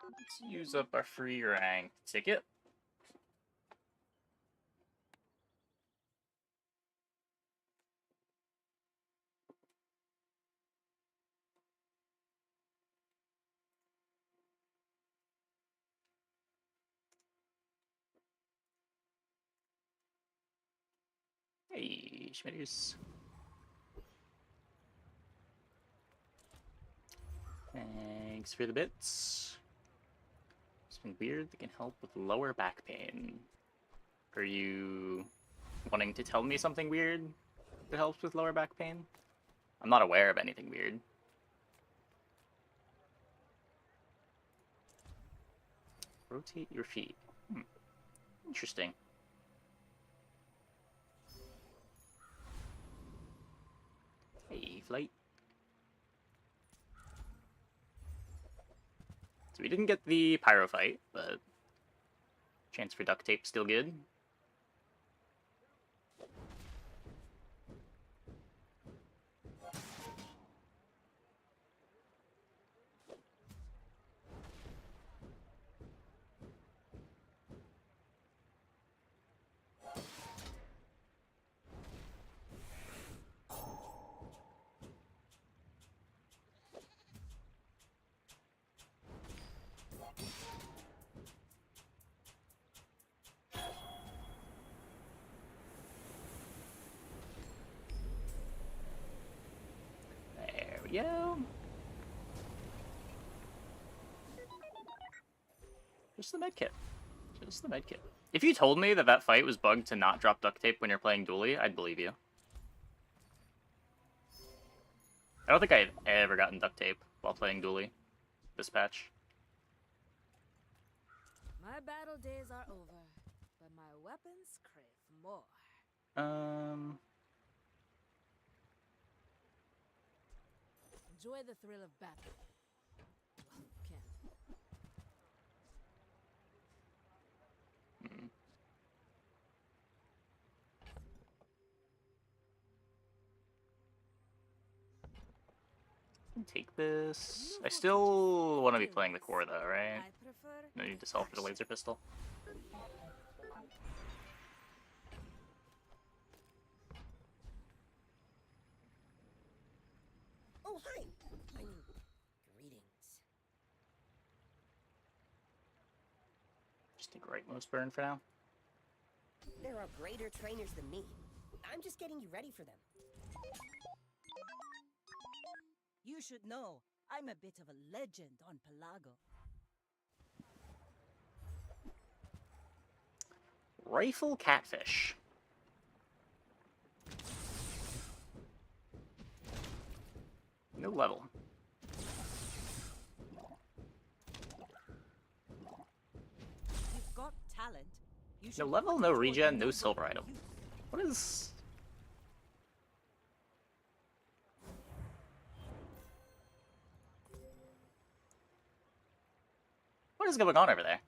Let's use up our free rank ticket. Hey, Schmitters. Thanks for the bits. Something weird that can help with lower back pain. Are you wanting to tell me something weird that helps with lower back pain? I'm not aware of anything weird. Rotate your feet. Interesting. Hey, flight. So we didn't get the pyro fight, but chance for duct tape still good. There we go. Just the medkit. Just the medkit. If you told me that that fight was bugged to not drop duct tape when you're playing dually, I'd believe you. I don't think I've ever gotten duct tape while playing dually this patch. My battle days are over, but my weapons crave more. Enjoy the thrill of battle. Well, you can. Take this. I still want to be playing the core though, right? I prefer No need to sell for the laser pistol. Oh, hi! I mean, greetings. Just take rightmost burn for now. There are greater trainers than me. I'm just getting you ready for them. You should know, I'm a bit of a legend on Pelago. Rifle catfish. No level. You've got talent. You No should level, put no it toward regen, no noble silver item. youth. What is... What is going on over there?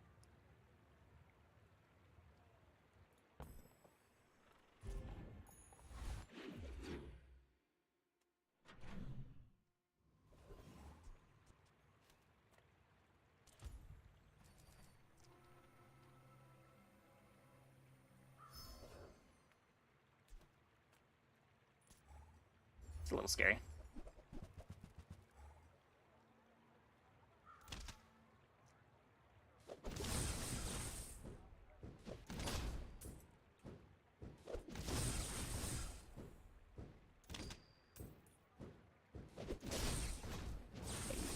It's a little scary.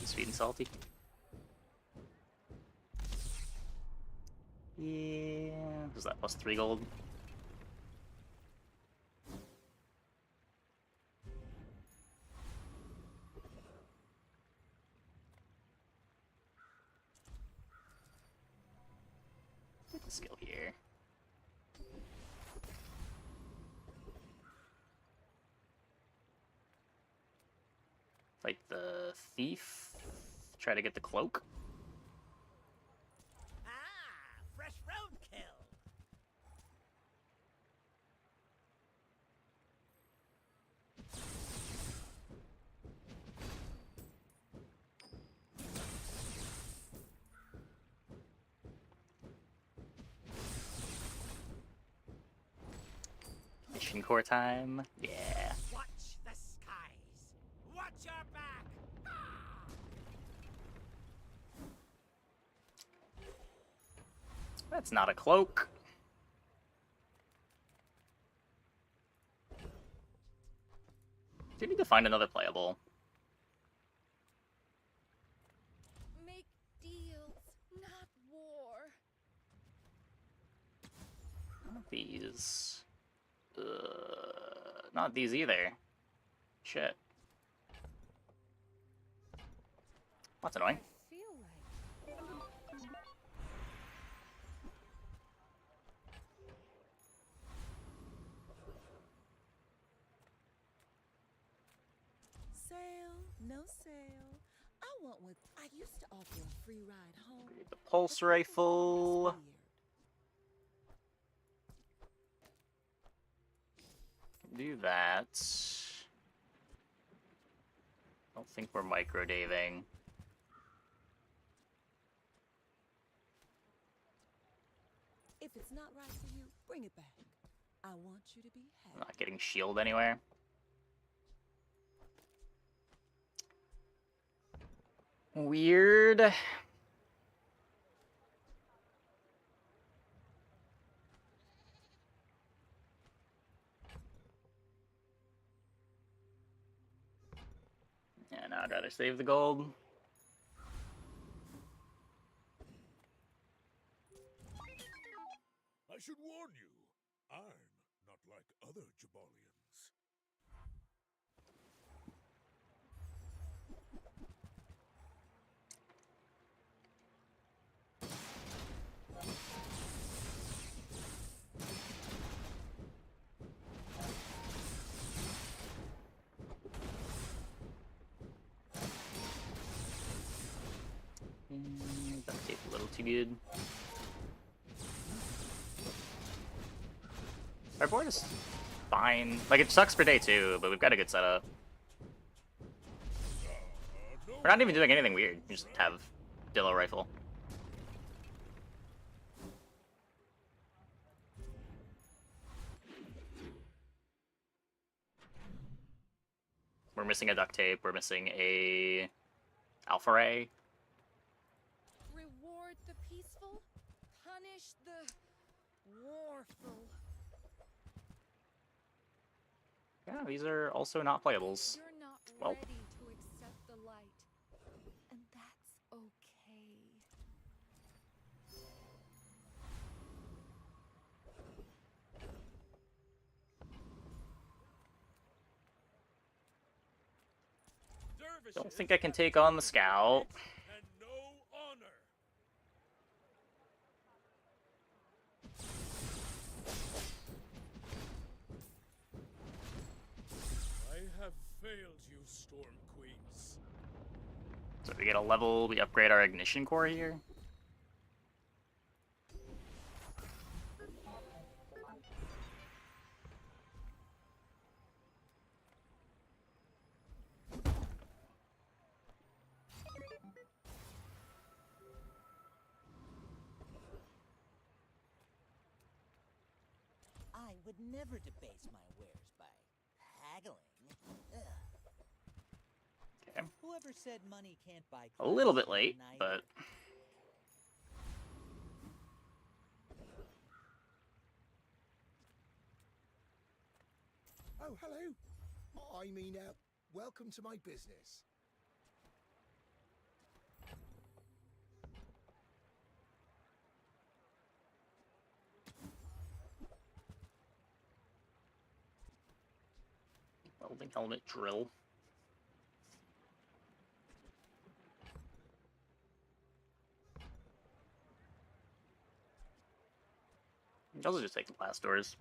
Sweet and salty. Yeah. Was that plus 3 gold? Get the skill here. Fight the thief. Try to get the cloak. Ah, fresh roadkill. ignition core time. Yeah. Watch the skies. Watch your back. That's not a cloak. Do you need to find another playable? Make deals, not war. Not these. Not these either. Shit. That's annoying. I feel like Sale, no sale. I want what I used to offer a free ride home. The pulse rifle. Do that. Don't think we're microdaving. If it's not right for you, bring it back. I want you to be happy. Not getting shield anywhere. Weird. Yeah, no, I'd rather save the gold. I should warn you, I'm not like other Jabalians. Duct tape a little too good. Our board is fine. Like, it sucks for day 2, but we've got a good setup. We're not even doing anything weird. We just have Dillo rifle. We're missing a duct tape. We're missing a alpha ray. reward the peaceful, punish the warful. Yeah, these are also not playables. You're not Well. ready to accept the light, and that's okay. Don't think I can take on the scout. And no honor. I have failed you, Storm Queens. So we get a level, we upgrade our ignition core here. I would never debase my wares by haggling. Ugh. Okay. Whoever said money can't buy A little class bit late, neither. but Oh, hello. I mean, welcome to my business. welding helmet drill. I'll just take the blast doors.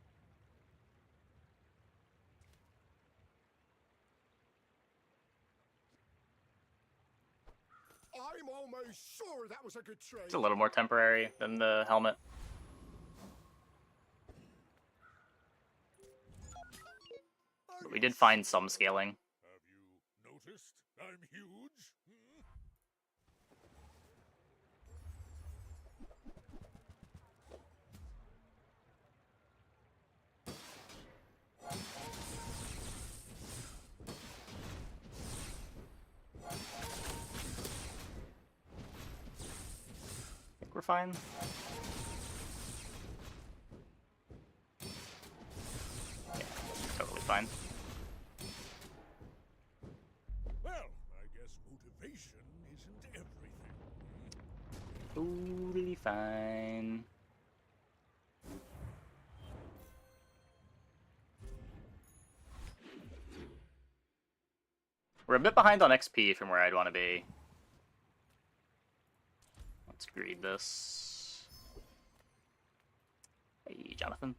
I'm almost sure that was a good trade. It's a little more temporary than the helmet. But we did find some scaling. Have you noticed I'm huge? Hmm? fine. Yeah, totally fine. Well, I guess motivation isn't everything. Totally fine. We're a bit behind on XP from where I'd want to be. Let's greed this. Hey, Jonathan.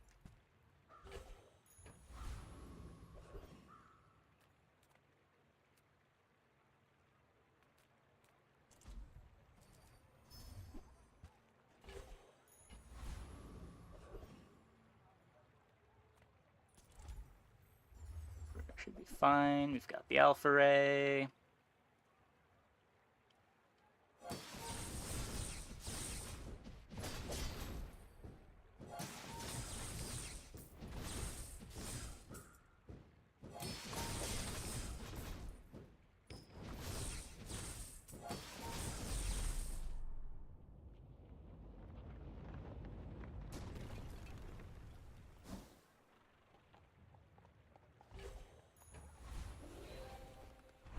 Should be fine. We've got the Alpha Ray.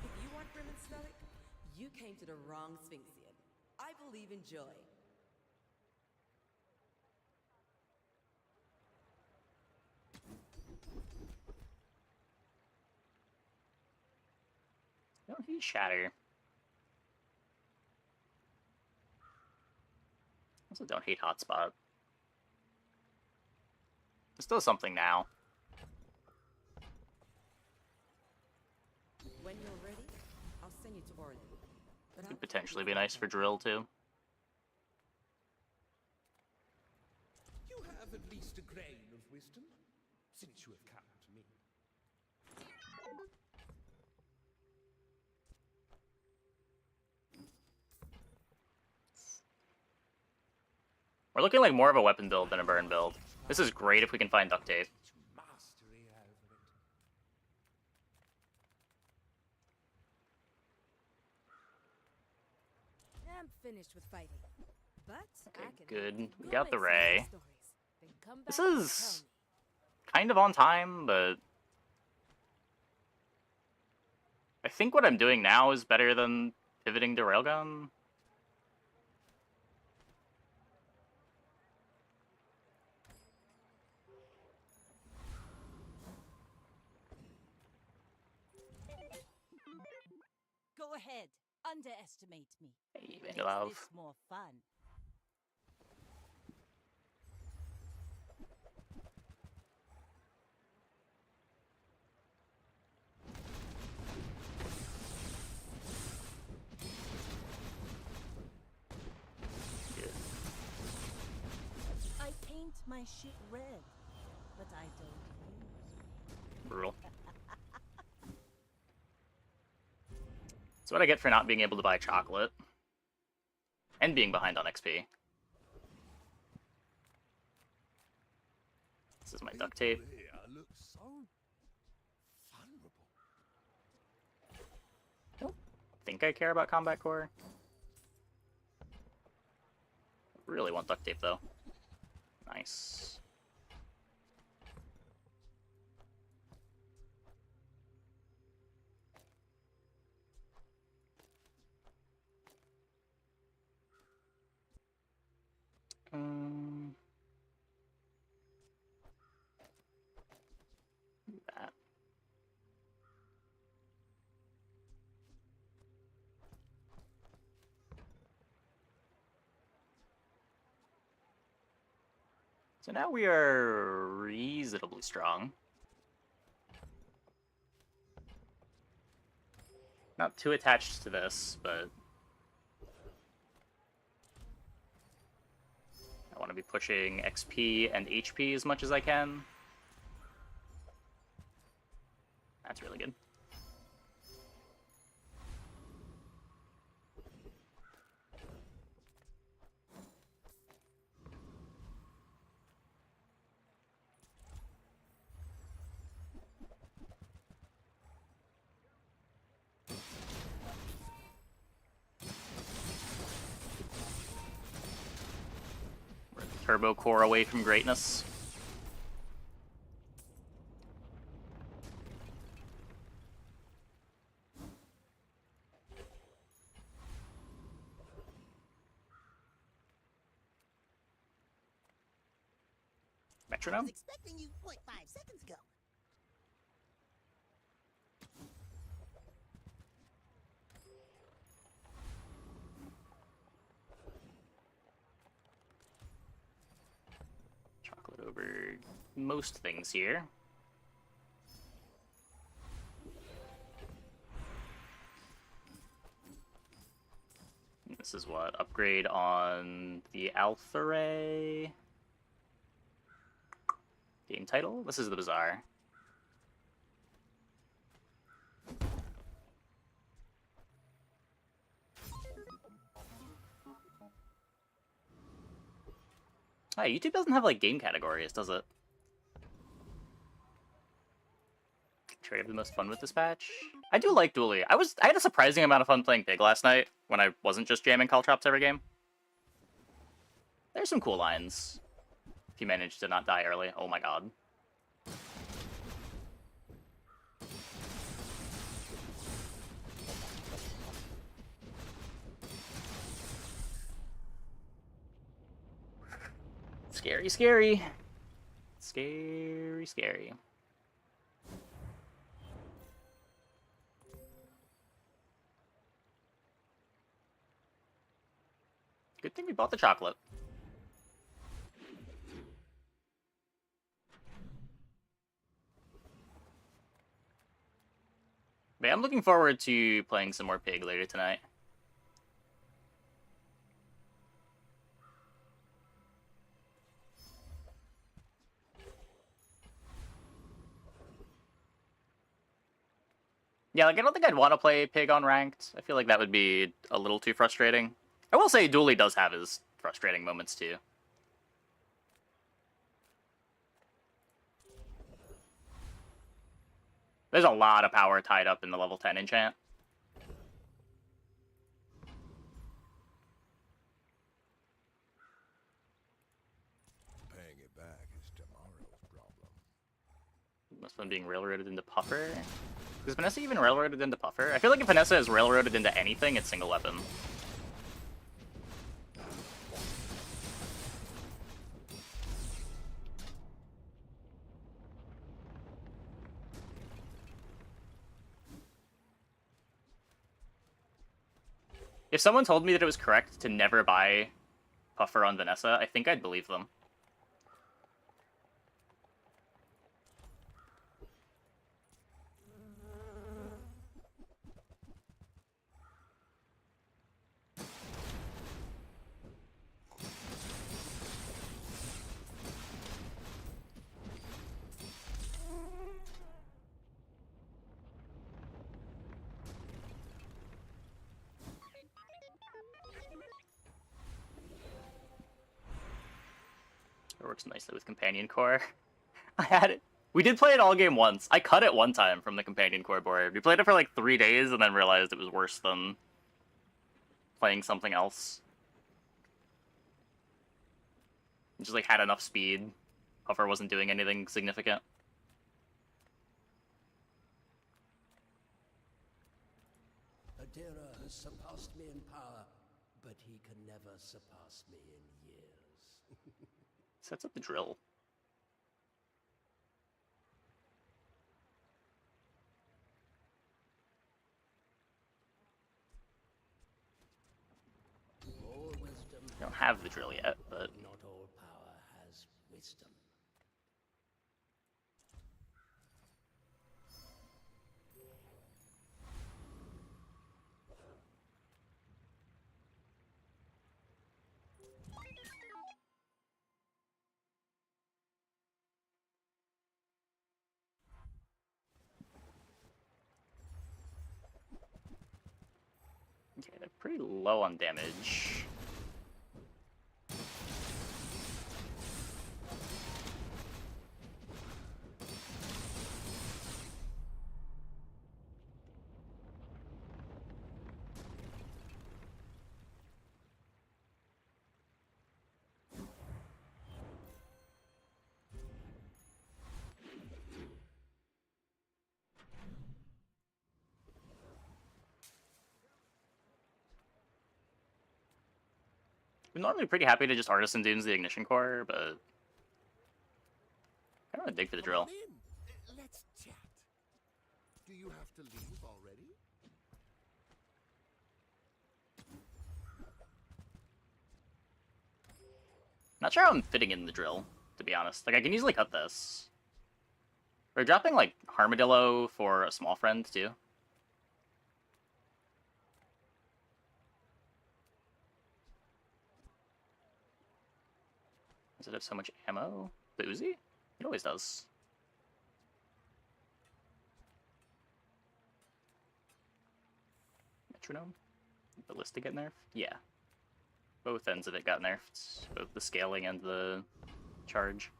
If you want grim and stoic, you came to the wrong Sphinxian. I believe in joy. Don't hate Shatter. Also don't hate Hotspot. There's still something now. When you're ready, I'll send you to Orlin. But Could potentially be nice for Drill too. You have at least a grain of wisdom, since you have come to me. We're looking like more of a weapon build than a burn build. This is great if we can find duct tape. Mastery over it. I'm finished with fighting. But Okay, I can good. help We you. got Go the make some Ray. good stories. Then come This back and is tell me. kind of on time, but I think what I'm doing now is better than pivoting to Railgun. Go ahead. Underestimate me. Hey, Makes Vangalov. this more fun. I paint my shit red, but I don't use. Brutal. That's what I get for not being able to buy chocolate. And being behind on XP. This is my duct tape. People here look so vulnerable. Think I care about combat core. Really want duct tape though. Nice. That. So now we are reasonably strong. Not too attached to this, but I want to be pushing XP and HP as much as I can. That's really good. Turbo core away from greatness. I Metronome? was expecting you 0.5 seconds ago. Chocolate over most things here. This is what? Upgrade on the Alpha Ray. Game title? This is the Bazaar. Hi, YouTube doesn't have like game categories, does it? Trey have the most fun with this patch. I do like Dually. I had a surprising amount of fun playing Pig last night when I wasn't just jamming call chops every game. There's some cool lines. If you manage to not die early. Oh my god. Scary, scary. Scary, scary. Good thing we bought the chocolate. But yeah, I'm looking forward to playing some more Pig later tonight. Yeah, like, I don't think I'd want to play Pig on Ranked. I feel like that would be a little too frustrating. I will say Dooley does have his frustrating moments, too. There's a lot of power tied up in the level 10 enchant. Paying it back is tomorrow's problem. Must have been being railroaded into Puffer. Is Vanessa even railroaded into Puffer? I feel like if Vanessa is railroaded into anything, it's single weapon. If someone told me that it was correct to never buy Puffer on Vanessa, I think I'd believe them. It works nicely with Companion Core. I had it. We did play it all game once. I cut it one time from the Companion Core board. We played it for like 3 days and then realized it was worse than playing something else. It just like had enough speed. Puffer wasn't doing anything significant. Adira has surpassed me in power, but he can never surpass me in years. Sets up the drill. All wisdom I don't have the drill yet, but not all power has wisdom. okay, they're pretty low on damage. I'm normally pretty happy to just Artisan Dunes the Ignition Core, but I don't want to dig for the Come drill. on in. Let's chat. Do you have to leave already? Not sure how I'm fitting in the drill, to be honest. Like, I can easily cut this. We're dropping, like, Armadillo for a small friend, too. Does it have so much ammo? The Uzi? It always does. Metronome? Ballista get nerfed? Yeah. Both ends of it got nerfed. Both the scaling and the charge.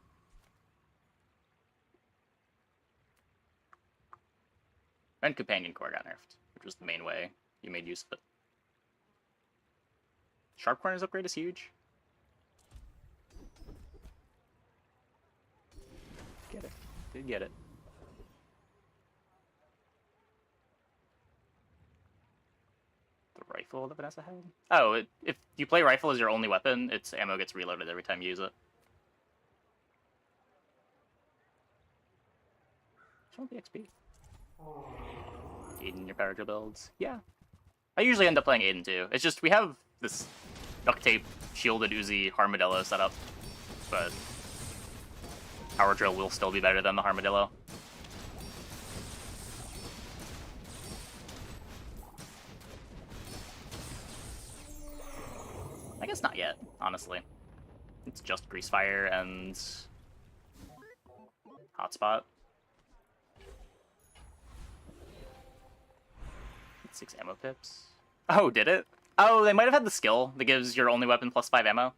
And Companion Core got nerfed, which was the main way you made use of it. Sharp Corner's upgrade is huge. Get it. Did get it. The rifle that Vanessa had? Oh, if you play rifle as your only weapon, its ammo gets reloaded every time you use it. Just want the XP. Aiden your power drill builds. Yeah. I usually end up playing Aiden too. It's just we have this duct tape shielded Uzi Armadillo set up, but power drill will still be better than the Armadillo. I guess not yet, honestly. It's just Grease Fire and Hotspot. 6 ammo pips. Oh, did it? Oh, they might have had the skill that gives your only weapon plus 5 ammo.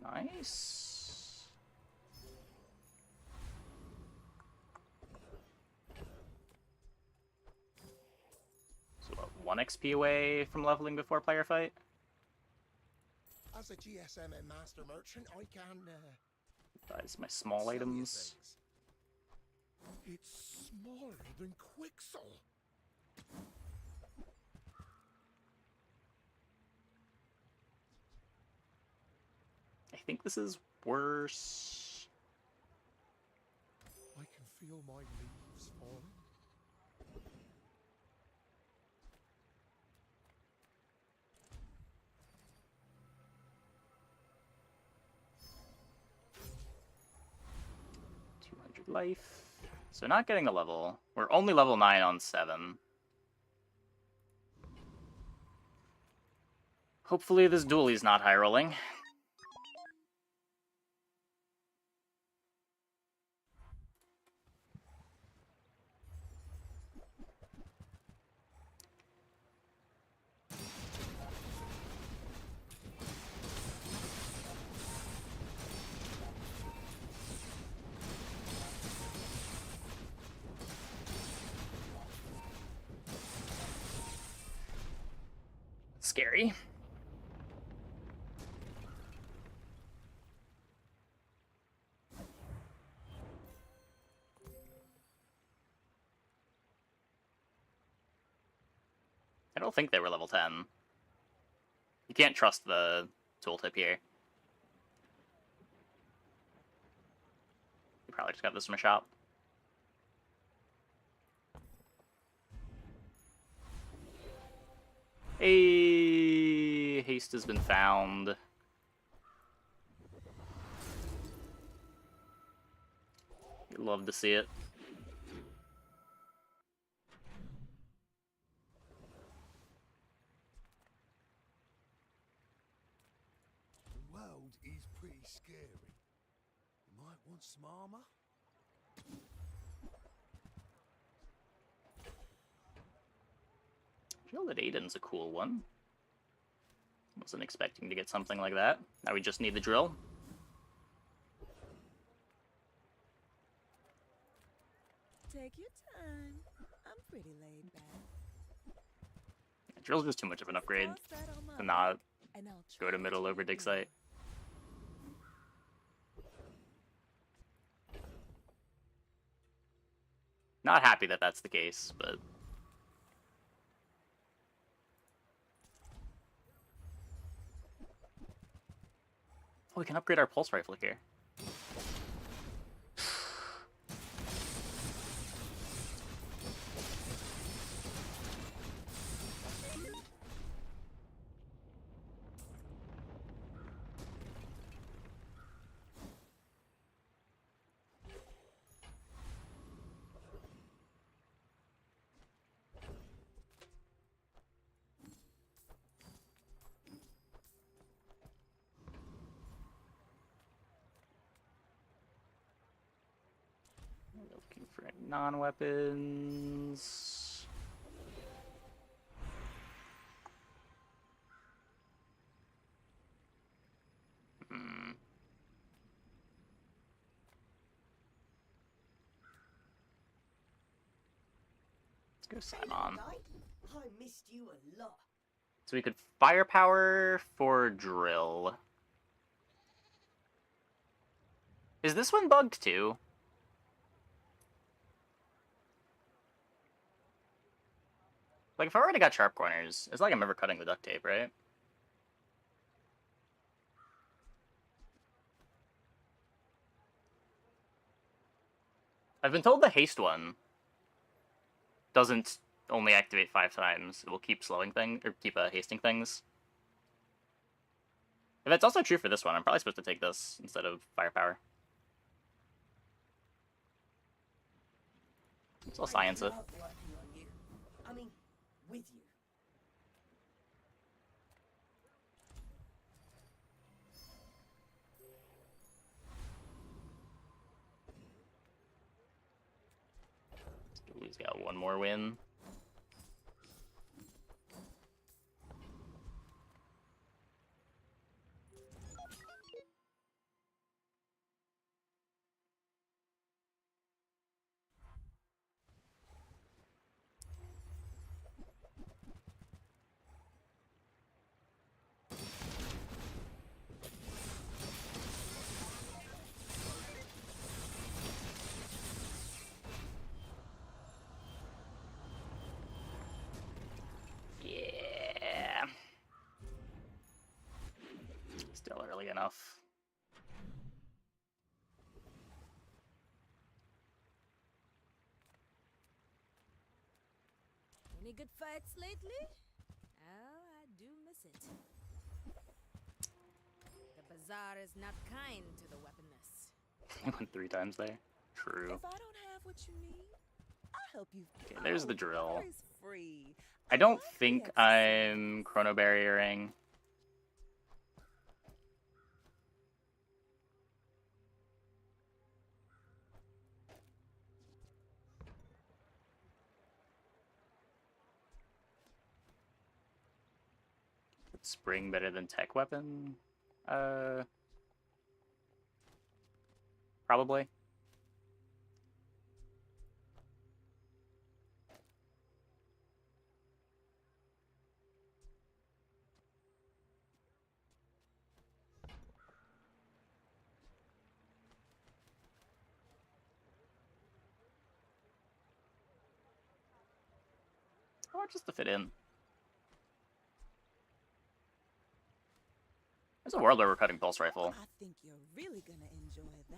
Nice. So what, 1 XP away from leveling before player fight? As a GSM and master merchant, I can. Buys my small sell you items. things. It's smaller than Quixel. I think this is worse. I can feel my leaves falling. Life. So not getting the level. We're only level 9 on 7. Hopefully this duelie's not high rolling. Scary. I don't think they were level 10. You can't trust the tooltip here. You probably just got this from a shop. Hey, haste has been found. You'd love to see it. The world is pretty scary. You might want some armor. Shielded Aiden's a cool one. Wasn't expecting to get something like that. Now we just need the drill. Take your time. I'm pretty laid back. Drill's just too much of an upgrade Toss that on my to not And I'll Go to try middle over let dig you site. Not happy that that's the case, but oh, we can upgrade our pulse rifle here. Looking for non-weapons. Let's go Hey, Simon. little guy. I missed you a lot. So we could firepower for drill. Is this one bugged too? Like, if I already got sharp corners, it's like I'm ever cutting the duct tape, right? I've been told the haste one doesn't only activate 5 times. It will keep slowing things, or keep hasting things. If that's also true for this one, I'm probably supposed to take this instead of firepower. So I'll science it. I love working on you. I mean, with you. He's got one more win. Yeah. Still early enough. Any good fights lately? Oh, I do miss it. The bazaar is not kind to the weaponless. I went 3 times there. True. If I don't have what you need, I'll help you. Okay, there's the drill. Water is free. I don't love the think exercise. I'm chrono barriering. Spring better than tech weapon? Probably. Or just to fit in. There's a world where we're cutting pulse rifle. I think you're really gonna enjoy that.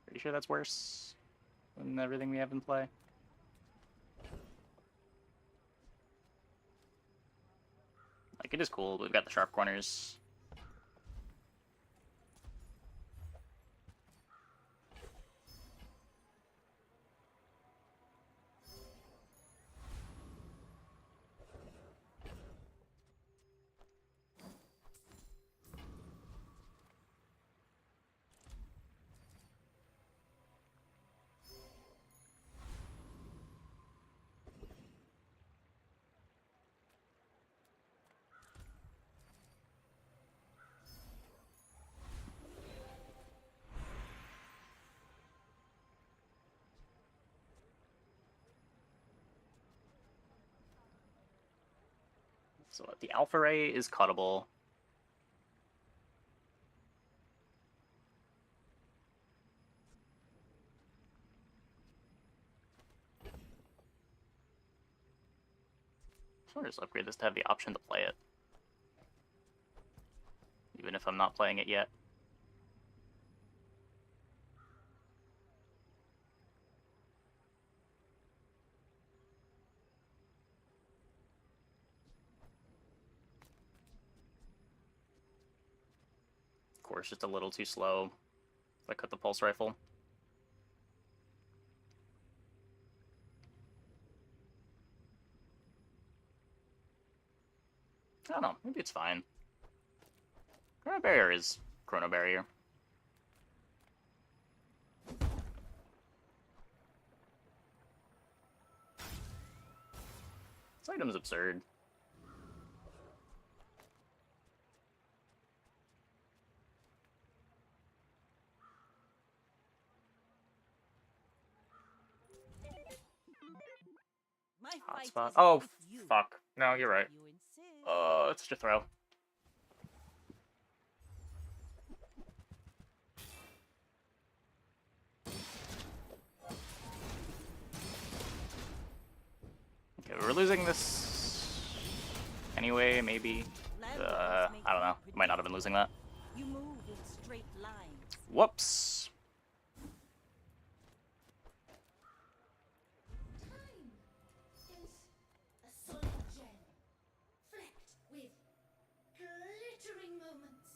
Pretty sure that's worse than everything we have in play. Like, it is cool, but we've got the sharp corners. So the Alpha Ray is cuttable. I'll just upgrade this to have the option to play it. Even if I'm not playing it yet. Of course, just a little too slow. I cut the pulse rifle. I don't know, maybe it's fine. Chrono Barrier is Chrono Barrier. This item's absurd. My fight Hotspot. isn't Oh, with you. fuck. No, you're right. You insist. It's such a throw. Okay, we're losing this anyway, maybe. I don't know. Might not have been losing that. You move in straight lines. Whoops. Time is a solid gem, flecked with glittering moments.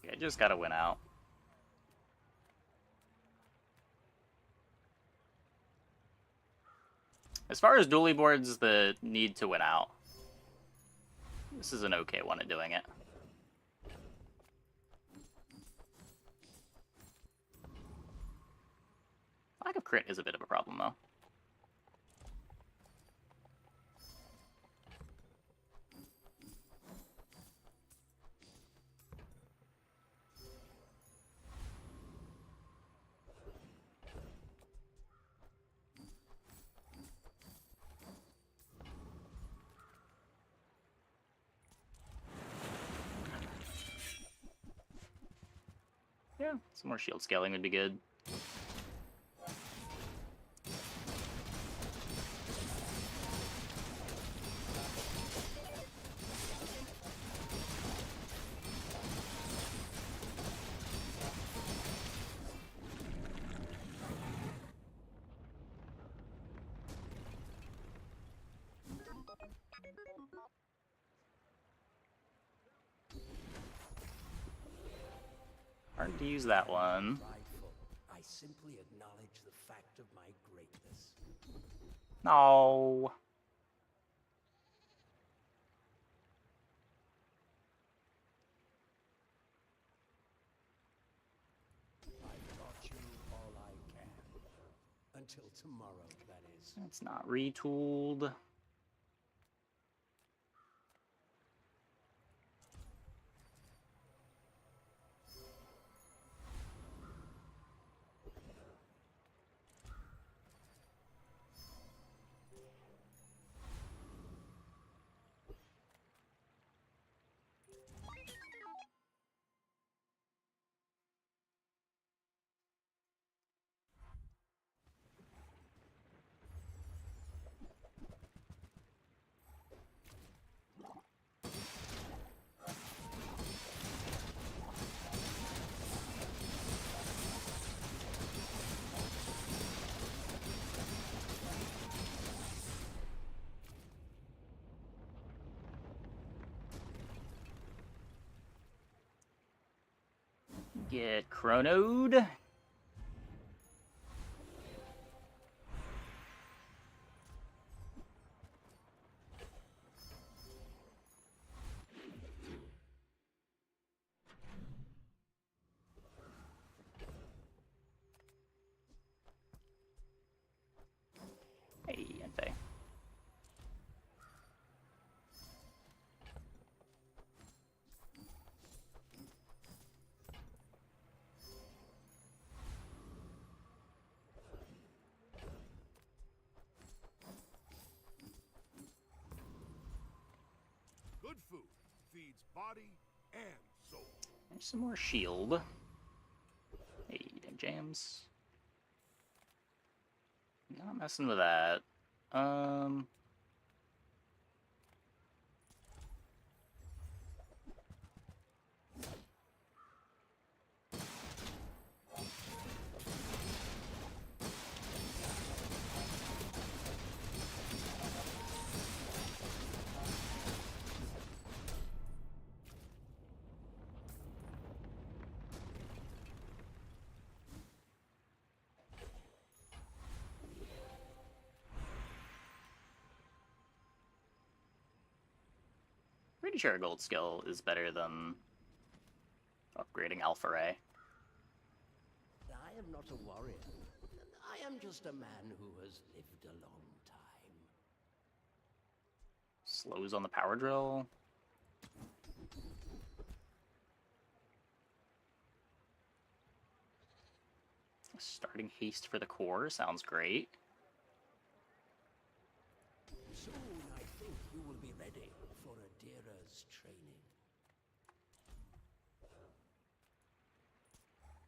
Okay, I just gotta win out. As far as dually boards, the need to win out. This is an okay one at doing it. Lack of crit is a bit of a problem, though. Yeah, some more shield scaling would be good. Hard to use that one. Prideful. I simply acknowledge the fact of my greatness. No. I've taught you all I can. Until tomorrow, that is. It's not retooled. Get chronoed. Hey, Entei. Good food feeds body and soul. There's some more shield. Hey, dang jams. Not messing with that. Pretty sure a gold skill is better than upgrading Alpha Ray. I am not a warrior. I am just a man who has lived a long time. Slows on the power drill. Starting haste for the core sounds great. Soon I think you will be ready for Adira's training.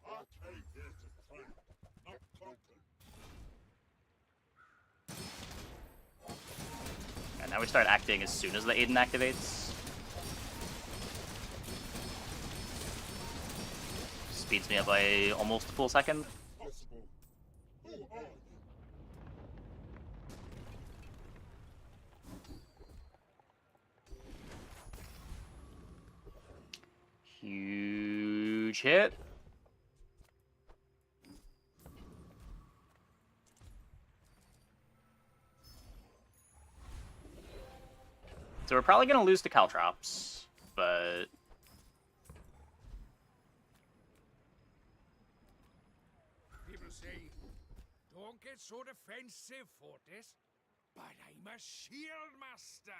I came here to train, not conquer. And now we start acting as soon as the Aiden activates. Speeds me up by almost a full second. Possible. Who are you? Huge hit. So we're probably going to lose to Caltrops, but People say, don't get so defensive, Fortis. But I'm a shield master.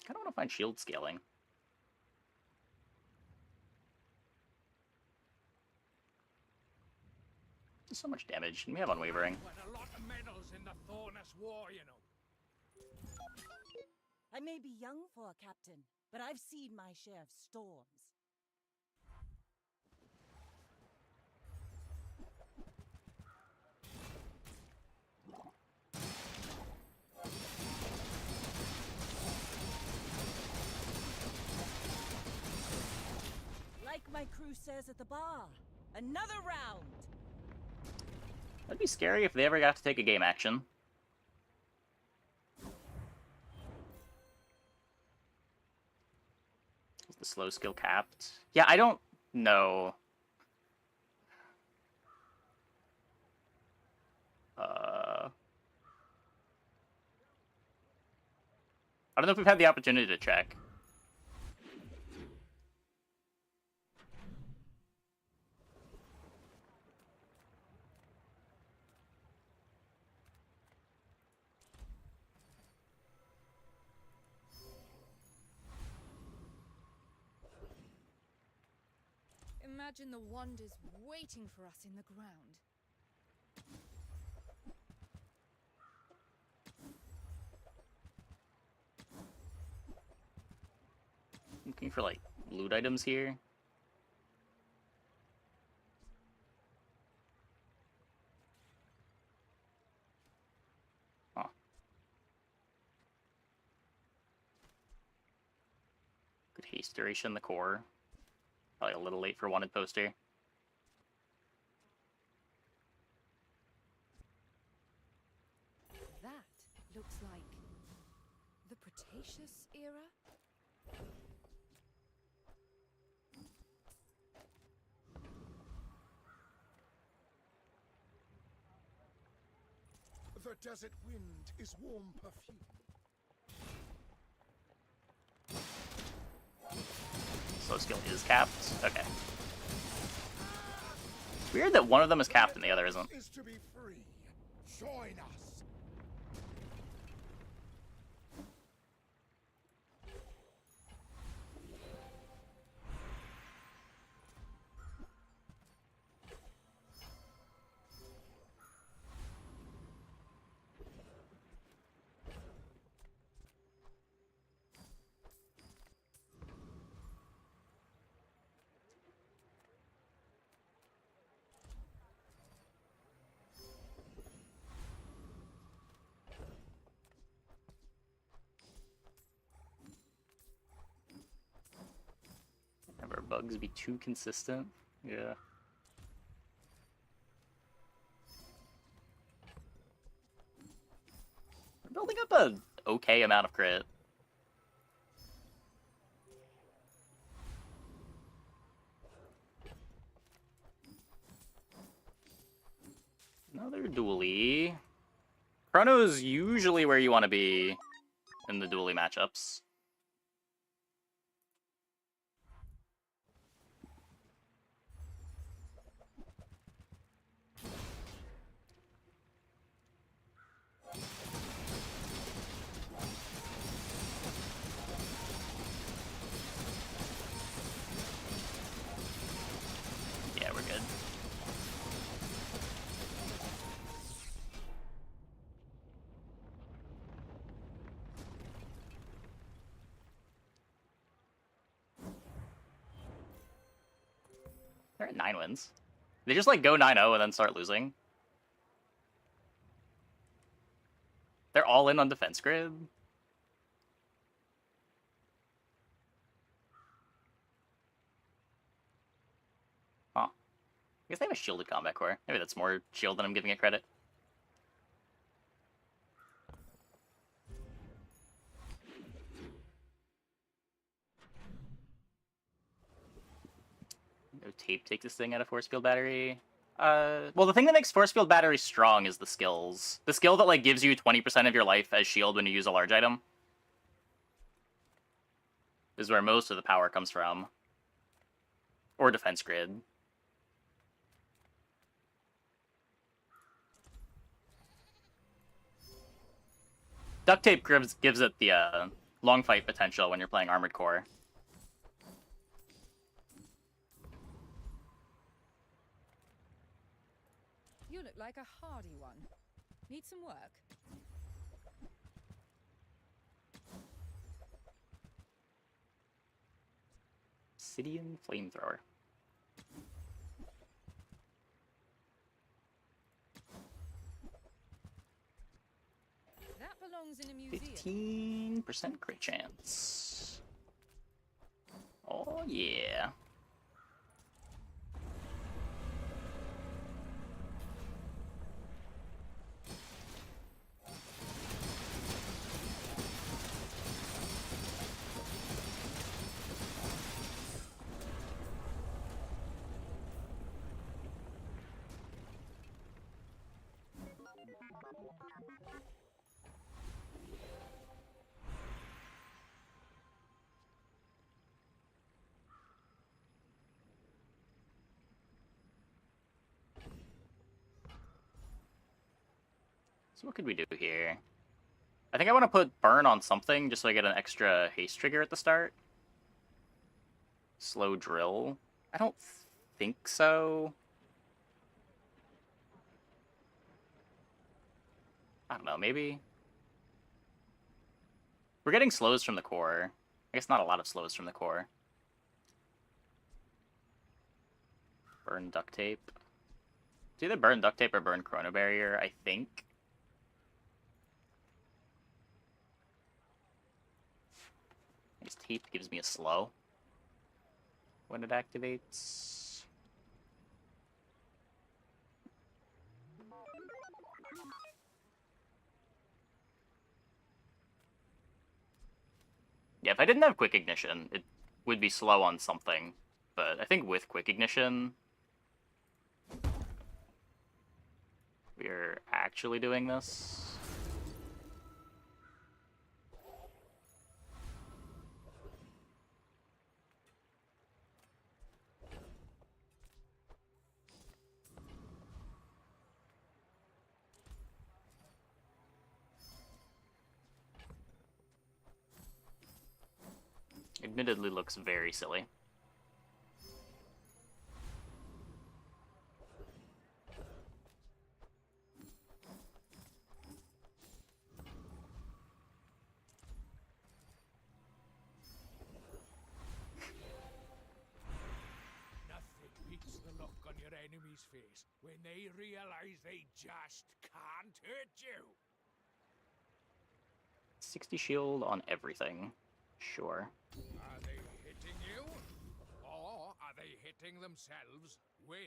Kind of want to find shield scaling. Just so much damage, and we have unwavering. Won a lot of medals in the Thornus War, you know. I may be young for a captain, but I've seen my share of storms. Like my crew says at the bar, another round. That'd be scary if they ever got to take a game action. Is the slow skill capped? Yeah, I don't know. I don't know if we've had the opportunity to check. Imagine the wonders waiting for us in the ground. Looking for, like, loot items here. Huh. Good haste duration in the core. Probably a little late for wanted poster. That looks like the Cretaceous era? The desert wind is warm perfume. Slow skill is capped. Okay. Weird that one of them is capped and the other isn't. Is to be free. Join us. bugs be too consistent. Yeah. We're building up a okay amount of crit. Another dually. Chrono's usually where you want to be in the dually matchups. Yeah, we're good. They're at 9 wins. They just like go 9-0 and then start losing. They're all in on defense grid. Huh. I guess they have a shielded combat core. Maybe that's more shield than I'm giving it credit. No tape take this thing out of force field battery. Well, the thing that makes force field battery strong is the skills. The skill that like gives you 20% of your life as shield when you use a large item is where most of the power comes from. Or defense grid. Duct tape gives it the long fight potential when you're playing armored core. You look like a hardy one. Need some work? Obsidian flamethrower. That belongs in a museum. 15% crit chance. Oh yeah. So what could we do here? I think I want to put burn on something just so I get an extra haste trigger at the start. Slow drill. I don't think so. I don't know, maybe? We're getting slows from the core. I guess not a lot of slows from the core. Burn duct tape. It's either burn duct tape or burn chrono barrier, I think. I guess tape gives me a slow when it activates. Yeah, if I didn't have quick ignition, it would be slow on something. But I think with quick ignition, we're actually doing this. Admittedly looks very silly. Nothing beats the look on your enemy's face when they realize they just can't hurt you. 60 shield on everything. Sure. Are they hitting you? Or getting themselves with.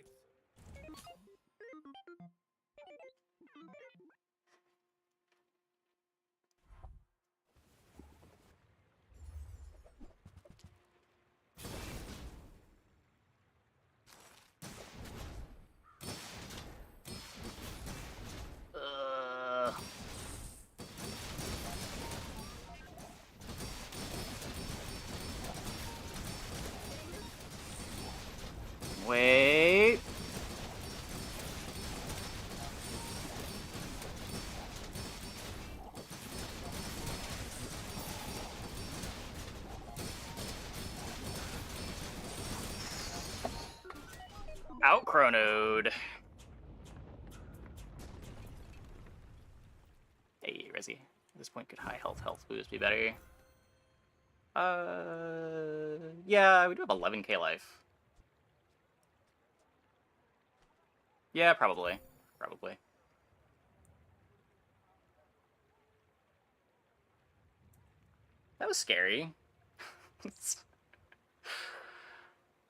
Wait. Out chronoed. Hey, Resi. At this point, could high health boost be better? Yeah, we do have 11k life. Yeah, probably. Probably. That was scary.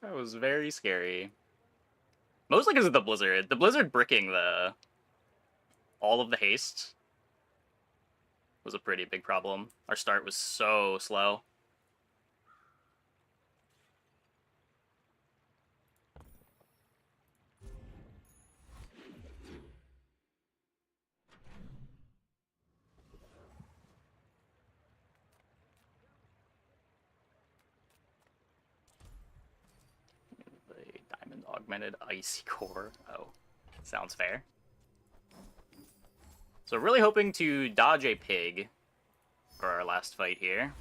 That was very scary. Mostly because of the blizzard. The blizzard bricking all of the haste was a pretty big problem. Our start was so slow. The diamond augmented icy core. Oh, sounds fair. So really hoping to dodge a pig for our last fight here.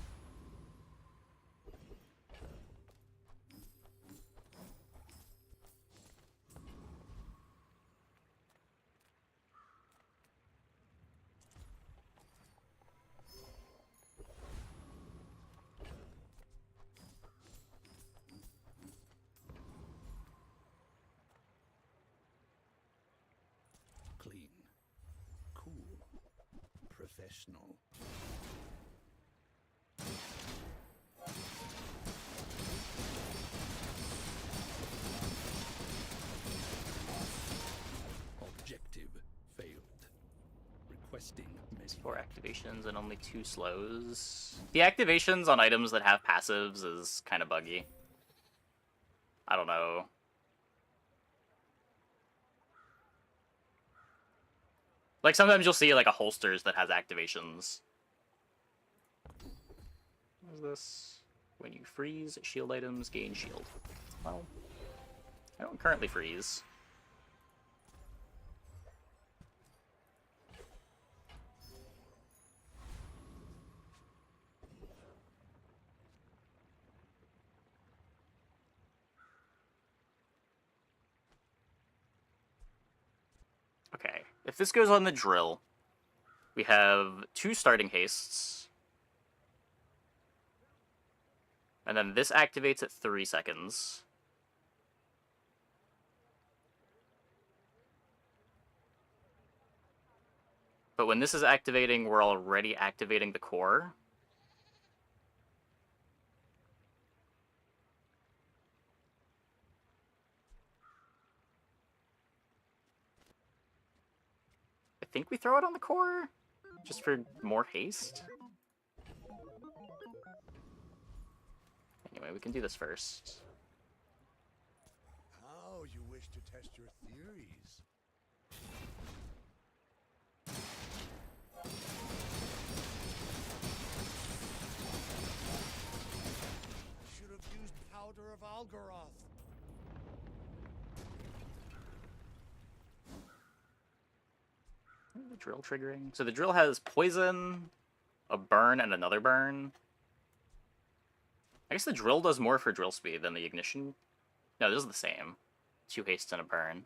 Clean. Cool. Professional. Objective failed. Requesting There's 4 activations and only 2 slows. The activations on items that have passives is kind of buggy. I don't know. Like, sometimes you'll see, like, a holsters that has activations. What is this? When you freeze, shield items gain shield. Well, I don't currently freeze. Okay, if this goes on the drill, we have 2 starting hastes. And then this activates at 3 seconds. But when this is activating, we're already activating the core. I think we throw it on the core, just for more haste. Anyway, we can do this first. How you wish to test your theories? Should have used powder of Algaroth. The drill triggering. So the drill has poison, a burn, and another burn. I guess the drill does more for drill speed than the ignition. No, this is the same. 2 haste and a burn.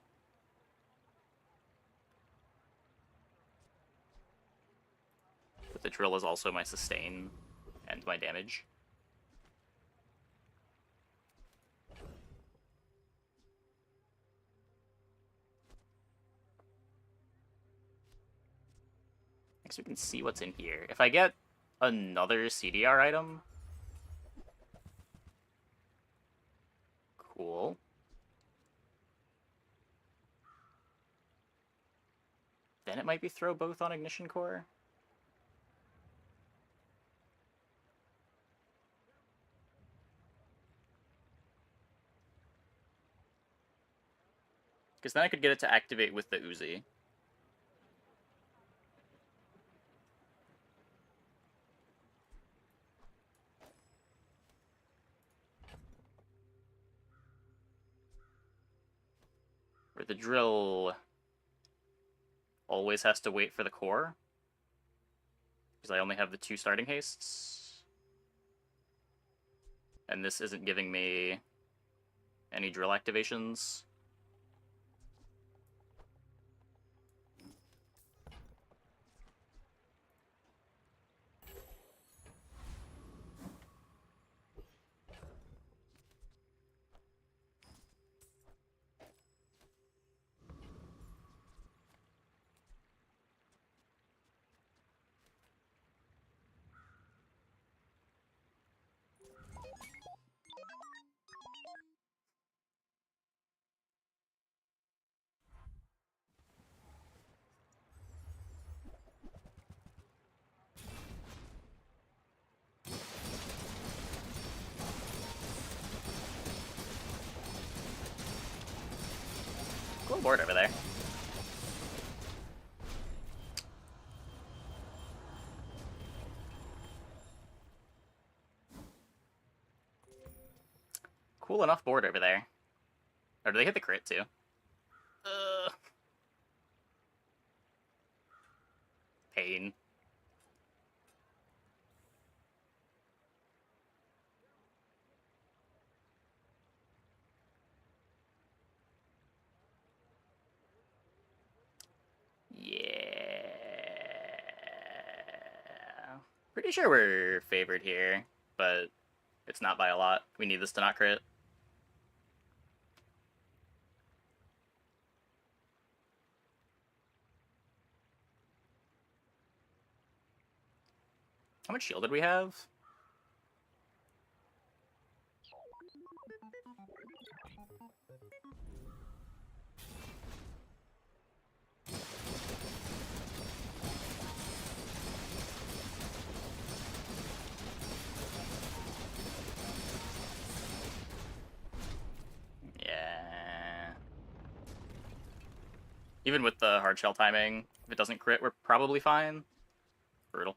But the drill is also my sustain and my damage. Next we can see what's in here. If I get another CDR item... Cool. Then it might be throw both on Ignition Core. Because then I could get it to activate with the Uzi. Or the drill always has to wait for the core. Because I only have the 2 starting hastes. And this isn't giving me any drill activations. Cool board over there. Cool enough board over there. Or do they hit the crit too? Pain. Yeah. Pretty sure we're favored here, but it's not by a lot. We need this to not crit. How much shield did we have? Yeah. Even with the hard shell timing, if it doesn't crit, we're probably fine. Brutal.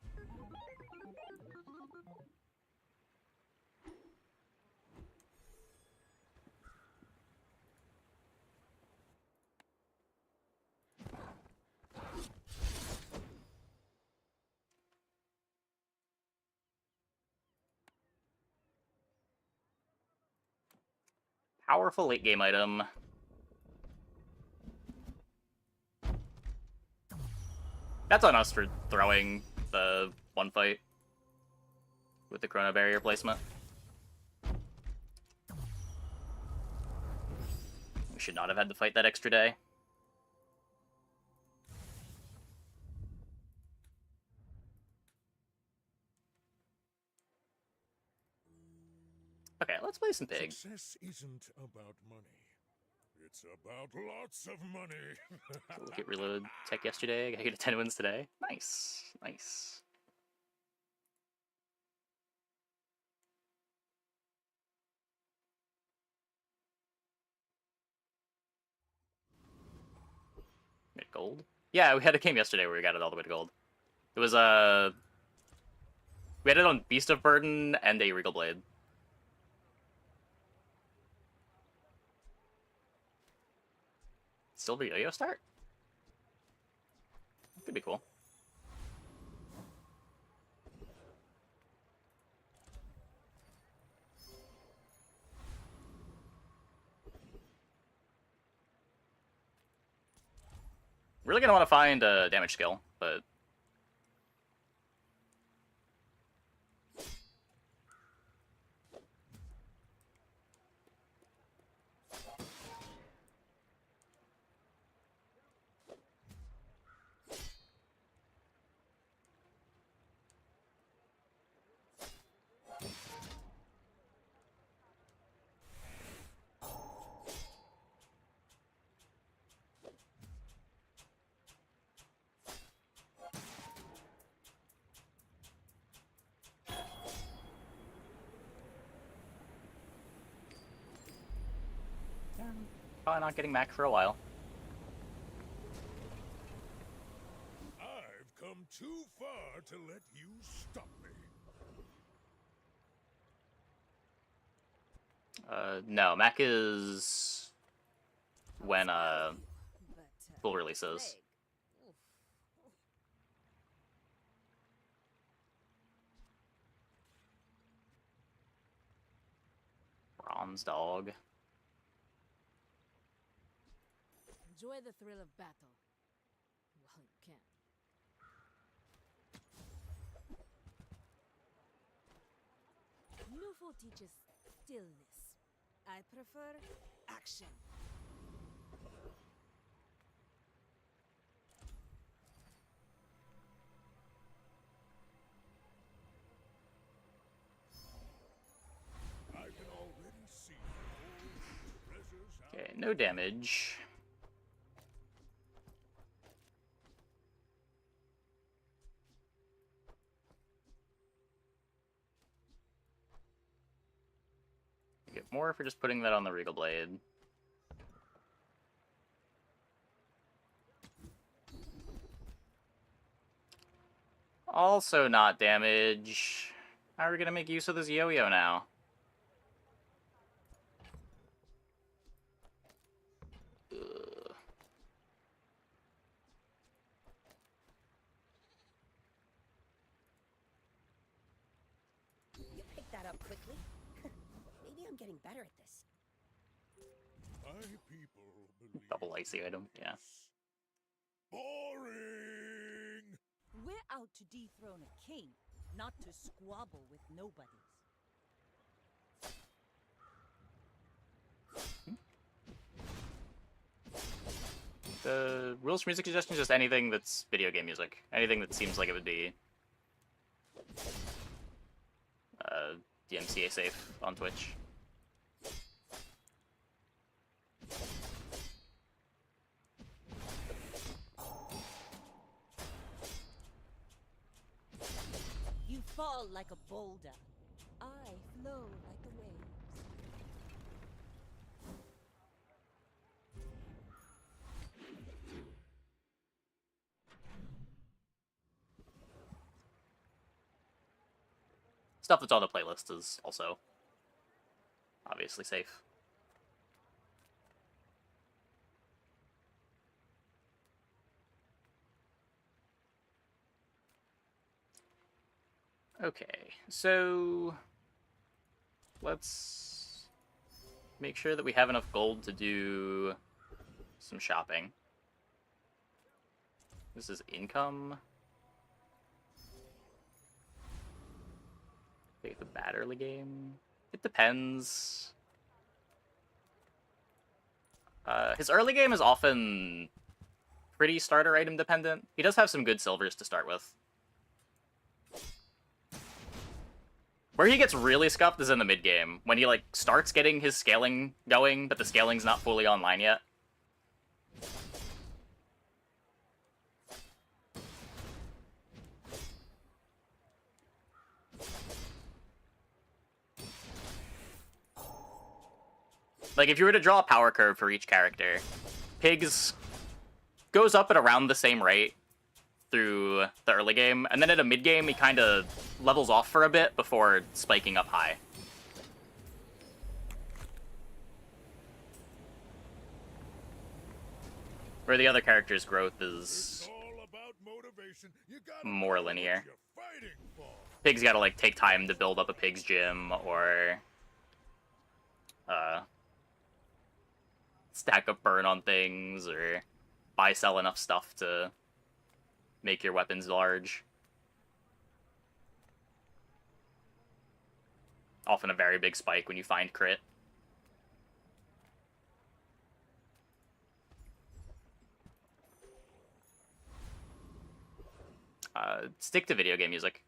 Powerful late game item. That's on us for throwing the one fight with the Chrono Barrier placement. We should not have had to fight that extra day. Okay, let's play some Pig. Success isn't about money. It's about lots of money. So look at reload tech yesterday. I gotta get a 10 wins today. Nice. Nice. Get gold? Yeah, we had a game yesterday where we got it all the way to gold. It was we had it on Beast of Burden and a Regal Blade. Silver Yo-Yo start? Could be cool. Really gonna want to find a damage skill, but Probably not getting Mac for a while. I've come too far to let you stop me. No, Mac is when But, full releases. leg. Oof. Bronze dog. Enjoy the thrill of battle. Well, you can. Nufo teaches stillness. I prefer action. I can already see all the treasures out. Okay, no damage. Get more for just putting that on the Regal Blade. Also not damage. How are we gonna make use of this yo-yo now? Ugh. You picked that up quickly. Maybe I'm getting better at this. My people believe Double icy item, yeah. boring. We're out to dethrone a king, not to squabble with nobodies. The rules for music suggestion is just anything that's video game music. Anything that seems like it would be DMCA safe on Twitch. You fall like a boulder. I flow like the waves. Stuff that's on the playlist is also obviously safe. Okay, so let's make sure that we have enough gold to do some shopping. This is income. Take the bat early game. It depends. His early game is often pretty starter item dependent. He does have some good silvers to start with. Where he gets really scuffed is in the mid game, when he like starts getting his scaling going, but the scaling's not fully online yet. Like, if you were to draw a power curve for each character, Pigs goes up at around the same rate through the early game, and then at a mid game, he kind of levels off for a bit before spiking up high. Where the other character's growth is All about motivation. You gotta more know what linear. you're fighting for. Pig's gotta, like, take time to build up a Pig's gym, or stack up burn on things, or buy-sell enough stuff to make your weapons large. Often a very big spike when you find crit. Stick to video game music.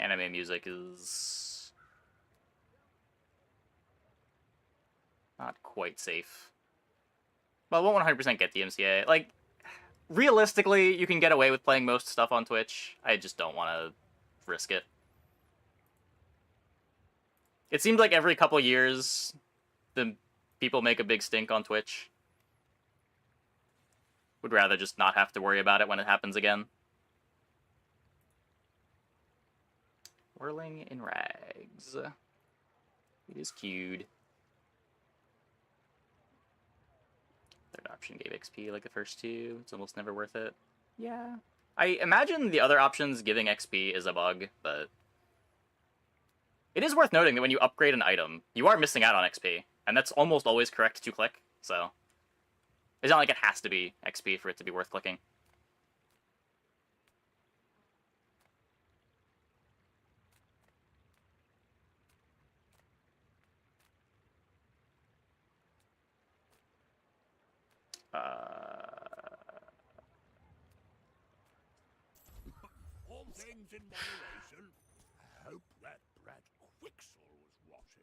Anime music is not quite safe. Well, it won't 100% get DMCA. Like, realistically, you can get away with playing most stuff on Twitch. I just don't want to risk it. It seemed like every couple years, the people make a big stink on Twitch. Would rather just not have to worry about it when it happens again. Whirling in rags. It is queued. Third option gave XP like the first two. It's almost never worth it. Yeah. I imagine the other options giving XP is a bug, but it is worth noting that when you upgrade an item, you are missing out on XP, and that's almost always correct to click, so it's not like it has to be XP for it to be worth clicking. All things in moderation. I hope that brat Quixel was watching.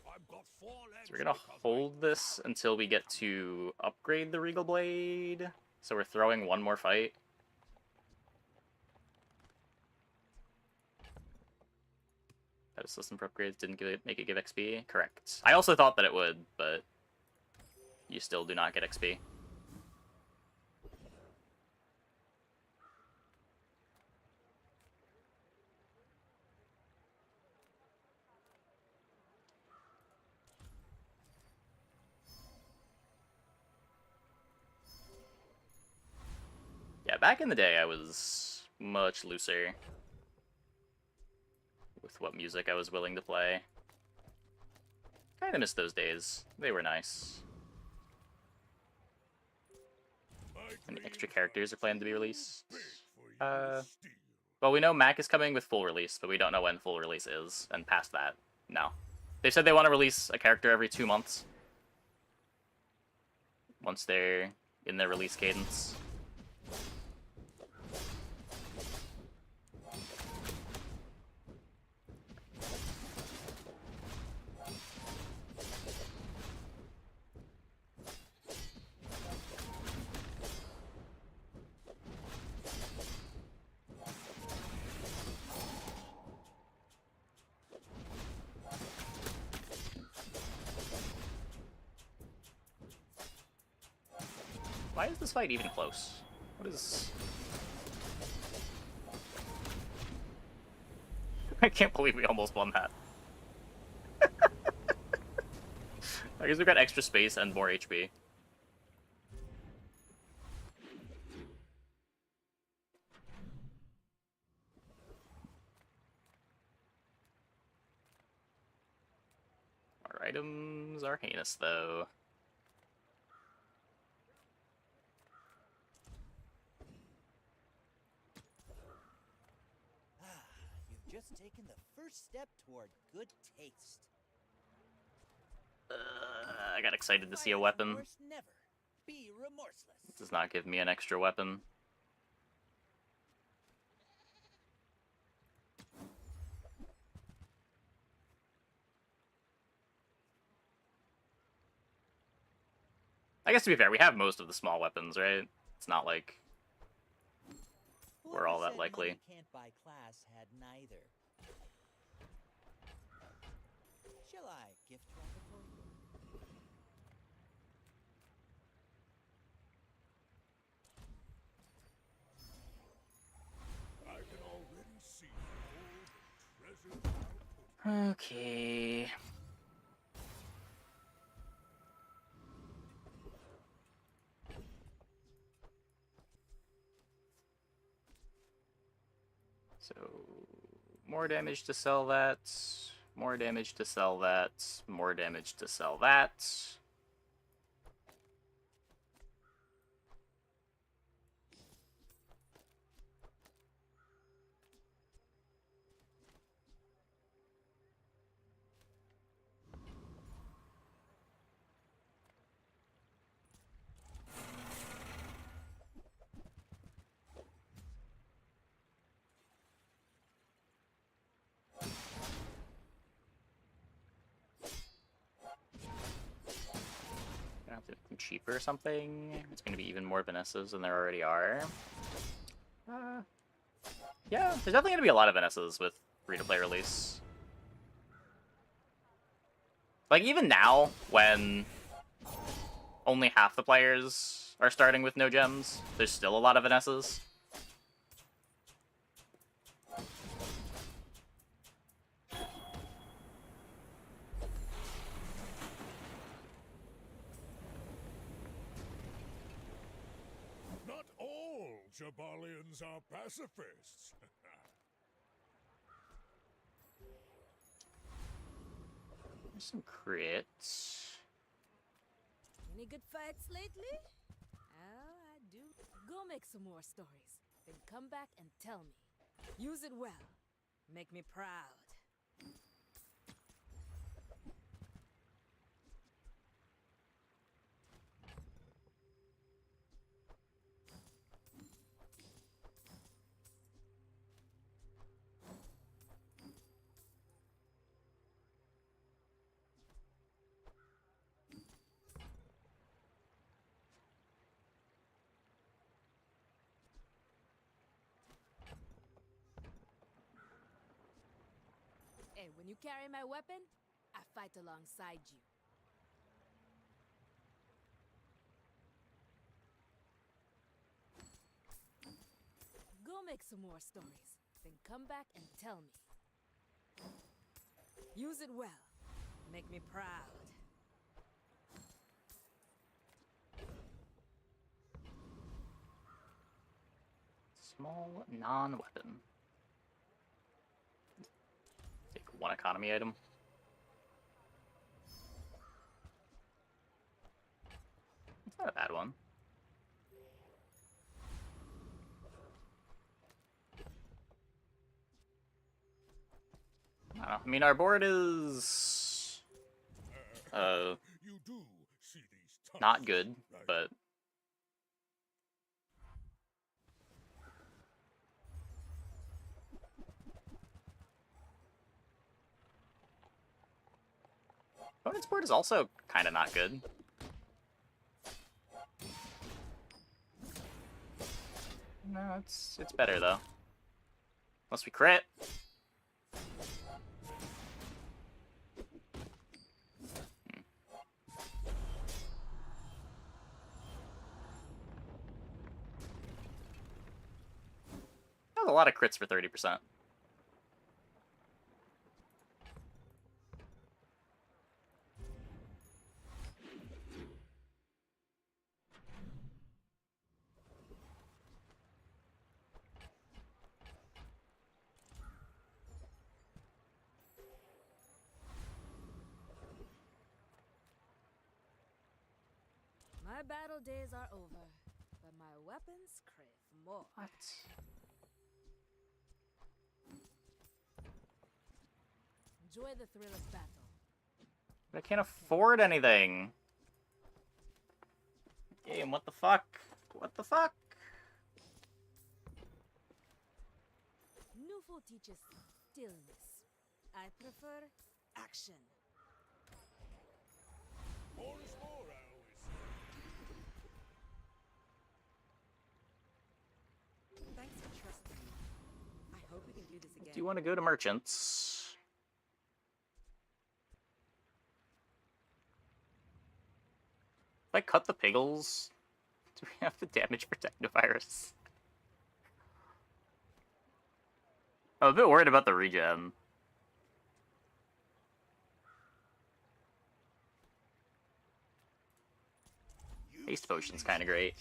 I've got 4 legs. So we're gonna hold this until we get to upgrade the Regal Blade. So we're throwing one more fight. That system for upgrades didn't make it give XP? Correct. I also thought that it would, but you still do not get XP. Yeah, back in the day I was much looser with what music I was willing to play. Kinda miss those days. They were nice. Any extra characters are planned to be released? Well, we know Mac is coming with full release, but we don't know when full release is, and past that, no. They said they want to release a character every 2 months. Once they're in their release cadence. Why is this fight even close? What is... I can't believe we almost won that. I guess we got extra space and more HP. Our items are heinous, though. You've just taken the first step toward good taste. I got excited to see a weapon. Never. Be remorseless. It does not give me an extra weapon. I guess to be fair, we have most of the small weapons, right? It's not like we're all that likely. Can't buy class had neither. Shall I gift wrap it for you? I can already see all the treasures. Okay. So, more damage to sell that, more damage to sell that, more damage to sell that. cheaper something, it's going to be even more Vanessas than there already are. Yeah, there's definitely going to be a lot of Vanessas with free-to-play release. Like, even now, when only half the players are starting with no gems, there's still a lot of Vanessas. Not all Jabalians are pacifists. There's some crits. Any good fights lately? Oh, I do. Go make some more stories. Then come back and tell me. Use it well. Make me proud. Hey, when you carry my weapon, I fight alongside you. Go make some more stories. Then come back and tell me. Use it well. Make me proud. Small non-weapon. Take one economy item. It's not a bad one. I don't know. I mean, our board is You do see these tough, not good, right? but opponent's board is also kind of not good. No, it's better though. Unless we crit. That was a lot of crits for 30%. My battle days are over, but my weapons crave more. What? Enjoy the thrill of battle. But I can't afford anything. Game, what the fuck? What the fuck? Newful teaches stillness. I prefer action. More is more, I always say. Thanks for trusting me. I hope we can do this again. Do you want to go to merchants? If I cut the piggles, do we have the damage protective virus? I'm a bit worried about the regen. Haste potion's kind of great.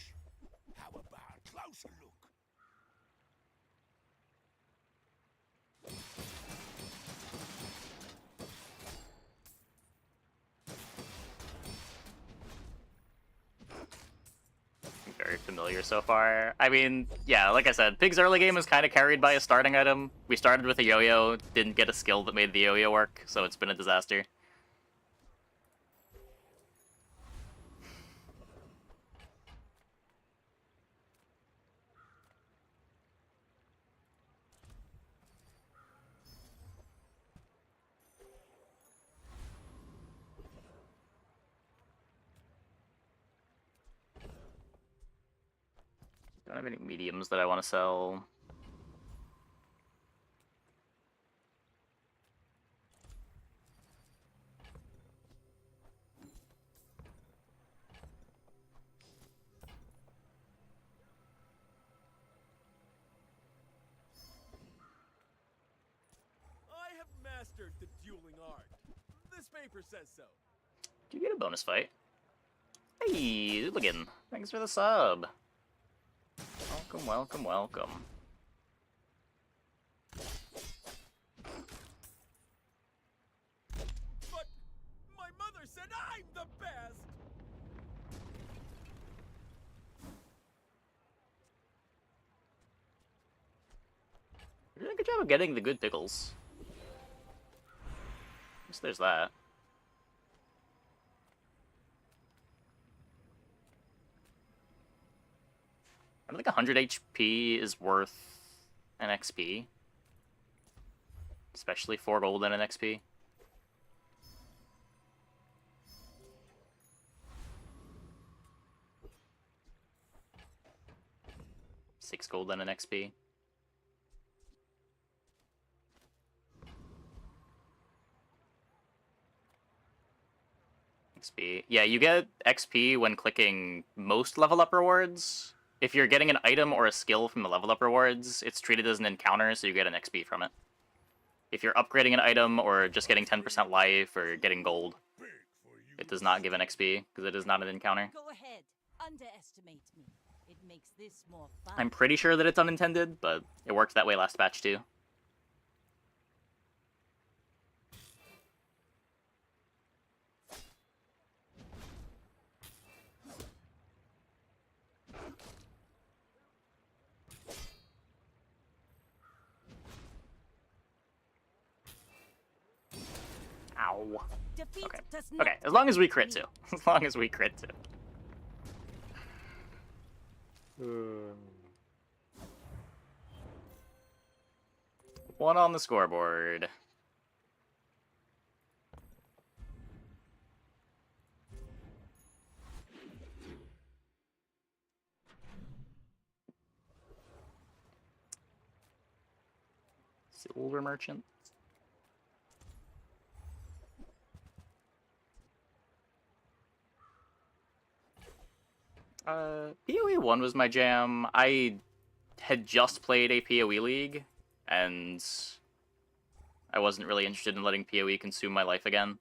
How about a closer look? Very familiar so far. I mean, yeah, like I said, Pig's early game was kind of carried by a starting item. We started with a yo-yo, didn't get a skill that made the yo-yo work, so it's been a disaster. Don't have any mediums that I want to sell. I have mastered the dueling art. This paper says so. Do you get a bonus fight? Hey, Hooligan. Thanks for the sub. Welcome, welcome, welcome. But my mother said I'm the best! You're doing a good job of getting the good pickles. At least there's that. I don't think 100 HP is worth an XP. Especially 4 gold and an XP. $6 gold and an XP. XP. Yeah, you get XP when clicking most level up rewards. If you're getting an item or a skill from the level up rewards, it's treated as an encounter, so you get an XP from it. If you're upgrading an item or just getting 10% life or getting gold, it does not give an XP because it is not an encounter. Go ahead. Underestimate me. It makes this more fun. I'm pretty sure that it's unintended, but it worked that way last patch too. Ow. Defeat Okay. does not Okay, as long as we crit define too. As long as we crit too. One on the scoreboard. Silver merchant. PoE 1 was my jam. I had just played a PoE league, and I wasn't really interested in letting PoE consume my life again.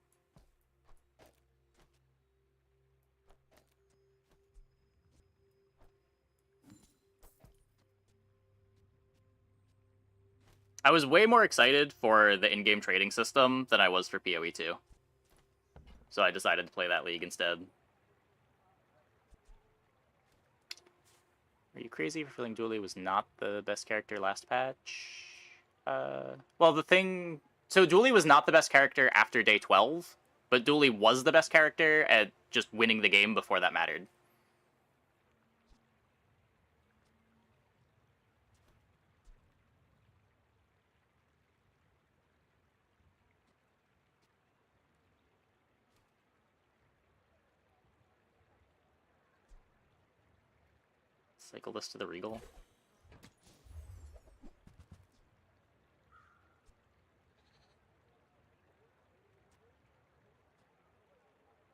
I was way more excited for the in-game trading system than I was for PoE 2. So I decided to play that league instead. Are you crazy for feeling Dooley was not the best character last patch? Well, the thing... So Dooley was not the best character after day 12, but Dooley was the best character at just winning the game before that mattered. Cycle this to the Regal.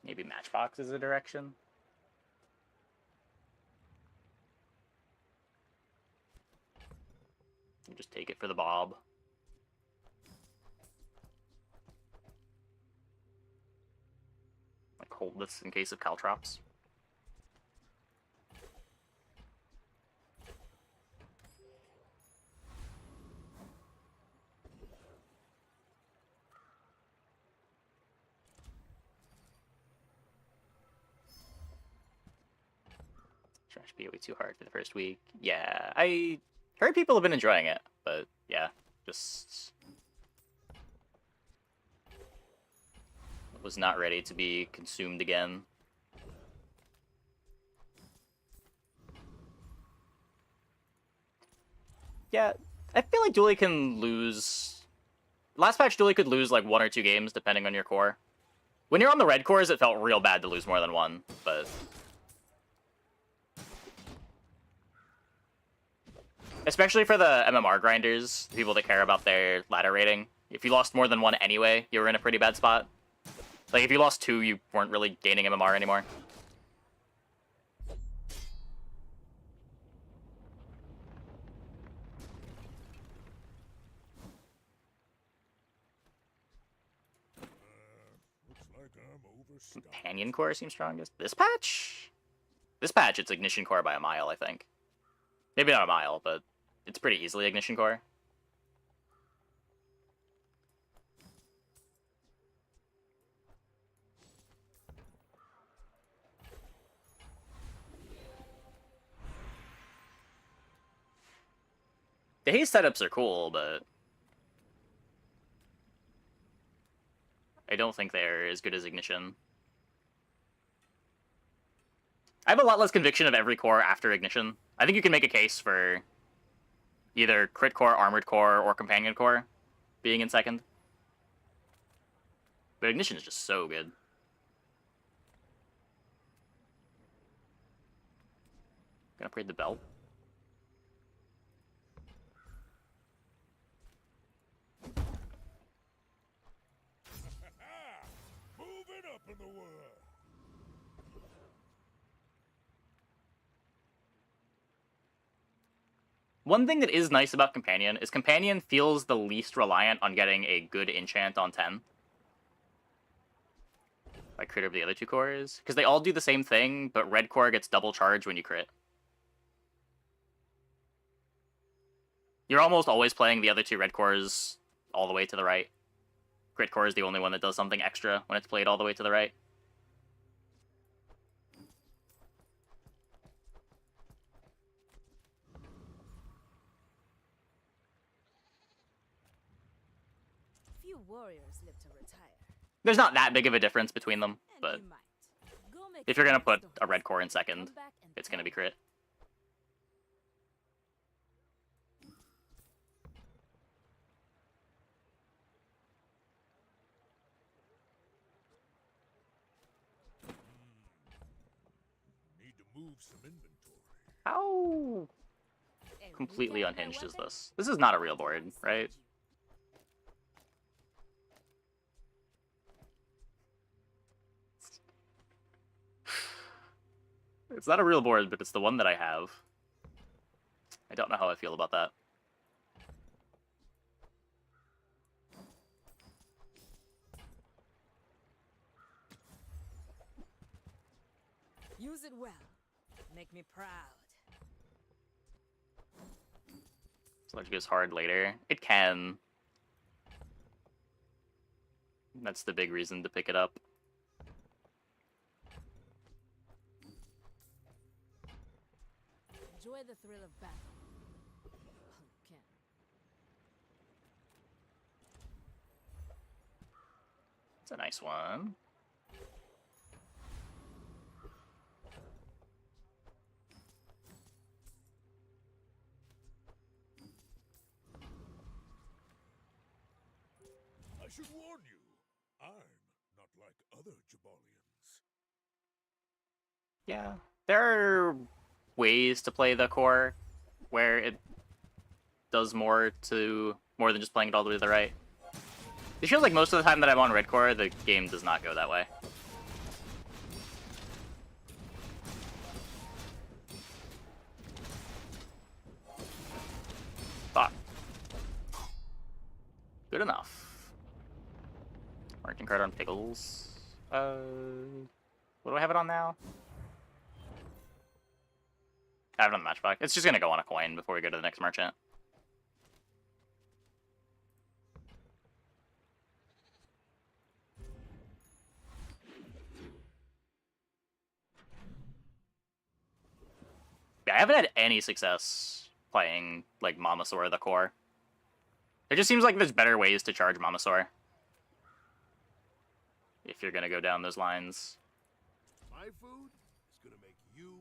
Maybe Matchbox is a direction. And just take it for the Bob. Like, hold this in case of Caltrops. Trash PoE too hard for the first week. Yeah, I heard people have been enjoying it, but yeah, just was not ready to be consumed again. Yeah, I feel like Dooley can lose... Last patch, Dooley could lose like 1 or 2 games, depending on your core. When you're on the red cores, it felt real bad to lose more than 1, but... Especially for the MMR grinders, the people that care about their ladder rating. If you lost more than one anyway, you were in a pretty bad spot. Like, if you lost 2, you weren't really gaining MMR anymore. Looks like I'm overstocked. Companion core seems strongest. This patch? This patch, it's Ignition core by a mile, I think. Maybe not a mile, but it's pretty easily Ignition core. The haste setups are cool, but I don't think they're as good as Ignition. I have a lot less conviction of every core after Ignition. I think you can make a case for either Crit Core, Armored Core, or Companion Core being in second. But Ignition is just so good. Gonna upgrade the belt. Moving up in the world. One thing that is nice about Companion is Companion feels the least reliant on getting a good enchant on 10. Like crit over the other 2 cores. Because they all do the same thing, but red core gets double charged when you crit. You're almost always playing the other 2 red cores all the way to the right. Crit core is the only one that does something extra when it's played all the way to the right. Few warriors live to retire. There's not that big of a difference between them, but You might. Go make if you're going to some put a red core in second, Come back and it's going to tell be me. crit. Need to move some inventory. How Hey, completely recap my unhinged is weapon? this? This is not a real board, right? It's not a real board, but it's the one that I have. I don't know how I feel about that. Use it well. Make me proud. So it goes hard later. It can. That's the big reason to pick it up. Enjoy the thrill of battle. Pumpkin. It's a nice one. I should warn you, I'm not like other Jabalians. Yeah. There are ways to play the core where it does more than just playing it all the way to the right. It feels like most of the time that I'm on red core, the game does not go that way. Fuck. Good enough. Marking card on Pickles. What do I have it on now? I have it on the matchbox. It's just gonna go on a coin before we go to the next merchant. Yeah, I haven't had any success playing, like, Mamasaur the core. It just seems like there's better ways to charge Mamasaur. If you're gonna go down those lines. My food is gonna make you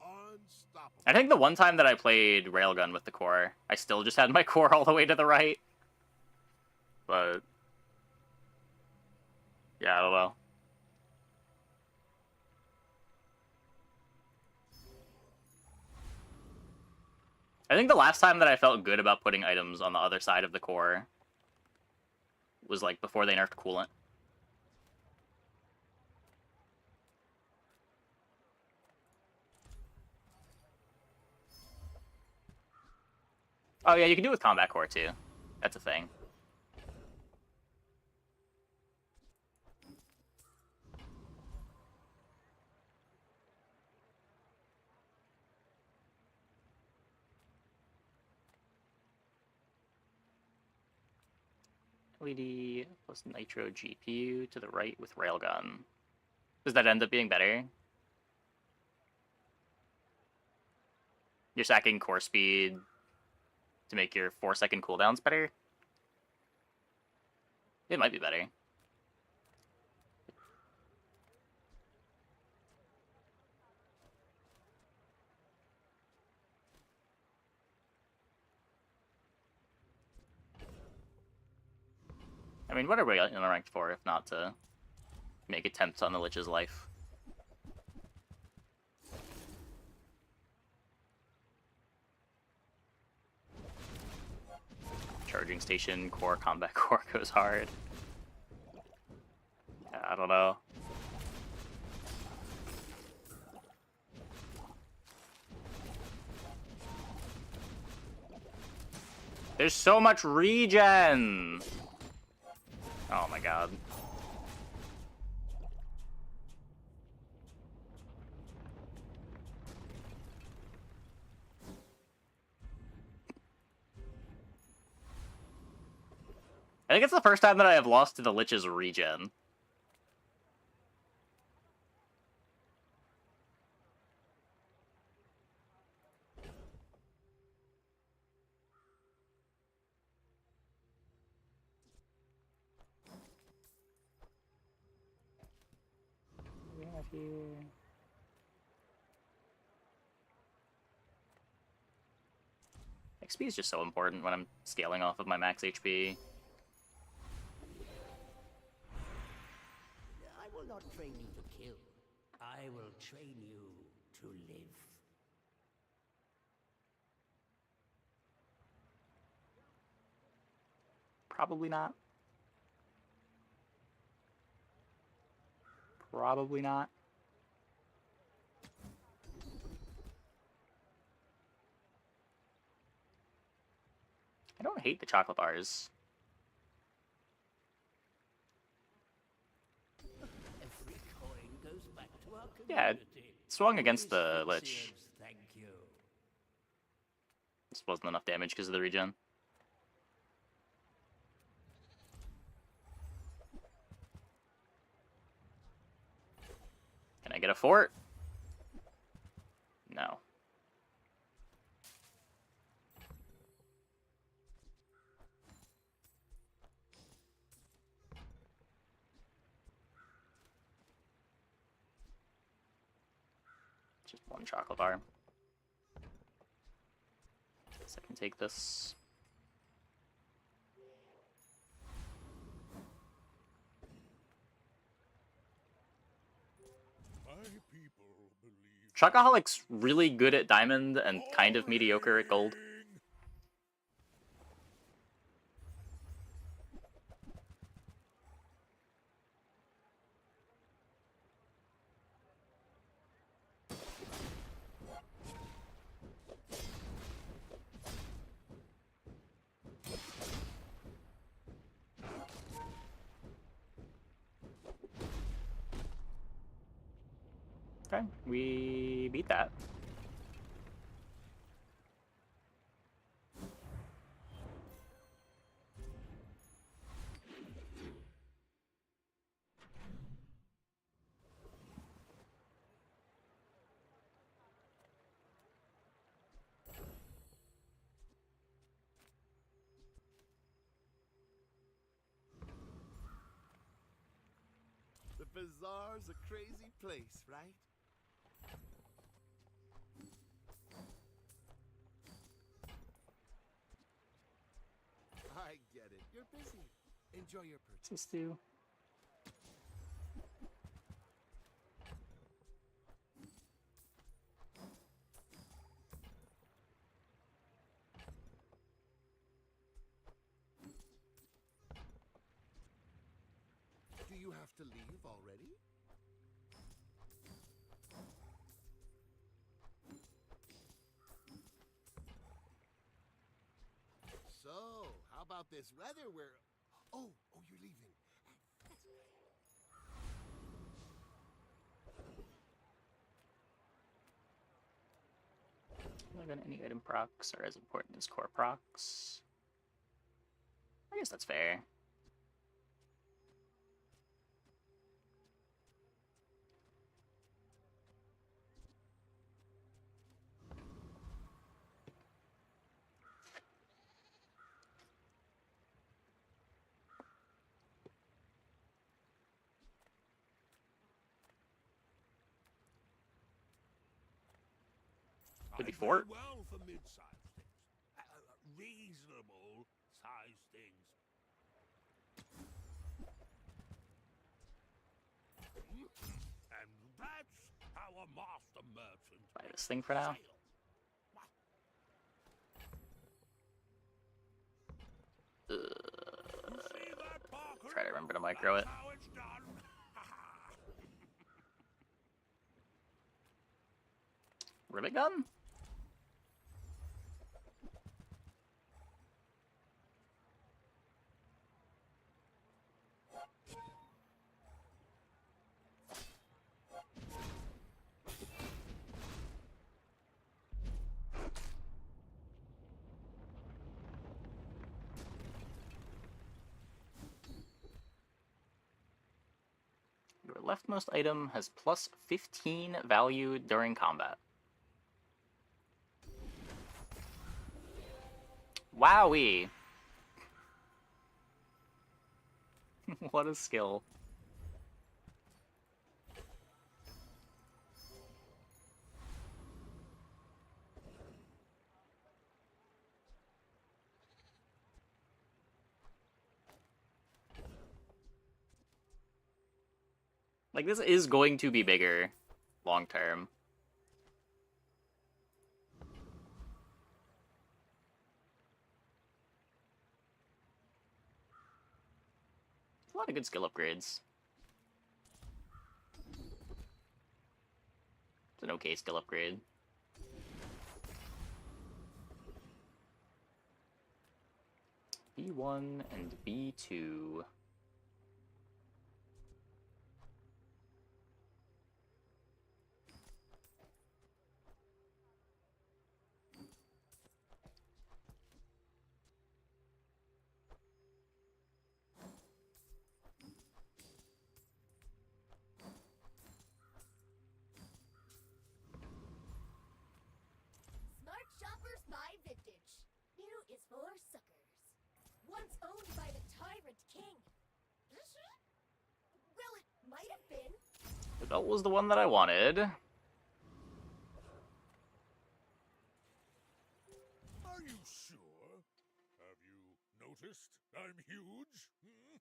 unstoppable. I think the one time that I played Railgun with the core, I still just had my core all the way to the right. But yeah, I don't know. I think the last time that I felt good about putting items on the other side of the core was like before they nerfed coolant. Oh yeah, you can do it with combat core too. That's a thing. LED plus nitro GPU to the right with railgun. Does that end up being better? You're sacking core speed to make your 4-second cooldowns better? It might be better. I mean, what are we in ranked for if not to make attempts on the Lich's life? Charging station, core, combat core goes hard. I don't know. There's so much regen! Oh my god. I think it's the first time that I have lost to the Lich's regen. Here. XP is just so important when I'm scaling off of my max HP. I will not train you to kill. I will train you to live. Probably not. Probably not. I don't hate the chocolate bars. Every coin goes back to our community. Yeah, it swung against the Lich. Thank you. This wasn't enough damage because of the regen. Can I get a fort? No. Just one chocolate bar. Guess I can take this. Chocoholic's really good at diamond and kind of mediocre at gold. Okay, we beat that. The bazaar's a crazy place, right? I get it. You're busy. Enjoy your purchase. Let's do. have to leave already? So, how about this weather where... Oh, you're leaving. That's okay. Not that any item procs are as important as core procs. I guess that's fair. Could be four. Well for mid-sized things. Reasonable sized things. And that's how a master merchant Buy this thing for now. Try to remember to micro it. Rivet gun? Your leftmost item has plus 15 value during combat. Wowee! What a skill. Like, this is going to be bigger long term. A lot of good skill upgrades. It's an okay skill upgrade. B1 and B2. Smart shoppers buy vintage. New is for suckers. Once owned by the tyrant king. Well, it might have been. The belt was the one that I wanted. Are you sure? Have you noticed I'm huge? Hmm?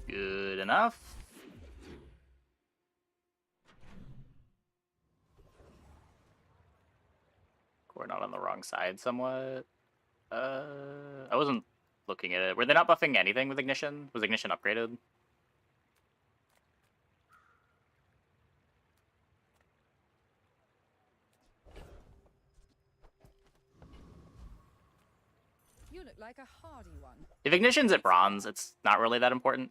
Good enough. We're not on the wrong side somewhat. I wasn't looking at it. Were they not buffing anything with Ignition? Was Ignition upgraded? You look like a hardy one. If Ignition's at bronze, it's not really that important.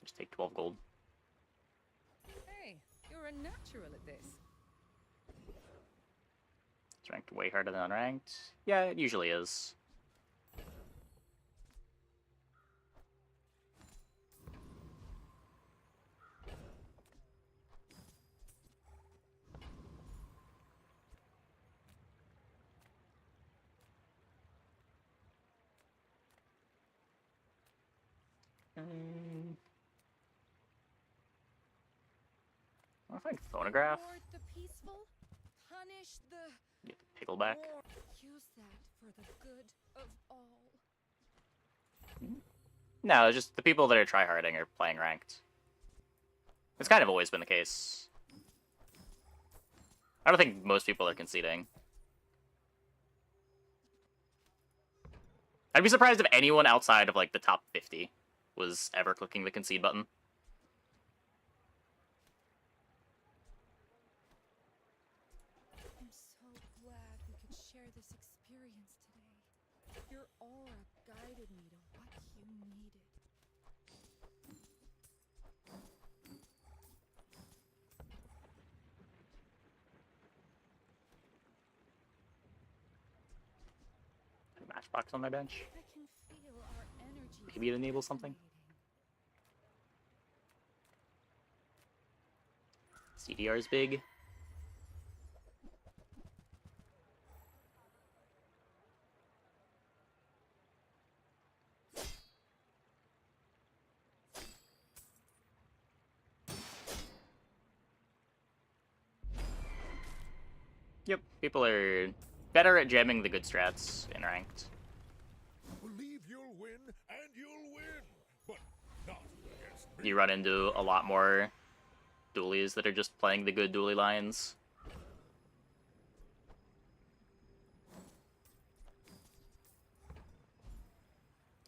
Just take 12 gold. Hey, you're a natural at this. It's ranked way harder than unranked. Yeah, it usually is. I find phonograph. Reward the peaceful, punish the Get the pickleback. use that for the good of all. No, it's just the people that are tryharding are playing ranked. It's kind of always been the case. I don't think most people are conceding. I'd be surprised if anyone outside of like the top 50 was ever clicking the concede button. I'm so glad we could share this experience today. Your aura guided me to what you needed. Matchbox on my bench. I can feel our energy. Maybe it enables something. CDR is big. Yep, people are better at jamming the good strats in ranked. Believe you'll win, and you'll win, but not against me. You run into a lot more dualies that are just playing the good dualie lines.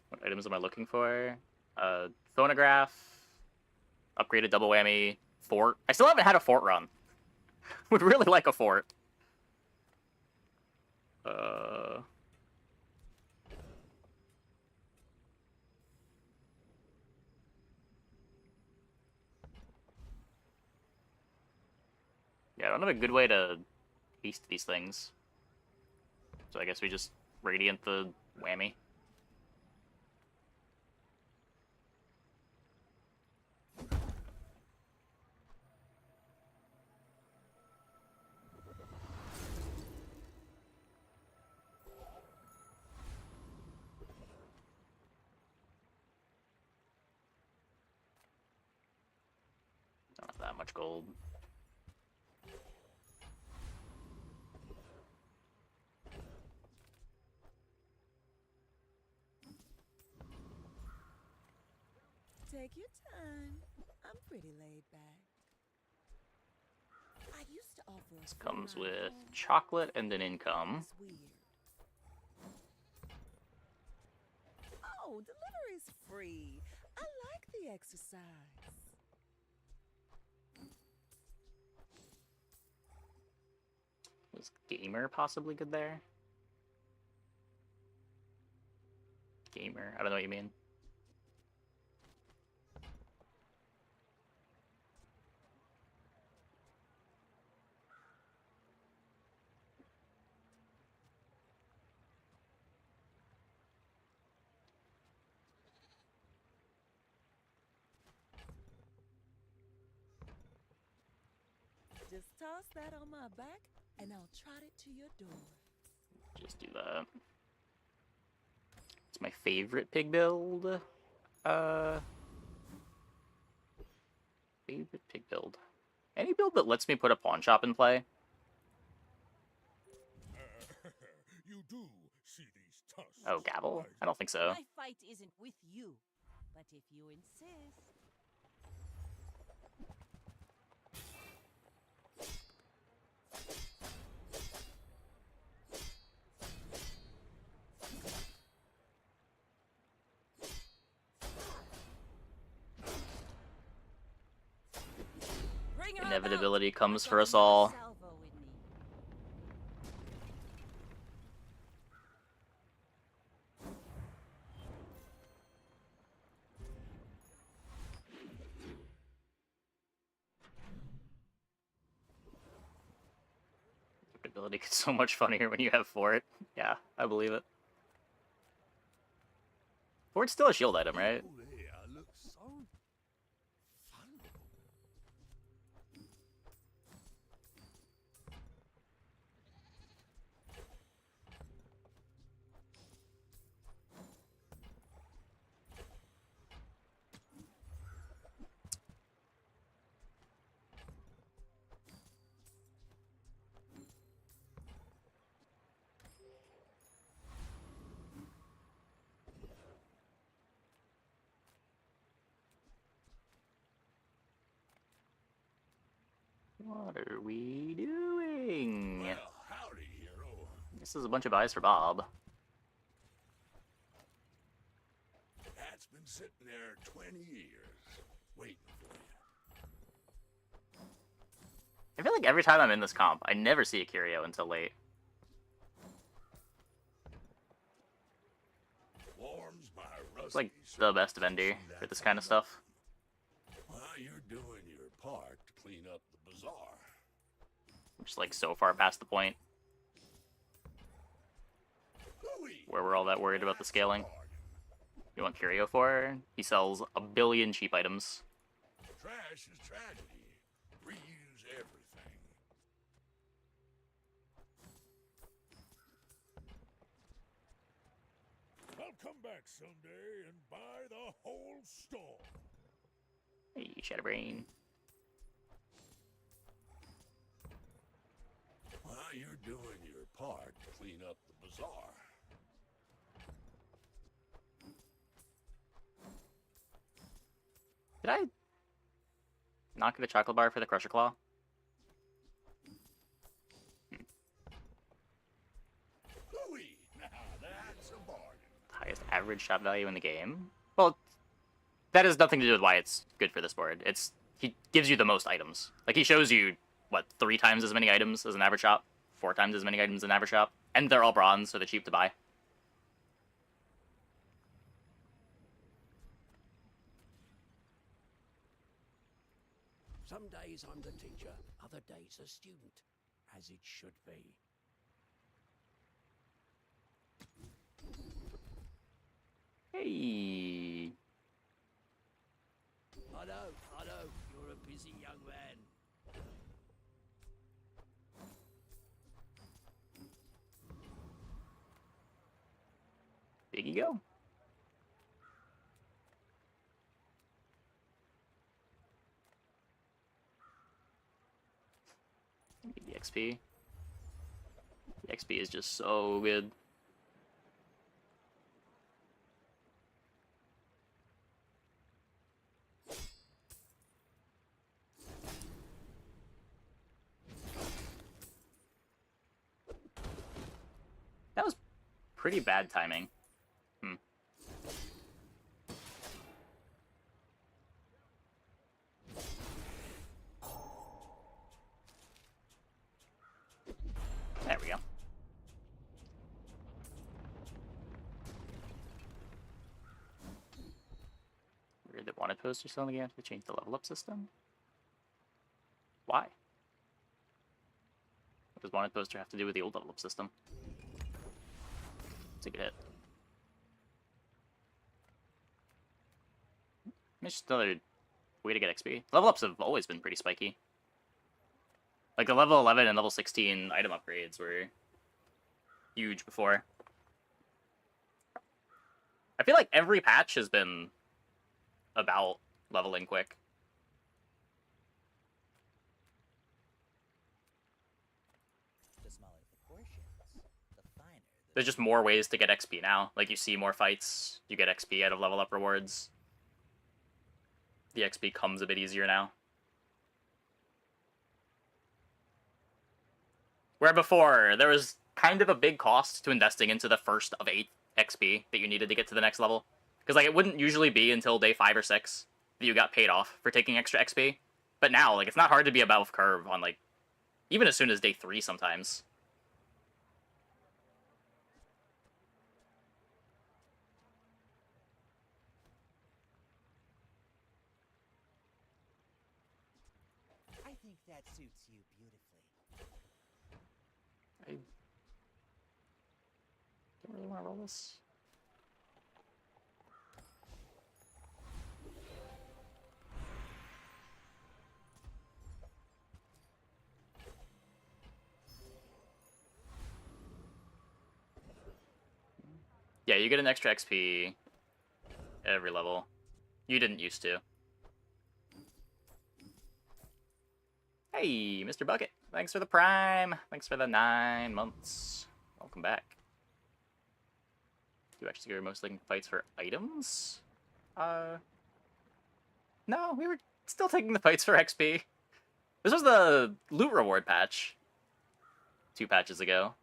What items am I looking for? Phonograph, upgraded double whammy, fort. I still haven't had a fort run. Would really like a fort. Yeah, I don't have a good way to haste these things. So I guess we just radiant the whammy. Don't have that much gold. Take your time. I'm pretty laid back. I used to offer This comes with chocolate and an income. Oh, delivery's free. I like the exercise. Was gamer possibly good there? Gamer, I don't know what you mean. Just toss that on my back, and I'll trot it to your door. Just do that. It's my favorite pig build. Favorite pig build. Any build that lets me put a pawn shop in play. You do see these tusks. Oh, gavel? I don't think so. My fight isn't with you, but if you insist. Inevitability comes for us all. Inevitability gets so much funnier when you have fort. Yeah, I believe it. Fort's still a shield item, right? Looks so vulnerable. What are we doing? Well, howdy, hero. This is a bunch of buys for Bob. That's been sitting there 20 years, waiting for you. I feel like every time I'm in this comp, I never see a curio until late. Warms my rusty It's like the best vendor for this kind of stuff. Well, you're doing your part to clean up the bazaar. I'm just like so far past the point where we're all that worried about the scaling. You want curio for? He sells a billion cheap items. Trash is tragedy. Reuse everything. I'll come back someday and buy the whole store. Hey, Shadowbrain. Well, you're doing your part to clean up the bazaar. Did I not get a chocolate bar for the Crusher Claw? Now that's a bargain. Highest average shop value in the game? Well, that has nothing to do with why it's good for this board. He gives you the most items. Like, he shows you, what, 3 times as many items as an average shop? 4 times as many items as an average shop? And they're all bronze, so they're cheap to buy. Some days I'm the teacher, other days a student, as it should be. Hey. I know, you're a busy young man. Biggie go. Need the XP. The XP is just so good. That was pretty bad timing. There we go. Weird that wanted poster still in the game to change the level up system? Why? What does wanted poster have to do with the old level up system? It's a good hit. It's just another way to get XP. Level ups have always been pretty spiky. Like, the level 11 and level 16 item upgrades were huge before. I feel like every patch has been about leveling quick. The smaller the portions, the finer the... There's just more ways to get XP now. Like, you see more fights, you get XP out of level up rewards. The XP comes a bit easier now. Where before, there was kind of a big cost to investing into the first of 8 XP that you needed to get to the next level. Because, like, it wouldn't usually be until day 5 or 6 that you got paid off for taking extra XP. But now, like, it's not hard to be above curve on, like, even as soon as day 3 sometimes. I think that suits you beautifully. I don't really want to roll this. Yeah, you get an extra XP every level. You didn't used to. Hey, Mr. Bucket. Thanks for the Prime. Thanks for the 9 months. Welcome back. Do you actually go mostly fights for items? No, we were still taking the fights for XP. This was the loot reward patch 2 patches ago.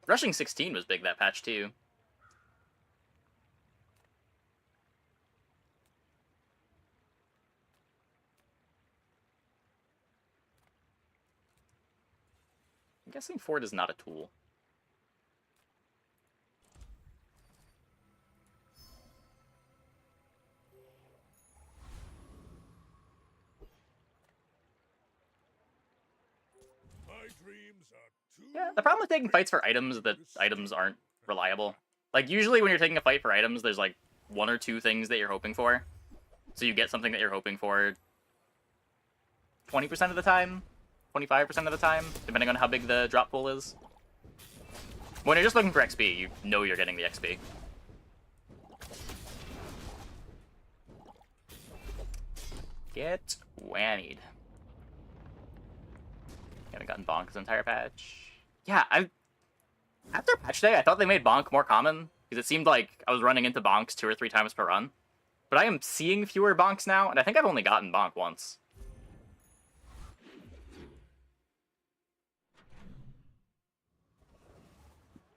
Rushing 16 was big that patch too. I'm guessing Ford is not a tool. My dreams are too Yeah, the problem with taking fights for items is that items aren't reliable. Like, usually when you're taking a fight for items, there's like 1 or 2 things that you're hoping for. So you get something that you're hoping for 20% of the time, 25% of the time, depending on how big the drop pool is. When you're just looking for XP, you know you're getting the XP. Get whammied. Haven't gotten bonk this entire patch. Yeah, after patch day, I thought they made bonk more common, because it seemed like I was running into bonks 2 or 3 times per run. But I am seeing fewer bonks now, and I think I've only gotten bonk once.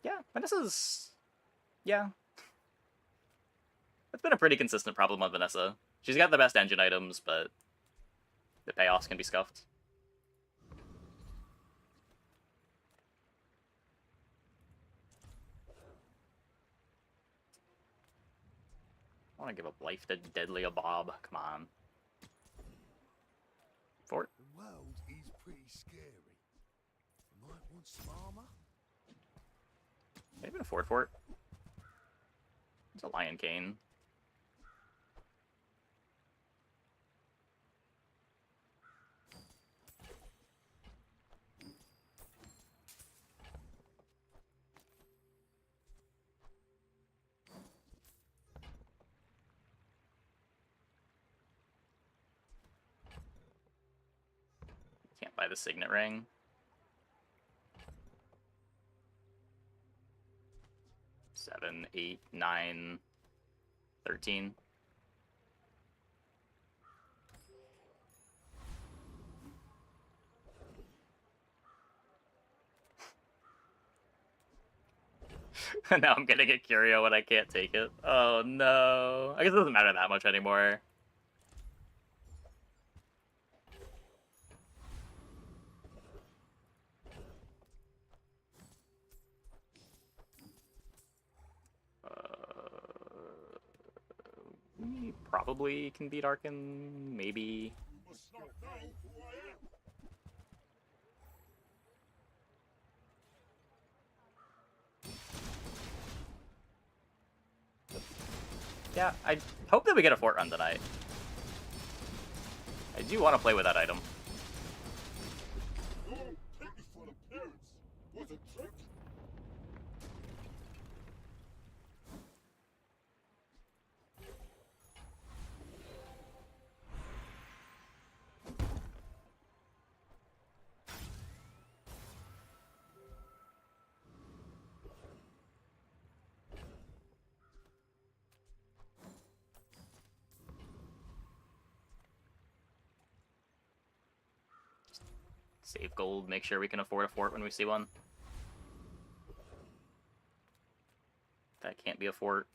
Yeah, Vanessa's... yeah. It's been a pretty consistent problem on Vanessa. She's got the best engine items, but the payoffs can be scuffed. I want to give up life to Deadly a Bob. Come on. Fort. The world is pretty scary. Might want some armor? Maybe a Fort. It's a Lion Cane. Can't buy the Signet Ring. Seven, 8, 9, 13. Now I'm getting a Curio when I can't take it. Oh no. I guess it doesn't matter that much anymore. We probably can beat Arkin, maybe. Must not know who I am. Yeah, I hope that we get a Fort run tonight. I do want to play with that item. Your pitiful appearance was a trick. Save gold, make sure we can afford a Fort when we see one. That can't be a Fort.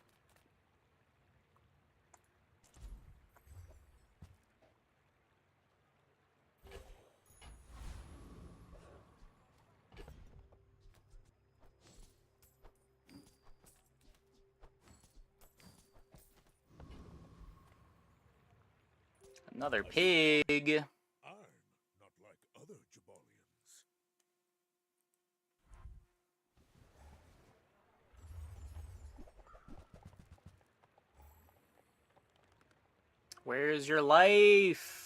Another pig. I'm not like other Jabalians. Where's your life?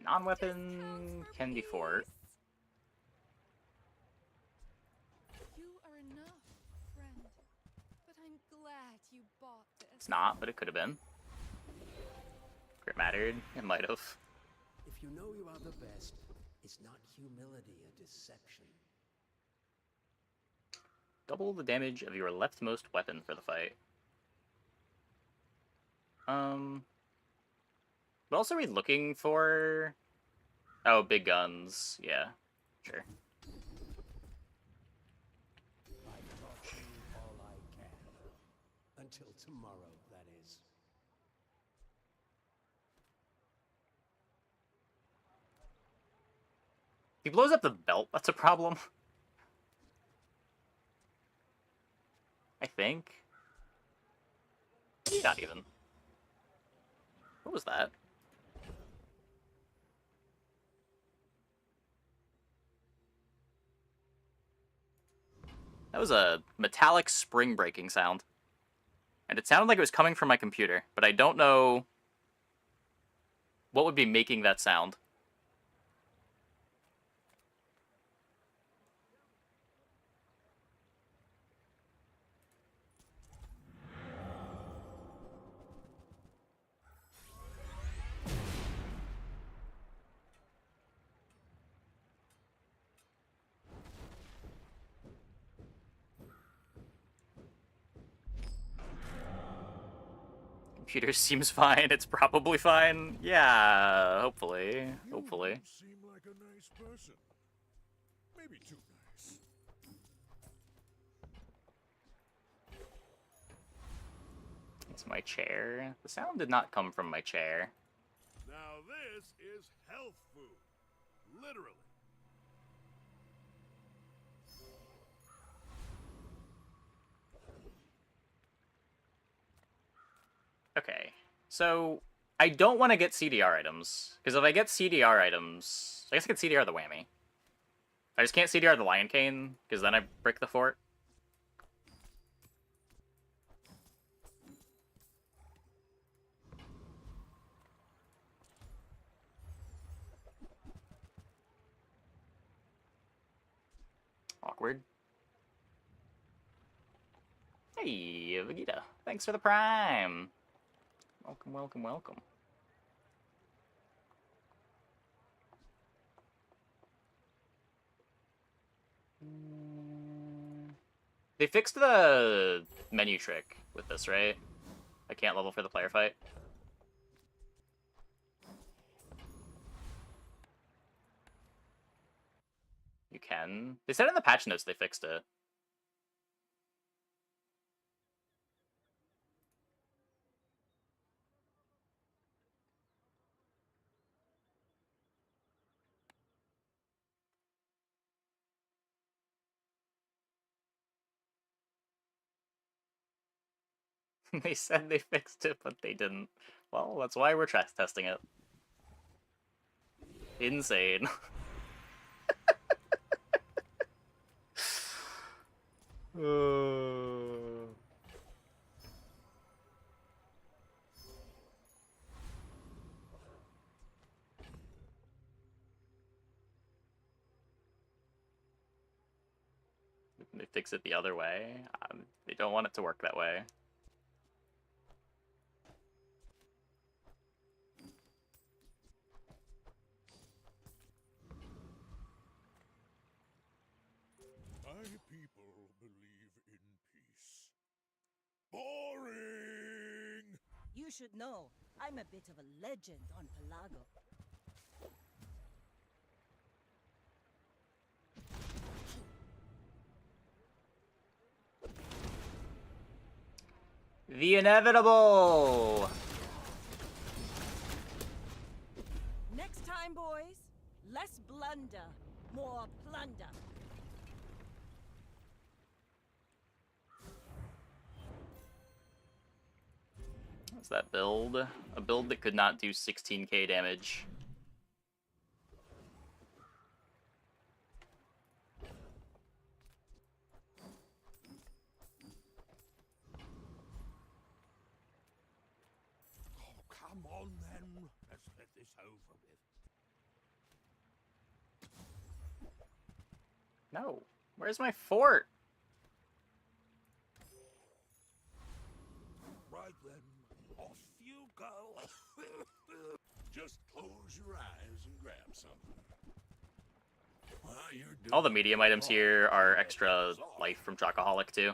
Non-weapon can be fort. You are enough, friend. But I'm glad you bought this. It's not, but it could have been. If it mattered, it might have. If you know you are the best, is not humility a deception? Double the damage of your leftmost weapon for the fight. But also, are we looking for... Oh, big guns. Yeah, sure. I've taught you all I can. Until tomorrow, that is. If he blows up the belt, that's a problem. I think. Maybe not even. What was that? That was a metallic spring breaking sound. And it sounded like it was coming from my computer, but I don't know what would be making that sound. Computer seems fine. It's probably fine. Yeah, hopefully. Hopefully. You seem like a nice person. Maybe too nice. It's my chair. The sound did not come from my chair. Now this is health food. Literally. Okay, so I don't want to get CDR items, because if I get CDR items, I guess I could CDR the whammy. I just can't CDR the lion cane, because then I brick the fort. Awkward. Hey, Vegeta. Thanks for the prime. Welcome, welcome, welcome. They fixed the menu trick with this, right? I can't level for the player fight. You can. They said in the patch notes they fixed it. They said they fixed it, but they didn't. Well, that's why we're testing it. Insane. They fix it the other way. They don't want it to work that way. My people believe in peace. Boring! You should know, I'm a bit of a legend on Pelago. The inevitable! Next time, boys, less blunder, more plunder. What's that build? A build that could not do 16k damage. Oh, come on then. Let's get this over with. No. Where's my fort? Right then, off you go. Just close your eyes and grab something. Well, you're All the doing medium pretty items hard here to are get extra those off. life from Chocoholic too.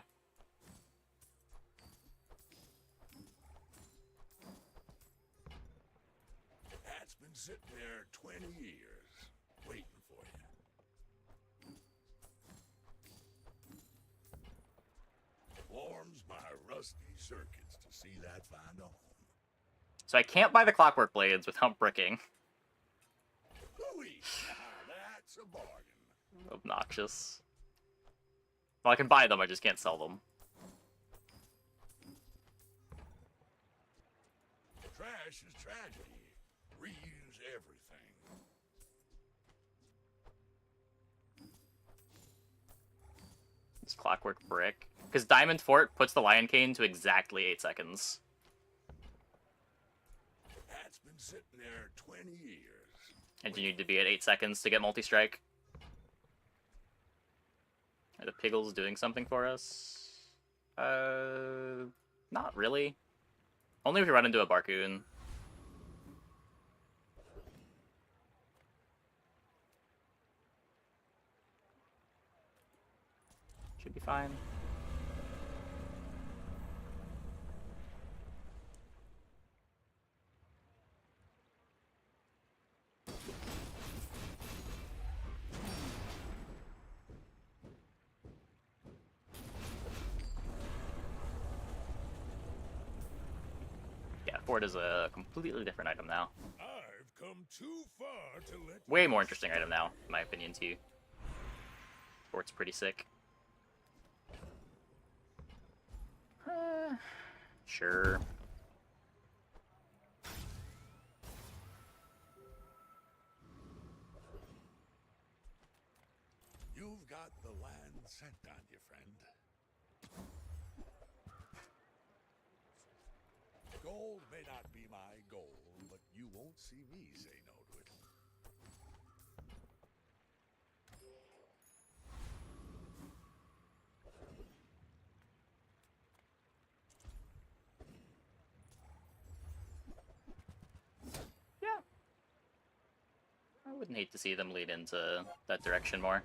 That's been sitting there 20 years, waiting for you. Warms my rusty circuits to see that find a home. So I can't buy the Clockwork Blades without bricking. Hooey! Now that's a bargain. Obnoxious. Well, I can buy them, I just can't sell them. Trash is tragedy. Reuse everything. This Clockwork Brick. Because Diamond Fort puts the Lion Cane to exactly 8 seconds. That's been sitting there 20 years. And you need to be at 8 seconds to get multi-strike. Are the Piggles doing something for us? Not really. Only if we run into a Barcoon. Should be fine. Yeah, Fort is a completely different item now. I've come too far to let Way more interesting item now, in my opinion, too. Fort's pretty sick. Sure. You've got the land sent on you, friend. Gold may not be my goal, but you won't see me say no to it. Yeah. I wouldn't hate to see them lead into that direction more.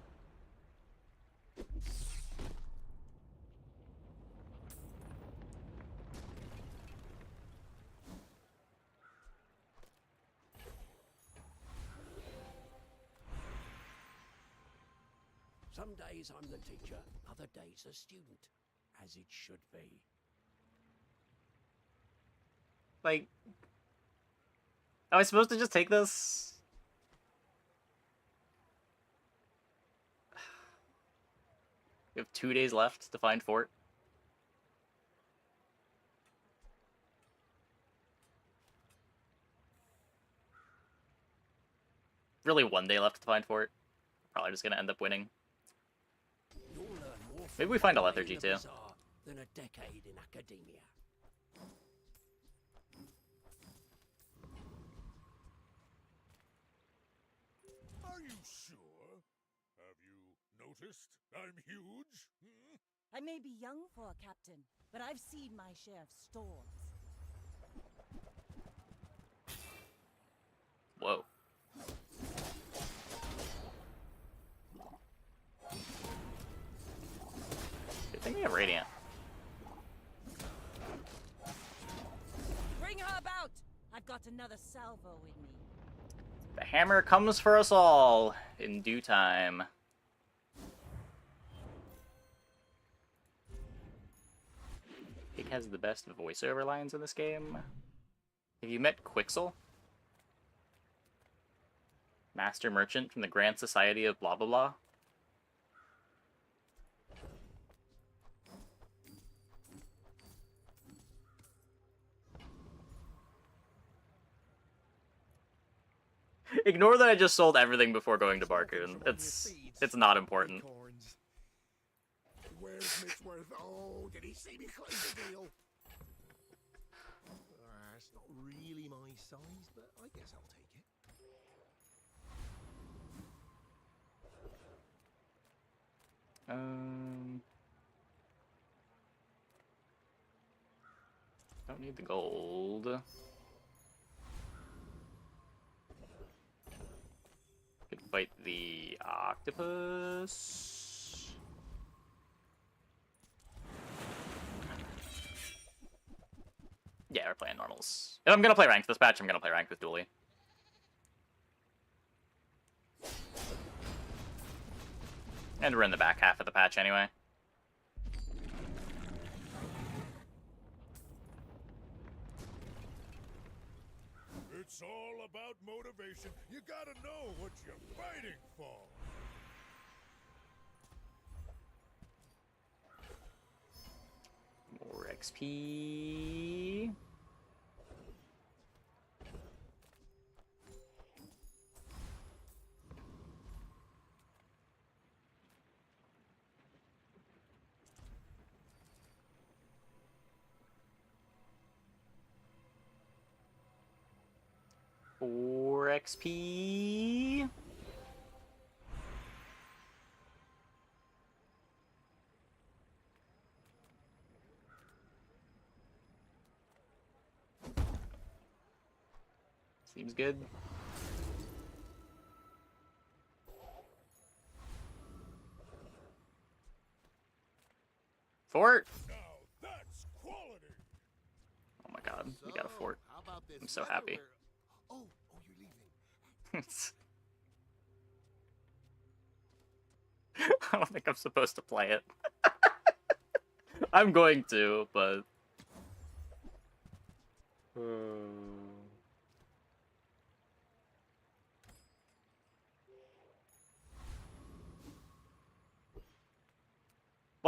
Some days I'm the teacher, other days a student, as it should be. Like, am I supposed to just take this? We have 2 days left to find Fort. Really 1 day left to find Fort. Probably just gonna end up winning. You'll learn more Maybe from we find a one day lethargy in the too. bazaar than a decade in academia. Are you sure? Have you noticed I'm huge? Hmm? I may be young for a captain, but I've seen my share of storms. Whoa. Good thing we have Radiant. Bring her about! I've got another salvo in me. The hammer comes for us all in due time. Pig has the best voiceover lines in this game. Have you met Quixel? Master Merchant from the Grand Society of blah blah blah. Ignore that I just sold everything before going to Barcoon. It's not important. Where's Mitchworth? Oh, did he see me close the deal? It's not really my size, but I guess I'll take it. don't need the gold. Could fight the octopus. Yeah, we're playing normals. If I'm gonna play ranked this patch, I'm gonna play ranked with Dooley. And we're in the back half of the patch anyway. It's all about motivation. You gotta know what you're fighting for. More XP. More XP. Seems good. Fort! Now that's quality. Oh my god, we got a fort. How about this I'm so leather happy. wear- Oh, you're leaving. I don't think I'm supposed to play it. I'm going to, but... Well,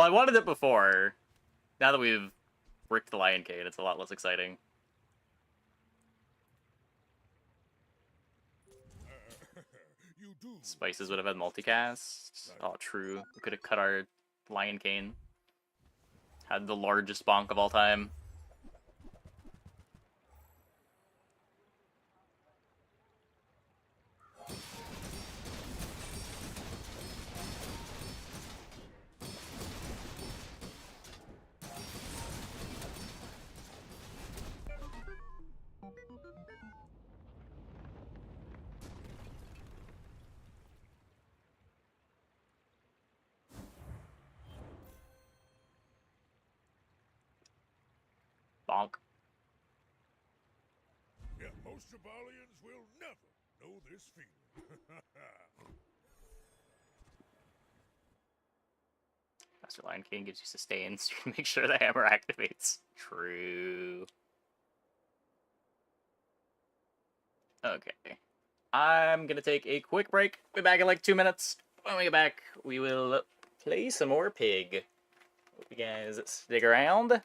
I wanted it before. Now that we've bricked the Lion King, it's a lot less exciting. You do. Spices would have had multicast. Oh, true. We could have cut our Lion Cane. Had the largest bonk of all time. Bonk. Yeah, most Jabalians will never know this feeling. Master Lion King gives you sustain, so you can make sure the hammer activates. True. Okay. I'm gonna take a quick break. Be back in like 2 minutes. When we get back, we will play some more Pig. Hope you guys stick around.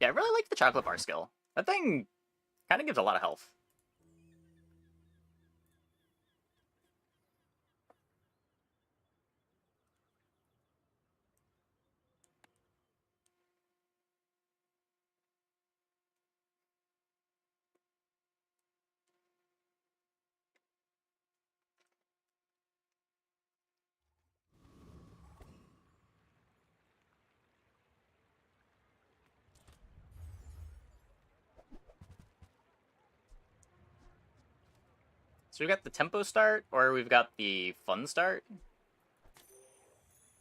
Yeah, I really like the chocolate bar skill. That thing kind of gives a lot of health. So we've got the tempo start, or we've got the fun start.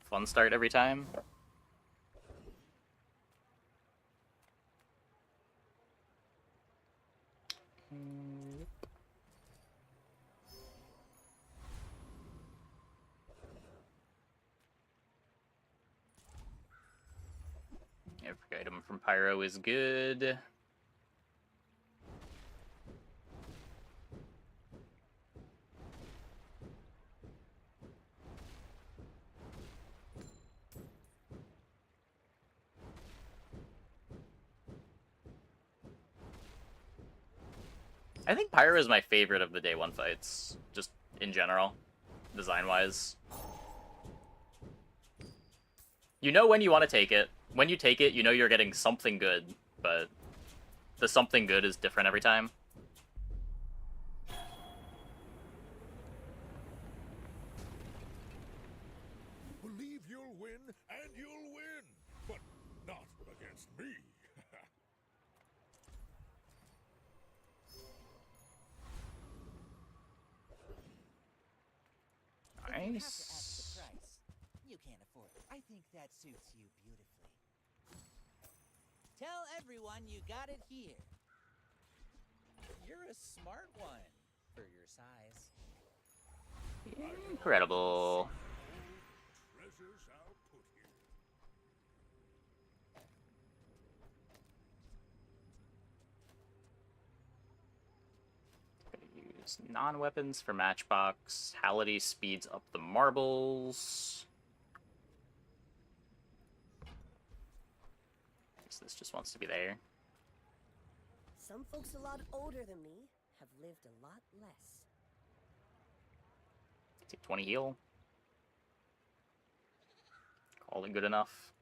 Fun start every time. Every item from Pyro is good. I think Pyro is my favorite of the day one fights, just in general, design-wise. You know when you want to take it. When you take it, you know you're getting something good, but the something good is different every time. Believe you'll win, and you'll win, but not against me. If you have to ask the Nice. price, you can't afford it. I think that suits you beautifully. Tell everyone you got it here. You're a smart one for your size. Incredible. Treasures I'll put here. Use non-weapons for Matchbox. Hality speeds up the marbles. Guess this just wants to be there. Some folks a lot older than me have lived a lot less. Take 20 heal. Call it good enough.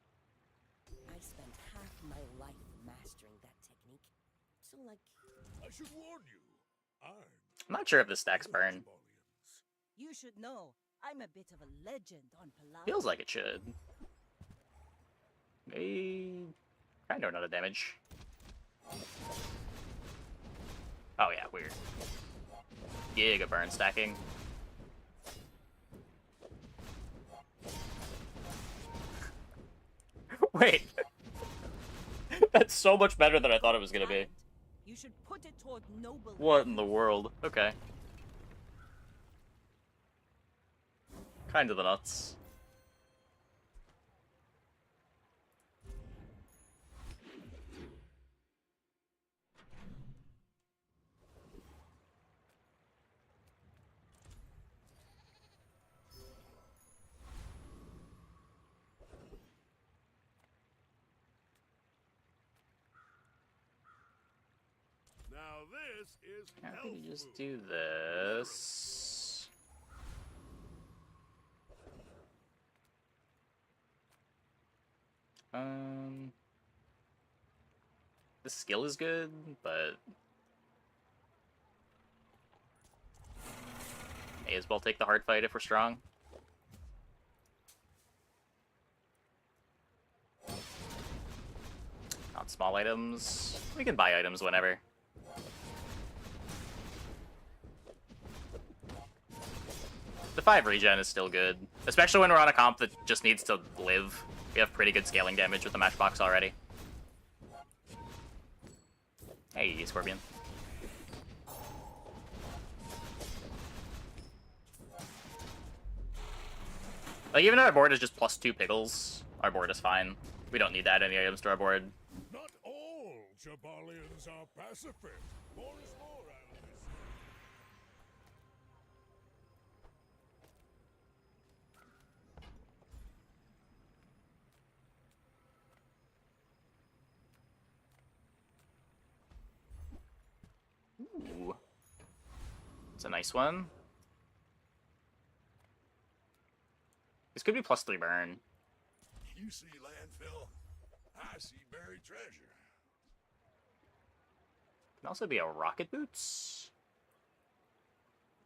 I spent half my life mastering that technique. So, like, I should warn you. I'm I'm not sure if the stacks burn. You should know, I'm a bit of a legend on Pygmalien. Feels like it should. Kind of another damage. Oh yeah, weird. Giga burn stacking. Wait. That's so much better than I thought it was gonna be. You should put it toward noble. What in the world? Okay. Kind of the nuts. Now this is How health can you just food. do this? The skill is good, but may as well take the hard fight if we're strong. Not small items. We can buy items whenever. The 5 regen is still good, especially when we're on a comp that just needs to live. We have pretty good scaling damage with the Matchbox already. Hey, Scorpion. Like, even if our board is just +2 pickles, our board is fine. We don't need to add any items to our board. Not all Jabalians are pacifist. More is more, allies. Ooh. It's a nice one. This could be +3 burn. You see landfill, I see buried treasure. Can also be a rocket boots.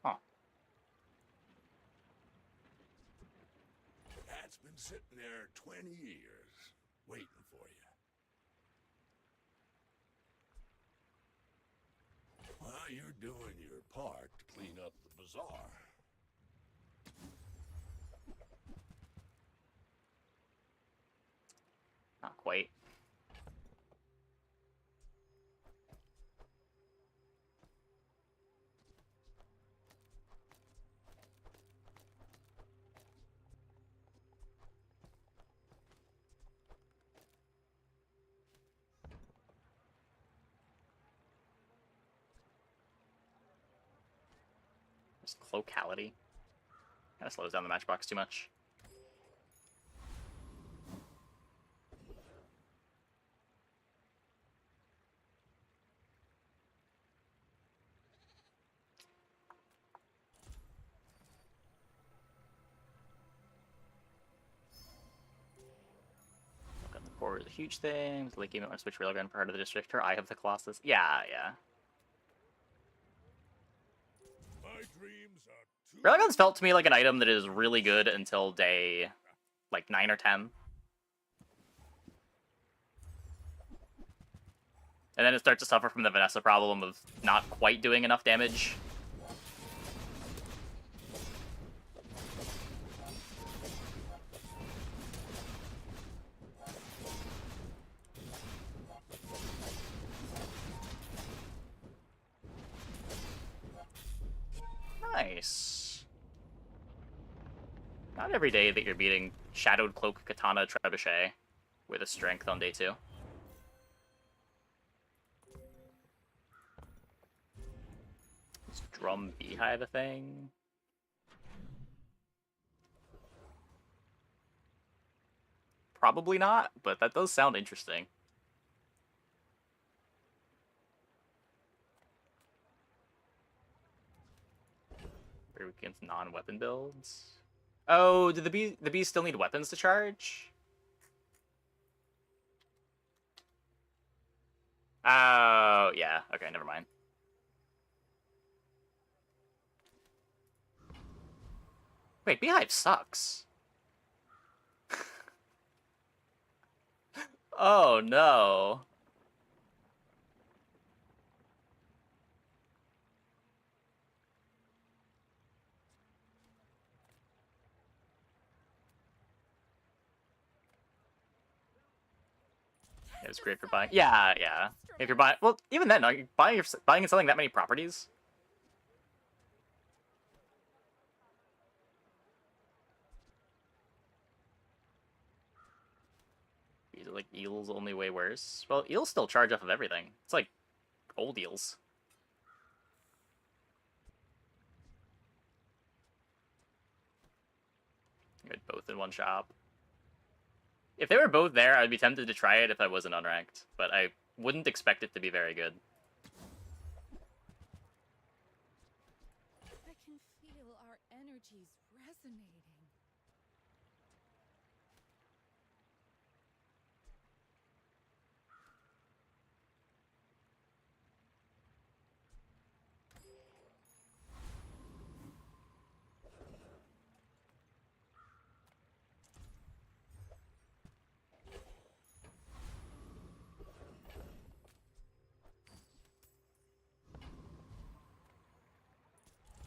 Huh. That's been sitting there 20 years, waiting for you. While you're doing your part to clean up the bazaar. Not quite. Just cloakality. Kind of slows down the matchbox too much. Look at the core is a huge thing. The late game, I want to switch Railgun for Heart of the District or Eye of the Colossus. Yeah, yeah. My dreams are too Railguns felt to me like an item that is really good until day, like, 9 or 10. And then it starts to suffer from the Vanessa problem of not quite doing enough damage. Nice. Not every day that you're beating Shadowed Cloak, Katana, Trebuchet with a strength on day 2. Is Drum Beehive a thing? Probably not, but that does sound interesting. Very weak against non-weapon builds. Oh, do the bees still need weapons to charge? Oh, yeah. Okay, never mind. Wait, Beehive sucks. Oh, no. It's great for buying. Yeah, yeah. If you're buying, well, even then, like, buying and selling that many properties. These are like eels, only way worse. Well, eels still charge off of everything. It's like old eels. Good, both in one shop. If they were both there, I'd be tempted to try it if I wasn't unranked, but I wouldn't expect it to be very good. I can feel our energies resonating.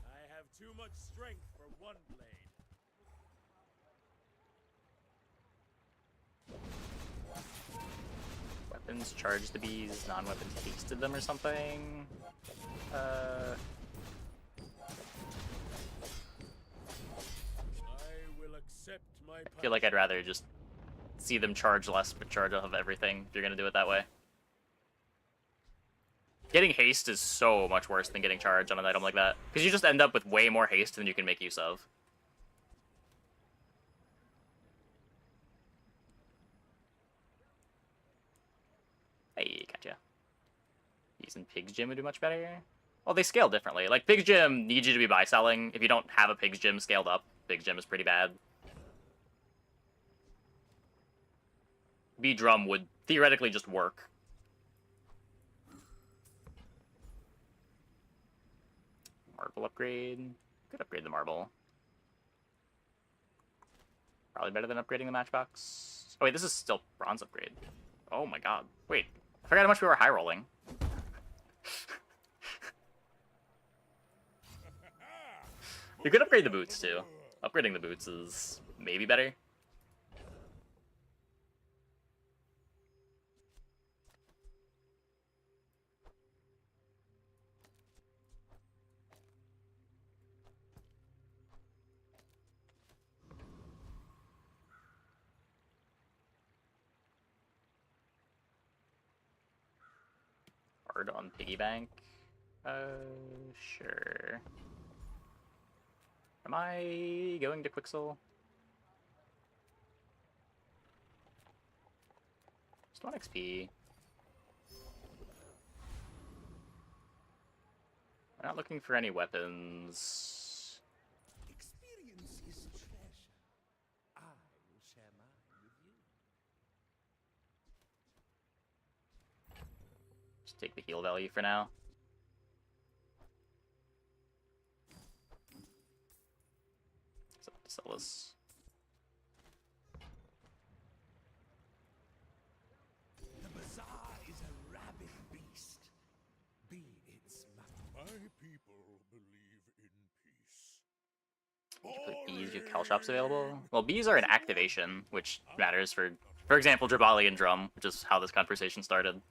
I have too much strength for one blade. Weapons charge the bees, non-weapons hasted them or something. I will accept my I feel like I'd rather just see them charge less, but charge off of everything if you're gonna do it that way. Getting haste is so much worse than getting charge on an item like that, because you just end up with way more haste than you can make use of. Hey, gotcha. Using Pig's Gym would do much better. Well, they scale differently. Like, Pig's Gym needs you to be buy-selling. If you don't have a Pig's Gym scaled up, Pig's Gym is pretty bad. B-Drum would theoretically just work. Marble upgrade. Could upgrade the marble. Probably better than upgrading the matchbox. Oh wait, this is still bronze upgrade. Oh my god. Wait, I forgot how much we were high rolling. You could upgrade the boots too. Upgrading the boots is maybe better. Hard on piggy bank. Sure. Am I going to Quixel? Just want XP. I'm not looking for any weapons. Experience is treasure. I will share mine with you. Just take the heal value for now. So, sell this. The bazaar is a rabid beast. Be its My people believe in peace. Did you put bees? You have cal shops available? Well, bees are an activation, which matters for example, Pygmalien drum, which is how this conversation started.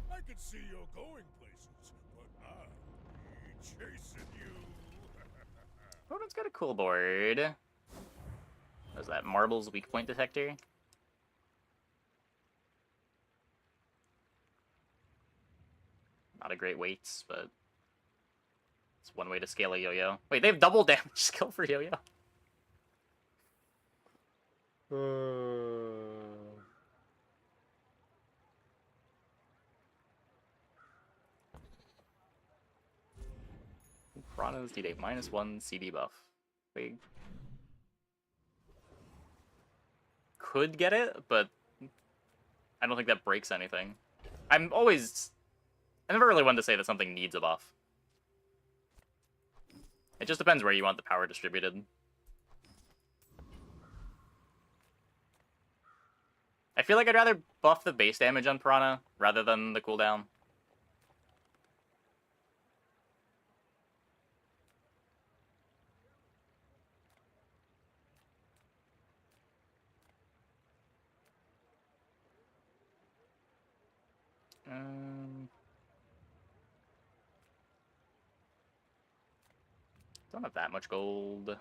I can see you're going places, but I'll be chasing you. Opponent's got a cool board. What is that? Marble's weak point detector? Not a great weight, but it's one way to scale a yo-yo. Wait, they have double damage skill for yo-yo? Piranhas need a -1 CD buff. They could get it, but I don't think that breaks anything. I never really wanted to say that something needs a buff. It just depends where you want the power distributed. I feel like I'd rather buff the base damage on Piranha rather than the cooldown. Don't have that much gold.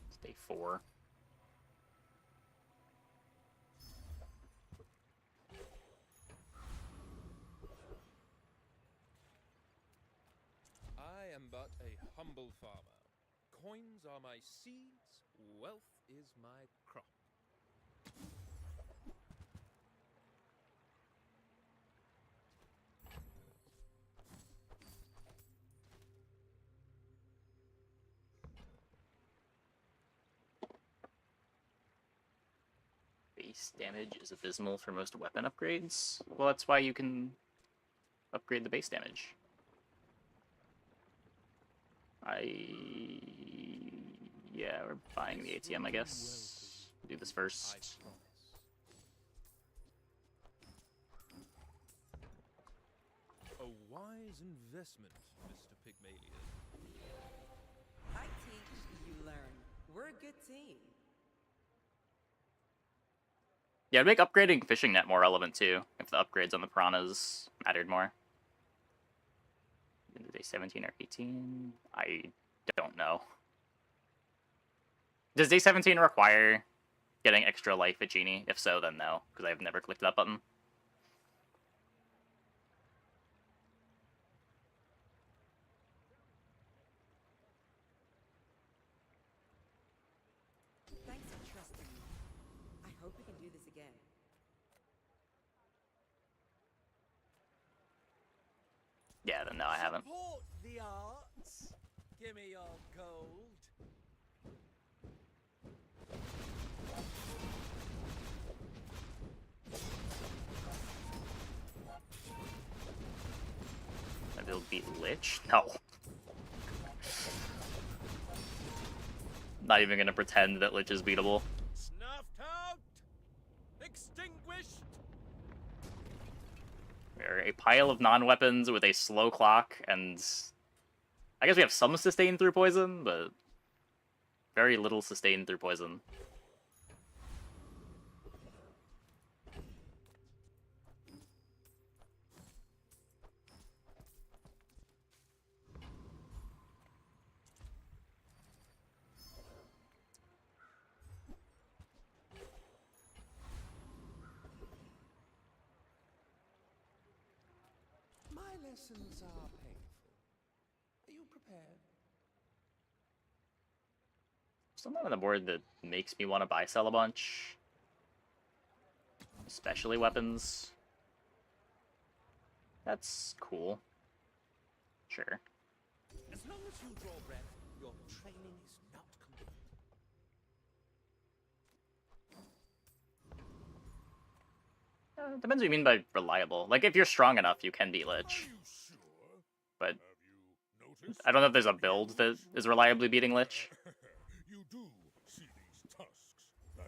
It's day 4. I am but a humble farmer. Coins are my seeds, wealth is my crop. Base damage is abysmal for most weapon upgrades. Well, that's why you can upgrade the base damage. Yeah, we're buying the ATM, I guess. Do this first. A wise investment, Mr. Pygmalien. I teach, you learn. We're a good team. Yeah, it'd make upgrading fishing net more relevant too, if the upgrades on the piranhas mattered more. Day 17 or 18? I don't know. Does day 17 require getting extra life at Genie? If so, then no, because I've never clicked that button. Thanks for trusting me. I hope we can do this again. Yeah, then no, I haven't. Support the arts. Give me your gold. Maybe it'll beat Lich? No. Not even gonna pretend that Lich is beatable. Snuffed out. Extinguished. We're a pile of non-weapons with a slow clock, and I guess we have some sustain through poison, but very little sustain through poison. My lessons are painful. Are you prepared? Something on the board that makes me want to buy sell a bunch. Especially weapons. That's cool. Sure. As long as you draw breath, your training is not complete. Depends what you mean by reliable. Like, if you're strong enough, you can beat Lich. But I don't know if there's a build that is reliably beating Lich. You do see these tusks, right?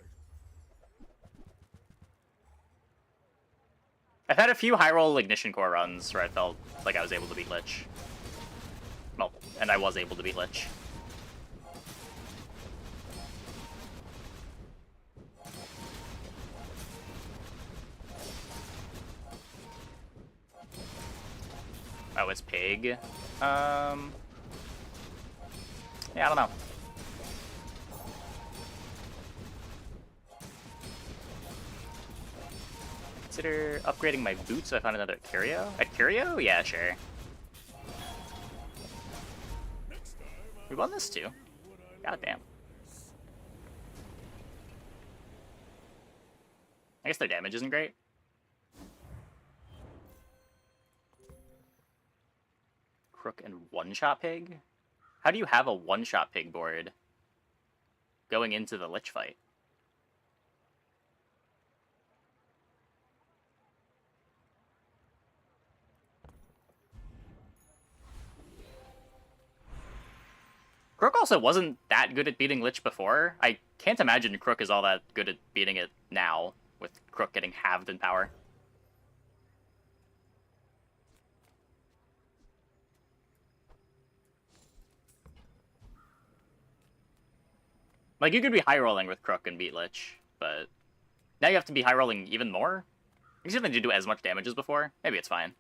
I've had a few high roll Ignition Core runs where I felt like I was able to beat Lich. Well, and I was able to beat Lich. Oh, it's Pig. Yeah, I don't know. Consider upgrading my boots so I found another Curio? A Curio? Yeah, sure. We won this too. God damn. I guess their damage isn't great. Crook and one-shot Pig? How do you have a one-shot Pig board going into the Lich fight? Crook also wasn't that good at beating Lich before. I can't imagine Crook is all that good at beating it now, with Crook getting halved in power. Like, you could be high rolling with Crook and beat Lich, but now you have to be high rolling even more? You just have to do as much damage as before. Maybe it's fine.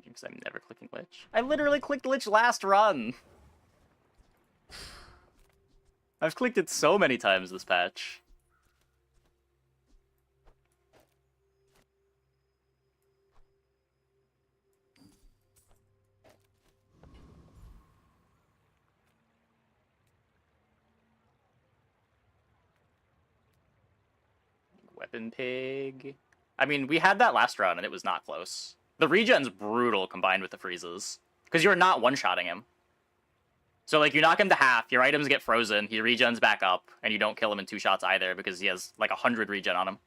Because I'm never clicking Lich. I literally clicked Lich last run! I've clicked it so many times this patch. Weapon Pig. I mean, we had that last run and it was not close. The regen's brutal combined with the freezes. Because you're not one-shotting him. So, like, you knock him to half, your items get frozen, he regens back up, and you don't kill him in 2 shots either because he has, like, 100 regen on him.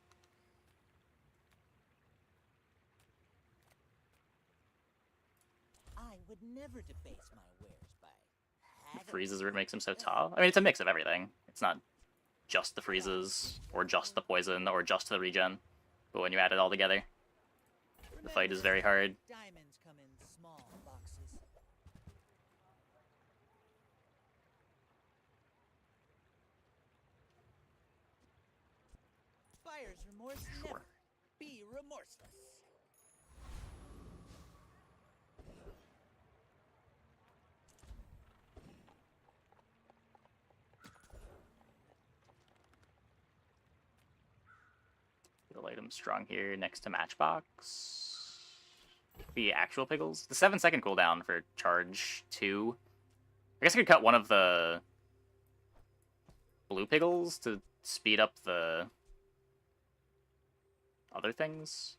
I would never debase my wares by haggling. Freezes what makes him so tough. I mean, it's a mix of everything. It's not just the freezes, or just the poison, or just the regen. But when you add it all together, the fight is very hard. Diamonds come in small boxes. Remorse never. Be remorseless. It'll item strong here next to Matchbox. The actual Pickles. The 7-second cooldown for charge 2. I guess I could cut one of the blue Pickles to speed up the other things.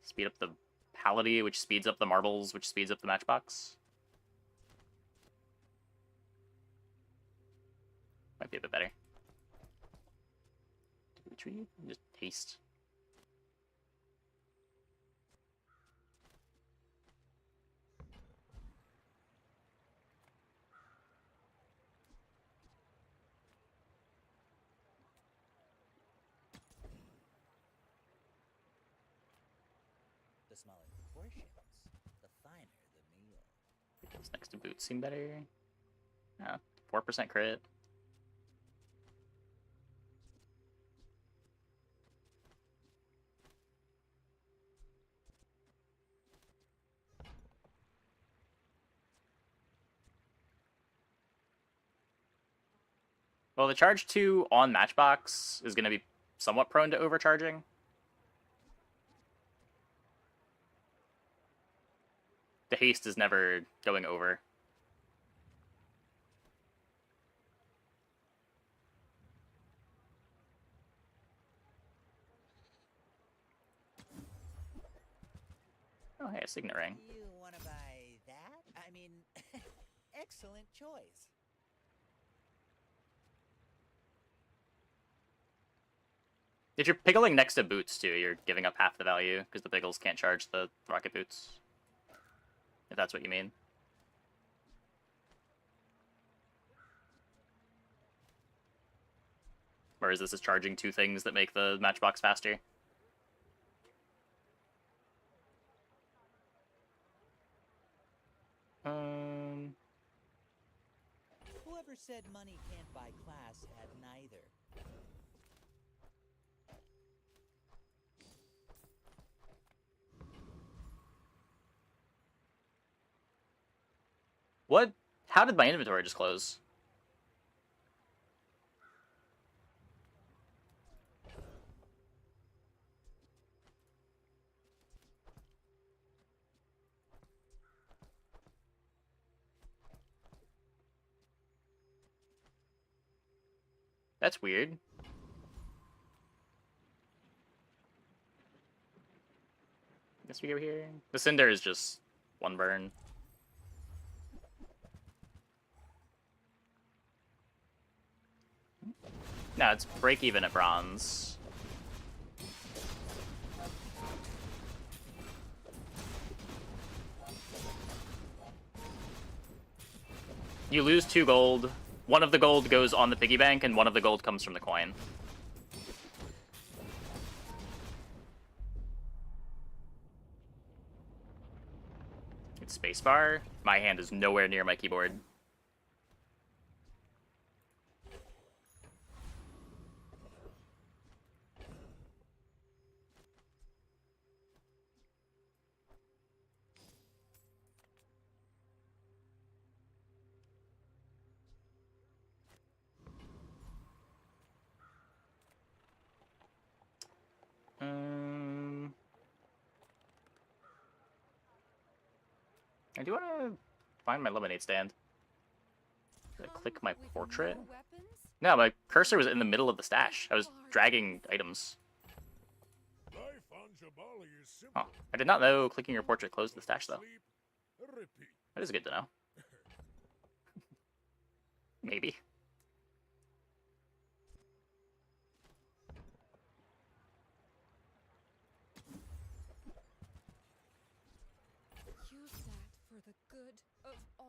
Speed up the Palady, which speeds up the marbles, which speeds up the Matchbox. Might be a bit better. Tree? Just haste. The smaller the portions, the finer the meal. This next to boots seem better. 4% crit. Well, the charge 2 on Matchbox is going to be somewhat prone to overcharging. The haste is never going over. Oh, hey, a signet ring. You want to buy that? I mean, excellent choice. If you're pickling next to boots, too, you're giving up half the value, because the pickles can't charge the rocket boots. If that's what you mean. Whereas this is charging 2 things that make the Matchbox faster. Whoever said money can't buy class had neither. What? How did my inventory just close? That's weird. Guess we go here. The Cinder is just 1 burn. No, it's break even at bronze. You lose 2 gold. 1 of the gold goes on the piggy bank, and 1 of the gold comes from the coin. It's spacebar. My hand is nowhere near my keyboard. I do want to find my lemonade stand. Did I click my portrait? No, my cursor was in the middle of the stash. I was dragging items. Oh, I did not know clicking your portrait closed the stash, though. That is good to know. Maybe. Use that for the good of all.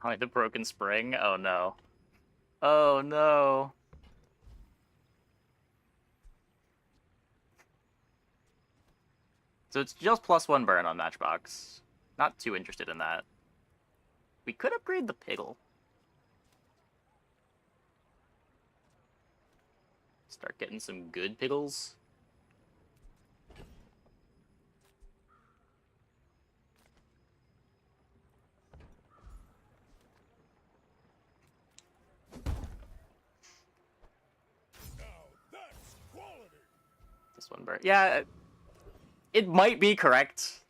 Oh, the broken spring? Oh no. Oh no. So it's just +1 burn on Matchbox. Not too interested in that. We could upgrade the Piggle. Start getting some good Piggles. This one, yeah, it might be correct.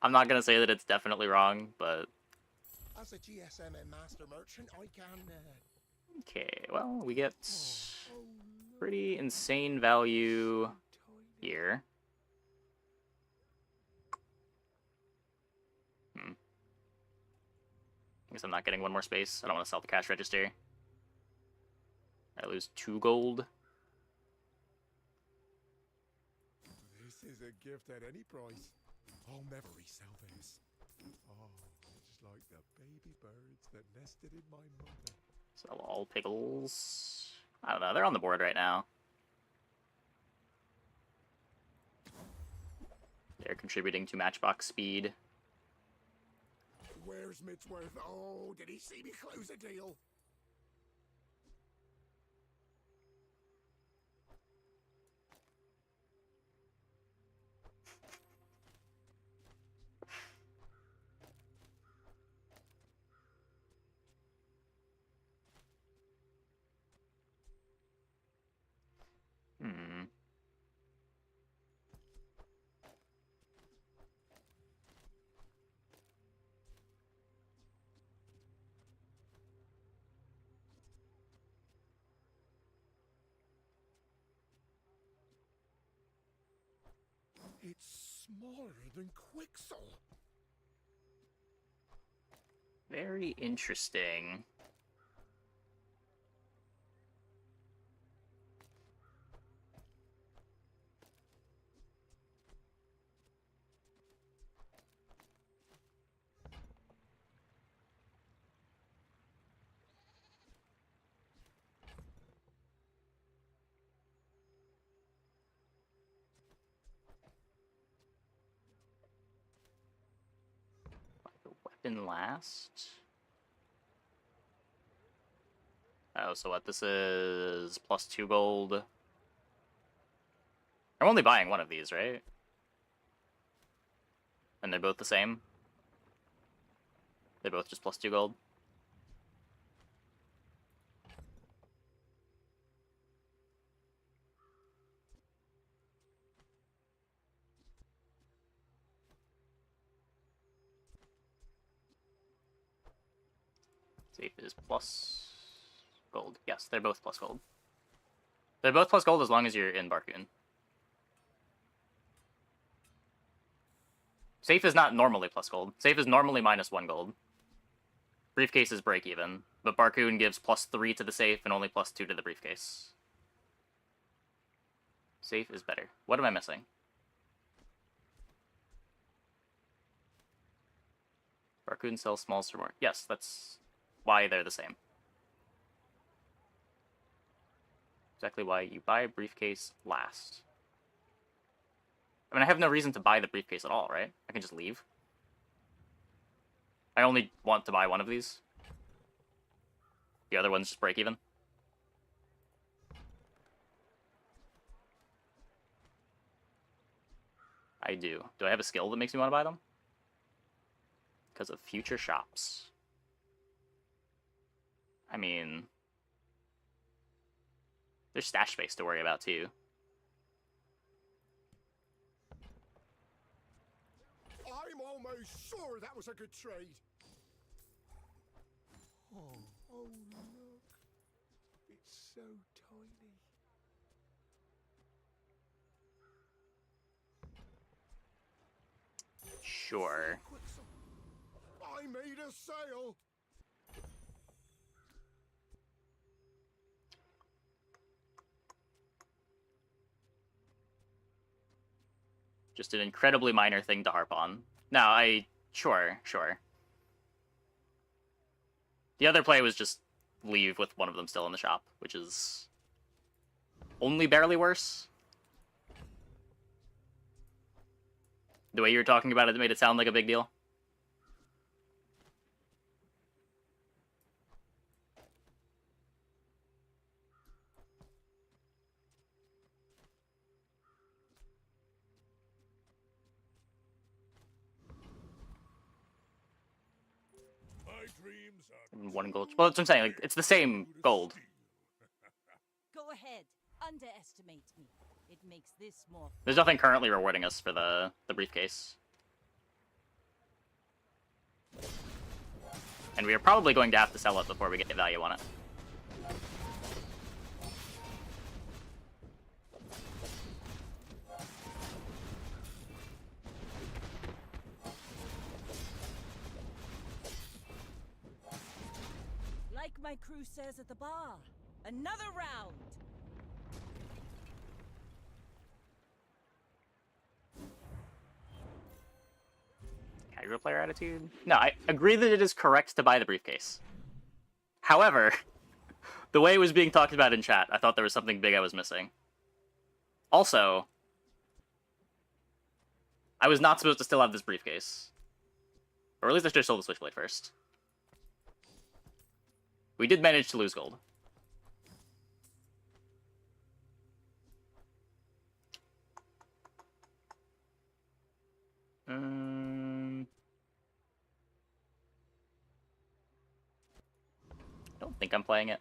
I'm not gonna say that it's definitely wrong, but as a GSM and master merchant, I can. Okay, well, we get pretty insane value here. I guess I'm not getting one more space. I don't want to sell the cash register. I lose 2 gold. This is a gift at any price. I'll never resell this. Oh, just like the baby birds that nested in my mother. Sell all Piggles. I don't know, they're on the board right now. They're contributing to matchbox speed. Where's Midsworth? Oh, did he see me close a deal? It's smaller than Quixel. Very interesting. Weapon last. Oh, so what? This is plus 2 gold. I'm only buying one of these, right? And they're both the same? They're both just plus 2 gold? Safe is plus gold. Yes, they're both plus gold. They're both plus gold as long as you're in Barcoon. Safe is not normally plus gold. Safe is normally minus 1 gold. Briefcase is break even, but Barcoon gives plus 3 to the safe and only plus 2 to the briefcase. Safe is better. What am I missing? Barcoon sells smalls for more. Yes, that's why they're the same. Exactly why you buy a briefcase last. I mean, I have no reason to buy the briefcase at all, right? I can just leave. I only want to buy one of these. The other ones just break even. I do. Do I have a skill that makes me want to buy them? Because of future shops. I mean, there's stash space to worry about too. I'm almost sure that was a good trade. Oh, look. It's so tiny. Sure. I made a sale. Just an incredibly minor thing to harp on. No, sure. The other play was just leave with one of them still in the shop, which is only barely worse. The way you were talking about it made it sound like a big deal. dreams are And 1 gold. Well, that's what I'm saying. Like, it's the same gold. Go ahead. Underestimate me. It makes this more There's nothing currently rewarding us for the briefcase. And we are probably going to have to sell it before we get the value on it. Like my crew says at the bar. Another round. Casual player attitude? No, I agree that it is correct to buy the briefcase. However, the way it was being talked about in chat, I thought there was something big I was missing. Also, I was not supposed to still have this briefcase. Or at least I should have sold the Switchblade first. We did manage to lose gold. I don't think I'm playing it.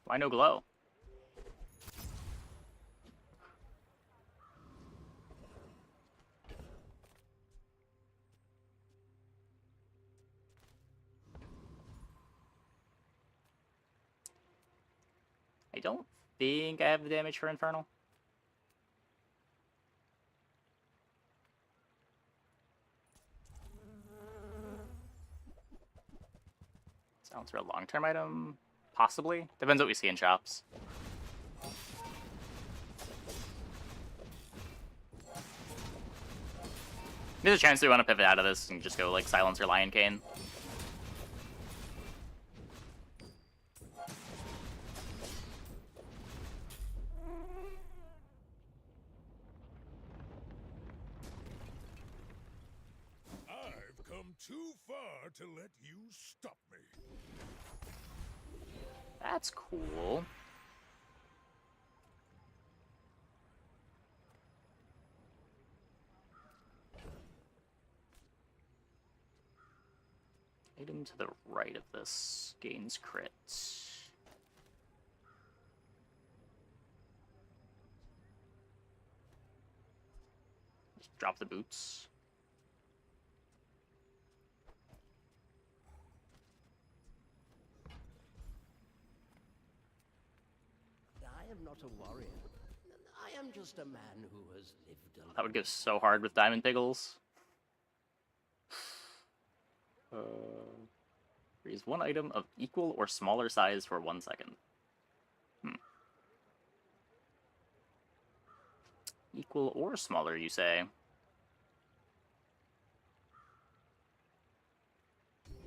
Why no glow? I don't think I have the damage for Infernal. Sounds for a long-term item? Possibly. Depends what we see in shops. There's a chance we want to pivot out of this and just go like Silence or Lion Cane. I've come too far to let you stop me. That's cool. Item to the right of this gains crit. Just drop the boots. I am not a warrior. I am just a man who has lived a That would go so hard with Diamond Piggles. Freeze one item of equal or smaller size for 1 second. Equal or smaller, you say?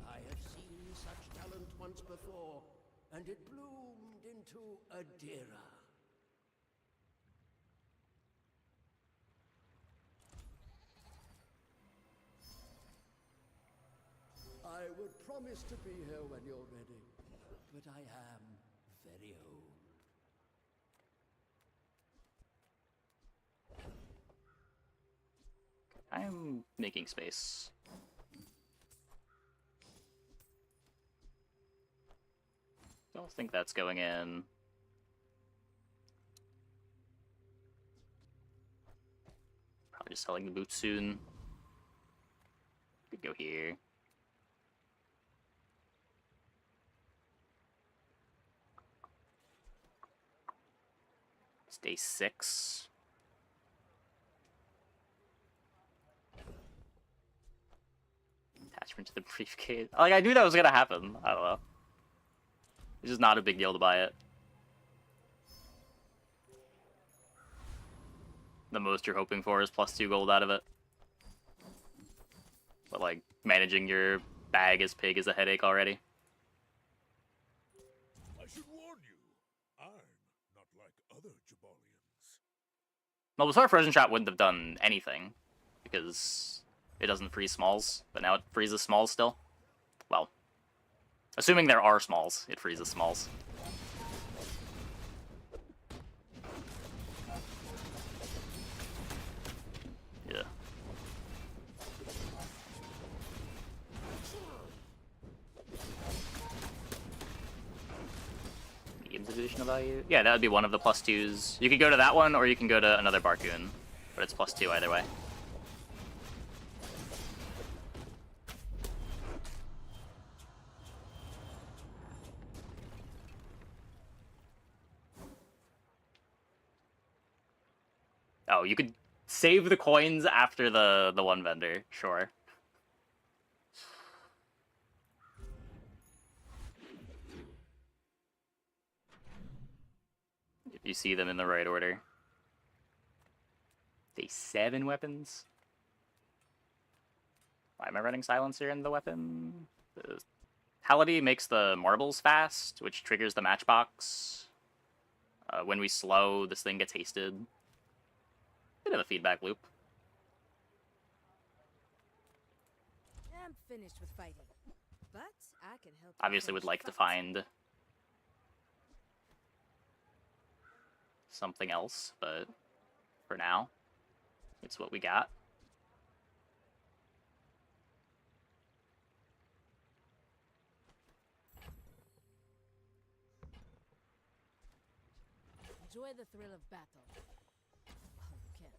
I have seen such talent once before, and it bloomed into a Dira. I would promise to be here when you're ready, but I am very old. I'm making space. Don't think that's going in. Probably just selling the boots soon. Could go here. It's day 6. Attachment to the briefcase. Like, I knew that was gonna happen. I don't know. It's just not a big deal to buy it. The most you're hoping for is +2 gold out of it. But, like, managing your bag as pig is a headache already. I should warn you, I'm not like other Jabalians. Well, the Star Frozen Shot wouldn't have done anything, because it doesn't freeze smalls, but now it freezes smalls still. Well, assuming there are smalls, it freezes smalls. Yeah. Medium's additional value? Yeah, that would be one of the +2s. You could go to that one, or you can go to another Barcoon, but it's +2 either way. Oh, you could save the coins after the one vendor, sure. If you see them in the right order. Day 7 weapons? Why am I running Silencer in the weapon? The Hality makes the marbles fast, which triggers the matchbox. When we slow, this thing gets hasted. Bit of a feedback loop. I'm finished with fighting, but I can help. Obviously would like to find something else, but for now, it's what we got. Enjoy the thrill of battle. While you can.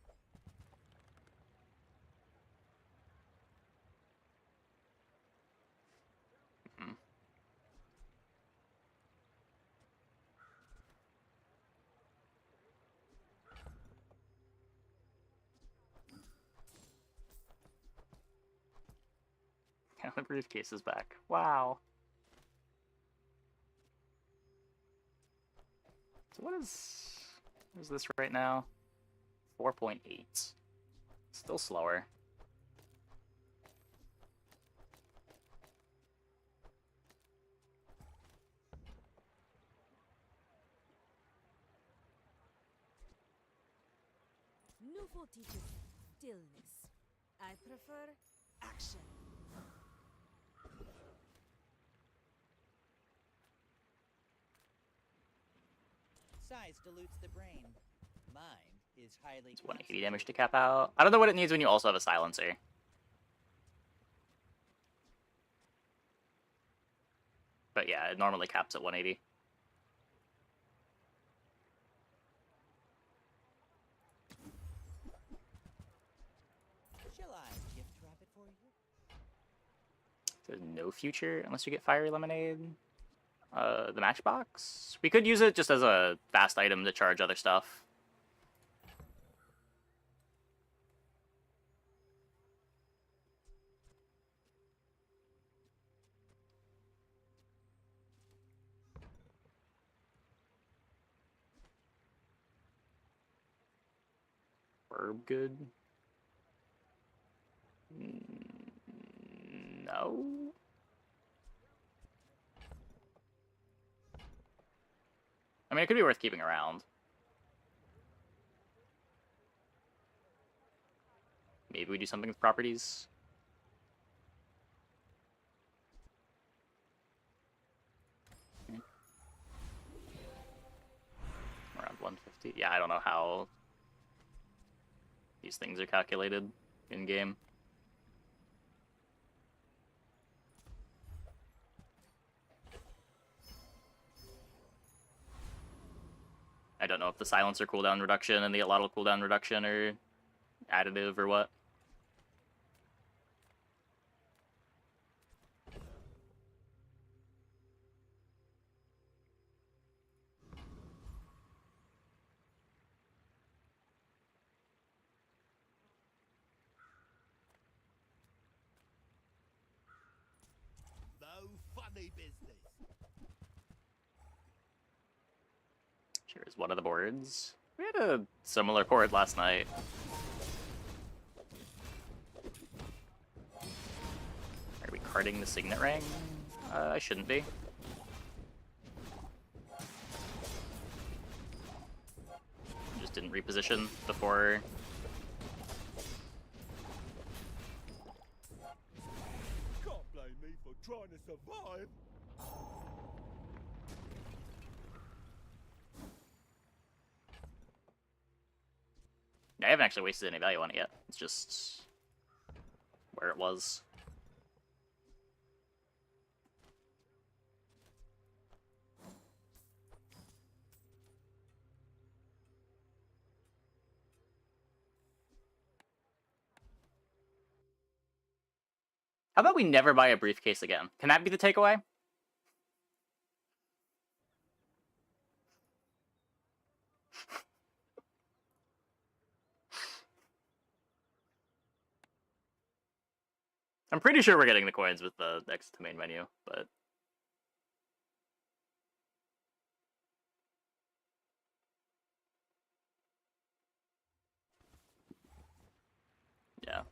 Yeah, the briefcase is back. Wow. So what is this right now? 4.8. Still slower. Newful teaches stillness. I prefer action. Size dilutes the brain. Mind is highly. It's 180 damage to cap out. I don't know what it needs when you also have a silencer. But yeah, it normally caps at 180. Shall I gift wrap it for you? There's no future unless you get Fiery Lemonade. The matchbox? We could use it just as a fast item to charge other stuff. Herb good? No? I mean, it could be worth keeping around. Maybe we do something with properties. Around 150. Yeah, I don't know how these things are calculated in-game. I don't know if the silencer cooldown reduction and the allottal cooldown reduction are additive or what. No funny business. Here is one of the boards. We had a similar board last night. Are we carding the signet ring? I shouldn't be. Just didn't reposition before. Can't blame me for trying to survive. I haven't actually wasted any value on it yet. It's just where it was. How about we never buy a briefcase again? Can that be the takeaway? I'm pretty sure we're getting the coins with the exit to main menu, but... yeah.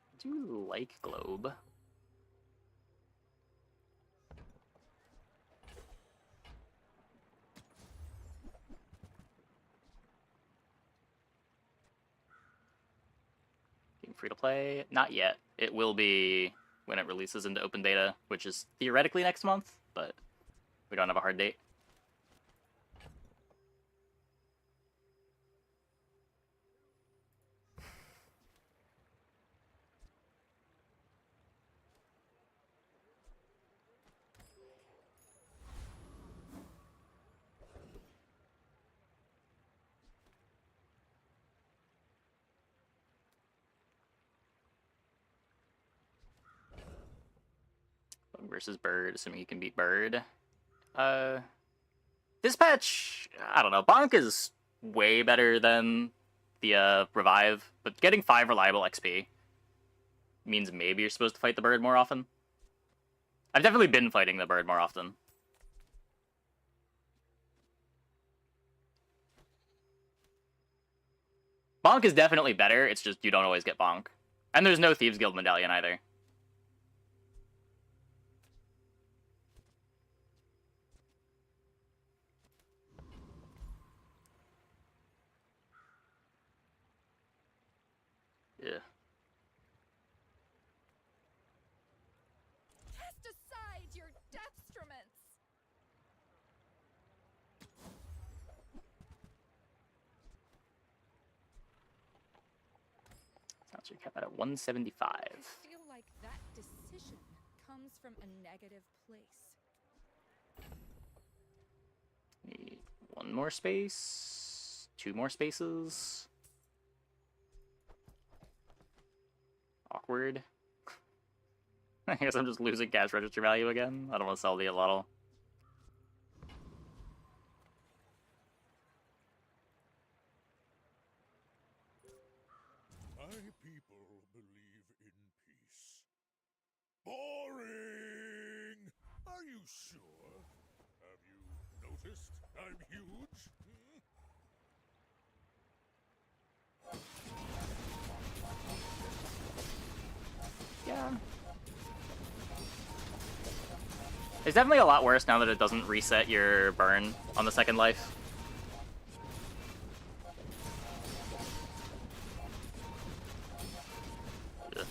I do like Globe. Game free to play? Not yet. It will be when it releases into open beta, which is theoretically next month, but we don't have a hard date. Bug versus Bird, assuming you can beat Bird. Dispatch, I don't know. Bonk is way better than the Revive, but getting 5 reliable XP means maybe you're supposed to fight the Bird more often. I've definitely been fighting the Bird more often. Bonk is definitely better, it's just you don't always get Bonk. And there's no Thieves Guild medallion either. Yeah. Cast aside your deathstruments! Sounds like kept that at 175. I feel like that decision comes from a negative place. Need 1 more space, 2 more spaces. Awkward. I guess I'm just losing cash register value again. I don't want to sell the allottal. My people believe in peace. Boring! Are you sure? Have you noticed I'm huge? Yeah. It's definitely a lot worse now that it doesn't reset your burn on the second life. Ugh.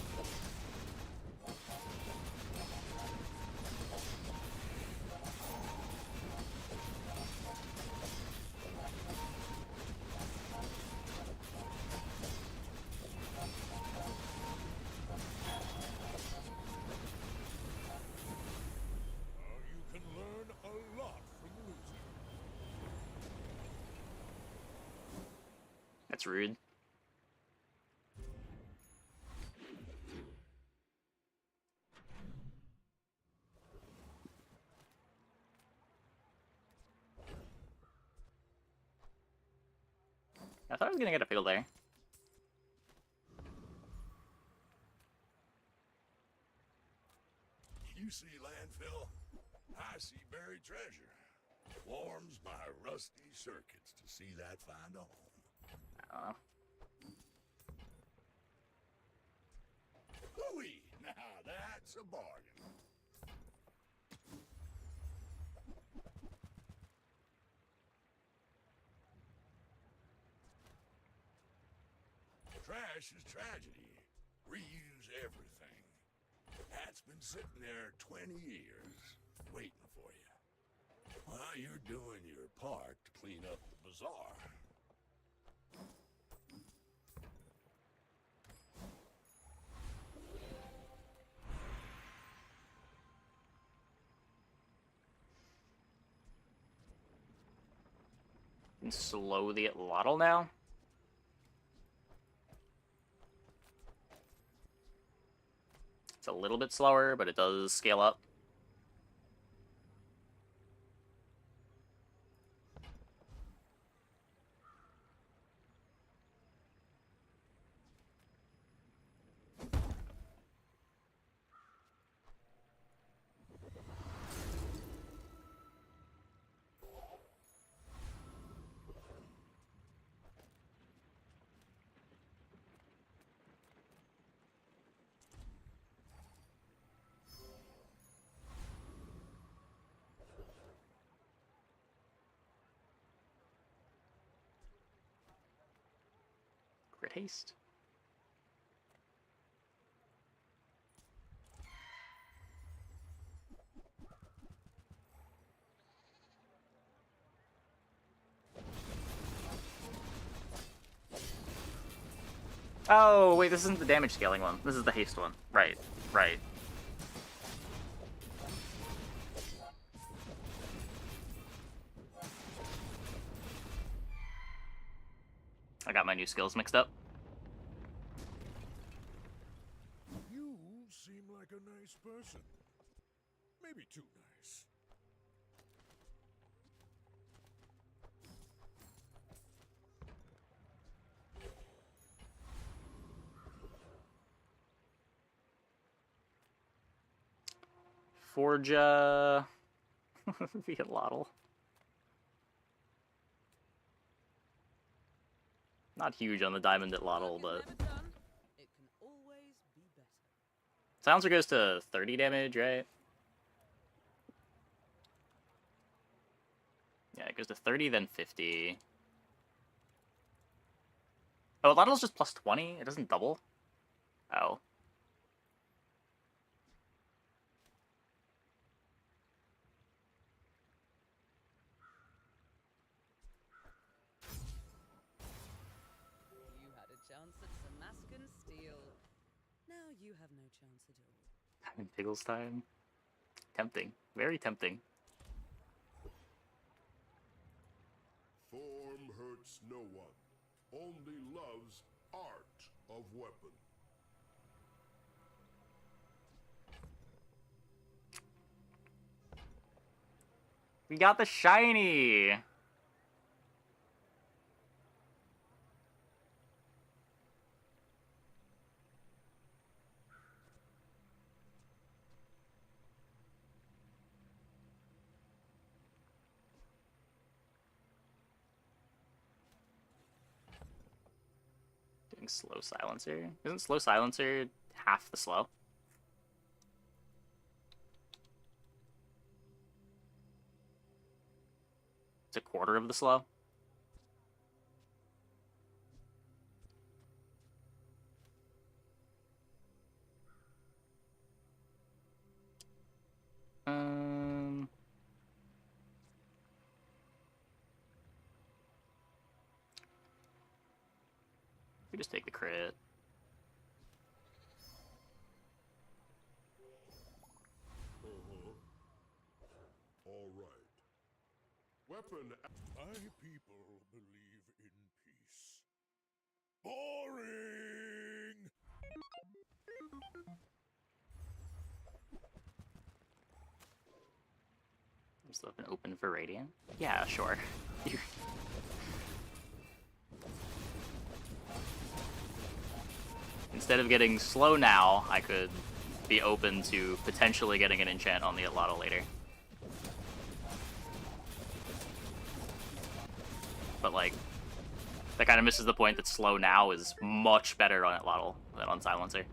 That's rude. I thought I was gonna get a pickle there. You see landfill, I see buried treasure. Warms my rusty circuits to see that find a home. I don't know. Hooey! Now that's a bargain. Trash is tragedy. Reuse everything. That's been sitting there 20 years, waiting for you. Well, you're doing your part to clean up the bazaar. Can slow the Lottle now. It's a little bit slower, but it does scale up. Crit haste. Oh, wait, this isn't the damage scaling one. This is the haste one. Right, right. I got my new skills mixed up. You seem like a nice person. Maybe too nice. Forja the Lottle. Not huge on the Diamond at Lottle, but It can always be better. Silencer goes to 30 damage, right? Yeah, it goes to 30, then 50. Oh, Lottle's just plus 20? It doesn't double? Oh. You had a chance at Samaskan steel. Now you have no chance at all. I'm in Piggles time. Tempting. Very tempting. Form hurts no one, only loves art of weapon. We got the shiny! Doing slow silencer. Isn't slow silencer half the slow? It's a quarter of the slow. We just take the crit. All right. Weapon. My people believe in peace. Boring! Just left an open for Radiant. Yeah, sure. Instead of getting slow now, I could be open to potentially getting an enchant on the Atlatl later. But like, that kind of misses the point that slow now is much better on Atlatl than on Silencer.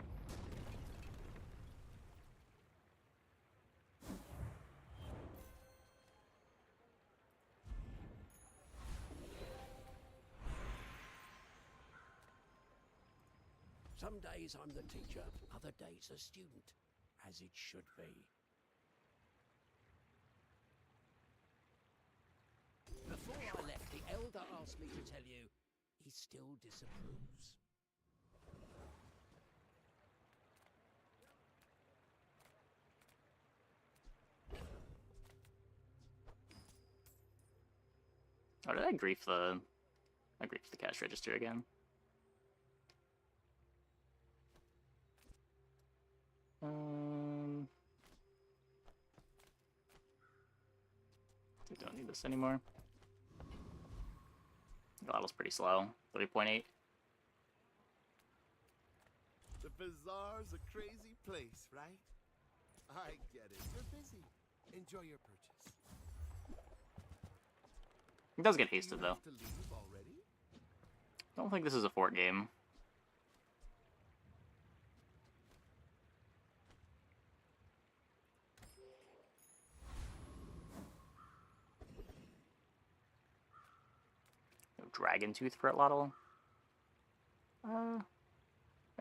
Some days I'm the teacher, other days a student, as it should be. Before I left, the elder asked me to tell you he still disapproves. Oh, did I grief the cash register again? I don't need this anymore. Atlatl's pretty slow. 3.8. The bazaar's a crazy place, right? I get it. You're busy. Enjoy your purchase. It does get hasted, though. To leave already? I don't think this is a fort game. No Dragon Tooth for Atlatl. I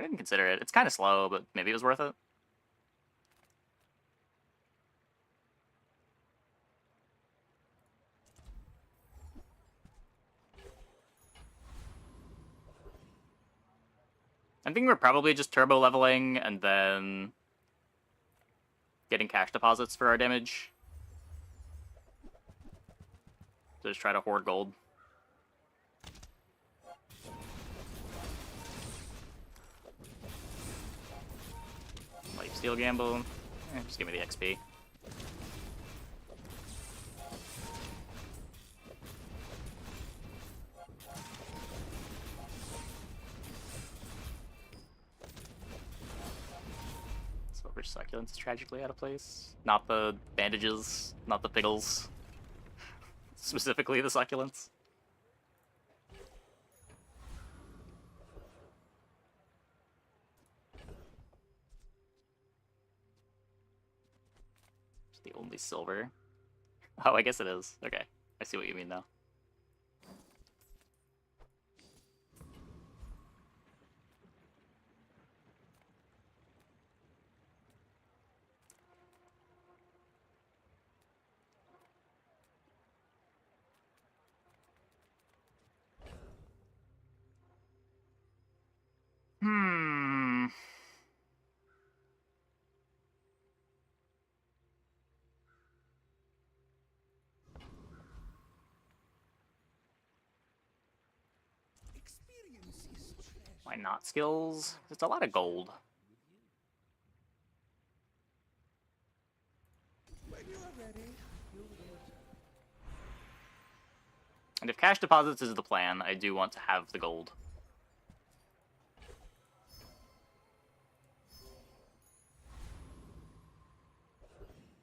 didn't consider it. It's kind of slow, but maybe it was worth it. I think we're probably just turbo leveling and then getting cash deposits for our damage. So just try to hoard gold. Lifesteal gamble. Just give me the XP. Silver Succulents is tragically out of place. Not the bandages, not the pickles. Specifically the succulents. It's the only silver. Oh, I guess it is. Okay, I see what you mean now. Why not skills? It's a lot of gold. When you are ready, you'll do it. And if cash deposits is the plan, I do want to have the gold.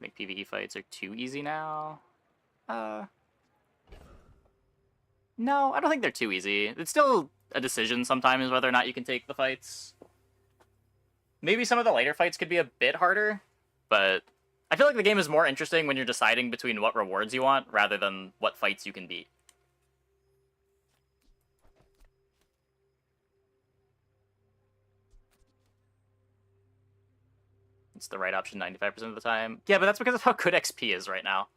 I think PvE fights are too easy now. No, I don't think they're too easy. It's still a decision sometimes whether or not you can take the fights. Maybe some of the later fights could be a bit harder, but I feel like the game is more interesting when you're deciding between what rewards you want rather than what fights you can beat. It's the right option 95% of the time. Yeah, but that's because of how good XP is right now.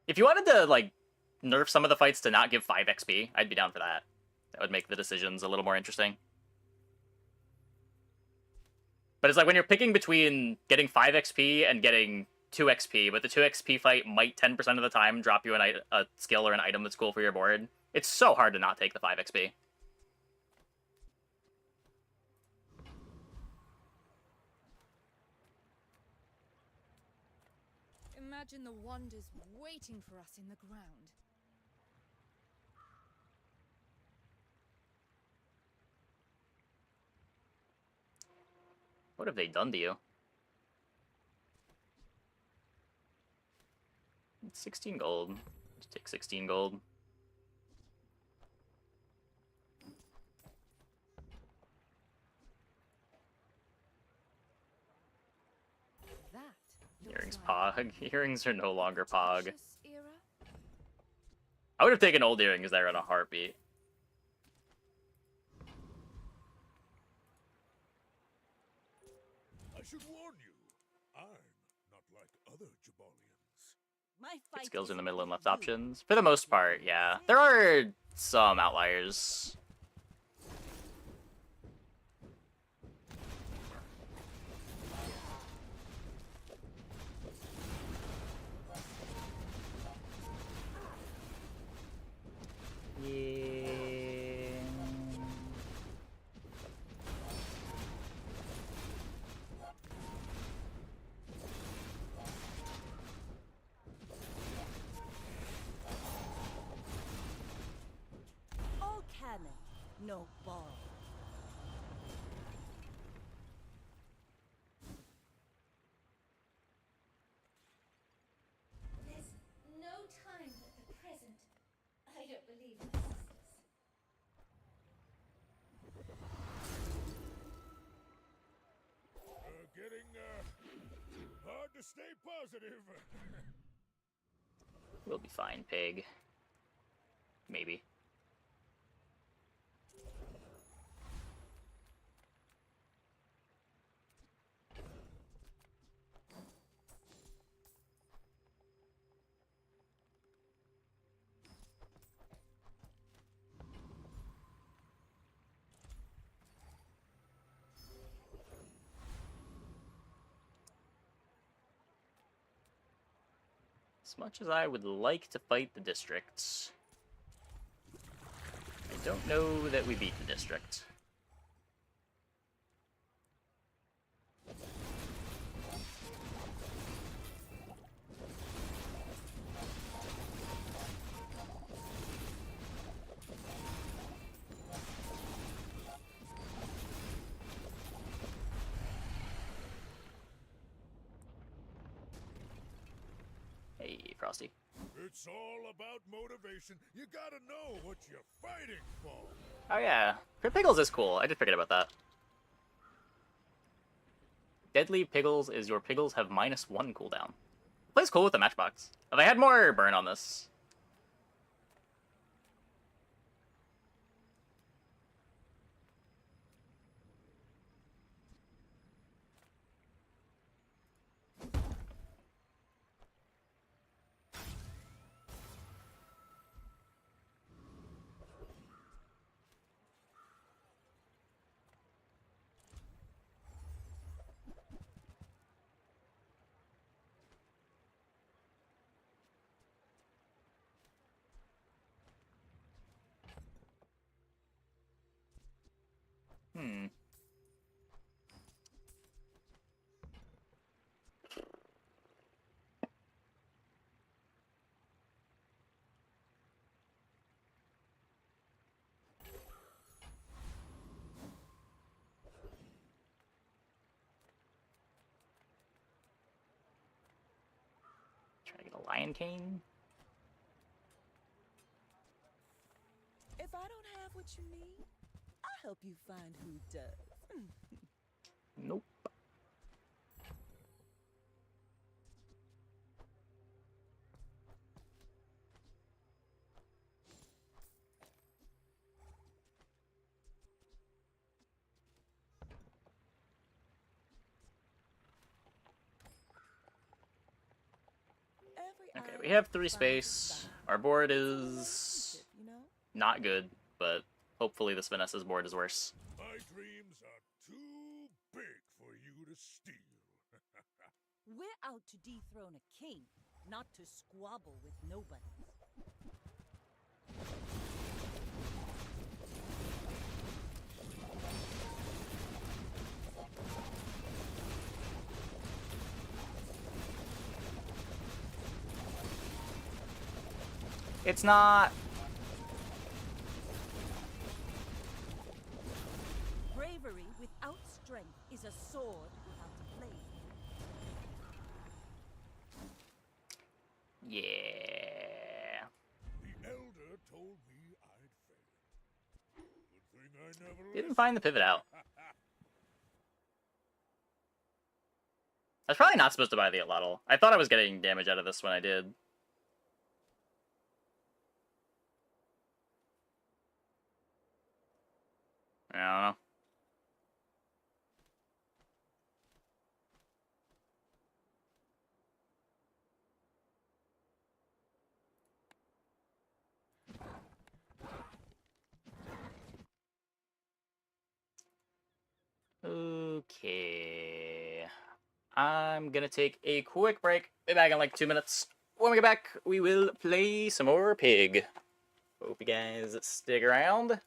If you wanted to, like, nerf some of the fights to not give 5 XP, I'd be down for that. That would make the decisions a little more interesting. But it's like when you're picking between getting 5 XP and getting 2 XP, but the 2 XP fight might 10% of the time drop you a skill or an item that's cool for your board. It's so hard to not take the 5 XP. Imagine the wonders waiting for us in the ground. What have they done to you? 16 gold. Just take 16 gold. Earrings pog. Earrings are no longer pog. I would have taken old earrings there in a heartbeat. I should warn you, I'm not like other Jabalians. My Get fight skills in the isn't middle and with left you. options. For the most part, yeah. There are some outliers. Yeah. All cannon, no ball. There's no time but the present. I don't believe my sisters. Getting hard to stay positive. We'll be fine, pig. Maybe. As much as I would like to fight the districts, I don't know that we beat the district. Hey, Frosty. It's all about motivation. You gotta know what you're fighting for. Oh yeah, Crit Piggles is cool. I did forget about that. Deadly Piggles is your Piggles have -1 cooldown. Plays cool with the matchbox. If I had more burn on this. Try to get a Lion Cane. If I don't have what you need, I'll help you find who does. Nope. Okay, we have 3 space. Our board is not good, but hopefully this Vanessa's board is worse. My dreams are too big for you to steal. We're out to dethrone a king, not to squabble with nobodies. It's not. Bravery without strength is a sword without a blade. Yeah. The elder told me I'd fail. Good thing I never Didn't find the pivot out. I was probably not supposed to buy the Allotl. I thought I was getting damage out of this when I did. I don't know. Okay. I'm gonna take a quick break. Be back in like 2 minutes. When we get back, we will play some more Pig. Hope you guys stick around.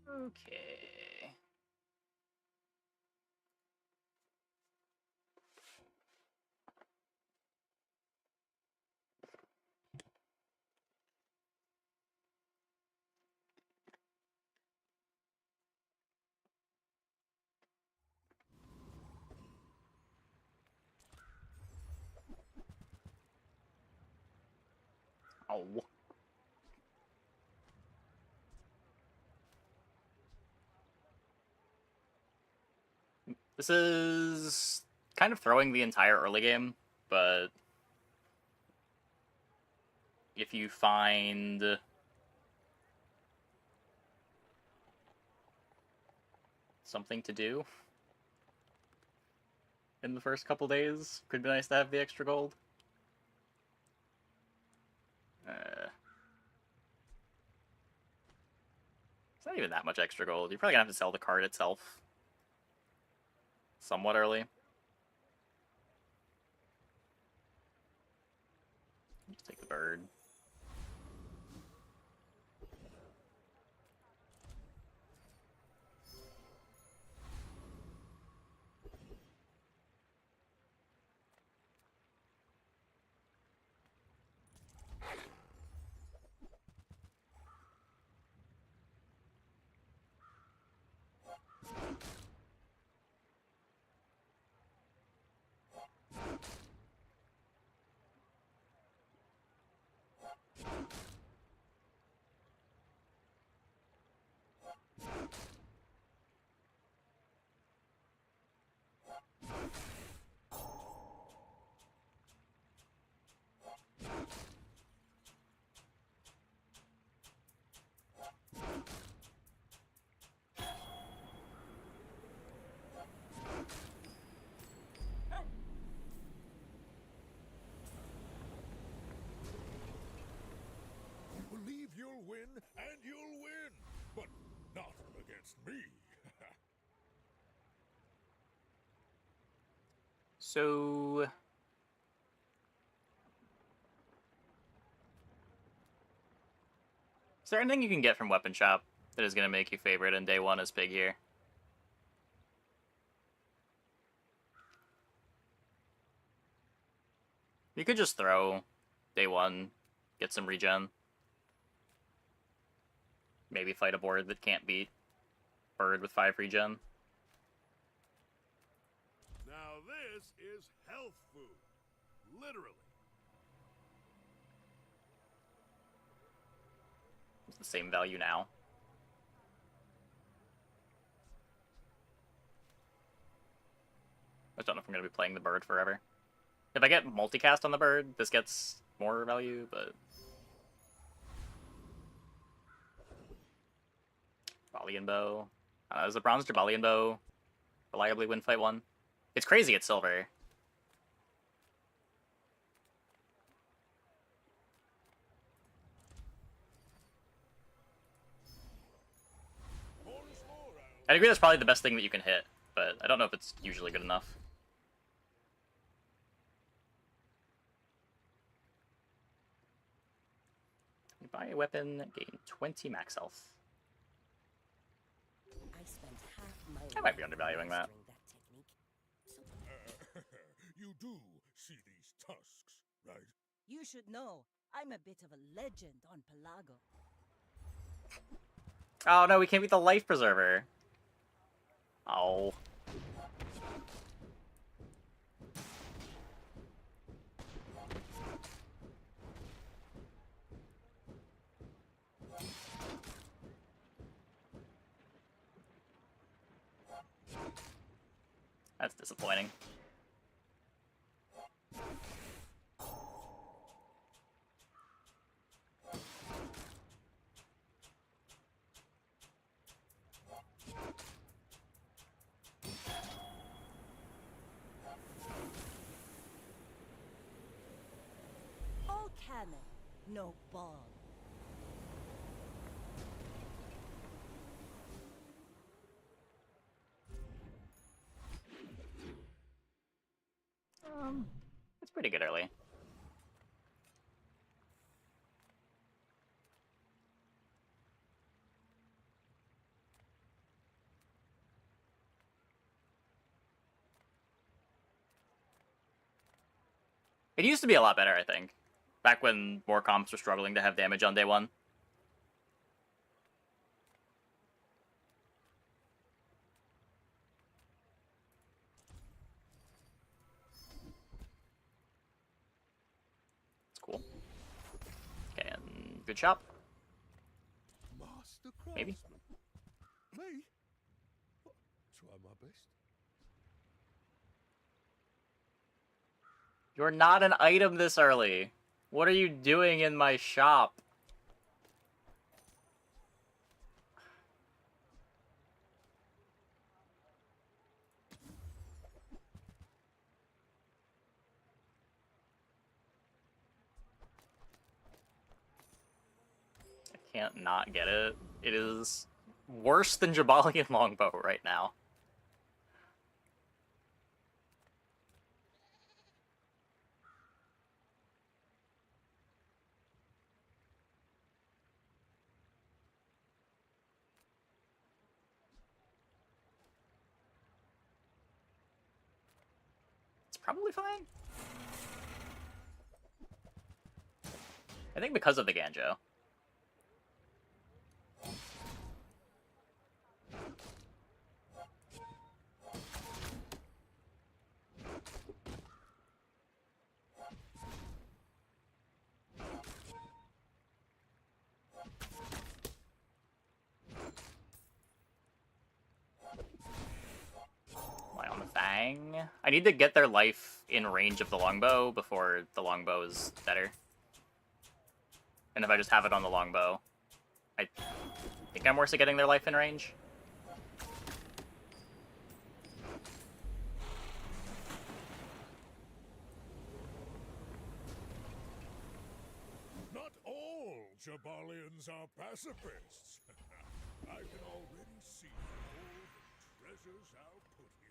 Okay. Oh. This is kind of throwing the entire early game, but if you find something to do in the first couple days, could be nice to have the extra gold. It's not even that much extra gold. You're probably gonna have to sell the card itself somewhat early. Just take the bird. Me? So... is there anything you can get from Weapon Shop that is going to make you favorite in day one as Pig here? You could just throw day one, get some regen. Maybe fight a board that can't beat Bird with 5 regen. Now this is health food. Literally. It's the same value now. I just don't know if I'm going to be playing the Bird forever. If I get multicast on the Bird, this gets more value, but... Jabalion Bow. Does the Bronze Jabalion Bow reliably win fight 1? It's crazy it's silver. I agree that's probably the best thing that you can hit, but I don't know if it's usually good enough. You buy a weapon, gain 20 max health. I might be undervaluing that. You do see these tusks, right? You should know, I'm a bit of a legend on Pelago. Oh no, we can't beat the Life Preserver. Oh. That's disappointing. All cannon, no ball. It's pretty good early. It used to be a lot better, I think. Back when more comps were struggling to have damage on day one. It's cool. Okay, and good shop. Master Maybe. craftsman. Me? Try my best. You're not an item this early. What are you doing in my shop? I can't not get it. It is worse than Jabalion Longbow right now. It's probably fine. I think because of the Ganjo. Am I on the Fang? I need to get their life in range of the longbow before the longbow is better. And if I just have it on the longbow, I think I'm worse at getting their life in range. Not all Jabalians are pacifists. I can already see places I'll put you.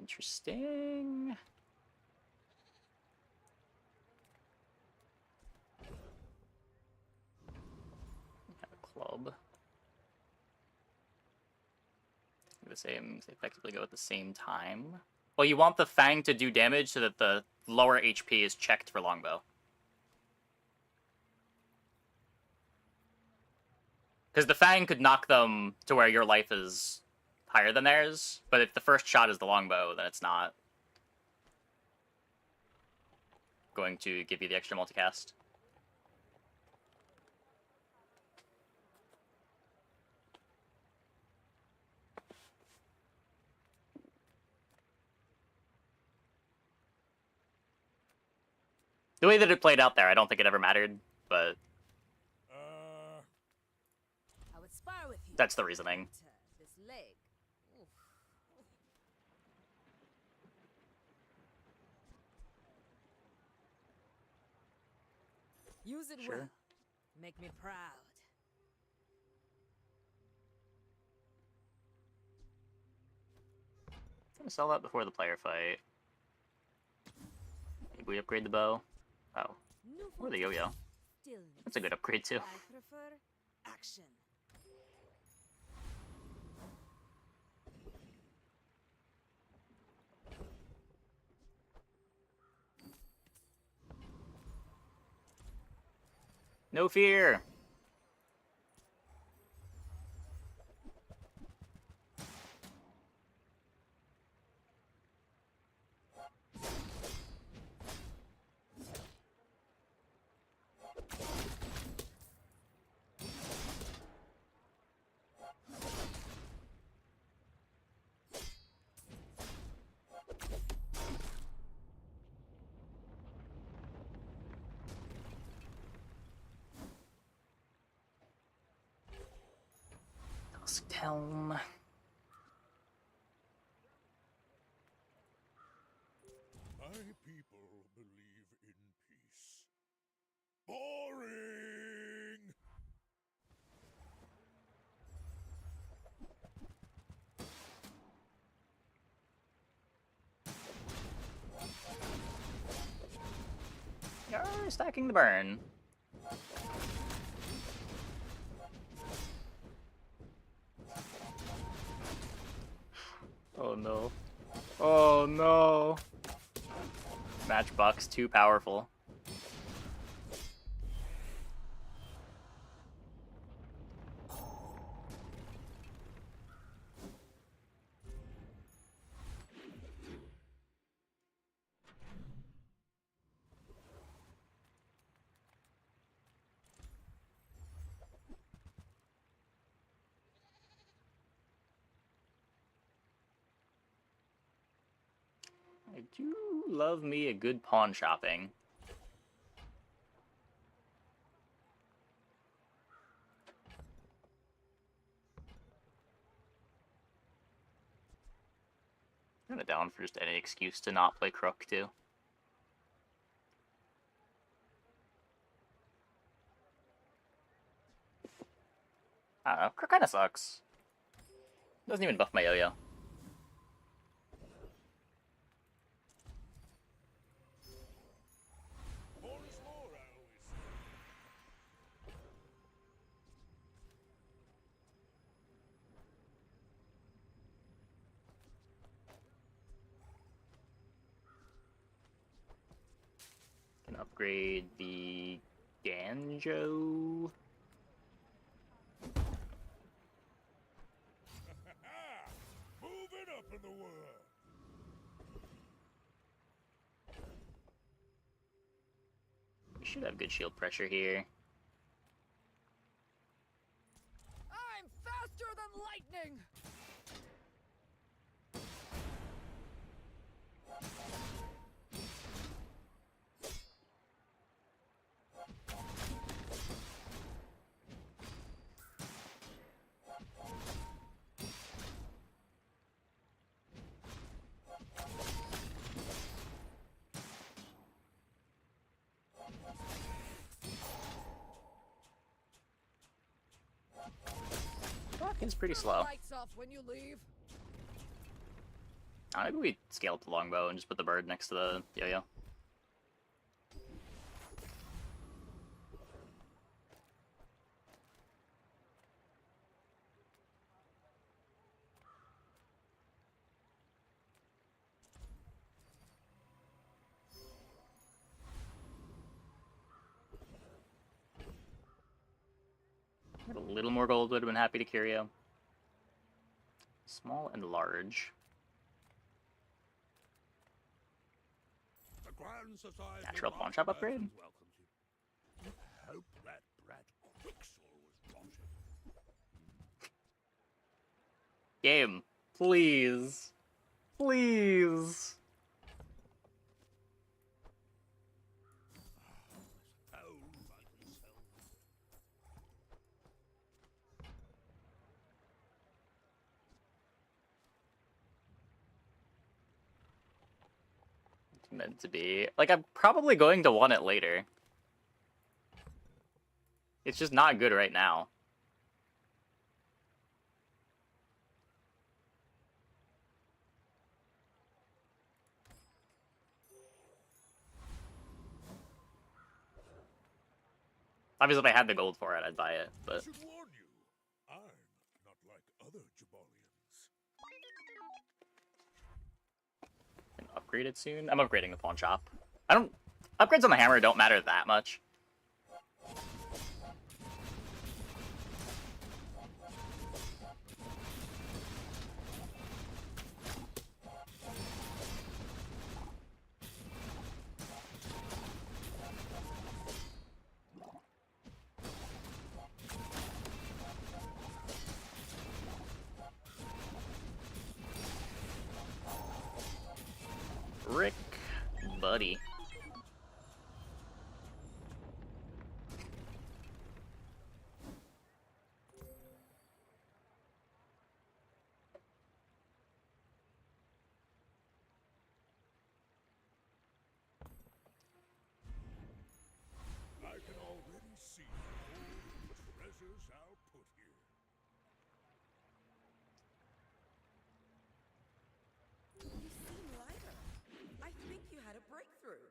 Interesting. Have a club. The same, they effectively go at the same time. Well, you want the Fang to do damage so that the lower HP is checked for Longbow. Because the Fang could knock them to where your life is higher than theirs, but if the first shot is the Longbow, then it's not going to give you the extra multicast. The way that it played out there, I don't think it ever mattered, but I would spar with you. that's the reasoning. This leg. Oof. Use it Sure. well. Make me proud. I'm gonna sell that before the player fight. Maybe we upgrade the bow. Oh. New Or the yo-yo. stillness. That's a good upgrade too. I prefer action. No fear! Helm. My people believe in peace. Boring! You're stacking the burn. Oh no. Oh no. Matchbox too powerful. I do love me a good pawn shopping. I'm kinda down for just any excuse to not play Crook, too. I don't know, Crook kinda sucks. Doesn't even buff my yo-yo. More is more, I always say. Can upgrade the Ganjo. Moving up in the world. We should have good shield pressure here. I'm faster than lightning. It's pretty slow. Lights off when you leave. Maybe we scale up the longbow and just put the bird next to the yo-yo. A little more gold would have been happy to curio. Small and large. The Grand Society Natural pawn shop upgrade? welcomes you. Hope that brat Quixel was rotted. Game, please. Please. It's meant to be. Like, I'm probably going to want it later. It's just not good right now. Obviously, if I had the gold for it, I'd buy it, but... I should warn you, I'm not like other Jabalians. Can upgrade it soon? I'm upgrading the pawn shop. I don't... Upgrades on the hammer don't matter that much. Rick, buddy. I can already see all the treasures I'll put here. You seem lighter. I think you had a breakthrough.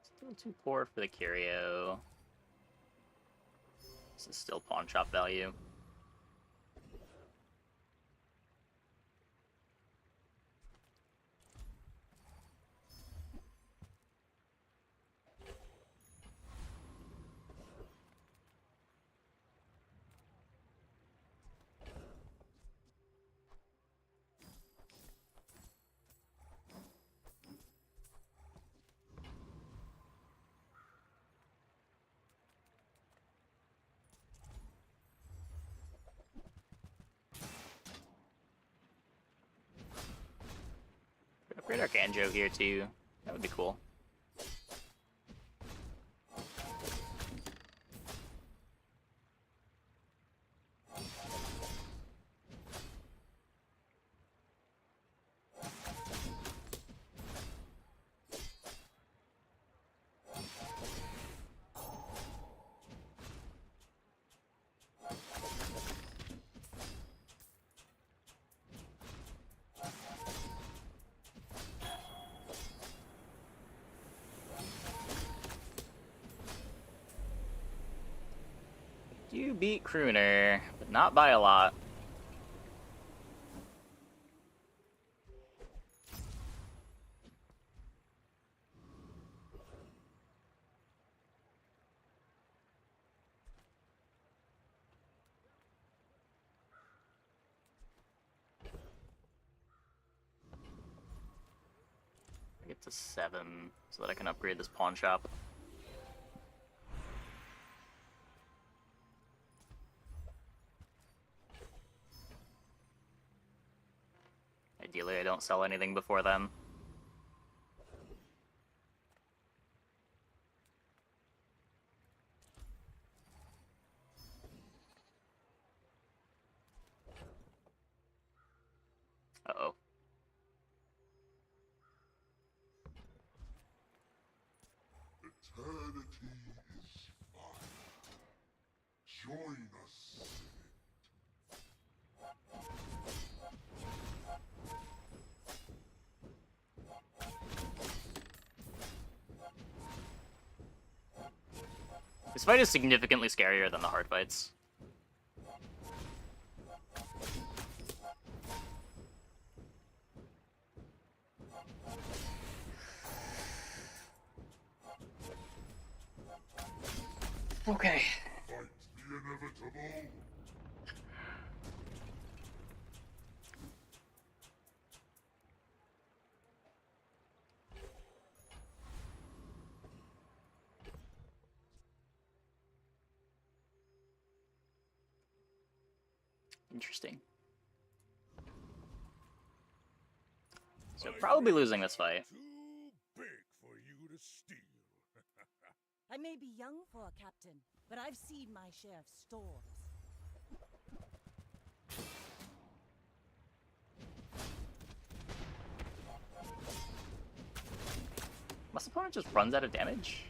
Still too poor for the curio. This is still pawn shop value. Upgrade Arcanjo here too. That would be cool. You beat Crooner, but not by a lot. I get to 7 so that I can upgrade this pawn shop. Ideally, I don't sell anything before then. Uh-oh. is fire. Join us in it. This fight is significantly scarier than the hard fights. Okay. Fight the inevitable. Interesting. So probably losing this fight. Too big for you to steal. I may be young for a captain, but I've seen my share of storms. Must opponent just runs out of damage?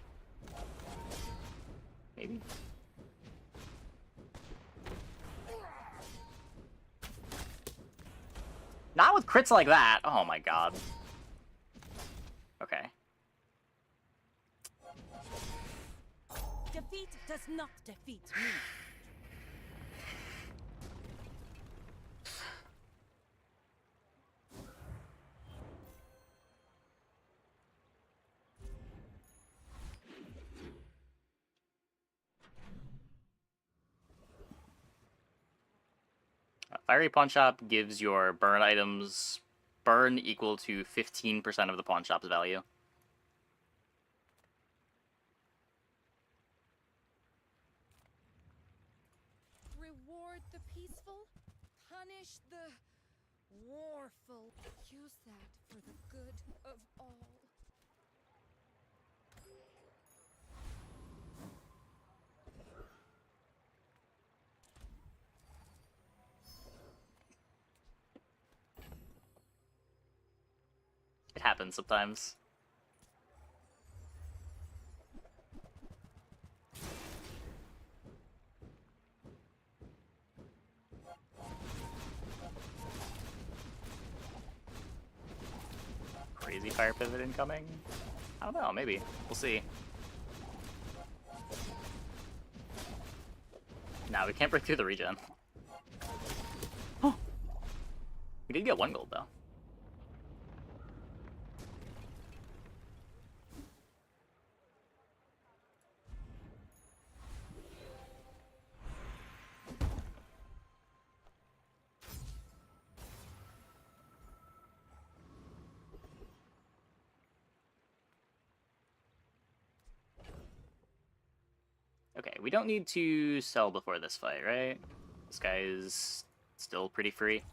Maybe? Not with crits like that! Oh my god. Okay. Defeat does not defeat me. Fiery Pawn Shop gives your burn items burn equal to 15% of the pawn shop's value. Reward the peaceful, punish the warful. Use that for the good of all. It happens sometimes. Crazy fire pivot incoming? I don't know, maybe. We'll see. Nah, we can't break through the regen. We did get 1 gold, though. Okay, we don't need to sell before this fight, right? This guy is still pretty free.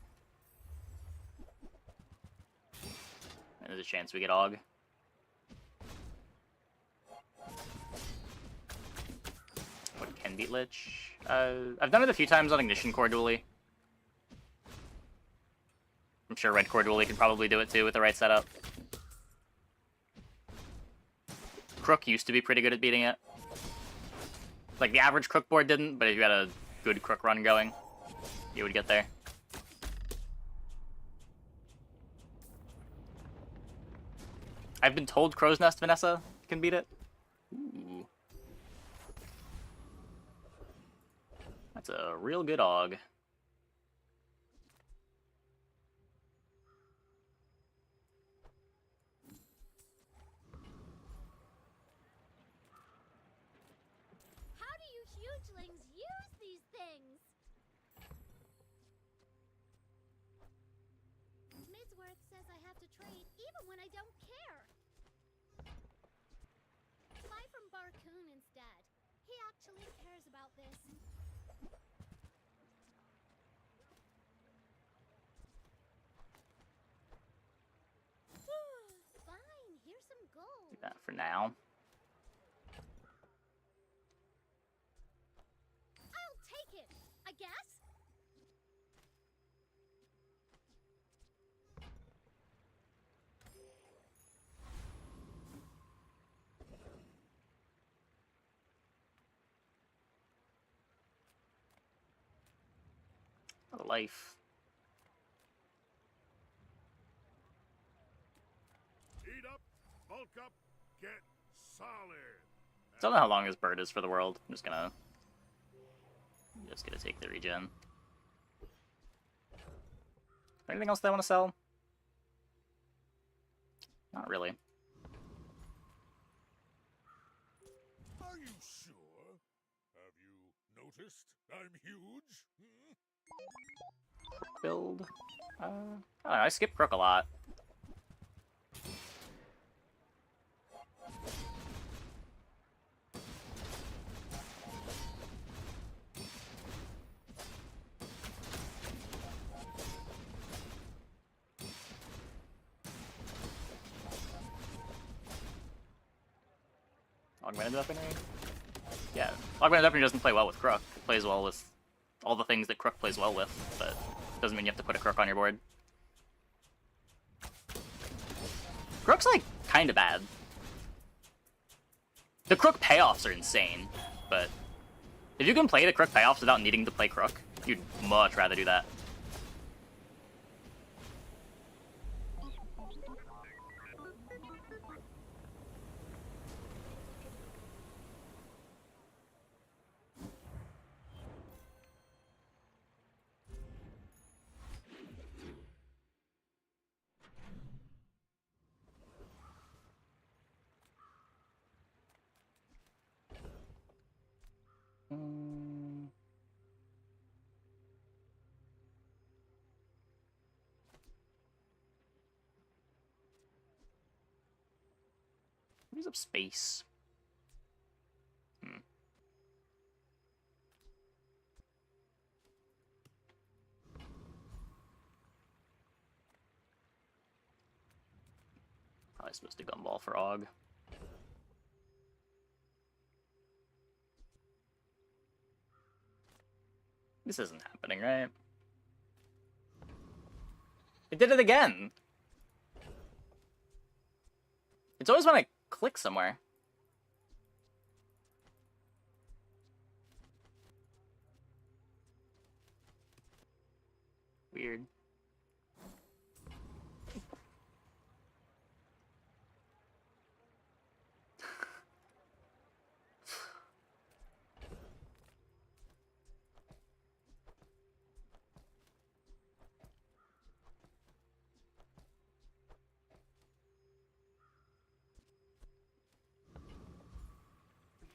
And there's a chance we get Og. What can beat Lich? I've done it a few times on Ignition Core Dually. I'm sure Red Core Dually can probably do it too with the right setup. Crook used to be pretty good at beating it. Like, the average Crook board didn't, but if you had a good Crook run going, you would get there. I've been told Crow's Nest Vanessa can beat it. Ooh. That's a real good Og. How do you hugelings use these things? Midsworth says I have to trade even when I don't care. Buy from Barcoon instead. He actually cares about this. Fine, here's some gold. Do that for now. I'll take it, I guess. A life. Eat up, bulk up, get solid. Don't know how long this bird is for the world. I'm just gonna take the regen. Anything else that I want to sell? Not really. Are you sure? Have you noticed I'm huge? Build. I don't know, I skip Crook a lot. Augmented Weaponry? Yeah, Augmented Weaponry doesn't play well with Crook. It plays well with all the things that Crook plays well with, but doesn't mean you have to put a Crook on your board. Crook's, like, kinda bad. The Crook payoffs are insane, but if you can play the Crook payoffs without needing to play Crook, you'd much rather do that. Use up space. Probably supposed to gumball for Aug. This isn't happening, right? It did it again! It's always when I click somewhere. Weird.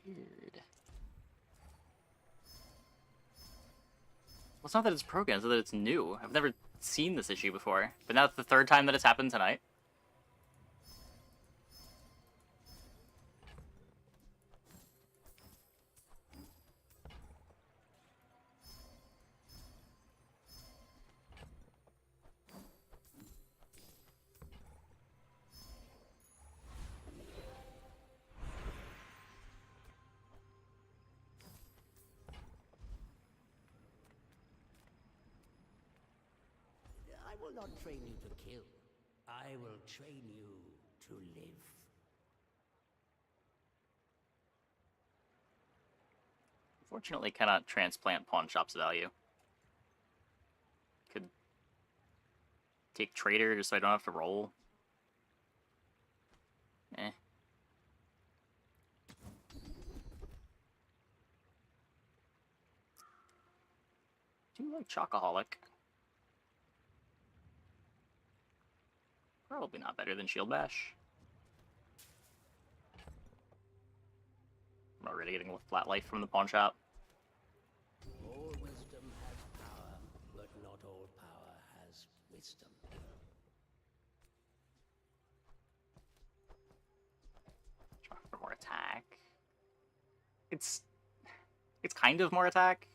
Weird. Well, it's not that it's broken, it's that it's new. I've never seen this issue before, but now it's the third time that it's happened tonight. I will not train you to kill. I will train you to live. Unfortunately, cannot transplant pawn shop's value. Could take trader just so I don't have to roll. Eh. Do you like Chocoholic? Probably not better than Shield Bash. I'm already getting a flat life from the pawn shop. All wisdom has power, but not all power has wisdom. Try for more attack. It's kind of more attack.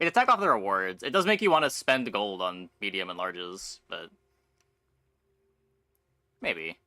It attack off the rewards. It does make you want to spend gold on medium and larges, but maybe.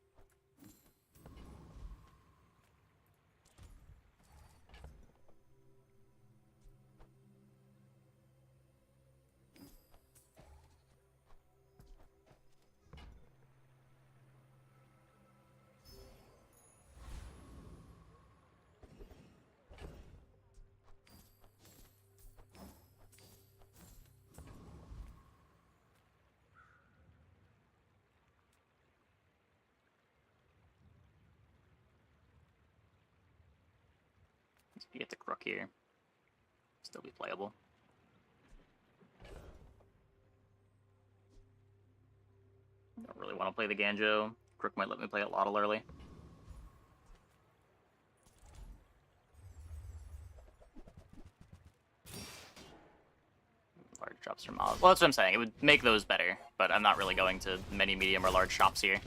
If you get the crook here, still be playable. Don't really want to play the Ganjo. Crook might let me play a Lottle early. Large drops from Oz. Well, that's what I'm saying. It would make those better, but I'm not really going to many medium or large shops here.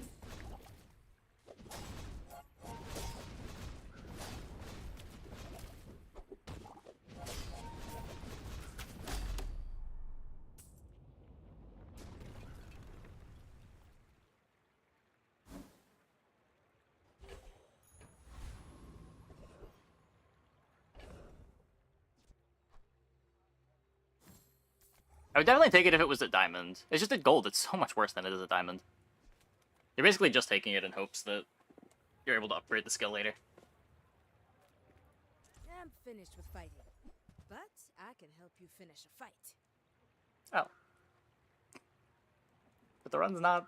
I would definitely take it if it was at diamond. It's just at gold, it's so much worse than it is at diamond. You're basically just taking it in hopes that you're able to upgrade the skill later. I'm finished with fighting, but I can help you finish a fight. Oh. But the run's not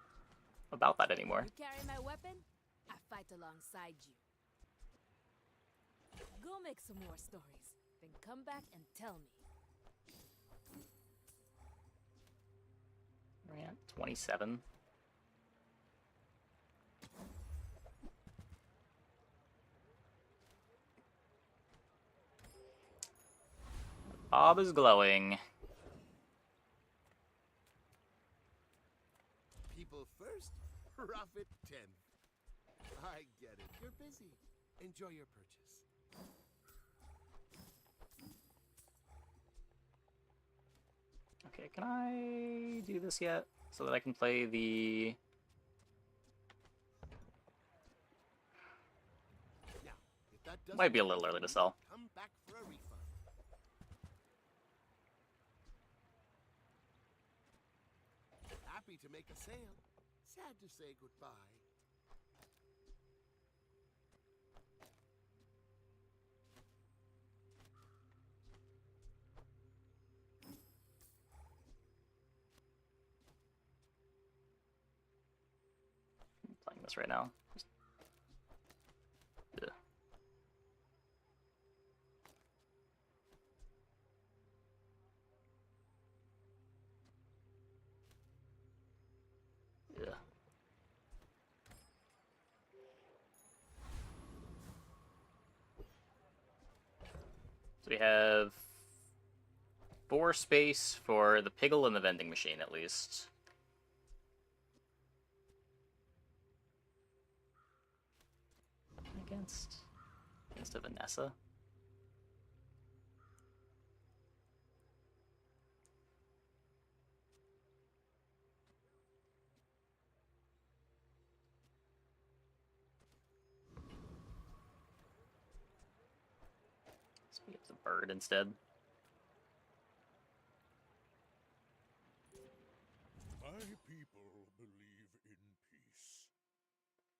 about that anymore. You carry my weapon, I fight alongside you. Go make some more stories, then come back and tell me. We're at 27. Bob is glowing. People first, profit 10th. I get it. You're busy. Enjoy your purchase. Okay, can I do this yet? So that I can play the... Now, if that doesn't Might be a little early to sell. come back for a refund. Happy to make a sale. Sad to say goodbye. I'm playing this right now. Ugh. Yeah. So we have 4 space for the Piggle and the vending machine, at least. Against a Vanessa. Let's be the bird instead. My people believe in peace.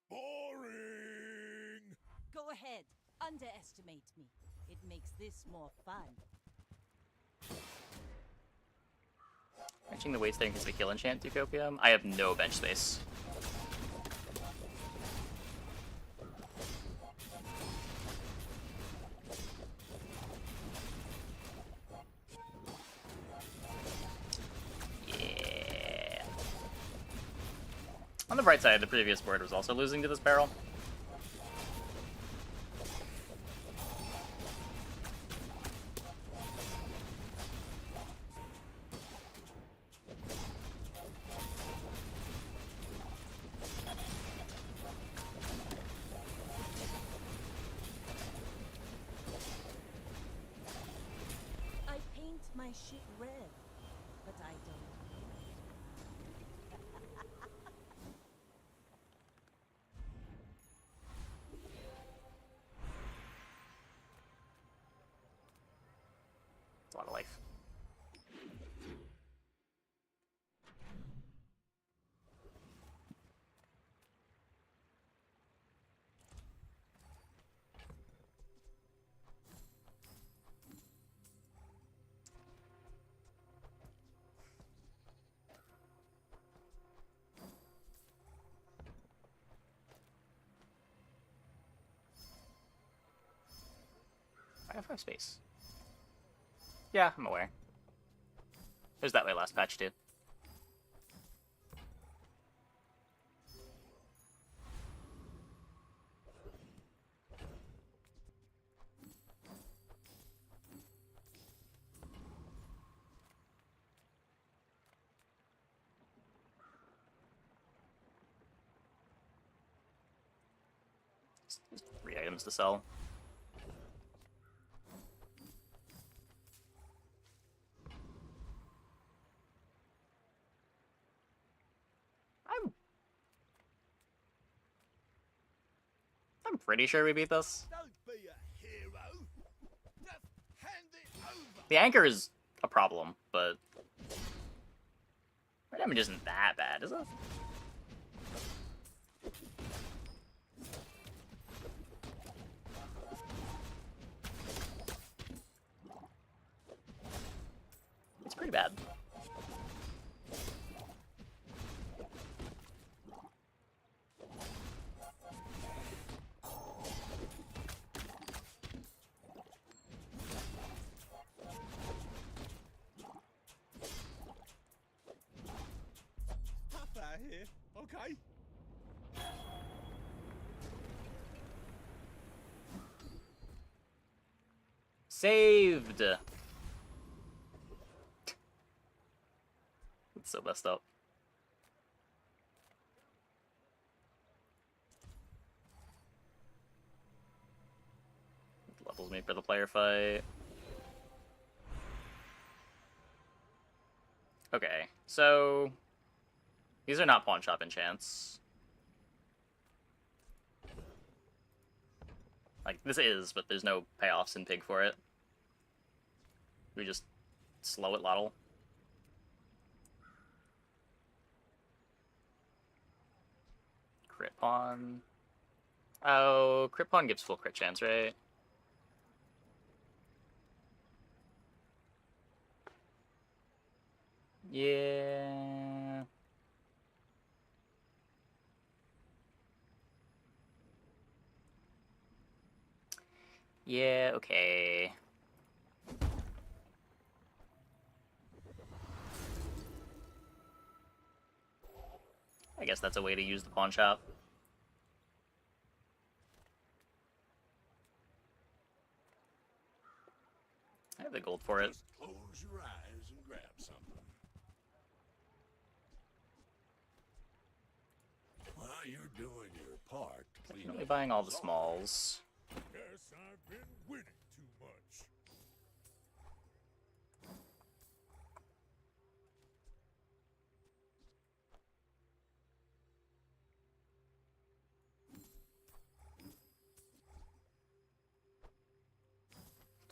Boring! Go ahead. Underestimate me. It makes this more fun. Matching the weights there because we kill enchant Ducopium. I have no bench space. Yeah. On the bright side, the previous board was also losing to this barrel. I paint my shit red, but I don't. It's a lot of life. I have 5 space. Yeah, I'm aware. It was that way last patch, too. There's 3 items to sell. I'm pretty sure we beat this. Don't be a hero. Just hand it over. The anchor is a problem, but our damage isn't that bad, is it? It's pretty bad. Tough out here. Okay. Saved! It's so messed up. Levels me for the player fight. Okay, so these are not pawn shop enchants. Like, this is, but there's no payoffs in Pig for it. We just slow it lottle. Crit pawn. Oh, crit pawn gives full crit chance, right? Yeah. Yeah, okay. I guess that's a way to use the pawn shop. I have the gold for it. Just close your eyes and grab something. While you're doing your part to clean Definitely up buying all the Bazaar, smalls. Guess I've been winning too much.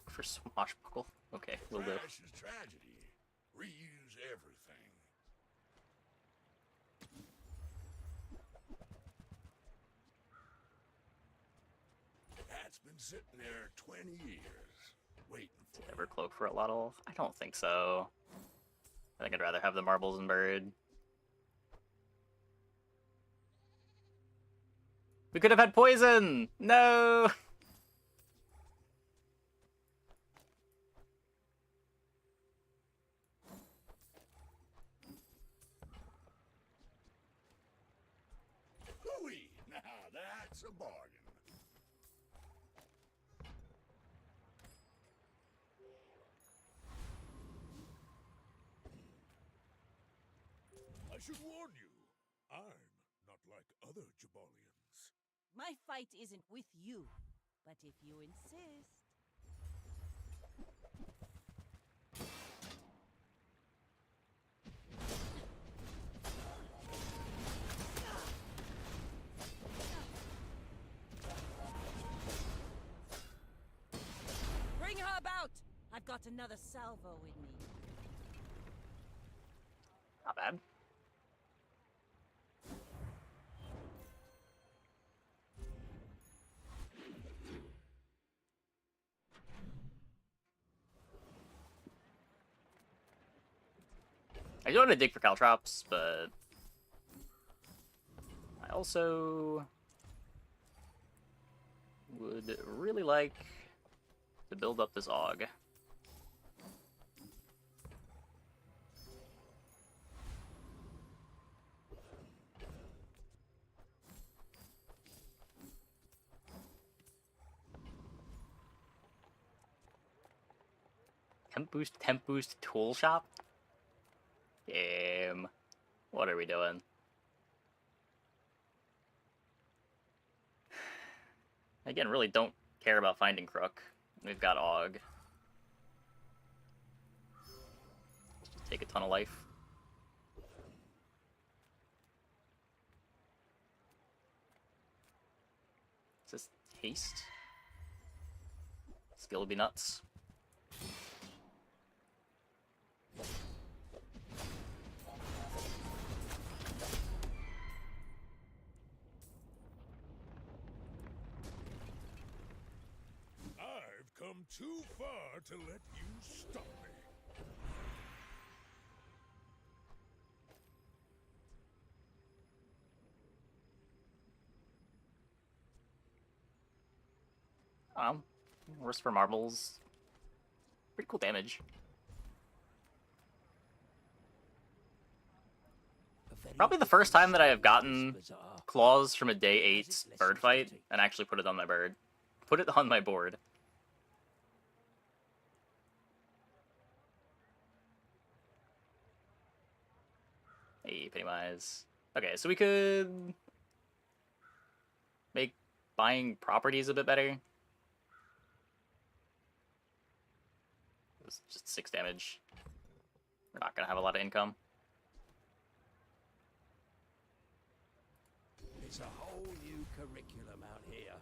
For swashbuckle. Okay, we'll do. Trash is tragedy. Reuse everything. That's been sitting there 20 years, waiting for Ever cloak for a lottle? I don't think so. I think I'd rather have the marbles and bird. We could have had poison! No! Hooey! Now that's a bargain. I should warn you, I'm not like other Jabalians. My fight isn't with you, but if you insist. Bring her about! I've got another salvo in me. Not bad. I do want to dig for caltrops, but I also would really like to build up this AUG. Temp boost tool shop? Game. What are we doing? Again, really don't care about finding Crook. We've got AUG. Just take a ton of life. Is this haste? Skill would be nuts. I've come too far to let you stop me. Worse for marbles. Pretty cool damage. Probably the first time that I have gotten claws from a day 8 bird fight and actually put it on my bird. Put it on my board. Hey, Pennywise. Okay, so we could make buying properties a bit better. It's just 6 damage. We're not gonna have a lot of income. It's a whole new curriculum out here.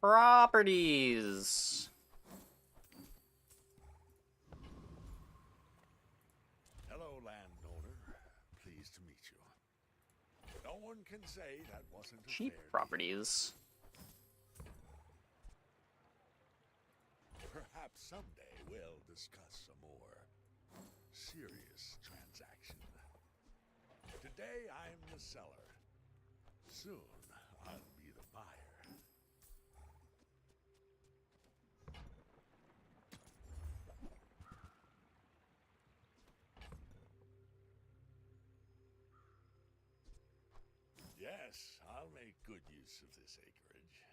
Properties! Hello, landowner. Pleased to meet you. No one can say that wasn't a Cheap fair deal. properties. Perhaps someday we'll discuss a more serious transaction. Today I'm the seller. Soon I'll be the buyer. Yes, I'll make good use of this acreage.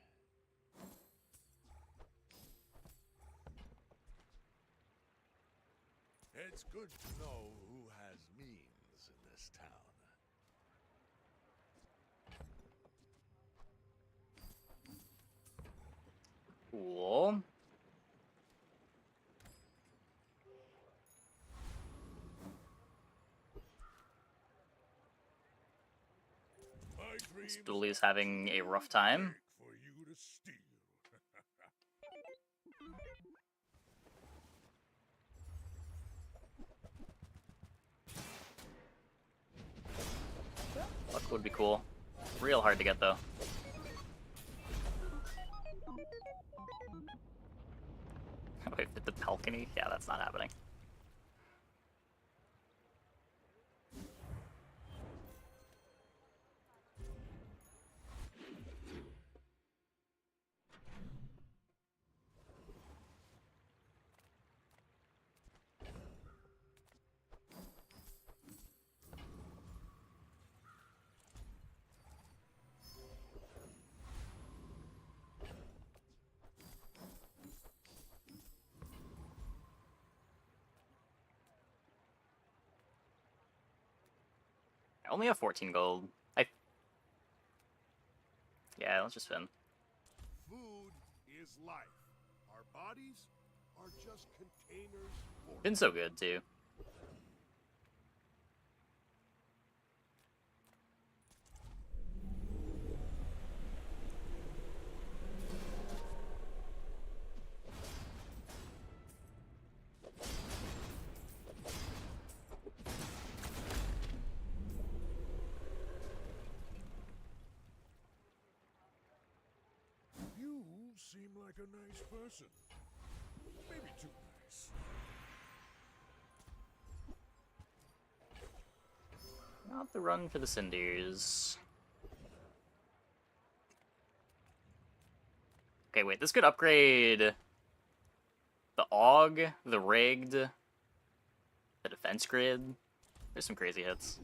It's good to know who has means in this town. Cool. This dually is having a rough time. For you to steal. Luck would be cool. Real hard to get though. Wait, with the balcony? Yeah, that's not happening. I only have 14 gold. Yeah, let's just spin. Food is life. Our bodies are just containers for Been so good too. You seem like a nice person. Maybe too nice. Not the run for the cinders. Okay, wait, this could upgrade the AUG, the rigged, the defense grid. There's some crazy hits.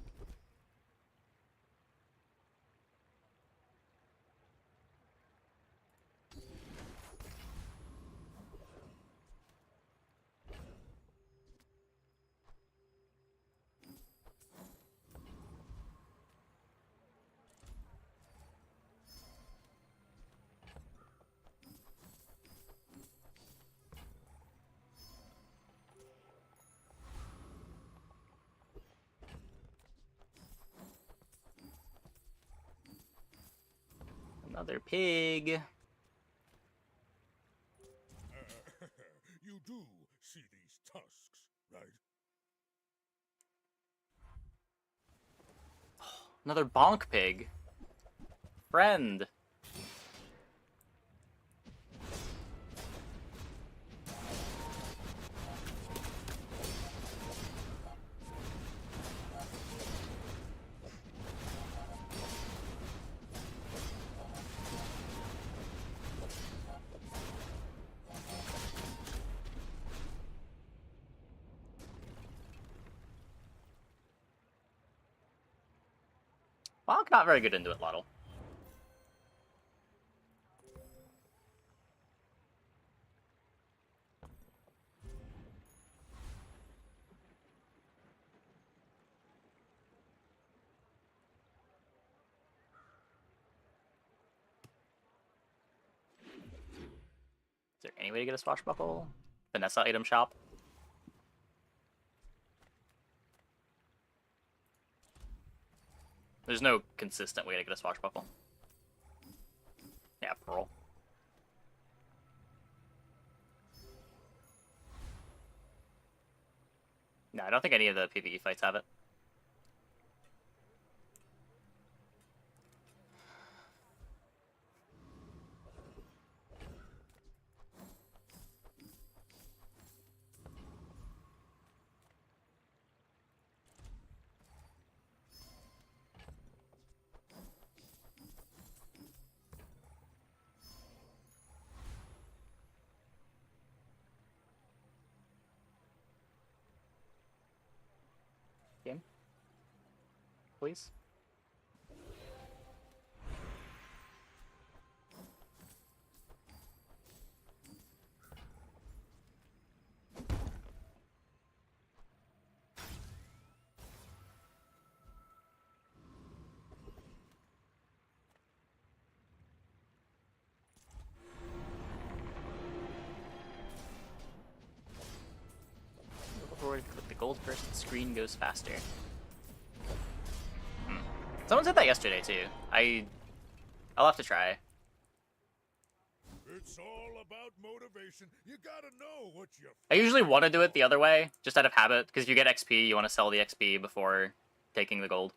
Another pig. You do see these tusks, right? Another bonk pig. Friend. Bonk not very good into it, Lottle. Is there any way to get a swashbuckle? Vanessa item shop? There's no consistent way to get a swashbuckle. Yeah, pearl. No, I don't think any of the PvE fights have it. Game? Please? Go forward, click the gold first, the screen goes faster. Someone said that yesterday too. I'll have to try. It's all about motivation. You gotta know what you. I usually want to do it the other way, just out of habit, because if you get XP, you want to sell the XP before taking the gold.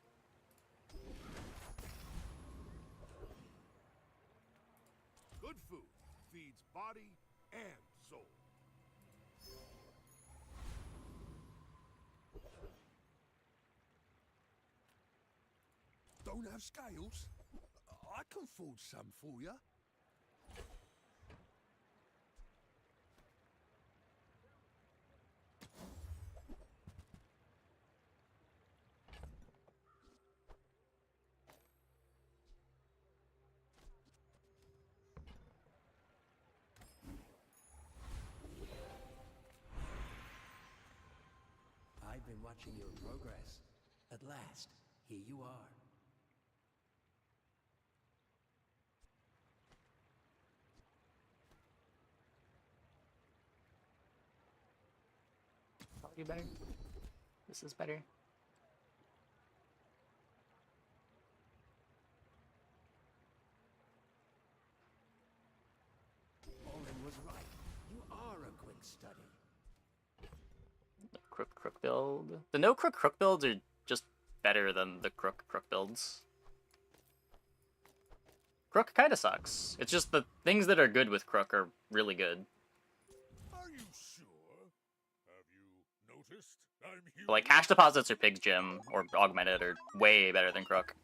Good food feeds body and soul. Don't have scales? I can forge some for you. I've been watching your progress. At last, here you are. Probably better. This is better. Olin was right. You are a quick study. The crook build. The no crook builds are just better than the crook builds. Crook kind of sucks. It's just the things that are good with crook are really good. Are you sure? Have you noticed I'm But like cash deposits or Pig's Gym or Augmented are way better than Crook.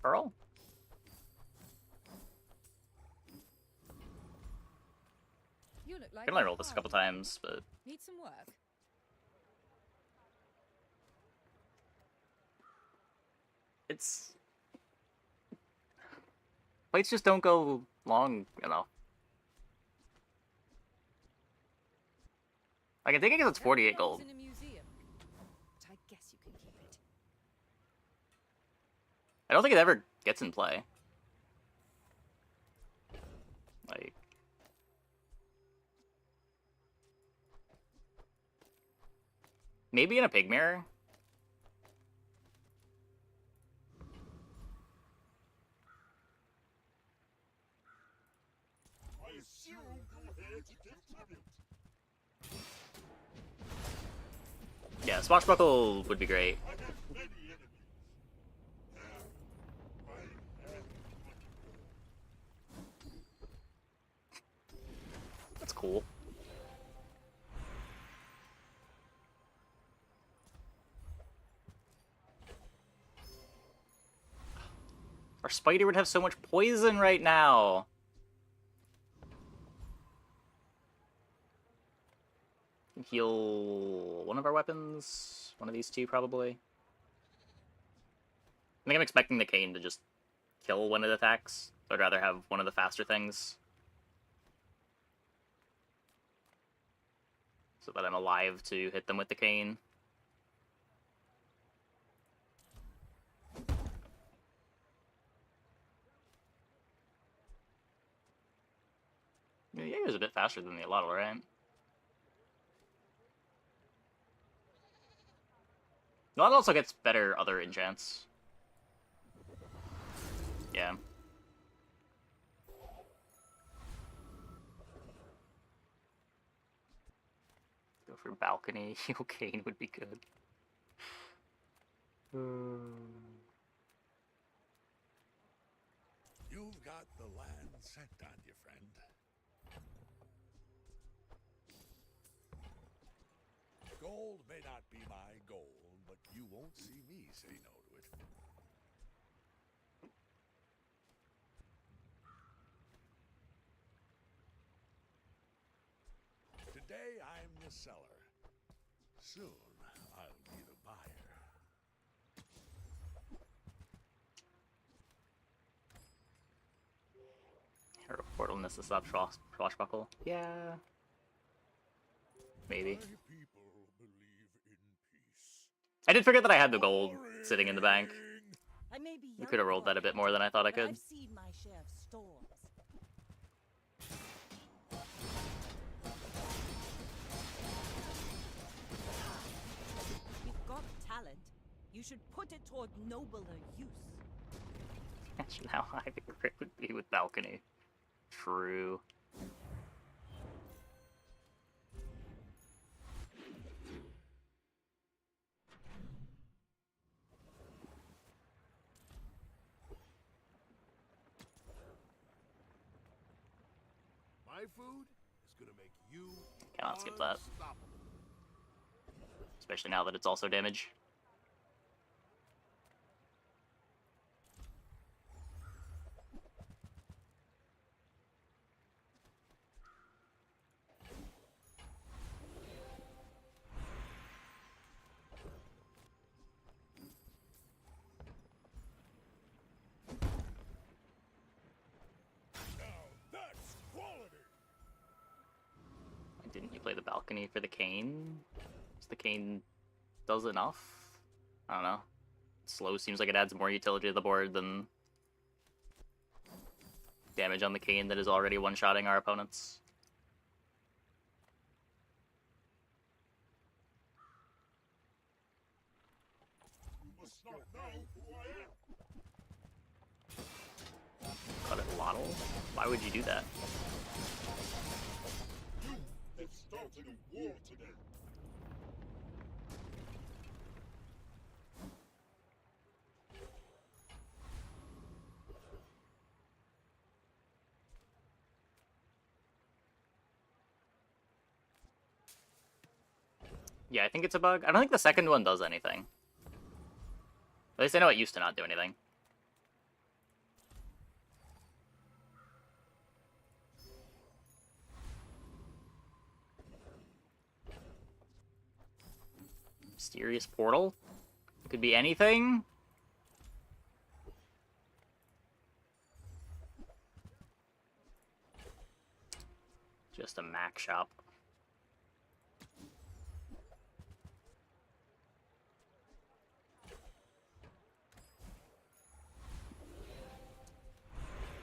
Pearl? You look I like can only you're roll this a couple hard. times, but Need some work. it's... Fights just don't go long enough. Like, I think it gets 48 gold. In a museum, but I guess you can keep it. I don't think it ever gets in play. Like... Maybe in a pig mirror? I assume you're here to give tribute. Yeah, Swashbuckle would be great. I have many enemies. That's cool. Our spider would have so much poison right now. Heal one of our weapons. One of these two, probably. I think I'm expecting the cane to just kill when it attacks. So I'd rather have one of the faster things. So that I'm alive to hit them with the cane. Yeah, Jaeger's a bit faster than the Allotl, right? Allotl also gets better other enchants. Yeah. Go for balcony. Heal cane would be good. You've got the land scent on you, friend. Gold may not be my goal, but you won't see me say no to it. Today I'm the seller. Soon I'll be the buyer. Hero Portal needs to stop Swashbuckle. Yeah. Maybe. I did forget that I had the gold sitting in the bank. I may be We could have rolled that a bit more than I thought I could. I've seen my share of storms. You've got talent. You should put it toward nobler use. Imagine how high the crit would be with balcony. True. My food is gonna make you Cannot skip that. unstoppable. Especially now that it's also damage. That's quality. Why didn't you play the balcony for the cane? Because the cane does enough? I don't know. Slow seems like it adds more utility to the board than damage on the cane that is already one-shotting our opponents. Cut it, Waddle? Why would you do that? They've started a war today. Yeah, I think it's a bug. I don't think the second one does anything. At least I know it used to not do anything. Mysterious portal? It could be anything? Just a Mac shop.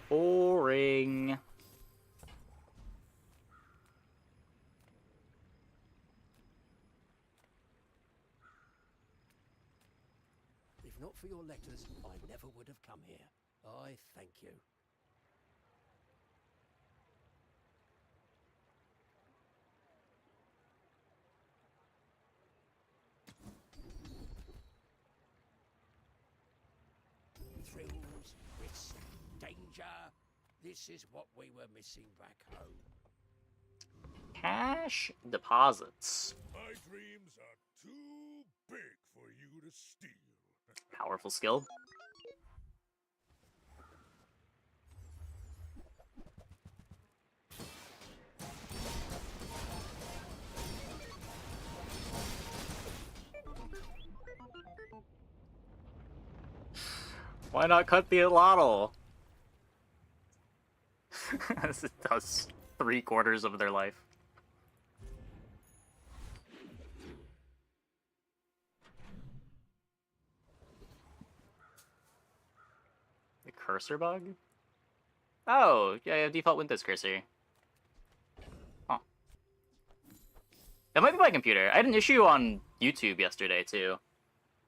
Boring. If not for your letters, I never would have come here. I thank you. Thrills, risk, danger. This is what we were missing back home. Cash deposits. My dreams are too big for you to steal. Powerful skill. Why not cut the Atlatl? As it does 3/4 of their life. The cursor bug? Oh, yeah, I have default Windows cursor. Huh. That might be my computer. I had an issue on YouTube yesterday, too.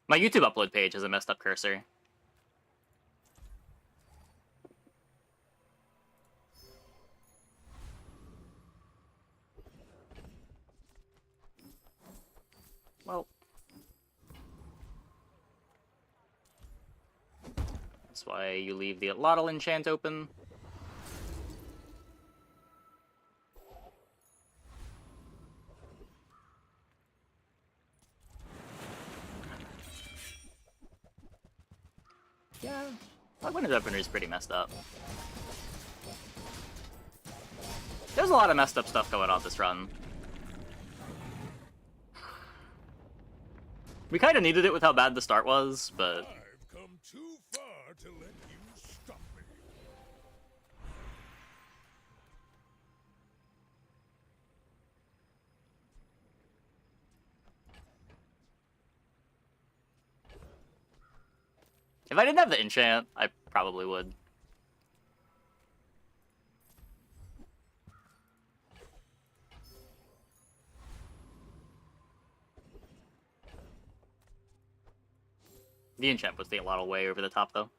My YouTube upload page has a messed up cursor. Well, that's why you leave the Atlatl enchant open. Yeah, Windows Opener is pretty messed up. There's a lot of messed up stuff going on this run. We kind of needed it with how bad the start was, but... I've come too far to let you stop me. If I didn't have the enchant, I probably would. The enchant puts the Atlatl way over the top, though.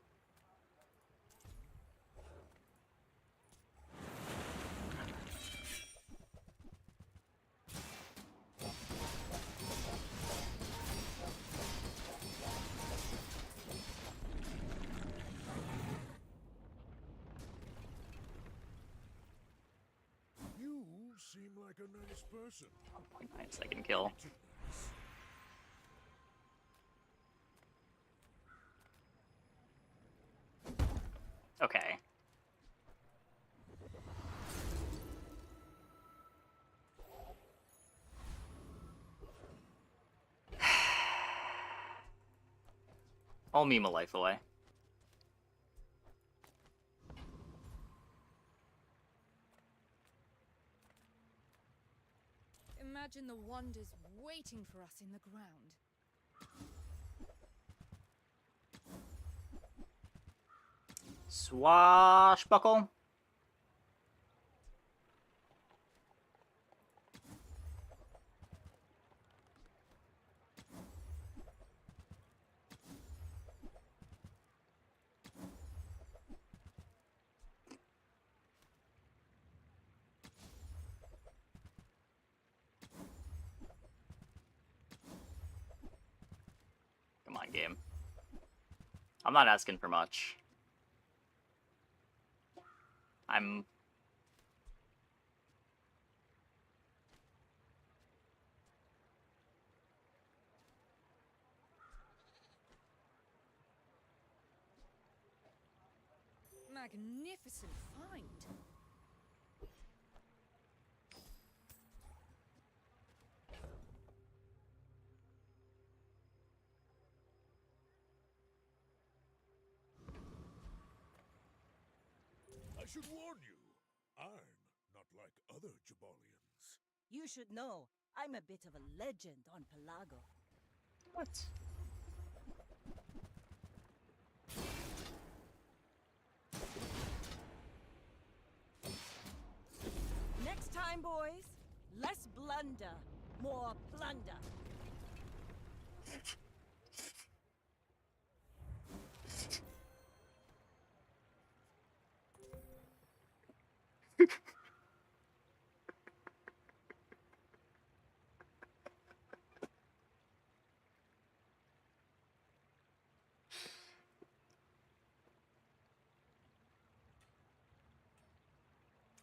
You seem like a nice person. 1.9-second kill. Okay. I'll meme a life away. Imagine the wonders waiting for us in the ground. Swashbuckle? not asking for much. I'm... Magnificent find. I should warn you, I'm not like other Jabalians. You should know, I'm a bit of a legend on Pelago. What? Next time, boys, less blunder, more plunder.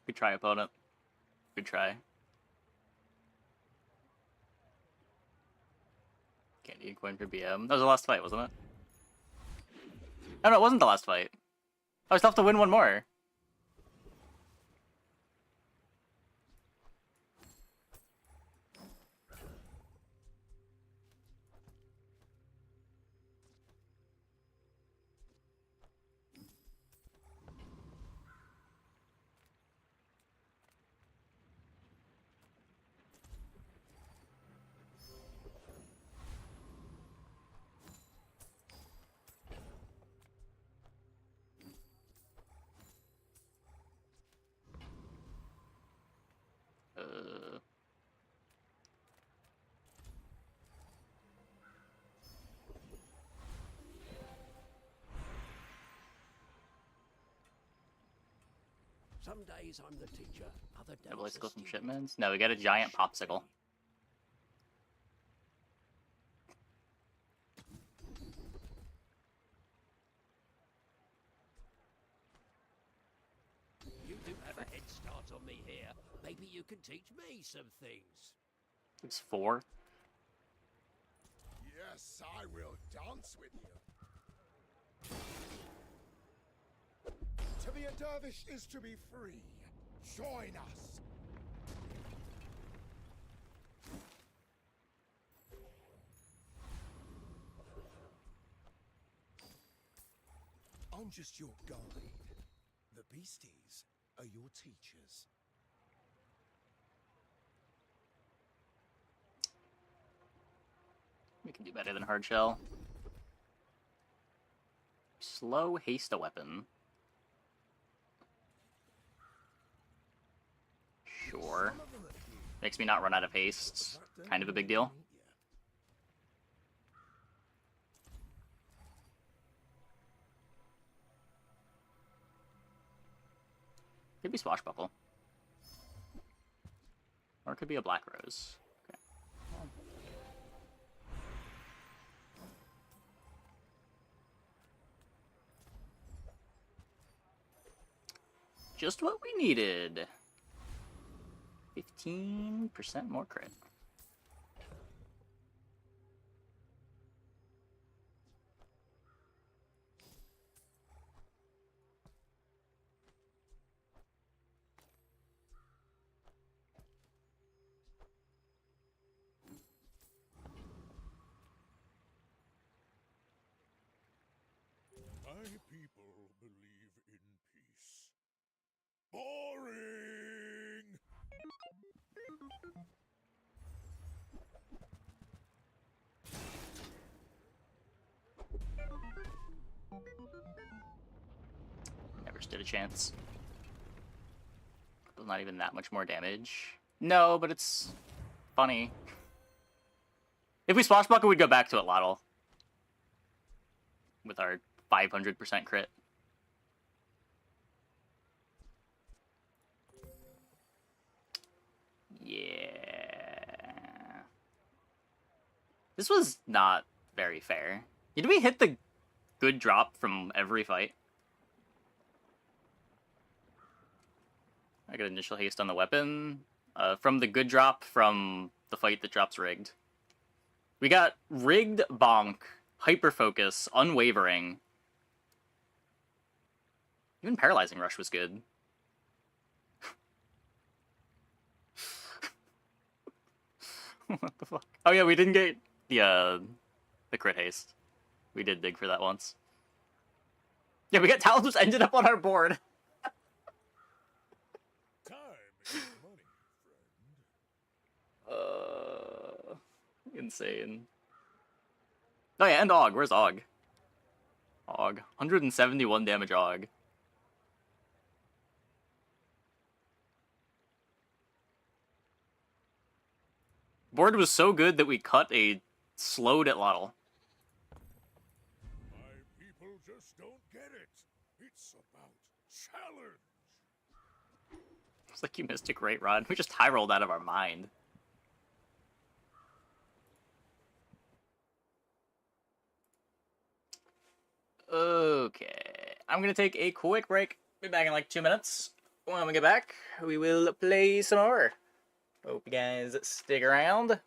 Good try, opponent. Good try. Candy coin for BM. That was the last fight, wasn't it? Oh no, it wasn't the last fight. I still have to win one more. Some days I'm the teacher, other days Double the icicle from student. shipments? No, we get a giant popsicle. You do have a head start on me here. Maybe you can teach me some things. It's 4. Yes, I will dance with you. To be a dervish is to be free. Join us. I'm just your guide. The beasties are your teachers. We can do better than hard shell. Slow haste a weapon. Sure. Makes me not run out of haste. Kind of a big deal. Could be swashbuckle. Or it could be a black rose. Okay. Just what we needed. 15% more crit. My people believe in peace. Boring! Never stood a chance. Not even that much more damage. No, but it's funny. If we swashbuckle, we'd go back to it, Lottle. With our 500% crit. Yeah. This was not very fair. Did we hit the good drop from every fight. I got initial haste on the weapon. From the good drop from the fight that drops rigged. We got rigged, bonk, hyper focus, unwavering. Even paralyzing rush was good. What the fuck? Oh yeah, we didn't get the crit haste. We did dig for that once. Yeah, we got Talos ended up on our board. Insane. Oh yeah, and Og. Where's Og? Og. 171 damage Og. Board was so good that we cut a slowed at Lottle. My people just don't get it. It's about challenge. It's like you missed a great run. We just high rolled out of our mind. Okay. I'm gonna take a quick break. Be back in like 2 minutes. When we get back, we will play some more. Hope you guys stick around.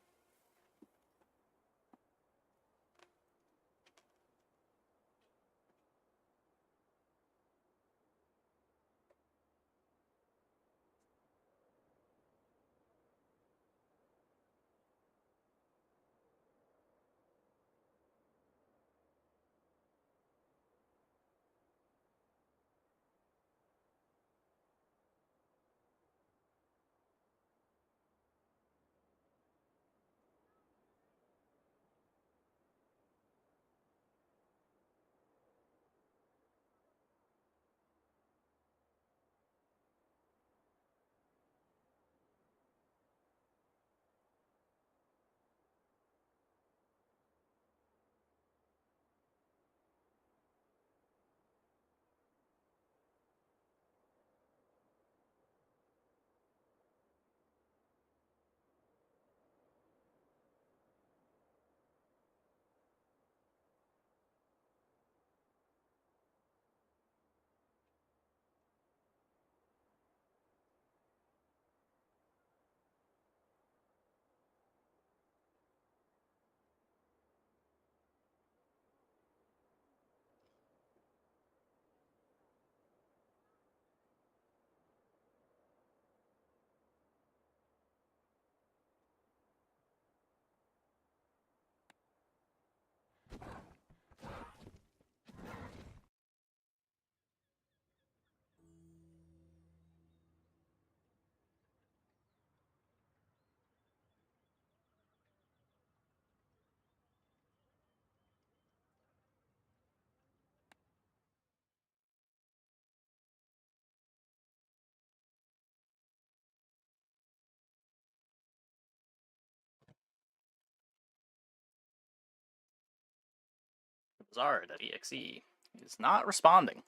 Bazaaring.exe is not responding.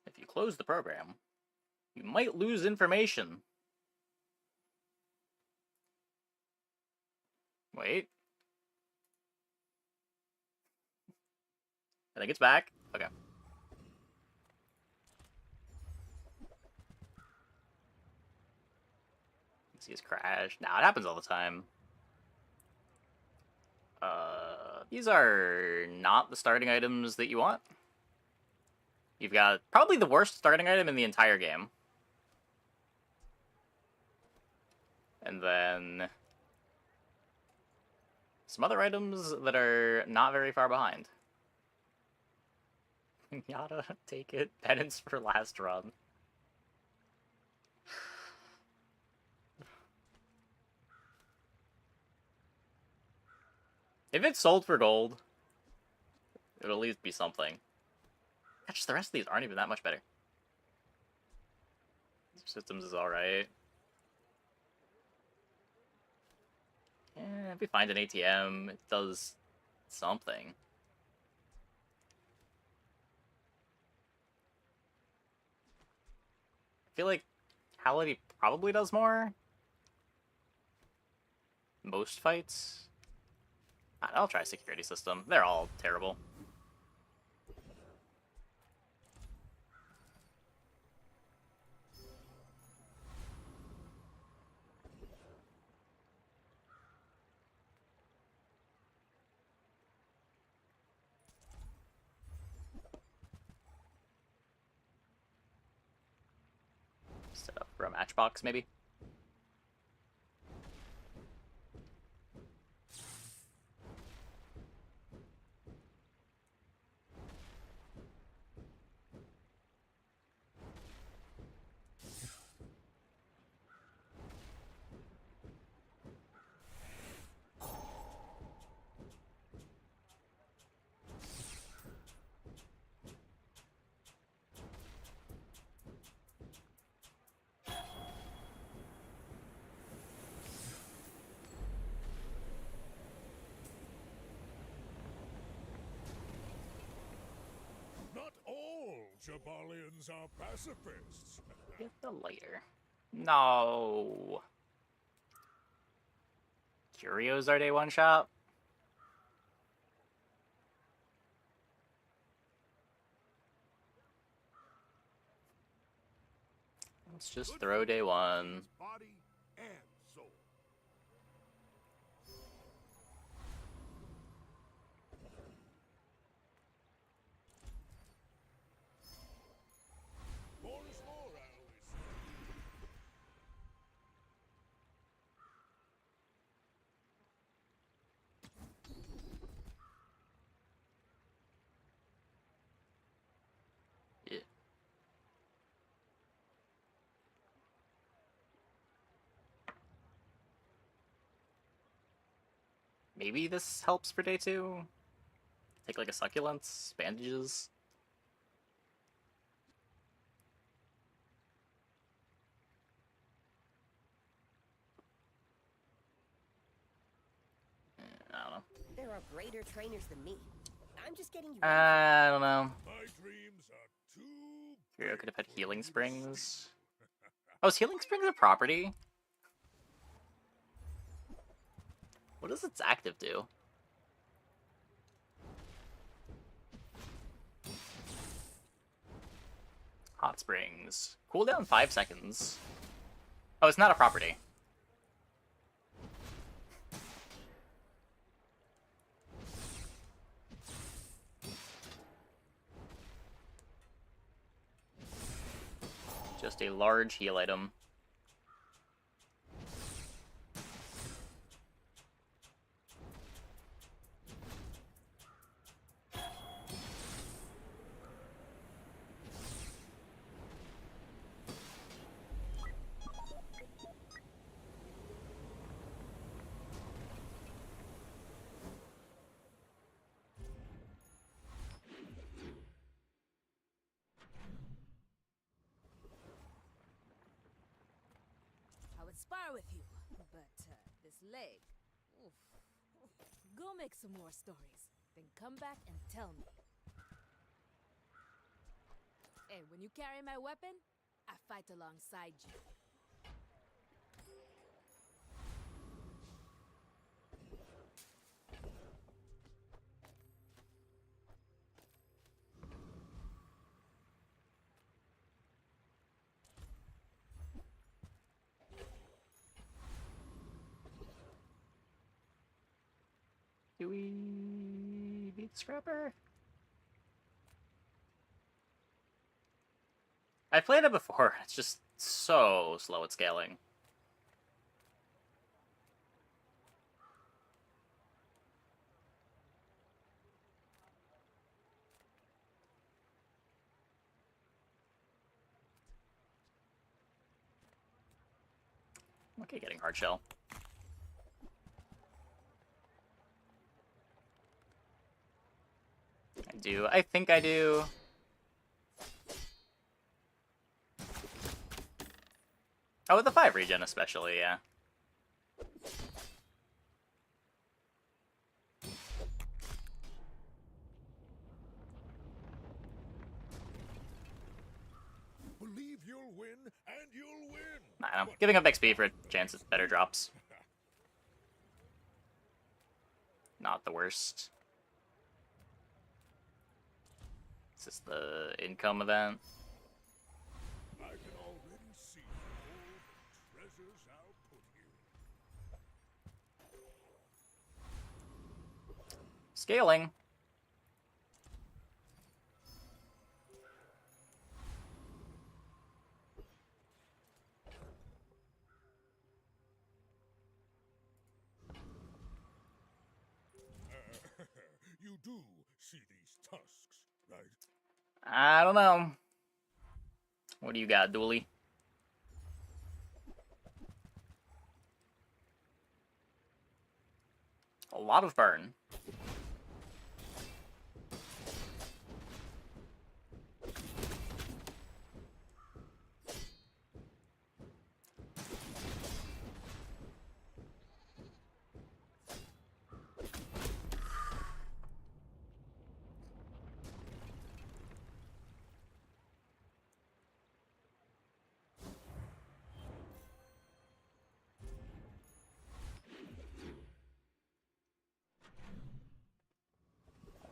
If you close the program, you might lose information. Wait. I think it's back. Okay. See his crash. Nah, it happens all the time. These are not the starting items that you want. You've got probably the worst starting item in the entire game. And then some other items that are not very far behind. Yada, take it. Penance for last run. If it's sold for gold, it'll at least be something. Just the rest of these aren't even that much better. Systems is alright. If we find an ATM, it does something. I feel like Vitality probably does more. Most fights. I'll try security system. They're all terrible. Set up for a matchbox, maybe. Not all Jabalians are pacifists. Get the lighter. No. Curios are day one shot. Let's just throw day one. Body and soul. More is more, I always say. Yeah. Maybe this helps for day two? Take like a succulents, bandages. I don't know. There are greater trainers than me. I'm just getting you. I don't know. My dreams are too Curio could have had healing springs. Oh, is healing springs a property? What does its active do? Hot springs. Cooldown 5 seconds. Oh, it's not a property. Just a large heal item. I would spar with you, but this leg. Oof. Go make some more stories, then come back and tell me. Hey, when you carry my weapon, I fight alongside you. Do we beat Scrapper? I played it before. It's just so slow at scaling. Okay, getting hard shell. I do. I think I do. Oh, with the 5 regen especially, yeah. Believe you'll win, and you'll win. I don't know. Giving up XP for a chance at better drops. Not the worst. Is this the income event? I can already see all the treasures I'll put here. Scaling. You do see these tusks, right? I don't know. What do you got, Dooley? A lot of burn.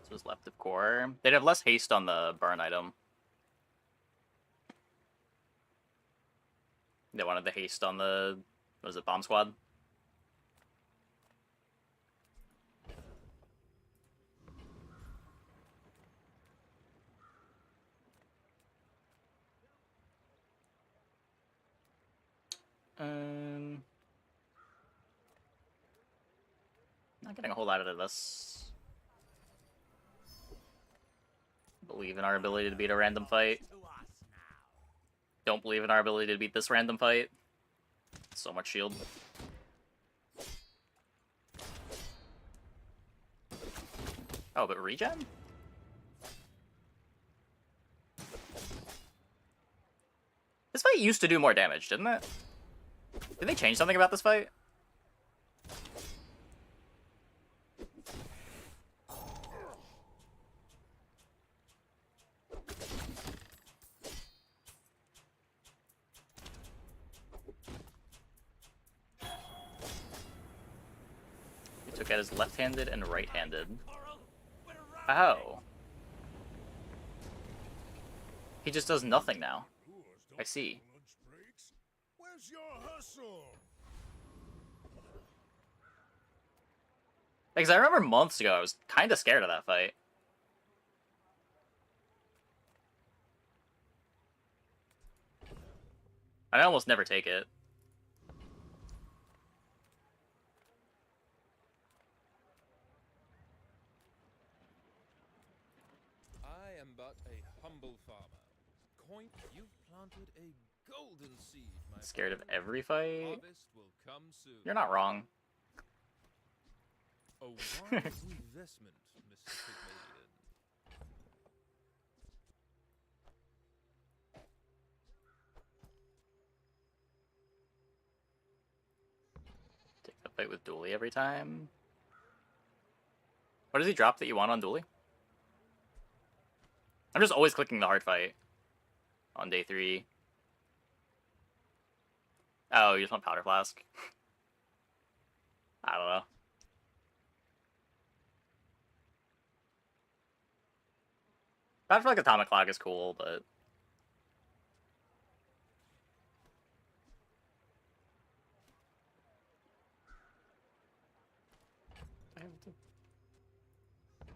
This was left of core. They'd have less haste on the burn item. They wanted the haste on the, what was it, bomb squad? Not getting a whole lot out of this. Believe in our ability to beat a random fight. Don't believe in our ability to beat this random fight. So much shield. Oh, but regen? This fight used to do more damage, didn't it? Did they change something about this fight? He took out his left-handed and right-handed. Oh. He just does nothing now. I see. Where's your hustle? Because I remember months ago I was kind of scared of that fight. I almost never take it. I am but a humble farmer. Coin, you've planted a golden seed, my Scared of friend. every fight? Harvest will come soon. You're not wrong. A wise investment, Mr. Pygmalien. Take the fight with Dooley every time. What does he drop that you want on Dooley? I'm just always clicking the hard fight on day 3. Oh, you just want Powder Flask? I don't know. I feel like Atomic Clock is cool, but...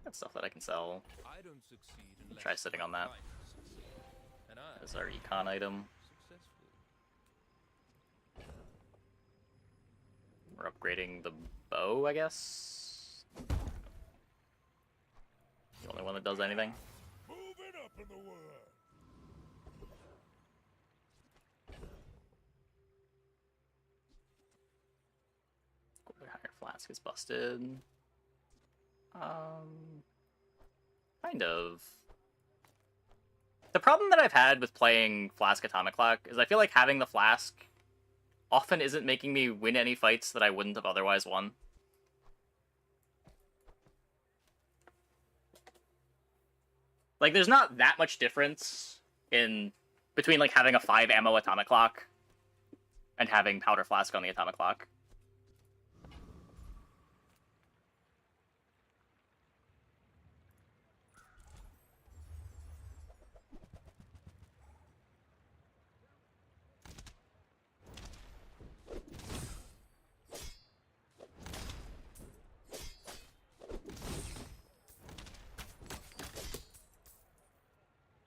That's stuff that I can sell. I don't succeed unless Try sitting on that. and I That's our econ item. successful. We're upgrading the bow, I guess? The only one that does anything. Moving up in the world. Iron Flask is busted. Kind of. The problem that I've had with playing Flask Atomic Clock is I feel like having the Flask often isn't making me win any fights that I wouldn't have otherwise won. Like, there's not that much difference between like having a 5 ammo Atomic Clock and having powder flask on the atomic clock.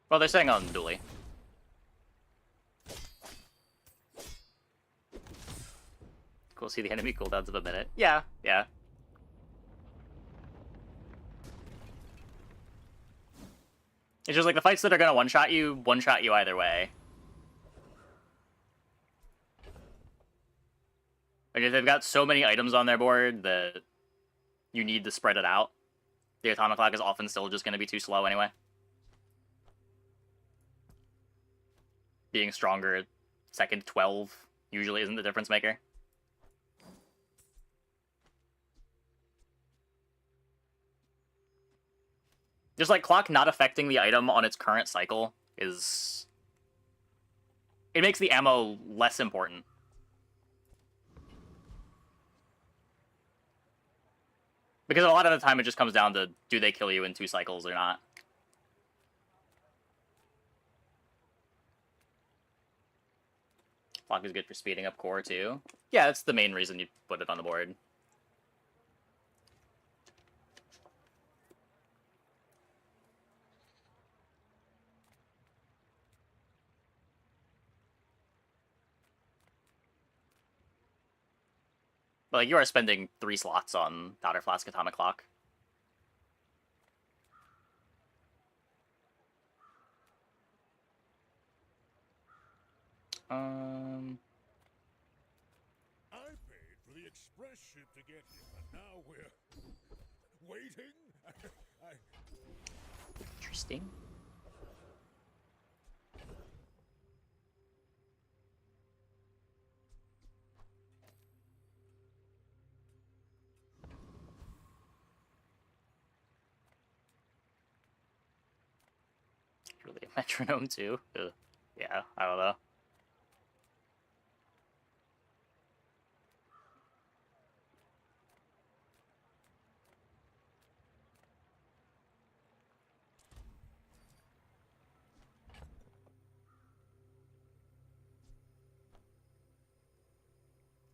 Well, they're saying on dually. Cool, see the enemy cooldowns of a minute. Yeah, yeah. It's just like the fights that are gonna one-shot you either way. Like, if they've got so many items on their board that you need to spread it out, the atomic clock is often still just gonna be too slow anyway. Being stronger at second 12 usually isn't the difference maker. Just like clock not affecting the item on its current cycle is... It makes the ammo less important. Because a lot of the time it just comes down to, do they kill you in 2 cycles or not? Clock is good for speeding up core too. Yeah, that's the main reason you put it on the board. But like, you are spending 3 slots on powder flask atomic clock. I paid for the express ship to get here, but now we're waiting. Interesting. Really a metronome too? Ugh. Yeah, I don't know.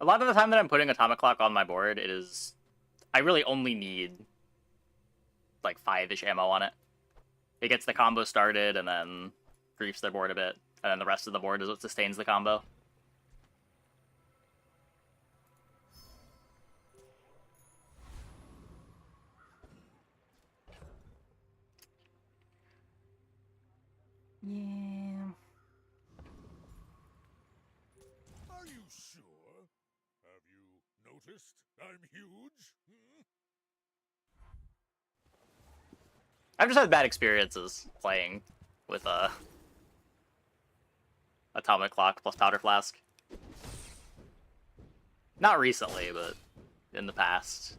A lot of the time that I'm putting atomic clock on my board, it is... I really only need like 5-ish ammo on it. It gets the combo started and then griefs their board a bit, and then the rest of the board is what sustains the combo. Yeah. Are you sure? Have you noticed I'm huge? I've just had bad experiences playing with atomic clock plus powder flask. Not recently, but in the past.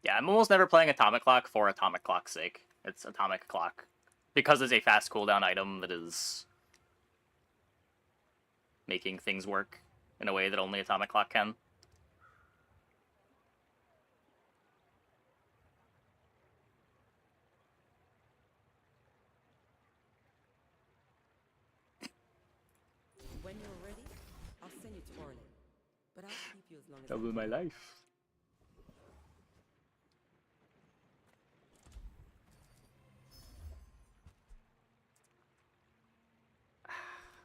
Yeah, I'm almost never playing atomic clock for atomic clock's sake. It's atomic clock. Because it's a fast cooldown item that is making things work in a way that only atomic clock can. When you're ready, I'll send you to Orlin. But I'll keep you as long as Double my life.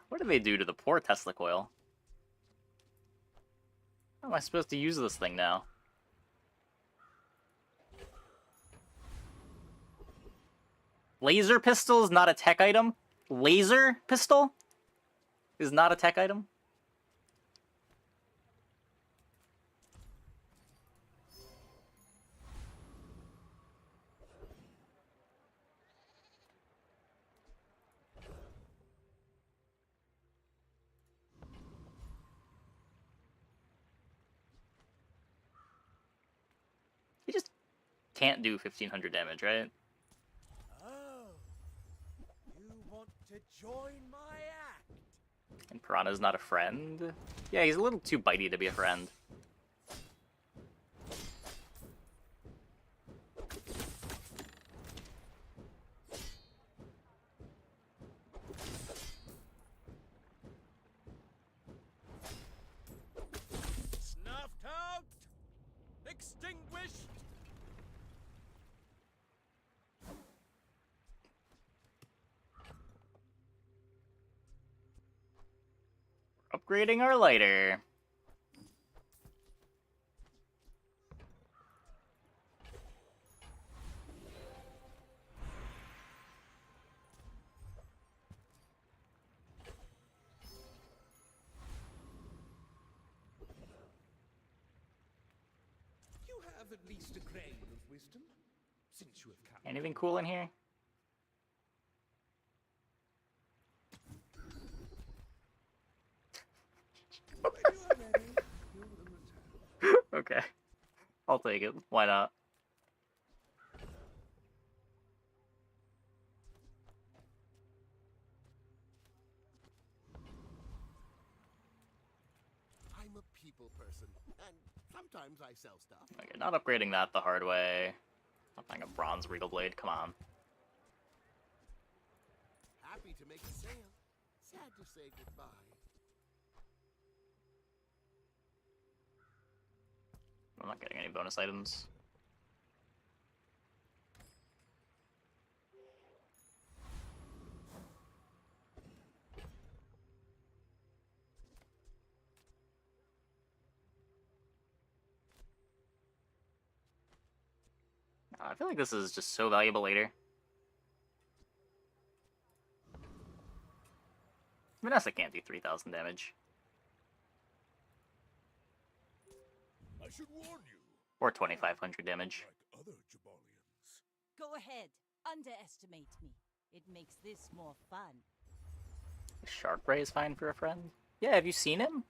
What do they do to the poor Tesla coil? How am I supposed to use this thing now? Laser pistol is not a tech item? Laser pistol is not a tech item? can't do 1500 damage, right? Oh, you want to join my act? And Piranha's not a friend? Yeah, he's a little too bitey to be a friend. Snuffed out! Extinguished! Upgrading our lighter. You have at least a grain of wisdom, since you have come. Anything cool in here? Okay. I'll take it. Why not? I'm a people person, and sometimes I sell stuff. Okay, not upgrading that the hard way. Not buying a bronze regal blade, come on. Happy to make a sale. Sad to say goodbye. I'm not getting any bonus items. I feel like this is just so valuable later. Vanessa can't do 3000 damage. I should warn you. Or 2500 damage. Like other Jabalians. Go ahead. Underestimate me. It makes this more fun. Shark Ray is fine for a friend? Yeah, have you seen him?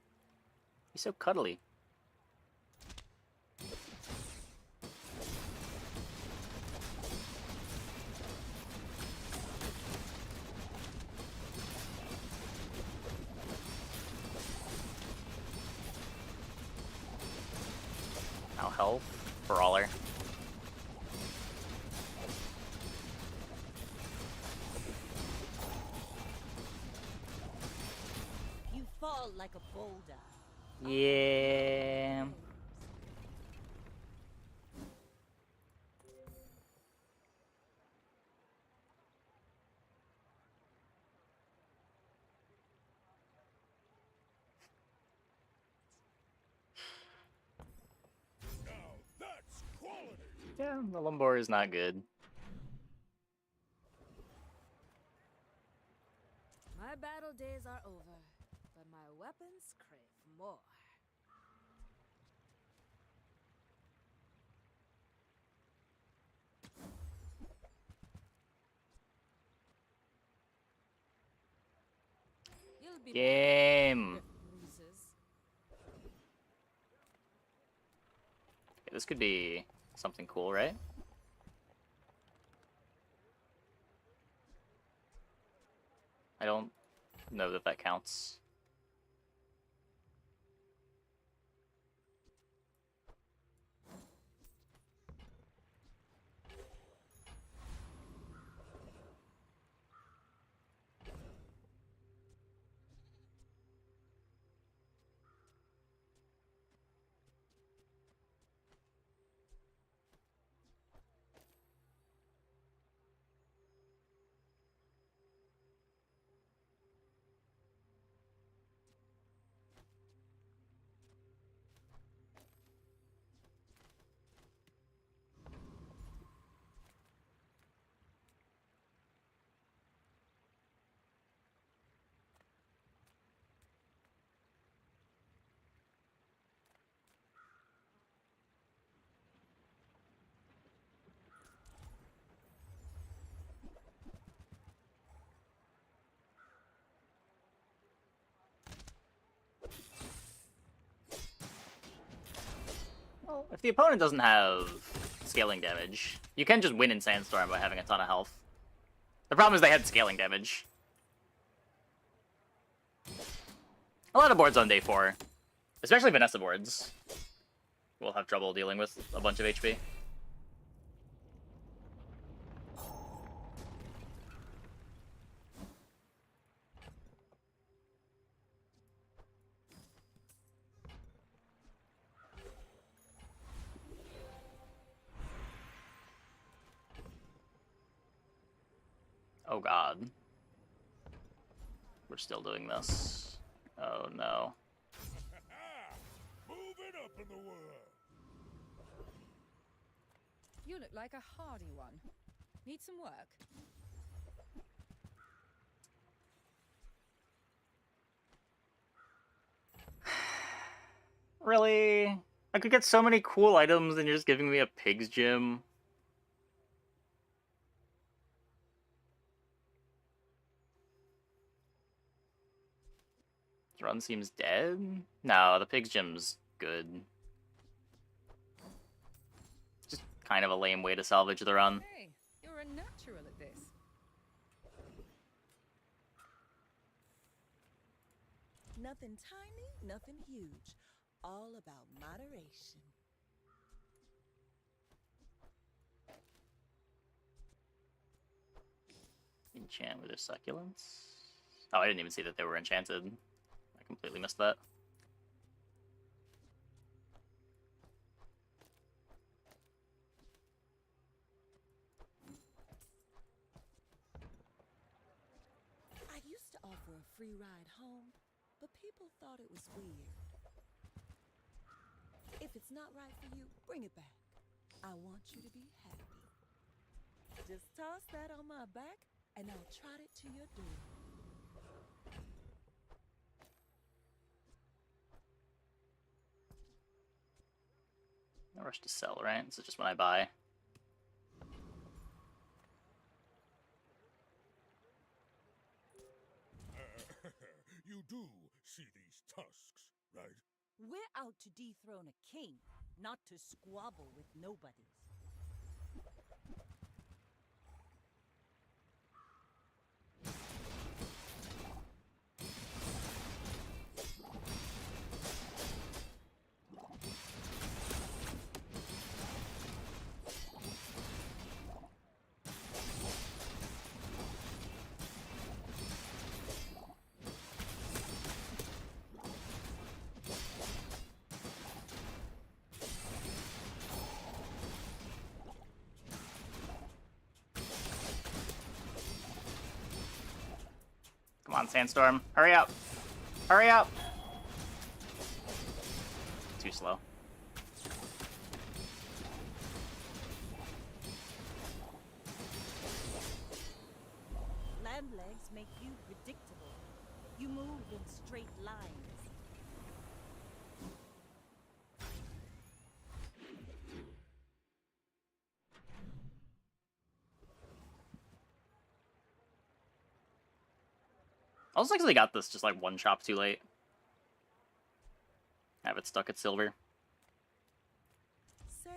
He's so cuddly. Now health, brawler. You fall like a boulder. Yeah. Now that's quality. Yeah, the Lumbor is not good. My battle days are over, but my weapons crave more. You'll be Game. bruises. Okay, this could be something cool, right? I don't know that that counts. Well, if the opponent doesn't have scaling damage. You can just win in Sandstorm by having a ton of health. The problem is they had scaling damage. A lot of boards on day 4, especially Vanessa boards, will have trouble dealing with a bunch of HP. Oh god. We're still doing this. Oh no. Moving up in the world. You look like a hardy one. Need some work? Really? I could get so many cool items and you're just giving me a pig's gym. This run seems dead? No, the pig's gym's good. Just kind of a lame way to salvage the run. Hey, you're a natural at this. Nothing tiny, nothing huge. All about moderation. Enchant with their succulents? Oh, I didn't even see that they were enchanted. I completely missed that. I used to offer a free ride home, but people thought it was weird. If it's not right for you, bring it back. I want you to be happy. Just toss that on my back, and I'll trot it to your door. No rush to sell, right? This is just when I buy. You do see these tusks, right? We're out to dethrone a king, not to squabble with nobodies. Come on, Sandstorm. Hurry up! Hurry up! Too slow. Land legs make you predictable. You move in straight lines. I also actually got this just like one chop too late. Have it stuck at silver. Sale,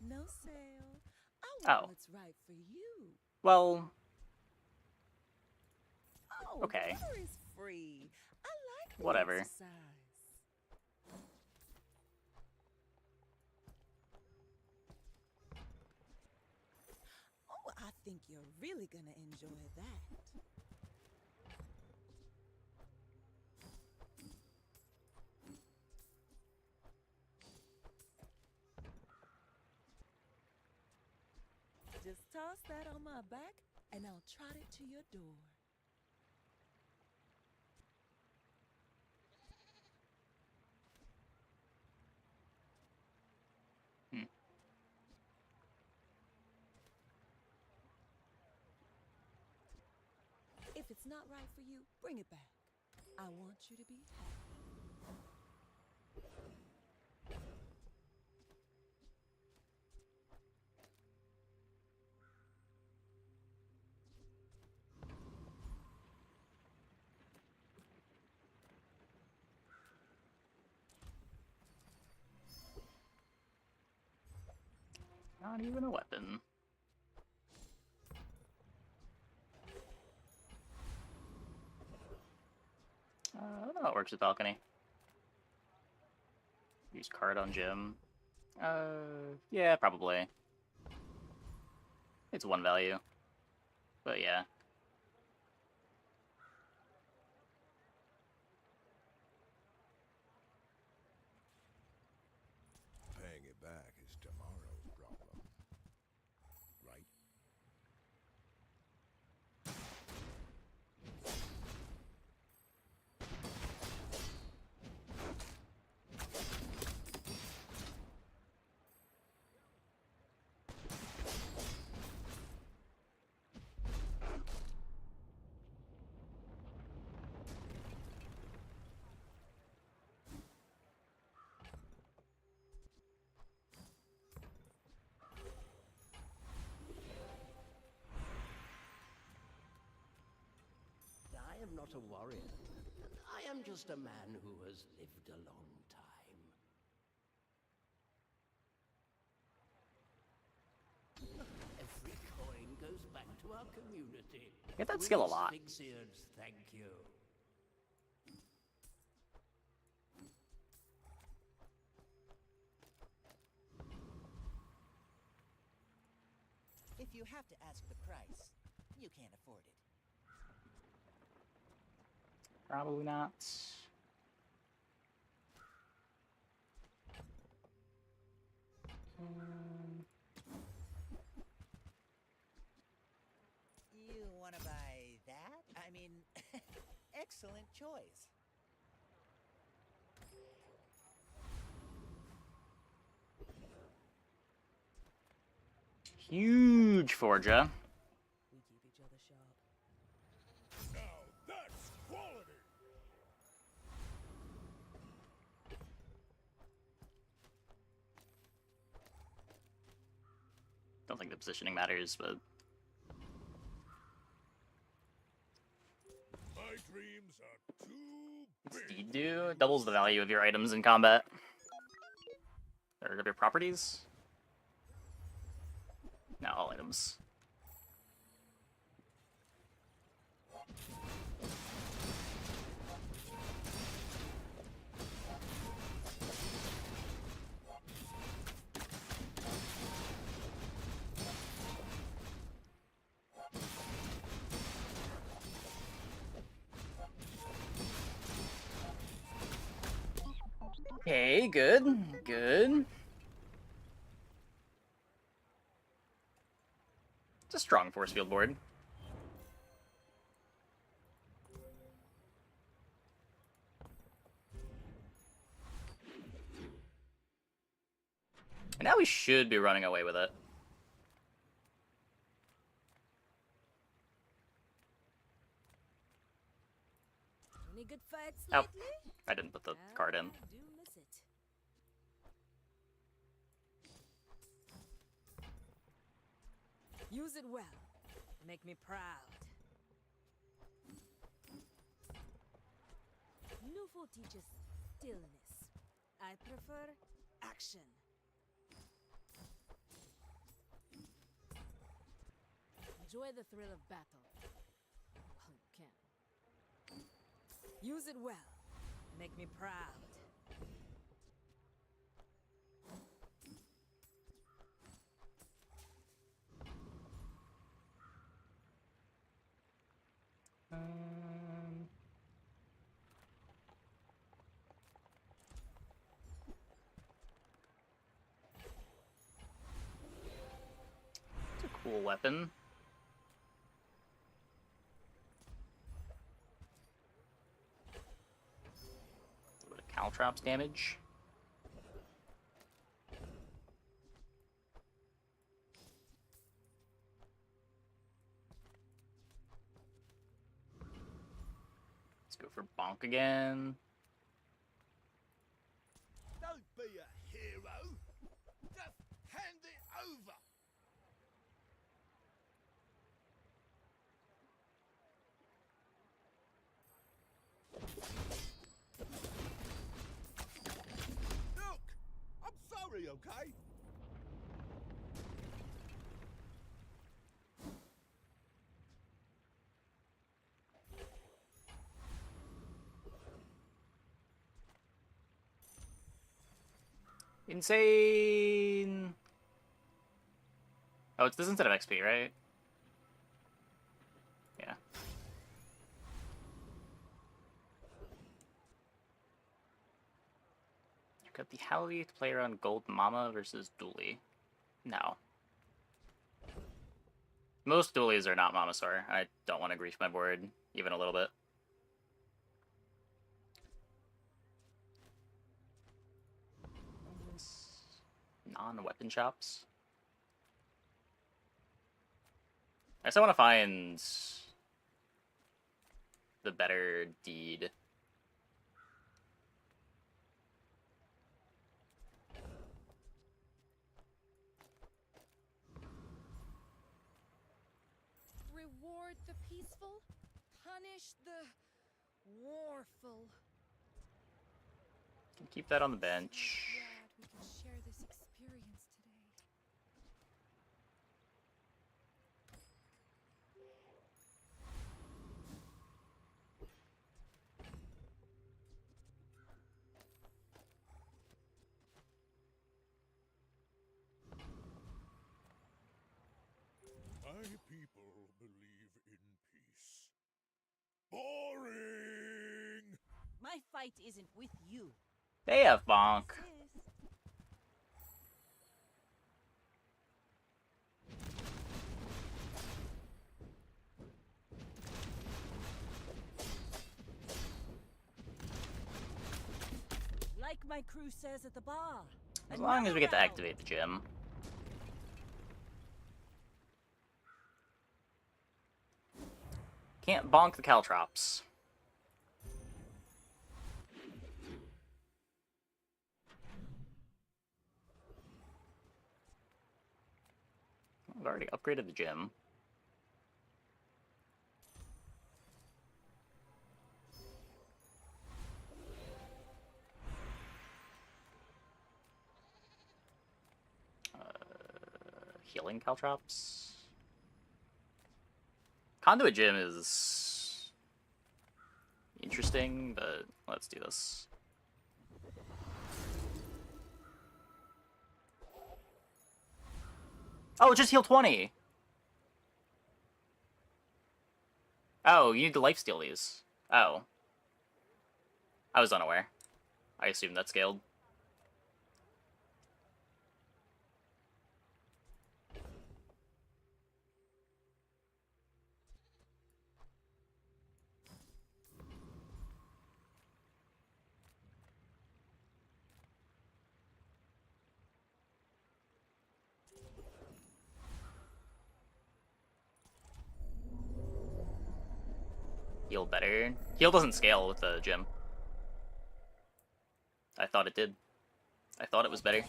no sale. I Oh. want what's right for you. Well, Oh, okay. butter is free. I like the Whatever. exercise. Oh, I think you're really gonna enjoy that. Just toss that on my back, and I'll trot it to your door. If it's not right for you, bring it back. I want you to be happy. Not even a weapon. I don't know how it works with balcony. Use card on gym. Yeah, probably. It's one value. But yeah. Paying it back is tomorrow's problem. Right? I am not a warrior. I am just a man who has lived a long time. Every coin goes back to our community. Get that skill a We lot. Sphinxians, thank you. If you have to ask the price, you can't afford it. Probably not. You want to buy that? I mean, excellent choice. Huge Forja. We keep each other sharp. Now that's quality! Don't think the positioning matters, but My dreams are too big. Speed do? It doubles the value of your items in combat. Or of your properties? No, all items. Okay, good, good. It's a strong force field board. And now we should be running away with it. Any good fights Oh, lately? I didn't put the card in. I do miss it. Use it well. Make me proud. Nufo teaches stillness. I prefer action. Enjoy the thrill of battle. Well, you can. Use it well. Make me proud. It's a cool weapon. A little bit of caltrops damage. Let's go for bonk again. Don't be a hero. Just hand it over. Look, I'm sorry, okay? Insane! Oh, it's this instead of XP, right? Yeah. You got the Halloween to play around Gold Mama versus Dooley. No. Most Doolies are not Mamasaur. I don't want to grief my board even a little bit. Non-weapon shops. I still want to find the better deed. Reward the peaceful, punish the warful. Can keep that on the bench. Glad we can share this experience today. My people believe in peace. Boring! My fight isn't with you. They have bonk. Like my crew says at the bar. As long as we get to activate the gym. Can't bonk the Caltrops. I've already upgraded the gym. Healing Caltrops. Conduit Gym is interesting, but let's do this. Oh, just heal 20! Oh, you need to lifesteal these. Oh. I was unaware. I assumed that scaled. Heal better. Heal doesn't scale with the gym. I thought it did. I thought it was better.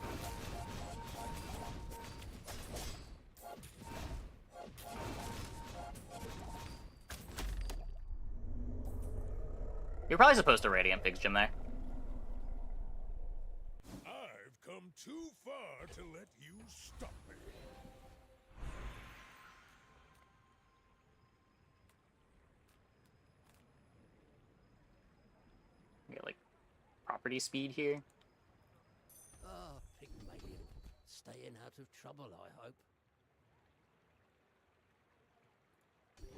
You're probably supposed to Radiant Pig's gym there. I've come too far to let you stop me. We get like property speed here. Ah, Pygmalien. Staying out of trouble, I hope.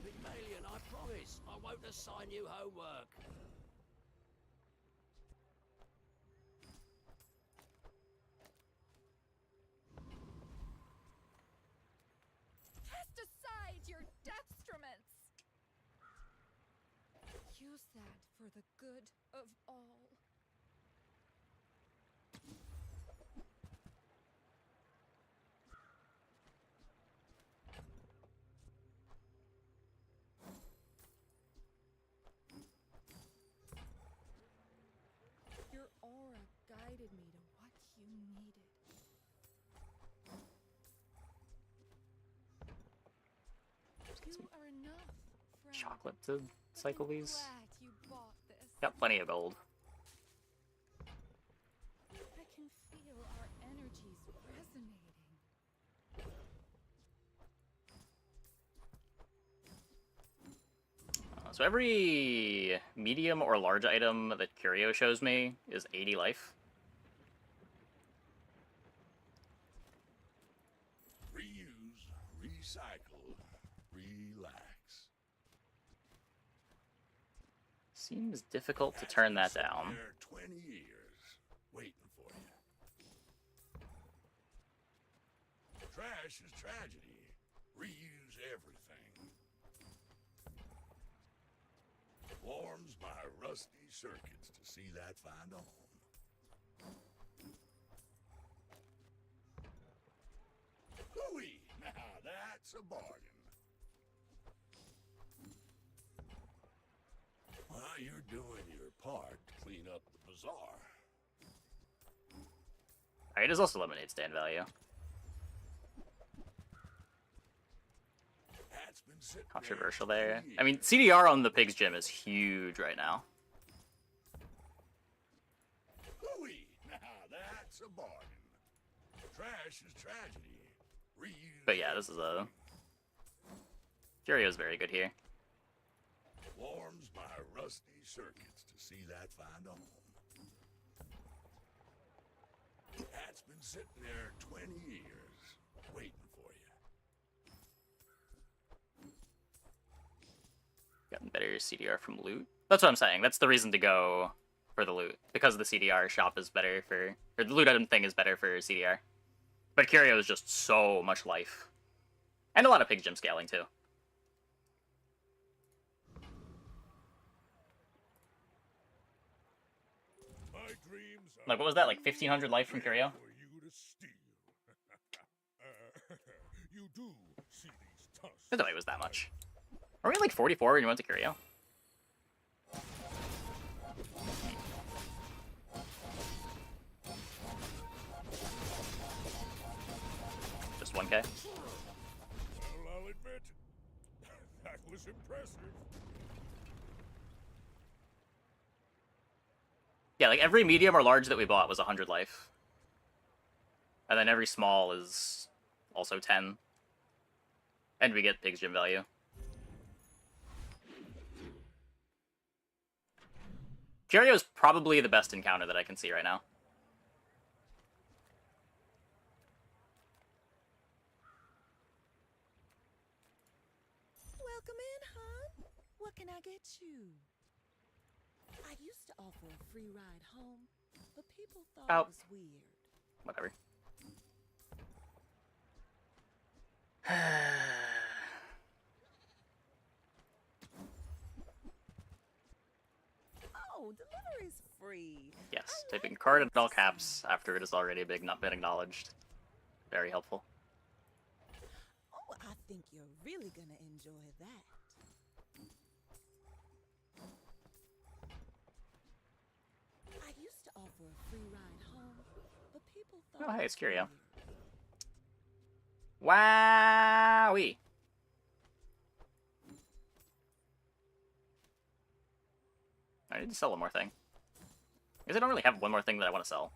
Pygmalien, I promise, I won't assign you homework. Cast aside your deathstruments! Use that for the good of all. Your aura guided me to what you needed. You are enough, friend. Chocolate to cycle these. Glad you bought this. Got plenty of gold. I can feel our energies resonating. So every medium or large item that Curio shows me is 80 life. Recycle. Relax. Seems difficult to turn that down. There 20 years waiting for you. Trash is tragedy. Reuse everything. Warms my rusty circuits to see that find a home. Hooey! Now that's a bargain. While you're doing your part to clean up the bazaar. Alright, it also eliminates stand value. That's been sitting Controversial there. I mean, CDR on the Pig's Gym is huge right now. Hooey! Now that's a bargain. Trash is tragedy. Reuse. But yeah, this is a... Curio's very good here. Warms my rusty circuits to see that find a home. That's been sitting there 20 years, waiting for you. Gotten better CDR from loot. That's what I'm saying. That's the reason to go for the loot. Because the CDR shop is better for... Or the loot item thing is better for CDR. But Curio is just so much life. And a lot of Pig Gym scaling, too. Like, what was that? Like 1,500 life from Curio? You do see these tusks. I thought it was that much. Are we at like 44 when you went to Curio? Just 1k? Well, I'll admit, that was impressive. Yeah, like every medium or large that we bought was 100 life. And then every small is also 10. And we get Pig's Gym value. Curio is probably the best encounter that I can see right now. Welcome in, hon. What can I get you? I used to offer a free ride home, but people thought it was weird. Whatever. Oh, delivery's free. Yes, typing card in all caps after it is already been acknowledged. Very helpful. Oh, I think you're really gonna enjoy that. I used to offer a free ride home, but people thought Oh, hey, it it's was Curio. weird. Wowee! I need to sell one more thing. Because I don't really have one more thing that I want to sell.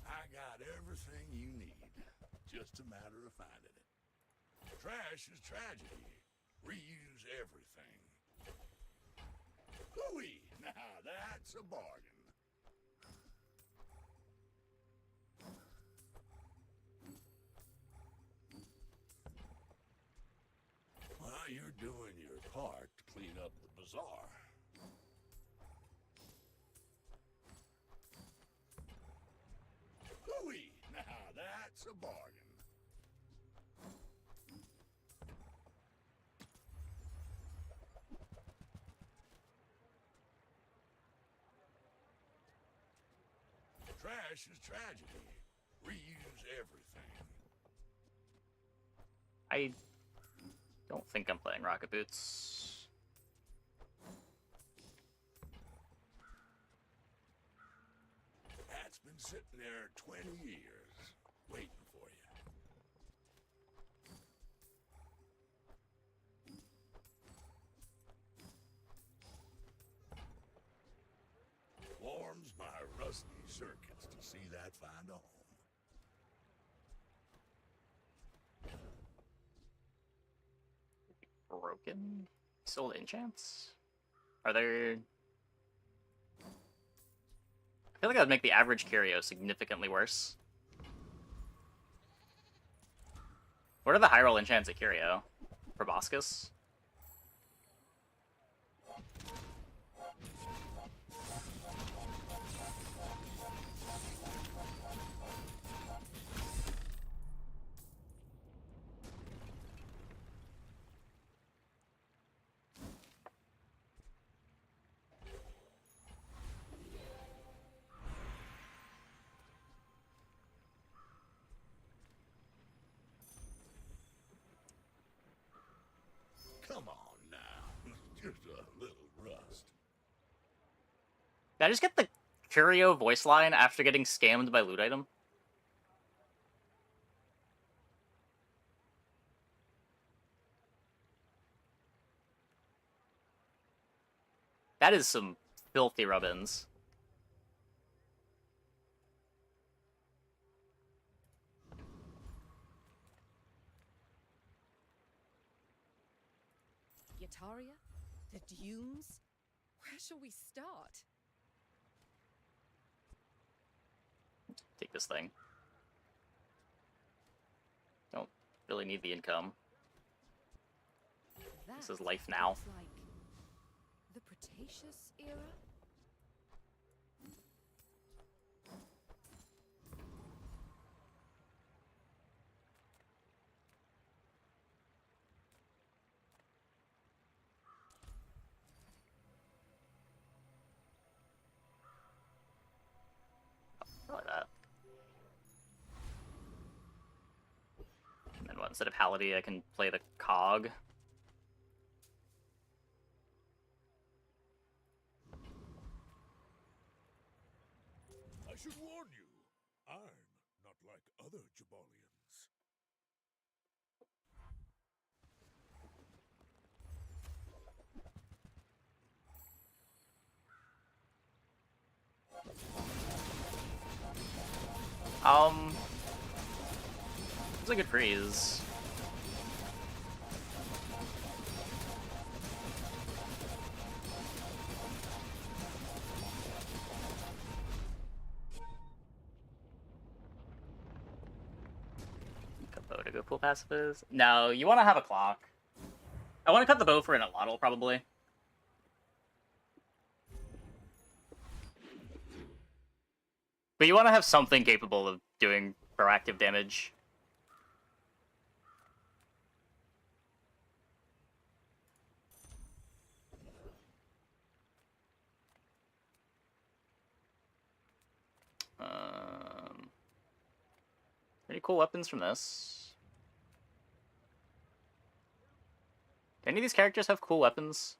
I got everything you need. Just a matter of finding it. Trash is tragedy. Reuse everything. Hooey! Now that's a bargain. While you're doing your part to clean up the bazaar. Hooey! Now that's a bargain. Trash is tragedy. Reuse everything. I don't think I'm playing Rocket Boots. That's been sitting there 20 years, waiting for you. Warms my rusty circuits to see that find a home. Broken? Sold enchants? Are there... I feel like that would make the average Curio significantly worse. What are the high roll enchants at Curio? Proboscis? Come on now. Just a little rust. Did I just get the Curio voice line after getting scammed by loot item? That is some filthy rub-ins. Yataria? The Dunes? Where shall we start? Take this thing. Don't really need the income. This is life now. Looks like the Cretaceous era? Like that. And then what, instead of Hality, I can play the Cog. I should warn you, I'm not like other Jabalians. It's a good freeze. Cut bow to go full pacifist. No, you want to have a clock. I want to cut the bow for an Allotl, probably. But you want to have something capable of doing proactive damage. Pretty cool weapons from this. Do any of these characters have cool weapons?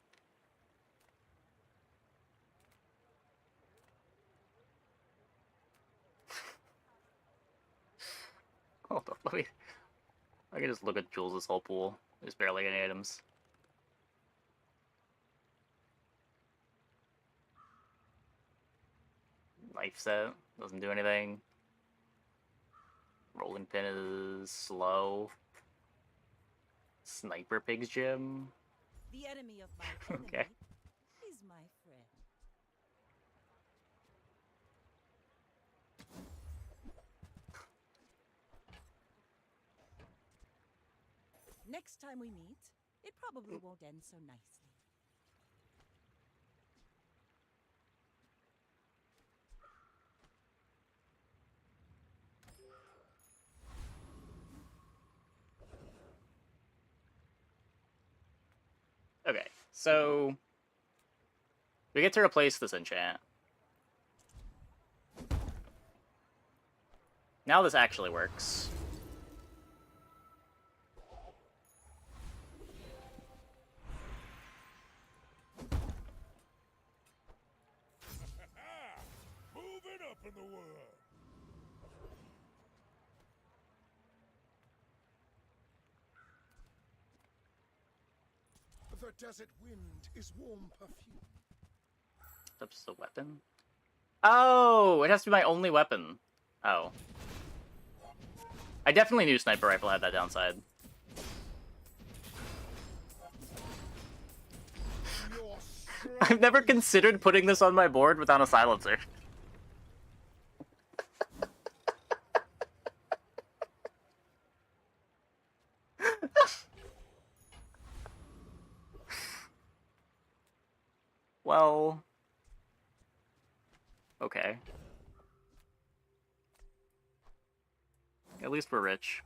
Hold up, let me... I can just look at Jules' whole pool. There's barely any items. Knife set, doesn't do anything. Rolling pin is slow. Sniper Pig's Gym. The enemy of my enemy Okay. is my friend. Next time we meet, it probably won't end so nicely. Okay, so we get to replace this enchant. Now this actually works. Moving up in the world. The desert wind is warm perfume. That's the weapon? Oh, it has to be my only weapon. Oh. I definitely knew Sniper Rifle had that downside. I've never considered putting this on my board without a silencer. Well... Okay. At least we're rich.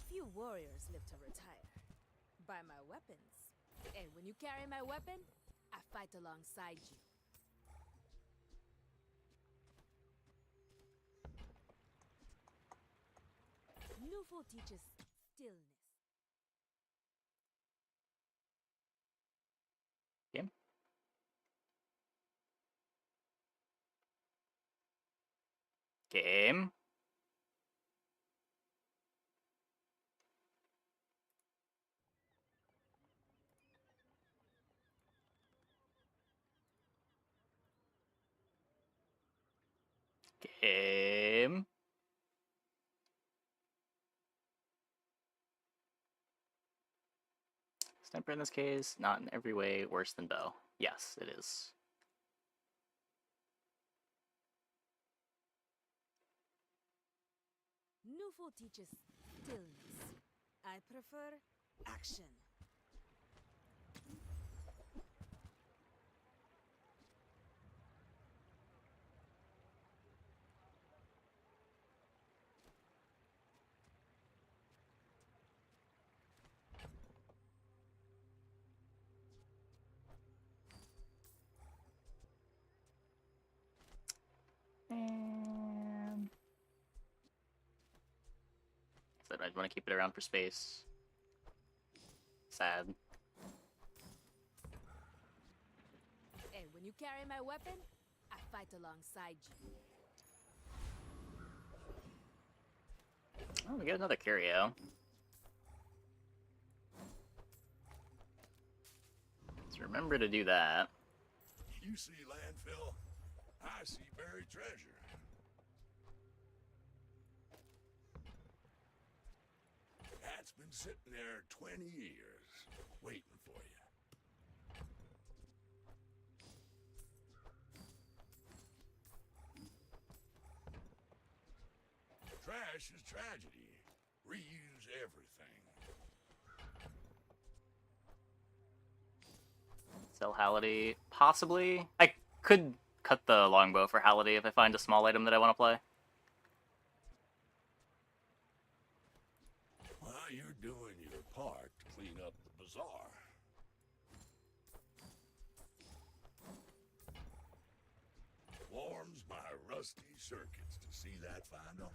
Few warriors live to retire. Buy my weapons. And when you carry my weapon, I fight alongside you. Nufu teaches stillness. Game. Game. Game. Sniper in this case, not in every way worse than bow. Yes, it is. Nufu teaches stillness. I prefer action. And... said I'd want to keep it around for space. Sad. And when you carry my weapon, I fight alongside you. Oh, we got another curio. Let's remember to do that. You see landfill, I see buried treasure. That's been sitting there 20 years, waiting for you. Trash is tragedy. Reuse everything. Sell Halliday. Possibly. I could cut the longbow for Halliday if I find a small item that I want to play. Well, you're doing your part to clean up the bazaar. Warms my rusty circuits to see that find a home.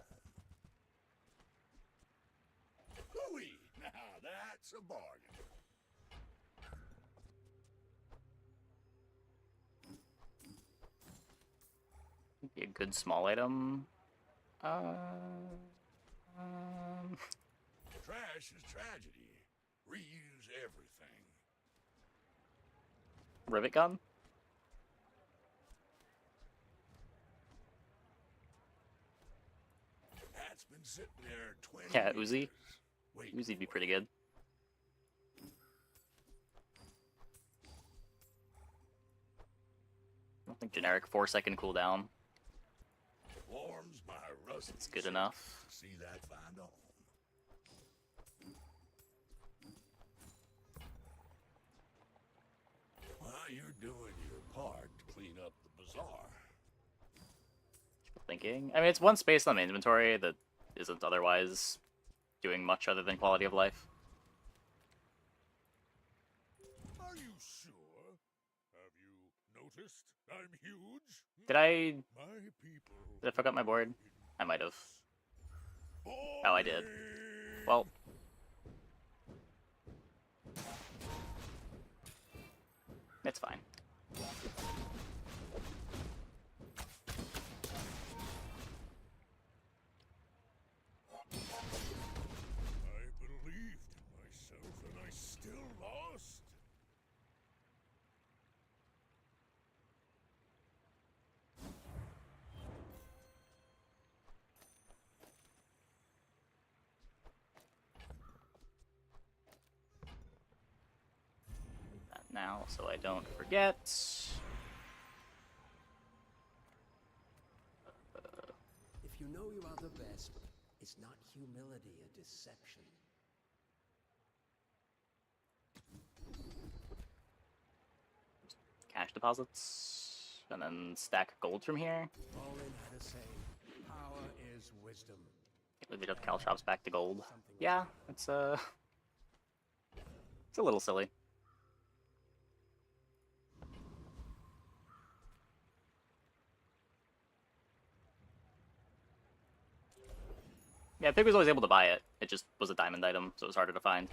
Hooey! Now that's a bargain. Be a good small item. Trash is tragedy. Reuse everything. Rivet gun? That's been sitting there 20 Yeah, years. Uzi. Wait Uzi'd be pretty good. I don't think generic 4-second cooldown. Warms my rusty It's good enough. to see that find a home. Well, you're doing your part to clean up the bazaar. Thinking. I mean, it's one space on my inventory that isn't otherwise doing much other than quality of life. Are you sure? Have you noticed I'm huge? Did I My people. Did I fuck up my board? I might have. Oh, I did. Well. It's fine. I believed in myself and I still lost. That now, so I don't forget. If you know you are the best, Is not humility a deception? Cash deposits, and then stack gold from here. Olin had a saying, power is wisdom. Leave it up caltrops back to gold. Yeah, it's a little silly. Yeah, Pig was always able to buy it. It just was a diamond item, so it was harder to find.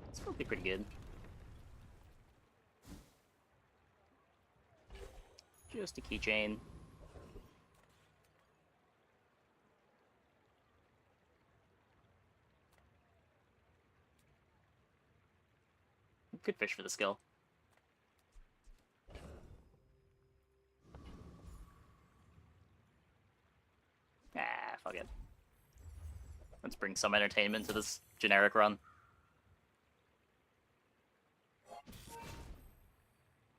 It's probably pretty good. Just a keychain. Good fish for the skill. Ah, fuck it. Let's bring some entertainment to this generic run.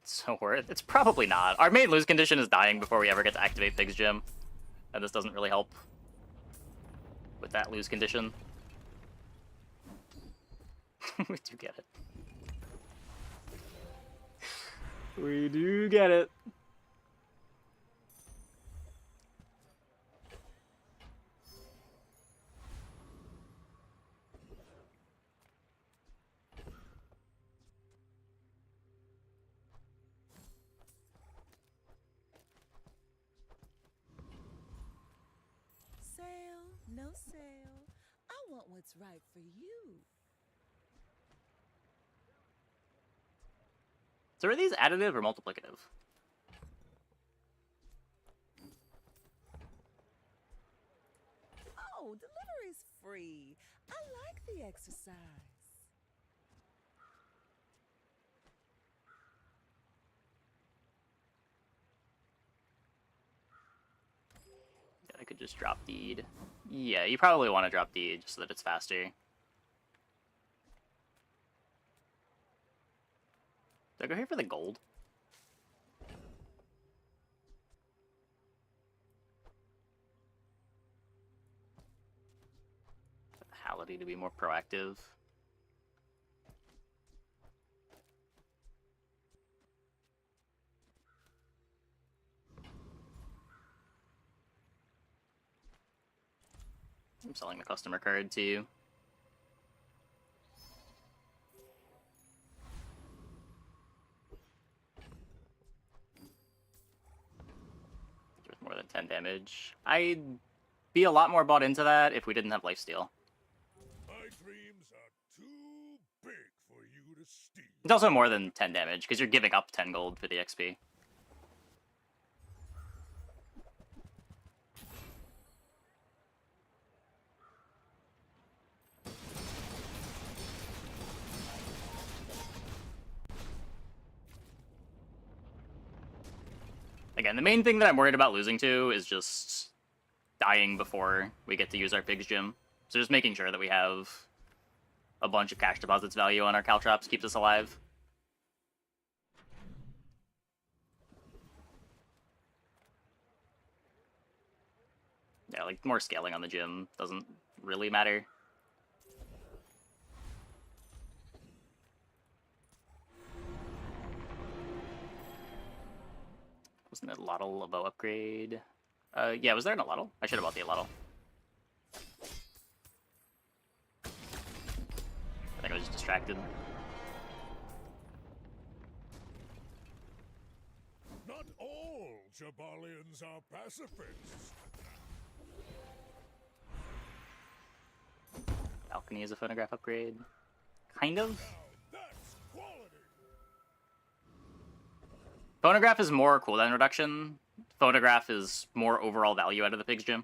So worth. It's probably not. Our main lose condition is dying before we ever get to activate Pig's Gym. And this doesn't really help with that lose condition. We do get it. We do get it. Sale, no sale. I want what's right for you. So are these additive or multiplicative? Oh, delivery's free. I like the exercise. I could just drop deed. Yeah, you probably want to drop deed just so that it's faster. Do I go here for the gold? Vitality to be more proactive. I'm selling the customer card too. With more than 10 damage. I'd be a lot more bought into that if we didn't have lifesteal. My dreams are too big for you to steal. It's also more than 10 damage because you're giving up 10 gold for the XP. Again, the main thing that I'm worried about losing to is just dying before we get to use our Pig's Gym. So just making sure that we have a bunch of cash deposits value on our caltrops keeps us alive. Yeah, like, more scaling on the gym doesn't really matter. Wasn't it a Lottle, a bow upgrade? Yeah, was there an Lottle? I should have bought the Lottle. I think I was just distracted. Not all Jabalians are pacifists. Balcony is a phonograph upgrade. Kind of. Phonograph is more cooldown reduction. Phonograph is more overall value out of the Pig's Gym.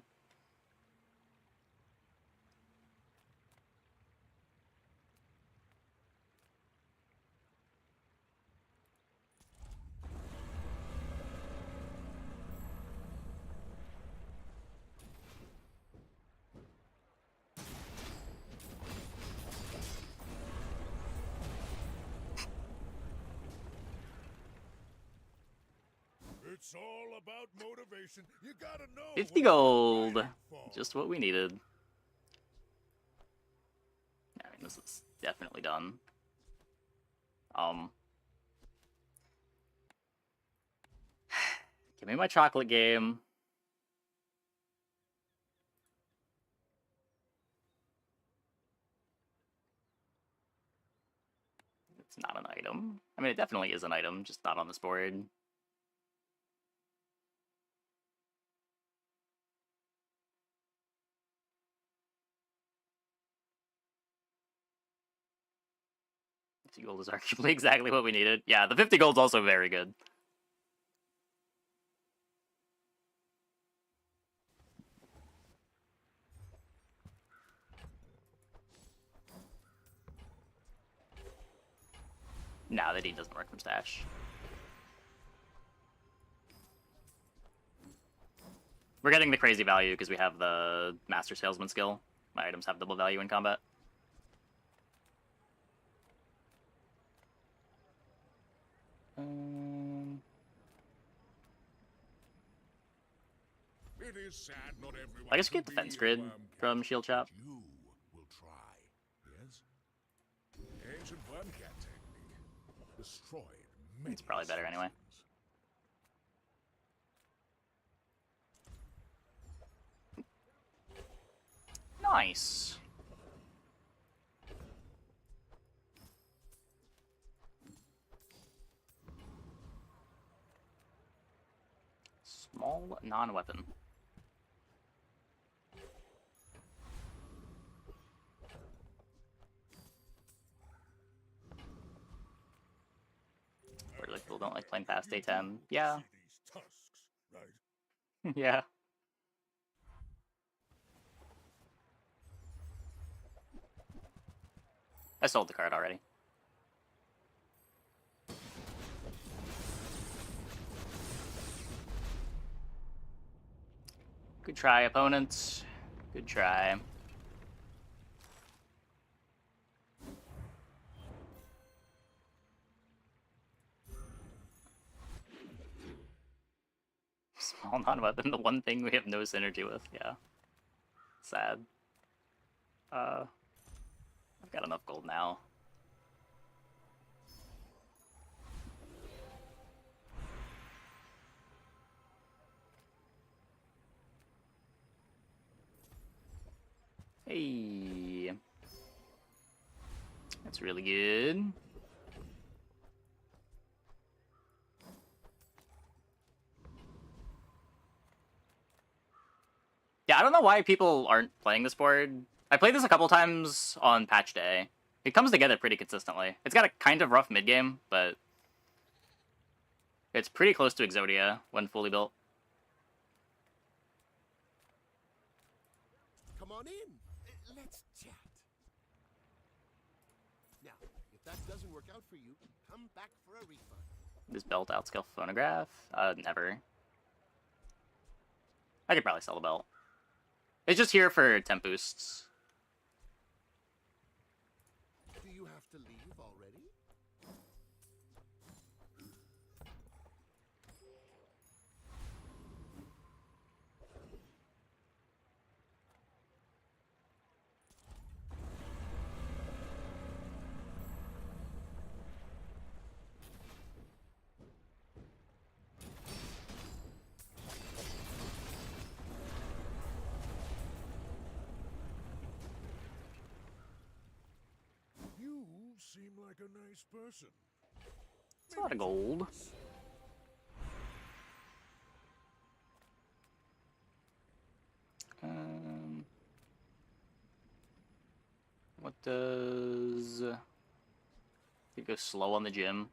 It's all about motivation. You gotta know 50 what you're gold. fighting for. Just what we needed. I mean, this is definitely done. Give me my chocolate game. It's not an item. I mean, it definitely is an item, just not on this board. Gold is arguably exactly what we needed. Yeah, the 50 gold's also very good. Nah, that deed doesn't work from stash. We're getting the crazy value because we have the Master Salesman skill. My items have double value in combat. It is sad not everyone I guess we can get defense be a grid worm from cat, Shield Chop. but you will try. Yes? Ancient worm cat technique. Destroyed many It's probably better anyway. Nice. Small non-weapon. Really, people don't like playing past day 10. Yeah. Tusks, right? Yeah. I sold the card already. Good try, opponents. Good try. Small non-weapon, the one thing we have no synergy with, yeah. Sad. I've got enough gold now. Hey. That's really good. Yeah, I don't know why people aren't playing this board. I played this a couple times on patch day. It comes together pretty consistently. It's got a kind of rough mid-game, but it's pretty close to Exodia when fully built. Come on in. Let's chat. Now, if that doesn't work out for you, come back for a refund. This belt outscale phonograph? Never. I could probably sell the belt. It's just here for temp boosts. Do you have to leave already? You seem like a nice person. It's a lot of gold. What does... It goes slow on the gym.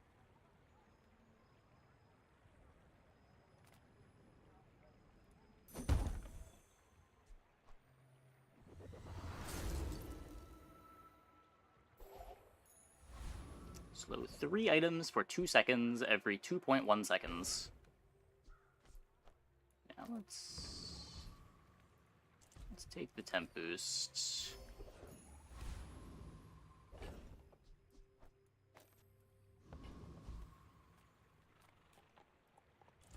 Slow 3 items for 2 seconds every 2.1 seconds. Now let's take the temp boost.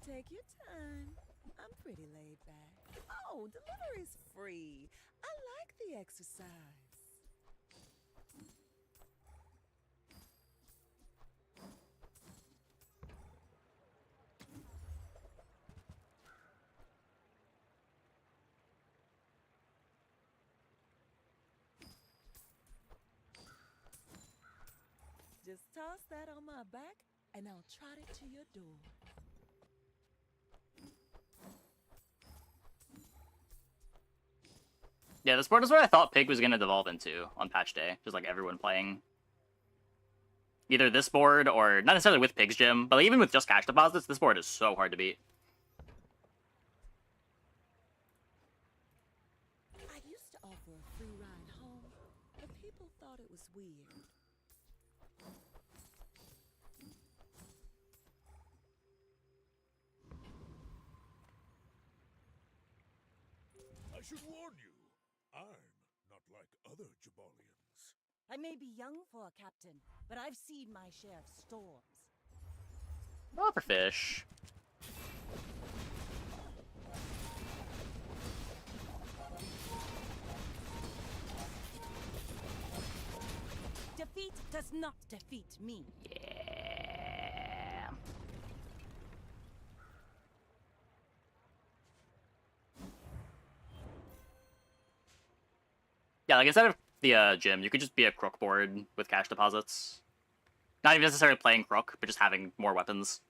Take your time. I'm pretty laid back. Oh, delivery's free. I like the exercise. Just toss that on my back, and I'll trot it to your door. Yeah, this board is what I thought Pig was going to devolve into on patch day. Just like everyone playing either this board or not necessarily with Pig's Gym, but like, even with just cash deposits, this board is so hard to beat. I used to offer a free ride home, but people thought it was weird. I should warn you, I'm not like other Jabalians. I may be young for a captain, but I've seen my share of storms. Offer fish. Defeat does not defeat me. Yeah. Yeah, like instead of the gym, you could just be a crook board with cash deposits. Not even necessarily playing crook, but just having more weapons.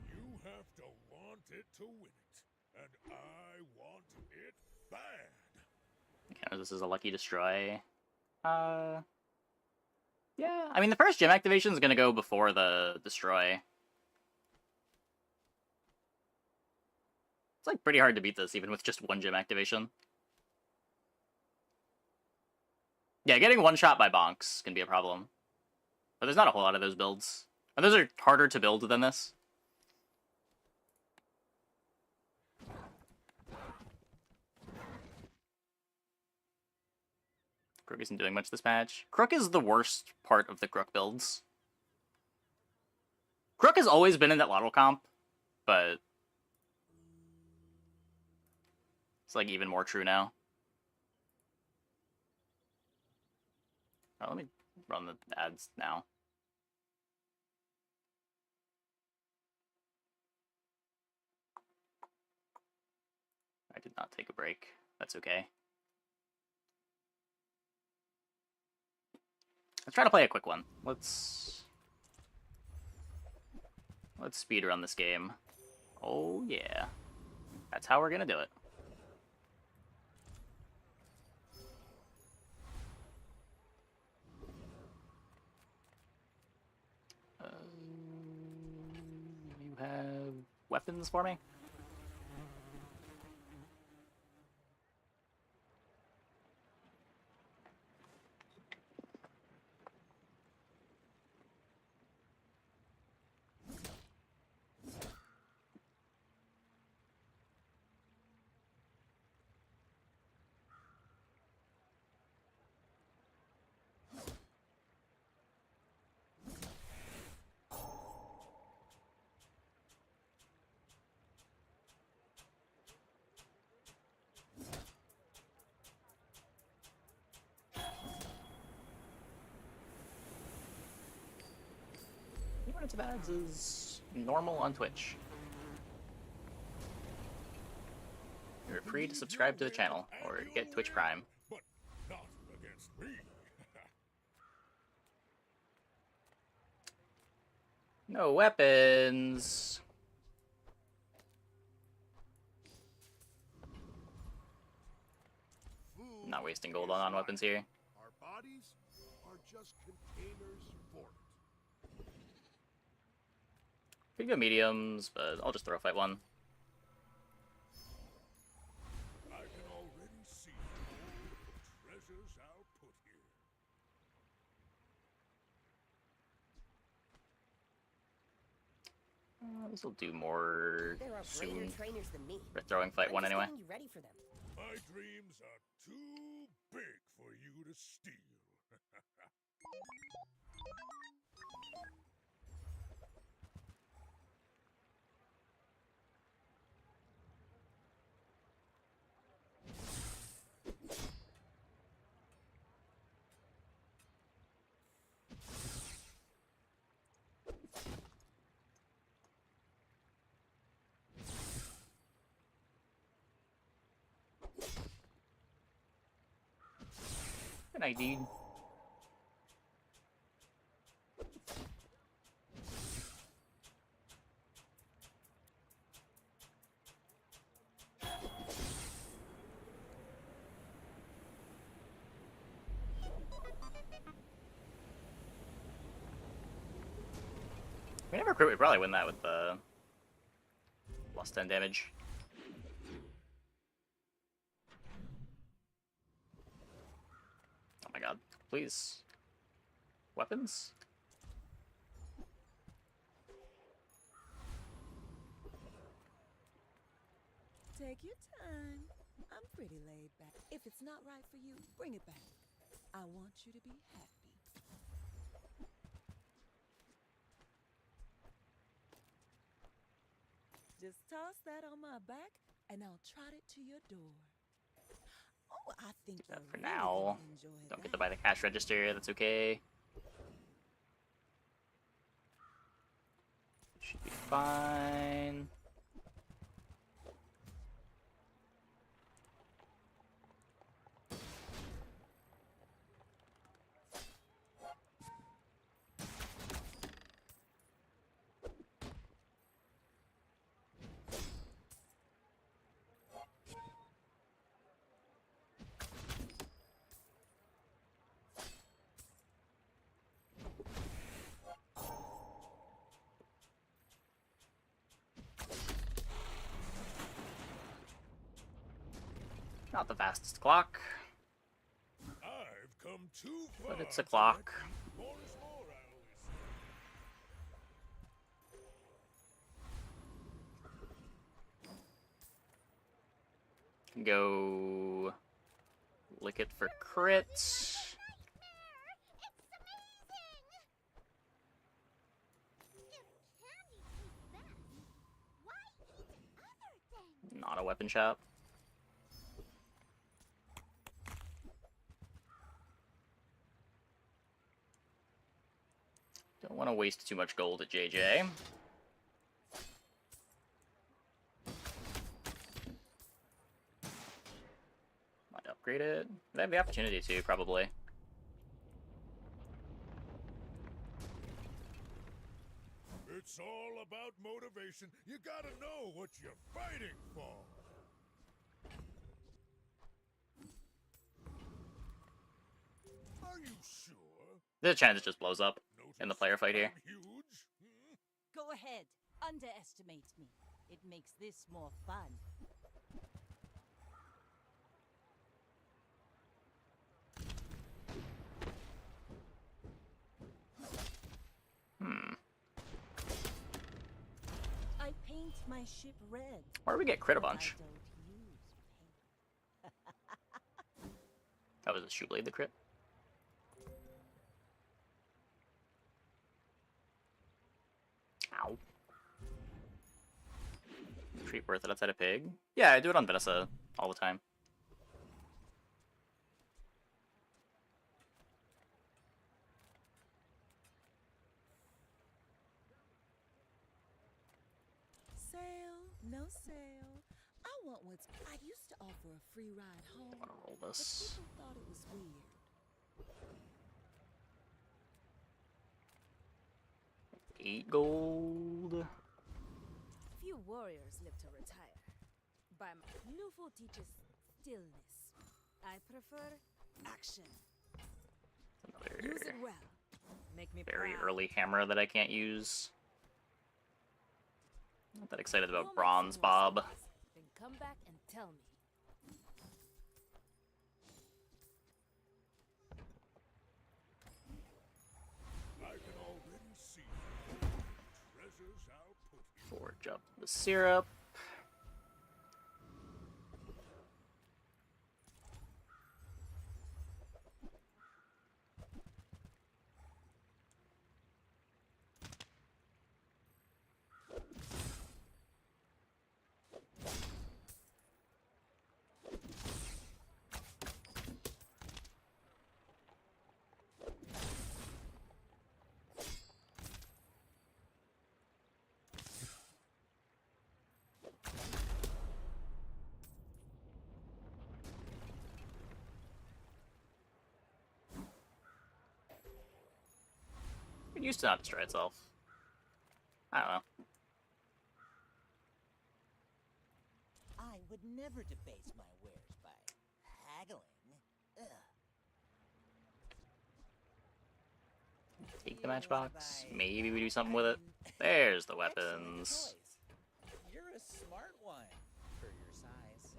You have to want it to win it, and I want it bad. Okay, this is a lucky destroy. Yeah, I mean the first gym activation is gonna go before the destroy. It's like pretty hard to beat this even with just one gym activation. Yeah, getting one shot by bonks can be a problem. But there's not a whole lot of those builds. And those are harder to build than this. Crook isn't doing much this match. Crook is the worst part of the Crook builds. Crook has always been in that Lotto comp, but it's like even more true now. Oh, let me run the ads now. I did not take a break. That's okay. Let's try to play a quick one. Let's speedrun this game. Oh yeah. That's how we're gonna do it. You have weapons for me? Units of ads is normal on Twitch. You're free to subscribe to the channel or get Twitch Prime. But not against me. No weapons. Not wasting gold on non-weapons here. Our bodies are just containers for it. Could go mediums, but I'll just throw fight one. I can already see all the treasures I'll put here. This will do more There are soon. greater trainers than me. We're throwing fight one anyway. You ready for them? My dreams are too big for you to steal. Good night, dude. We never crit, we probably win that with the plus 10 damage. Oh my god, please. Weapons? Take your time. I'm pretty laid back. If it's not right for you, bring it back. I want you to be happy. Just toss that on my back, and I'll trot it to your door. Oh, I think Do that you're for really now. gonna enjoy Don't get that. to buy the cash register, that's okay. Should be fine. Not the fastest clock, I've come too far. but it's a clock. More is more, I always say. Can go lick it for crits. Not a weapon shop. Don't want to waste too much gold at JJ. Might upgrade it. They have the opportunity to, probably. It's all about motivation. You gotta know what you're fighting for. Are you sure? There's a chance it just blows up in the player fight here. Huge? Go ahead. Underestimate me. It makes this more fun. I paint my ship red. Why do we get crit a but I bunch? don't use paint. That was a shoe blade, the crit. Ow. Treat worth it outside a pig? Yeah, I do it on Vanessa all the time. Sale, no sale. I want what's... I used to offer a free ride home, I want to roll but this. people thought it was weird. 8 gold. Few warriors live to retire. Newful teaches stillness. I prefer action. Use it well. Make me Very proud. early hammer that I can't use. Not that excited Go about make Bronze some more Bob. stories, Then come back and tell me. I can already see treasures I'll put here. Forge up the syrup. used to not destroy itself. I don't know. I would never debase my wares by haggling. Ugh. Take the matchbox. Maybe we do something with it. There's the weapons. You're a smart one for your size.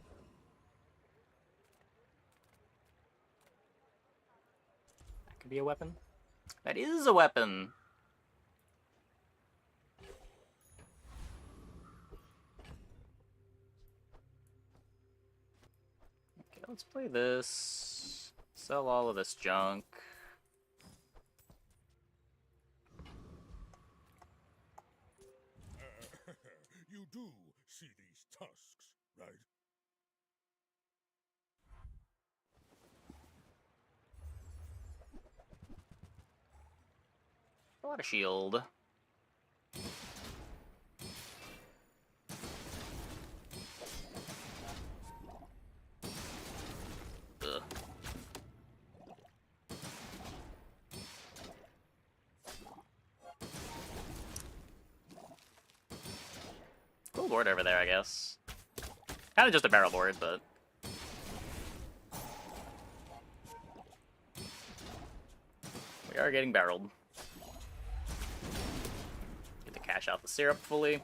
That could be a weapon. That is a weapon! Okay, let's play this. Sell all of this junk. You do see these tusks, right? A lot of shield. Ugh. Cool board over there, I guess. Kind of just a barrel board, but... we are getting barreled. Get to cash out the syrup fully.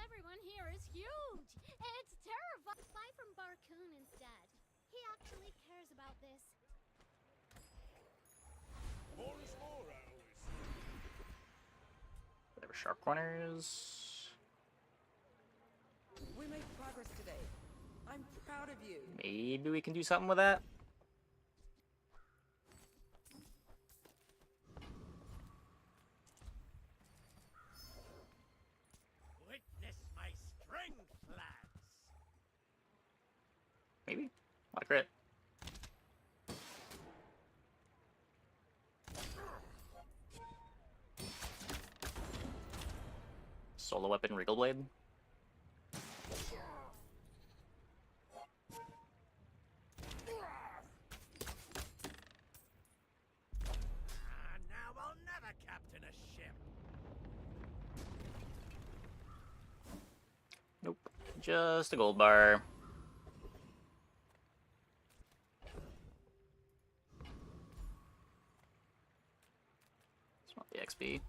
Everyone here is huge. It's terrifying. Buy from Barcoon instead. He actually cares about this. More is more, I always Whatever, sharp corners. We made progress today. I'm proud of you. Maybe we can do something with that? Witness my strength, lads. Maybe? Not crit. Solo weapon, Regal Blade. Now I'll never captain a ship. Nope. Just a gold bar. Just want the XP.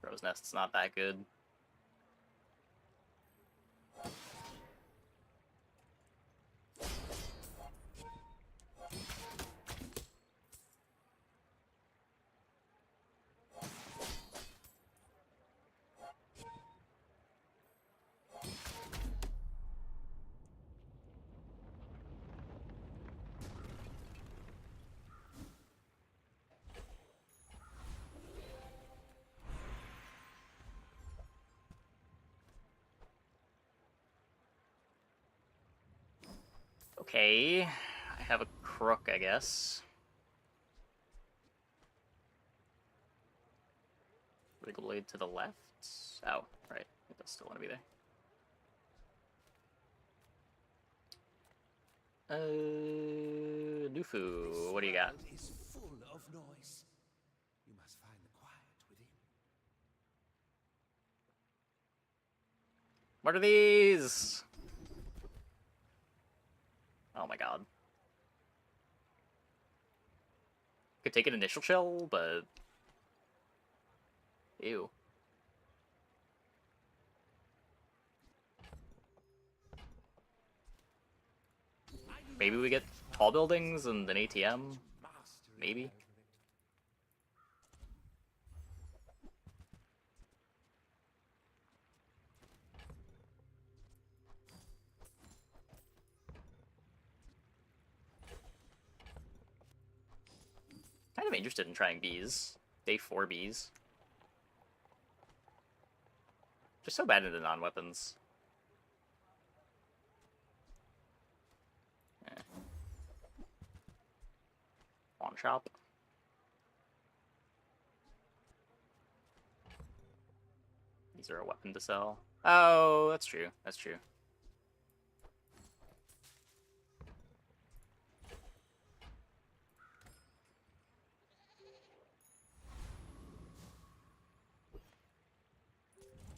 Rose Nest's not that good. Okay, I have a crook, I guess. Regal Blade to the left. Oh, right. It does still want to be there. Lufu, what do you got? Is full of noise. You must find the quiet within. What are these? Oh my god. Could take an initial chill, but... ew. Maybe we get tall buildings and an ATM? Maybe? Kind of interested in trying bees. Day 4 bees. Just so bad into non-weapons. pawn shop. These are a weapon to sell. Oh, that's true. That's true.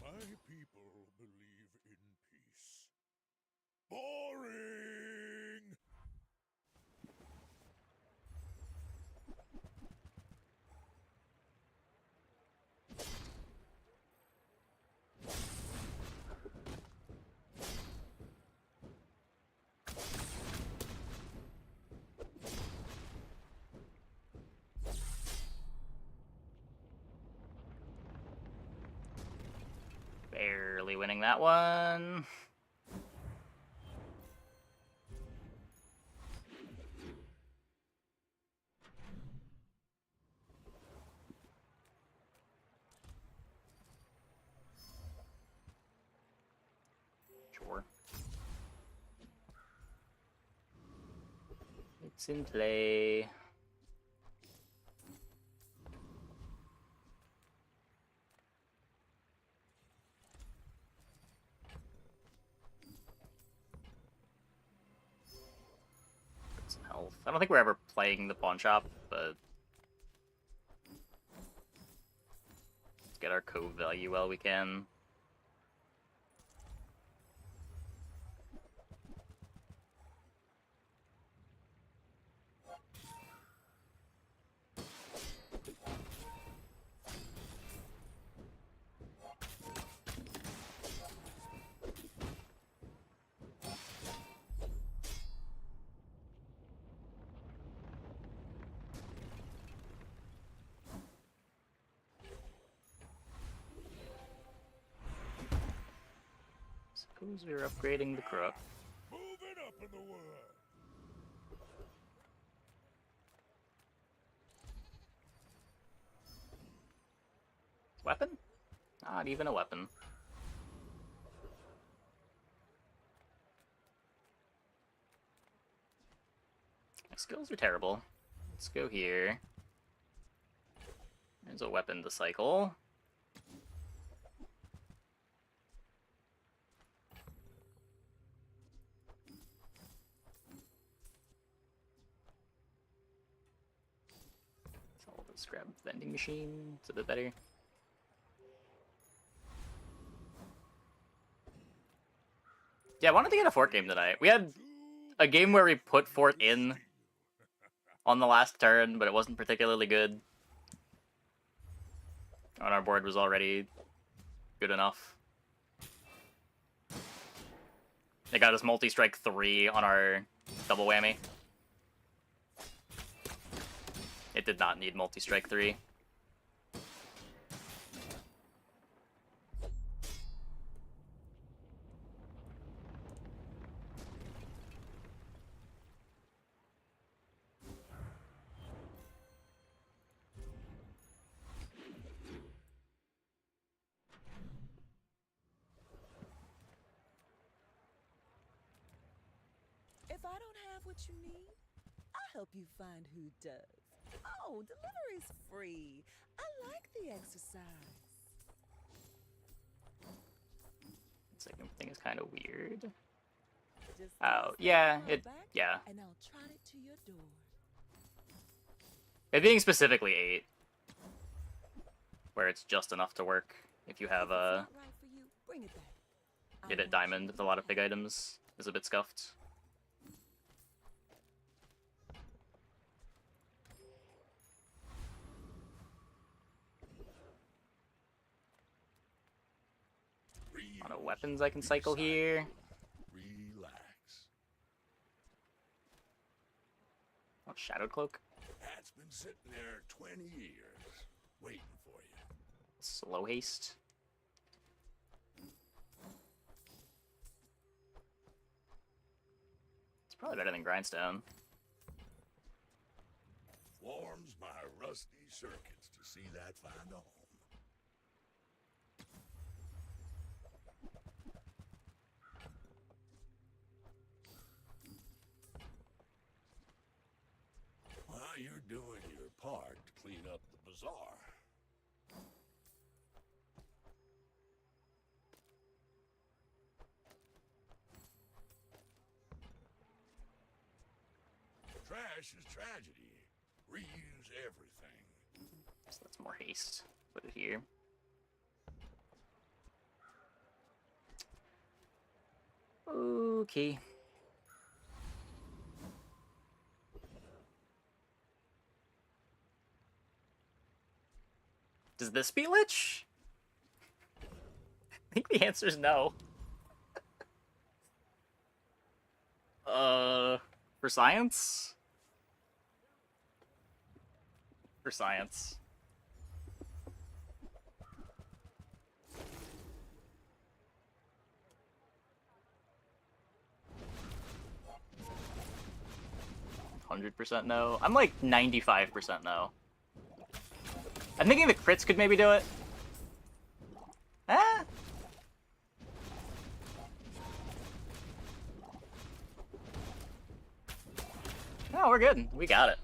My people believe in peace. Boring! Barely winning that one. Sure. It's in play. Get some health. I don't think we're ever playing the pawn shop, but let's get our cove value while we can. Suppose we're upgrading the crook. Moving up in the world. Weapon? Not even a weapon. My skills are terrible. Let's go here. There's a weapon to cycle. So let's grab vending machine. It's a bit better. Yeah, I wanted to get a fort game tonight. We had a game where we put fort in on the last turn, but it wasn't particularly good. And our board was already good enough. It got us multi-strike 3 on our double whammy. It did not need multi-strike 3. If I don't have what you need, I'll help you find who does. Oh, delivery's free. I like the exercise. Second thing is kind of weird. Just Oh, toss yeah, that it, back, yeah. And I'll trot it to your door. It being specifically 8, where it's just enough to work if you have a Not right for you, bring it back. I get it want diamond you with to a lot be of big items is a bit scuffed. A lot of weapons I can cycle here. Relax. Oh, Shadowed Cloak. Hat's been sitting there 20 years, waiting for you. Slow haste. It's probably better than Grindstone. Warms my rusty circuits to see that find a home. Well, you're doing your part to clean up the bazaar. Trash is tragedy. Reuse everything. So that's more haste. Put it here. Okay. Does this beat Lich? I think the answer is no. For science? For science. %, no. I'm like 95% no. I'm thinking the crits could maybe do it. Ah. No, we're good. We got it.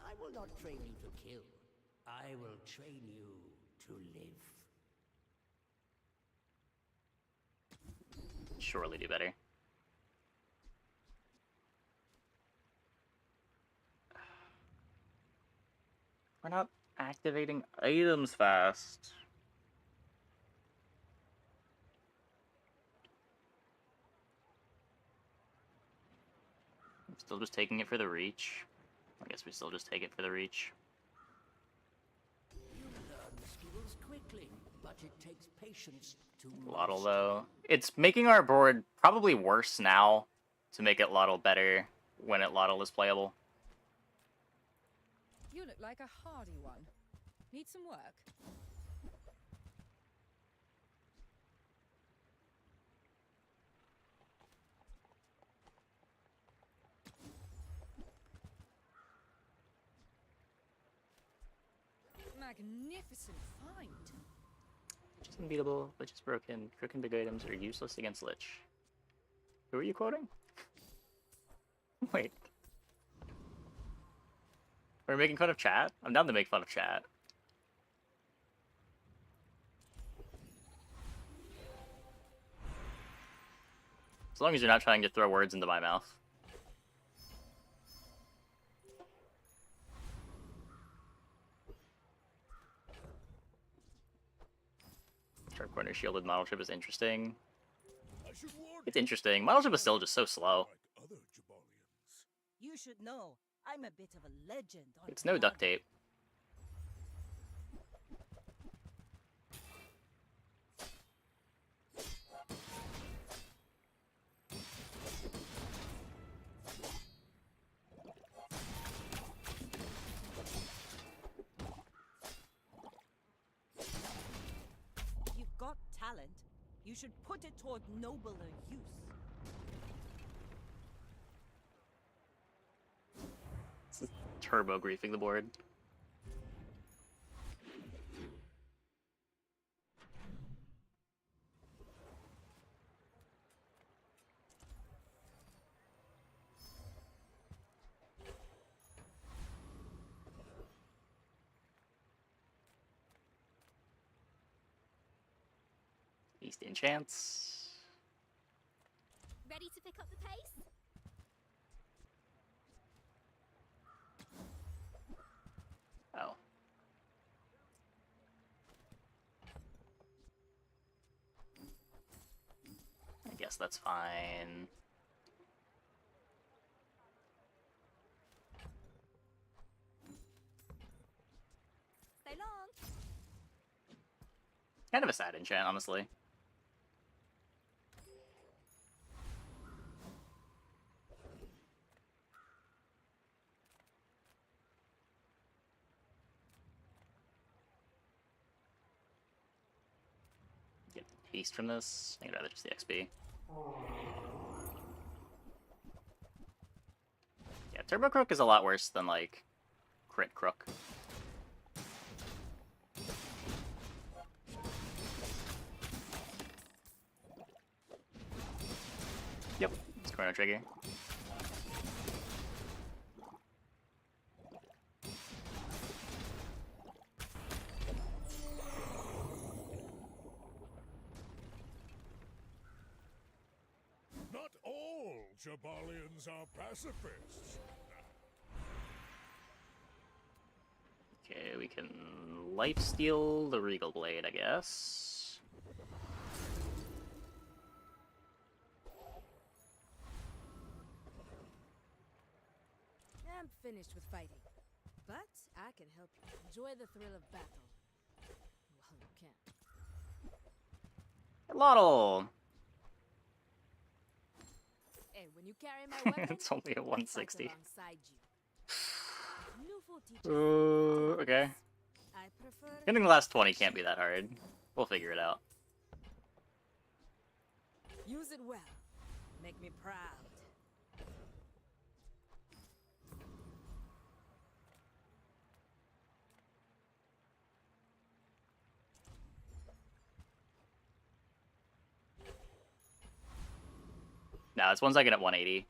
I will not train you to kill. I will train you to live. Surely do better. We're not activating items fast. I'm still just taking it for the reach. I guess we still just take it for the reach. You learn skills quickly, but it takes patience to Lottle, though. It's making our board probably worse now to make it Lottle better when it Lottle is playable. You look like a hardy one. Need some work? Magnificent find. Lich is unbeatable, Lich is broken, Crook and big items are useless against Lich. Who are you quoting? Wait. We're making fun of chat? I'm down to make fun of chat. As long as you're not trying to throw words into my mouth. Sharp Corner shielded model ship is interesting. It's interesting. Model ship is still just so slow. You should know, I'm a bit of a legend on It's no duct tape. You've got talent. You should put it toward nobler use. Turbo griefing the board. East enchants. Ready to pick up the pace? Oh. I guess that's fine. Stay long. Kind of a sad enchant, honestly. Get haste from this. I'd rather just the XP. Yeah, Turbo Crook is a lot worse than, like, Crit Crook. Chrono Trigger. Not all Jabalians are pacifists. Okay, we can lifesteal the Regal Blade, I guess. I'm finished with fighting, but I can help you enjoy the thrill of battle. Well, you can. Lottle! Hey, when you carry my weapon, It's only a I fight 160. alongside you. Newful teaches Okay. I prefer Getting the last 20 can't be that hard. We'll figure it out. use it well. Make me proud. No, it's ones I get at 180.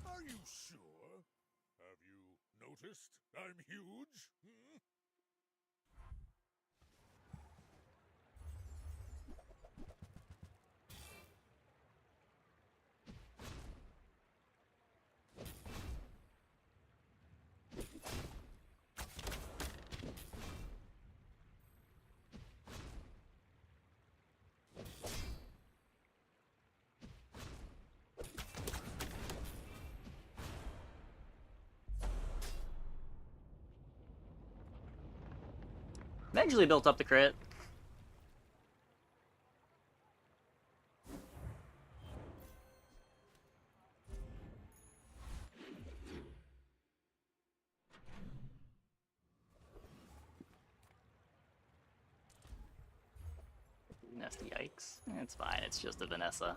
Are you sure? Have you noticed I'm huge? Hmm? Eventually built up the crit. Nasty yikes. It's fine, it's just a Vanessa.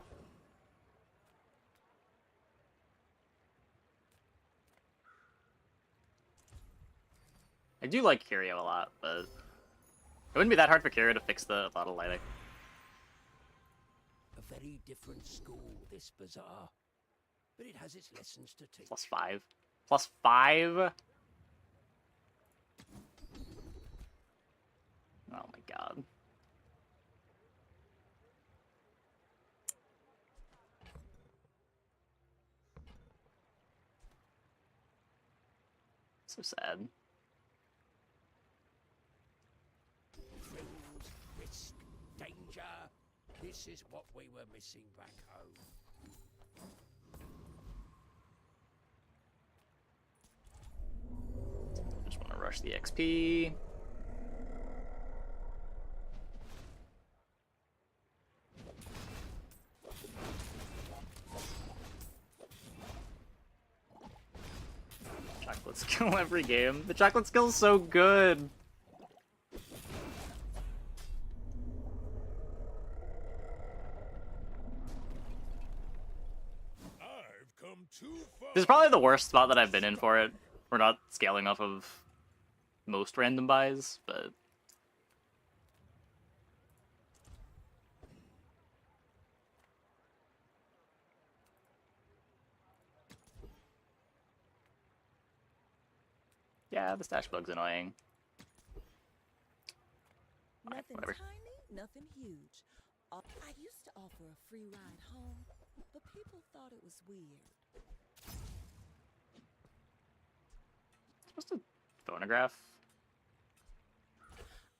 I do like Curio a lot, but it wouldn't be that hard for Curio to fix the bottle lighting. A very different school, this bazaar. But it has its lessons to teach. +5. +5? Oh my god. So sad. Thrills, risk, danger. This is what we were missing back home. Just want to rush the XP. Chocolate skill every game. The chocolate skill's so good. I've come too far. This is probably the worst spot that I've been in for it. We're not scaling off of most random buys, but... yeah, the stash bug's annoying. Nothing whatever. tiny, nothing huge. I used to offer a free ride home, but people thought it was weird. Supposed to phonograph?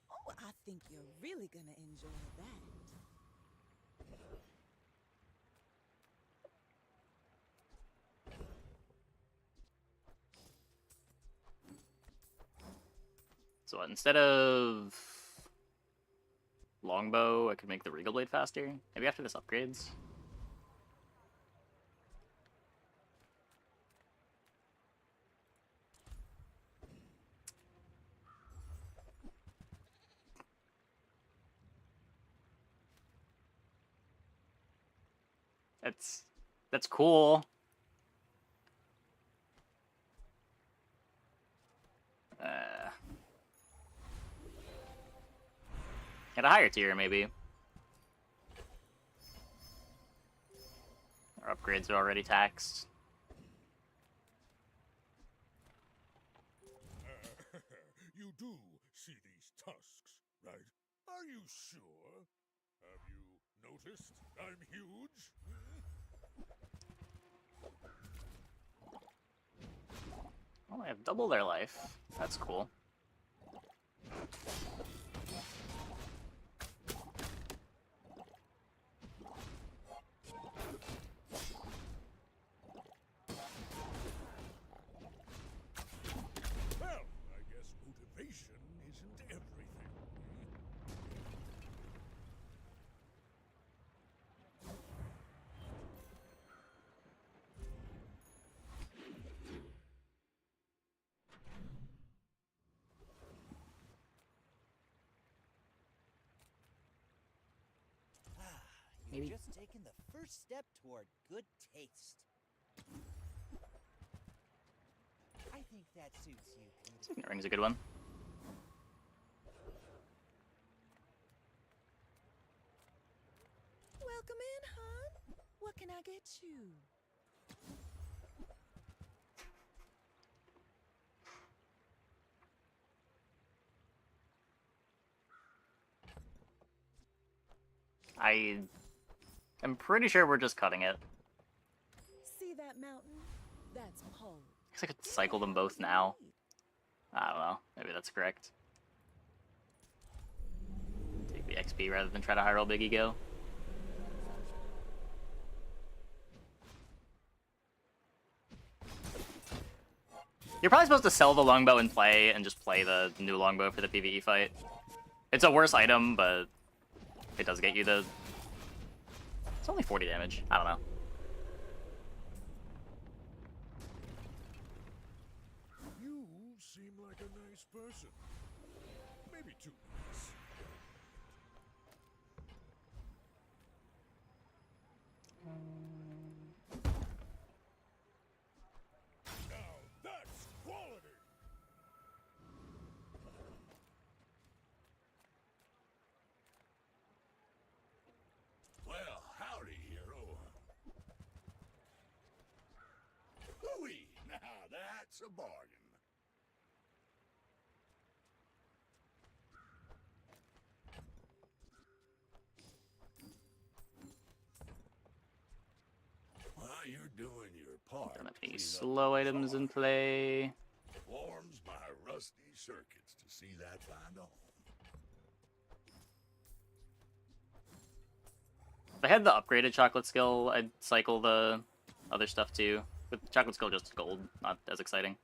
Oh, I think you're really gonna enjoy that. So instead of longbow, I could make the Regal Blade faster. Maybe after this upgrades. That's cool. At a higher tier, maybe. Our upgrades are already taxed. You do see these tusks, right? Are you sure? Have you noticed I'm huge? Oh, I have double their life. That's cool. Well, I guess motivation isn't everything. You've Maybe. just taken the first step toward good taste. I think that suits you beautifully. Signet Ring's a good one. Welcome in, hon. What can I get you? I'm pretty sure we're just cutting it. See that mountain? That's Pole. I guess I could cycle them both now. I don't know. Maybe that's correct. Take the XP rather than try to high roll Big Ego. You're probably supposed to sell the longbow and play, and just play the new longbow for the PvE fight. It's a worse item, but it does get you the... It's only 40 damage. I don't know. You seem like a nice person. Maybe too nice. Now that's quality! Well, howdy, hero. Hooey! Now that's a bargain. Well, you're doing your part. Don't have any Clean up slow the items in bazaar. play. Warms my rusty circuits to see that find a home. If I had the upgraded chocolate skill, I'd cycle the other stuff too. With the chocolate skill, just gold, not as exciting.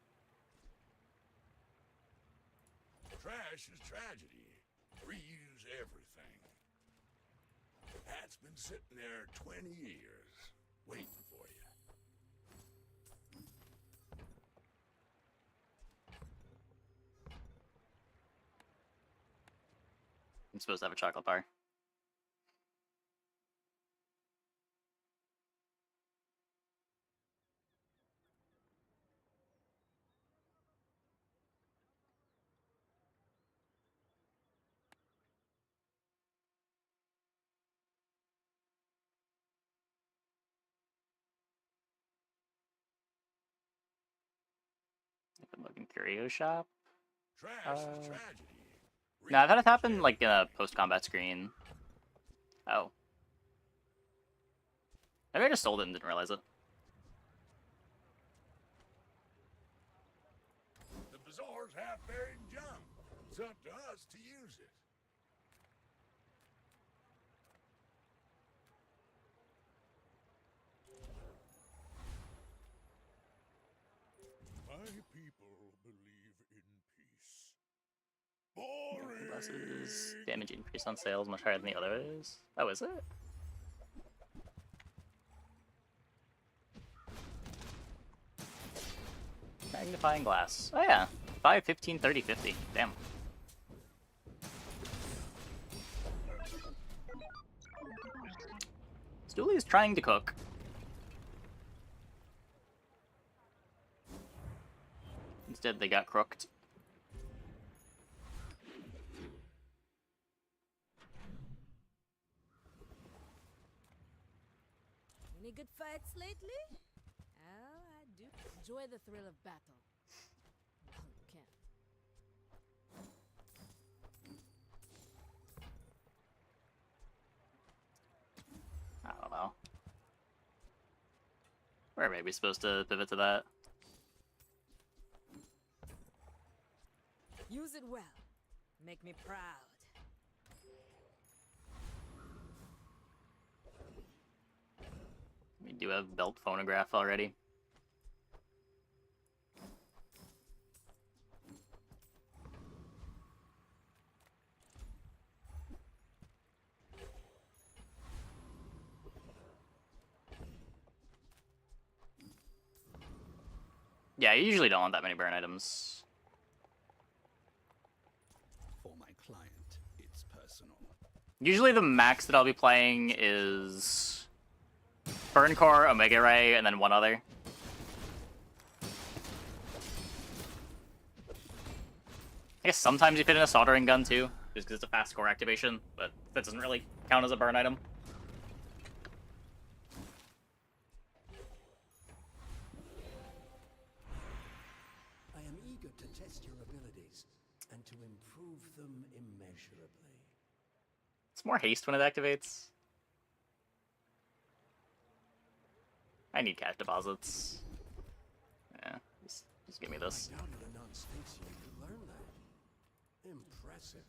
Trash is tragedy. Reuse everything. Hat's been sitting there 20 years, waiting for you. I'm supposed to have a chocolate bar. Looking curio shop. Trash is tragedy. No, I've had it happen like in a post-combat screen. Oh. Maybe I just sold it and didn't realize it. The bazaar's half buried in junk. It's up to us to use it. My people believe in peace. Boring! Blesses damage increase on sales much higher than the other is. Oh, is it? Magnifying glass. Oh yeah. 5, 15, 30, 50. Damn. Stooley is trying to cook. Instead, they got crooked. Any good fights lately? Oh, I do. Enjoy the thrill of battle. Well, you can. I don't know. We're maybe supposed to pivot to that. Use it well. Make me proud. We do have belt phonograph already. Yeah, you usually don't want that many burn items. For my client, it's personal. Usually the max that I'll be playing is Burn Core, Omega Ray, and then one other. I guess sometimes you fit in a soldering gun too, just because it's a fast core activation, but that doesn't really count as a burn item. I am eager to test your abilities and to improve them immeasurably. It's more haste when it activates. I need cash deposits. Yeah, just give me this. I doubted a non-Sphinxian could learn that. Impressive.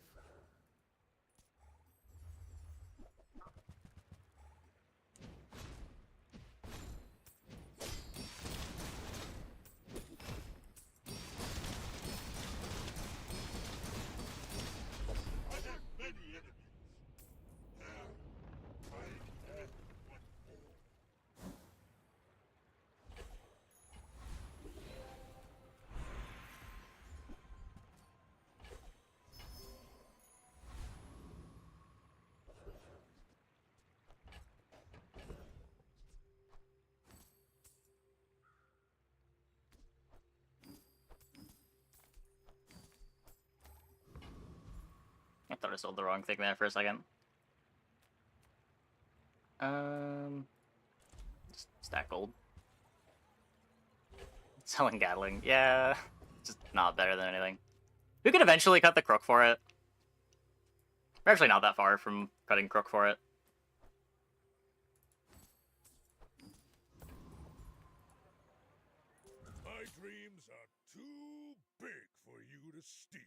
I thought I sold the wrong thing there for a second. Stack gold. Selling Gatling. Yeah, just not better than anything. We could eventually cut the crook for it. We're actually not that far from cutting crook for it. My dreams are too big for you to steal.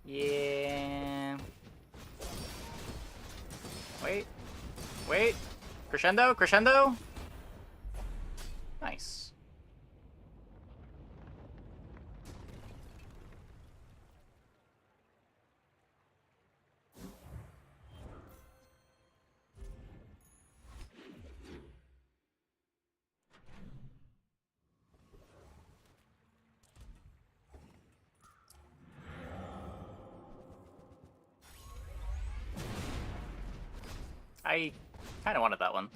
Yeah. Wait. Wait. Crescendo? Crescendo? Nice. I kind of wanted that one.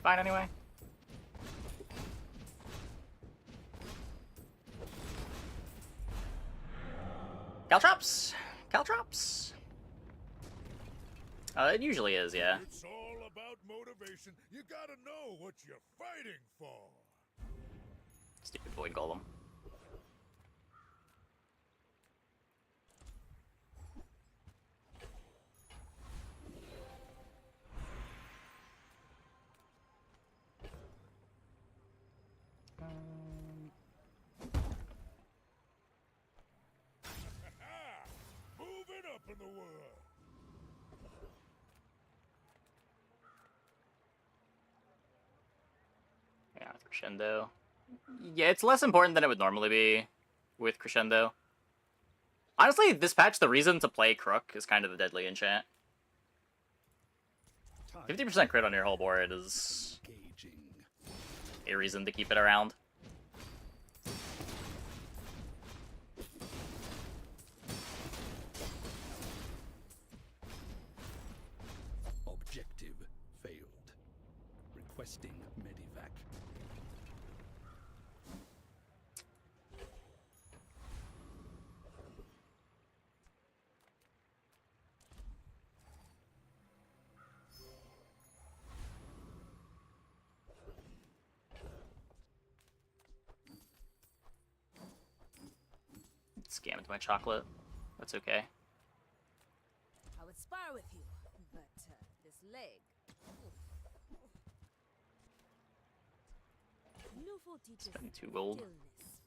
Fine anyway. Caltrops! Caltrops! It usually is, yeah. It's all about motivation. You gotta know what you're fighting for. Stupid Void Golem. Moving up in the world. Yeah, with Crescendo. Yeah, it's less important than it would normally be with Crescendo. Honestly, this patch, the reason to play Crook is kind of the deadly enchant. 50% crit on your whole board is a reason to keep it around. requesting Medivac. Scam into my chocolate. That's okay. I would spar with you, but this leg. Newful teaches Spend 2 gold. stillness.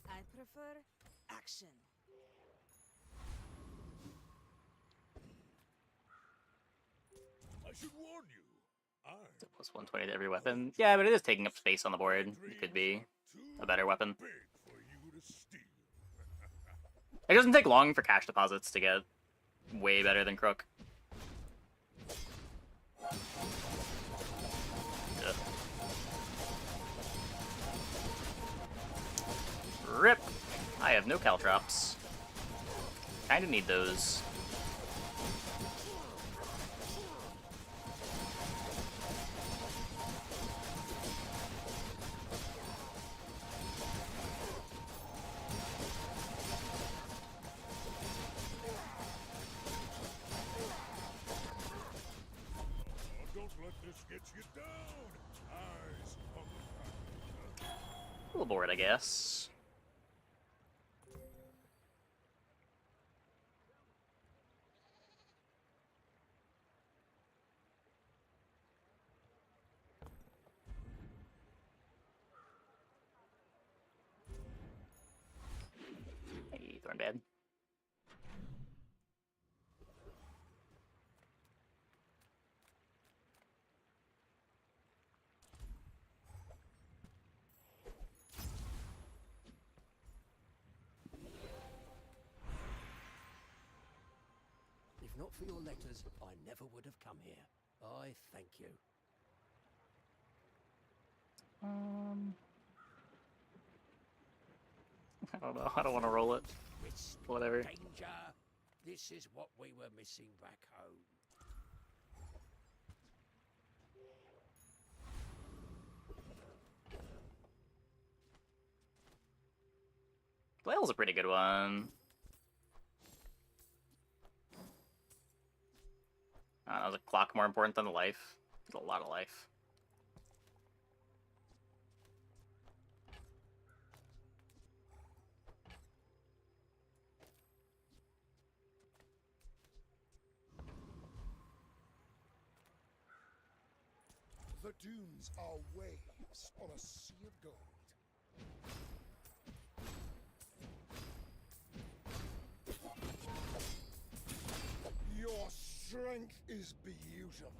I prefer action. I should warn you. It's a plus 120 to every weapon. Yeah, but it is taking up space on the board. It could be a better weapon. It doesn't take long for cash deposits to get way better than Crook. Ugh. Rip! I have no caltrops. Kinda need those. A little bored, I guess. Hey, Thornbad. If not for your letters, I never would have come here. I thank you. I don't know. I don't want to roll it. Risk, Whatever. danger. This is what we were missing back home. Flail's a pretty good one. I don't know, is a clock more important than the life? There's a lot of life. The dunes are waves on a sea of gold. Your strength is beautiful.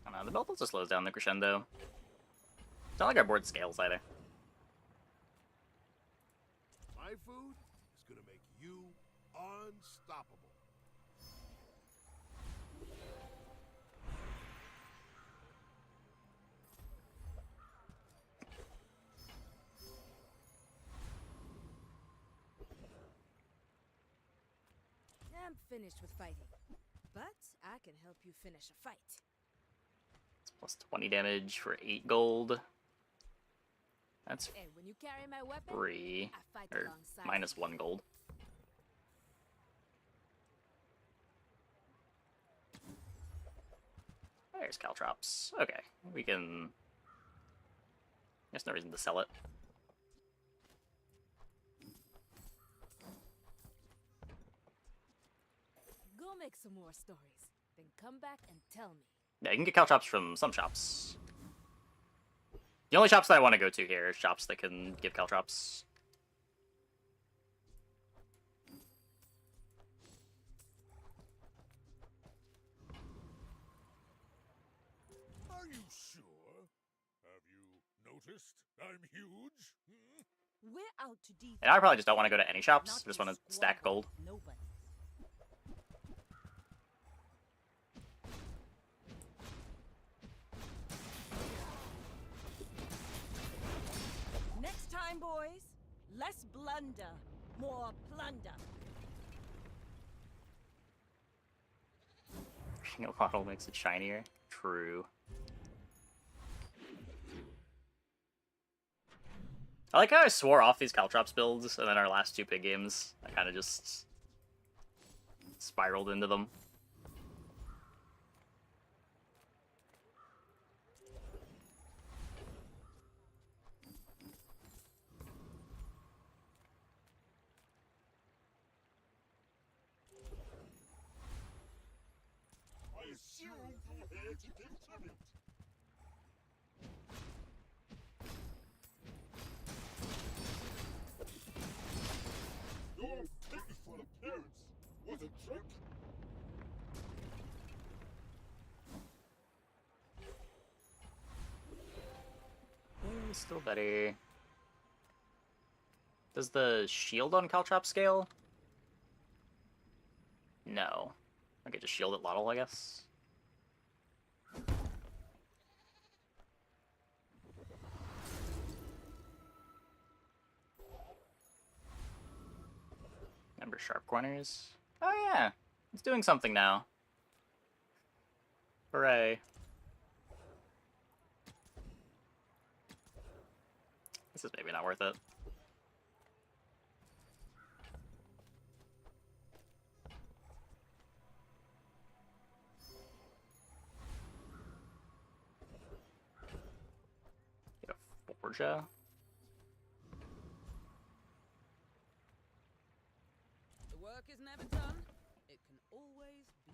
I don't know, the belt also slows down the crescendo. It's not like our board scales either. My food is gonna make you unstoppable. I'm finished with fighting, but I can help you finish a fight. It's plus 20 damage for 8 gold. That's And when you carry my weapon, 3, I fight or alongside minus 1 gold. There's caltrops. Okay, we can... There's no reason to sell it. Go make some more stories, then come back and tell me. Yeah, you can get caltrops from some shops. The only shops that I want to go to here are shops that can give caltrops. Are you sure? Have you noticed I'm huge? We're out to defend. And I probably just don't want to go to any shops. Not I just want to squabble stack gold. with nobody. Next time, boys, less blunder, more plunder. Changing a model makes it shinier. True. I like how I swore off these Caltrops builds, and then our last two big games, I kind of just spiraled into them. I assume you're here to give tribute. Your pitiful appearance was a trick. Still better. Does the shield on Caltrop scale? No. I could just shield at Lottle, I guess. Remember sharp corners? Oh yeah, it's doing something now. Hooray. This is maybe not worth it. Get a Forja. The work is never done. It can always be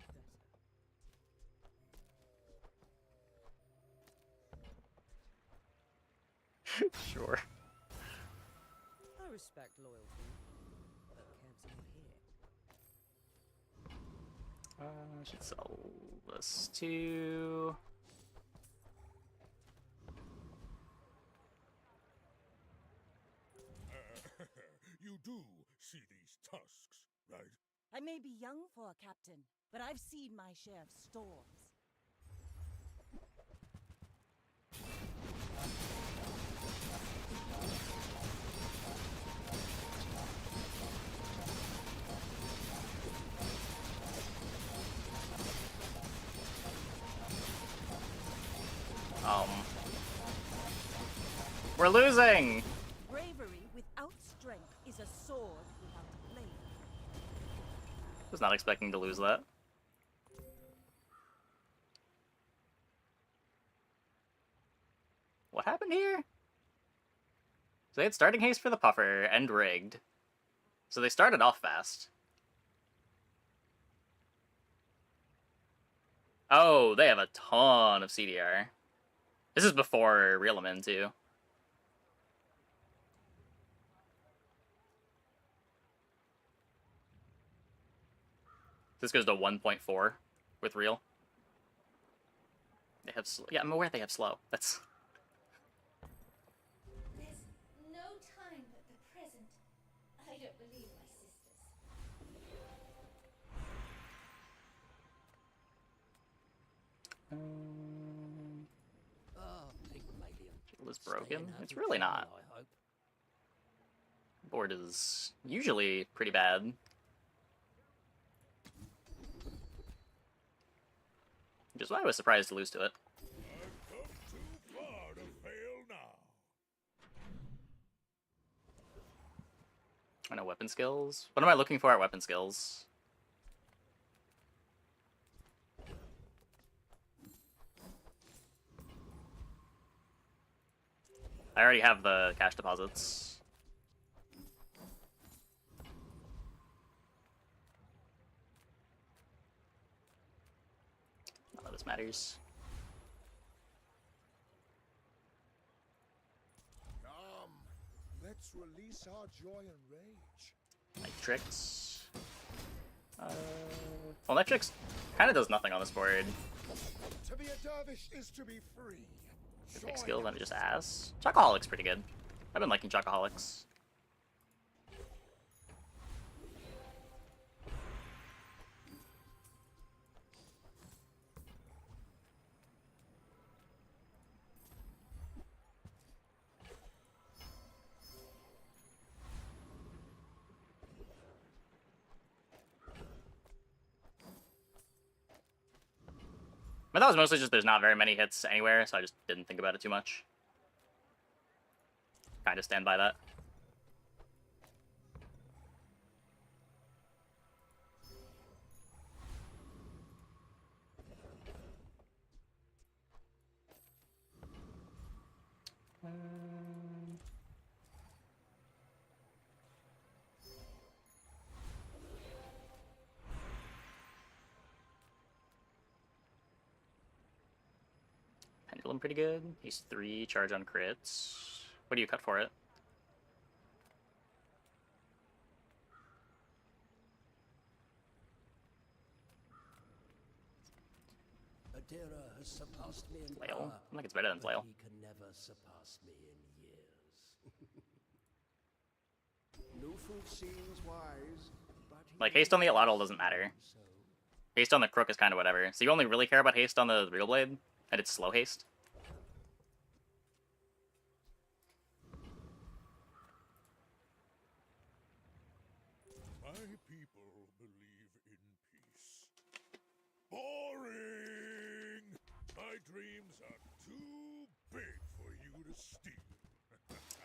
better. Sure. I respect loyalty, but Kev's not here. I should sell this too. You do see these tusks, right? I may be young for a captain, but I've seen my share of storms. We're losing! Bravery without strength is a sword without a blade. Was not expecting to lose that. What happened here? So they had starting haste for the puffer and rigged. So they started off fast. Oh, they have a ton of CDR. This is before Reelaman too. This goes to 1.4 with real. They have yeah, I'm aware they have slow. That's There's no time but the present. I don't believe my sisters. Oh, Pygmalien. Shield is broken. It's really not. I hope. Board is usually pretty bad. Which is why I was surprised to lose to it. I've come too far to fail now. I know weapon skills. What am I looking for at weapon skills? I already have the cash deposits. None of this matters. Come, let's release our joy and rage. Nitrix. Well, Nitrix kind of does nothing on this board. To be a dervish is to be free. Pick skills and just ass. Chocoholic's pretty good. I've been liking Chocoholics. But that was mostly just there's not very many hits anywhere, so I just didn't think about it too much. Kind of stand by that. Pendulum pretty good. He's 3, charge on crits. What do you cut for it? Adira has surpassed me in Flail? power, I think it's better than but Flail. he can never surpass me in years. Nufu seems wise, but Like, haste on the Atlatl doesn't matter. Haste on the Crook is kind of whatever. So you only really care about haste on the Real Blade, and it's slow haste. My people believe in peace. Boring! My dreams are too big for you to steal.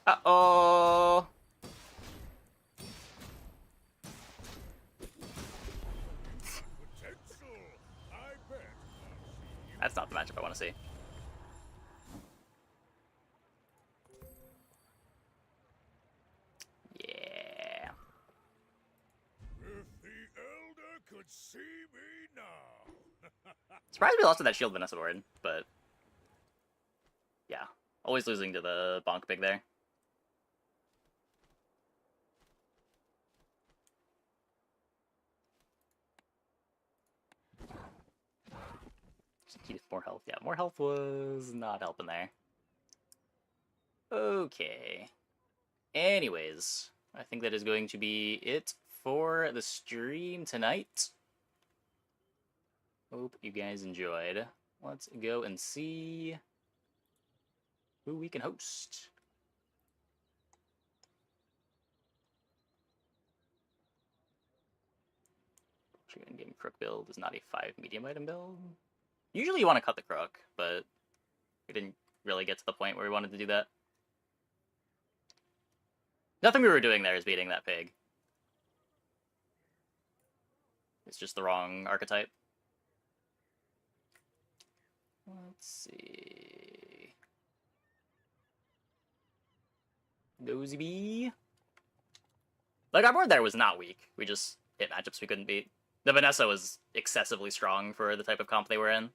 Uh-oh! Potential, I bet. That's not the matchup I want to see. Yeah. If the Elder could see me now. Surprised we lost to that Shield Vanessa board, but yeah. Always losing to the Bonk Pig there. Just need more health. Yeah, more health was not helping there. Okay. Anyways, I think that is going to be it for the stream tonight. Hope you guys enjoyed. Let's go and see who we can host. Game Crook build is not a 5 medium item build. Usually you want to cut the Crook, but we didn't really get to the point where we wanted to do that. Nothing we were doing there is beating that pig. It's just the wrong archetype. Let's see. Dozy B. Like, our board there was not weak. We just hit matchups we couldn't beat. The Vanessa was excessively strong for the type of comp they were in.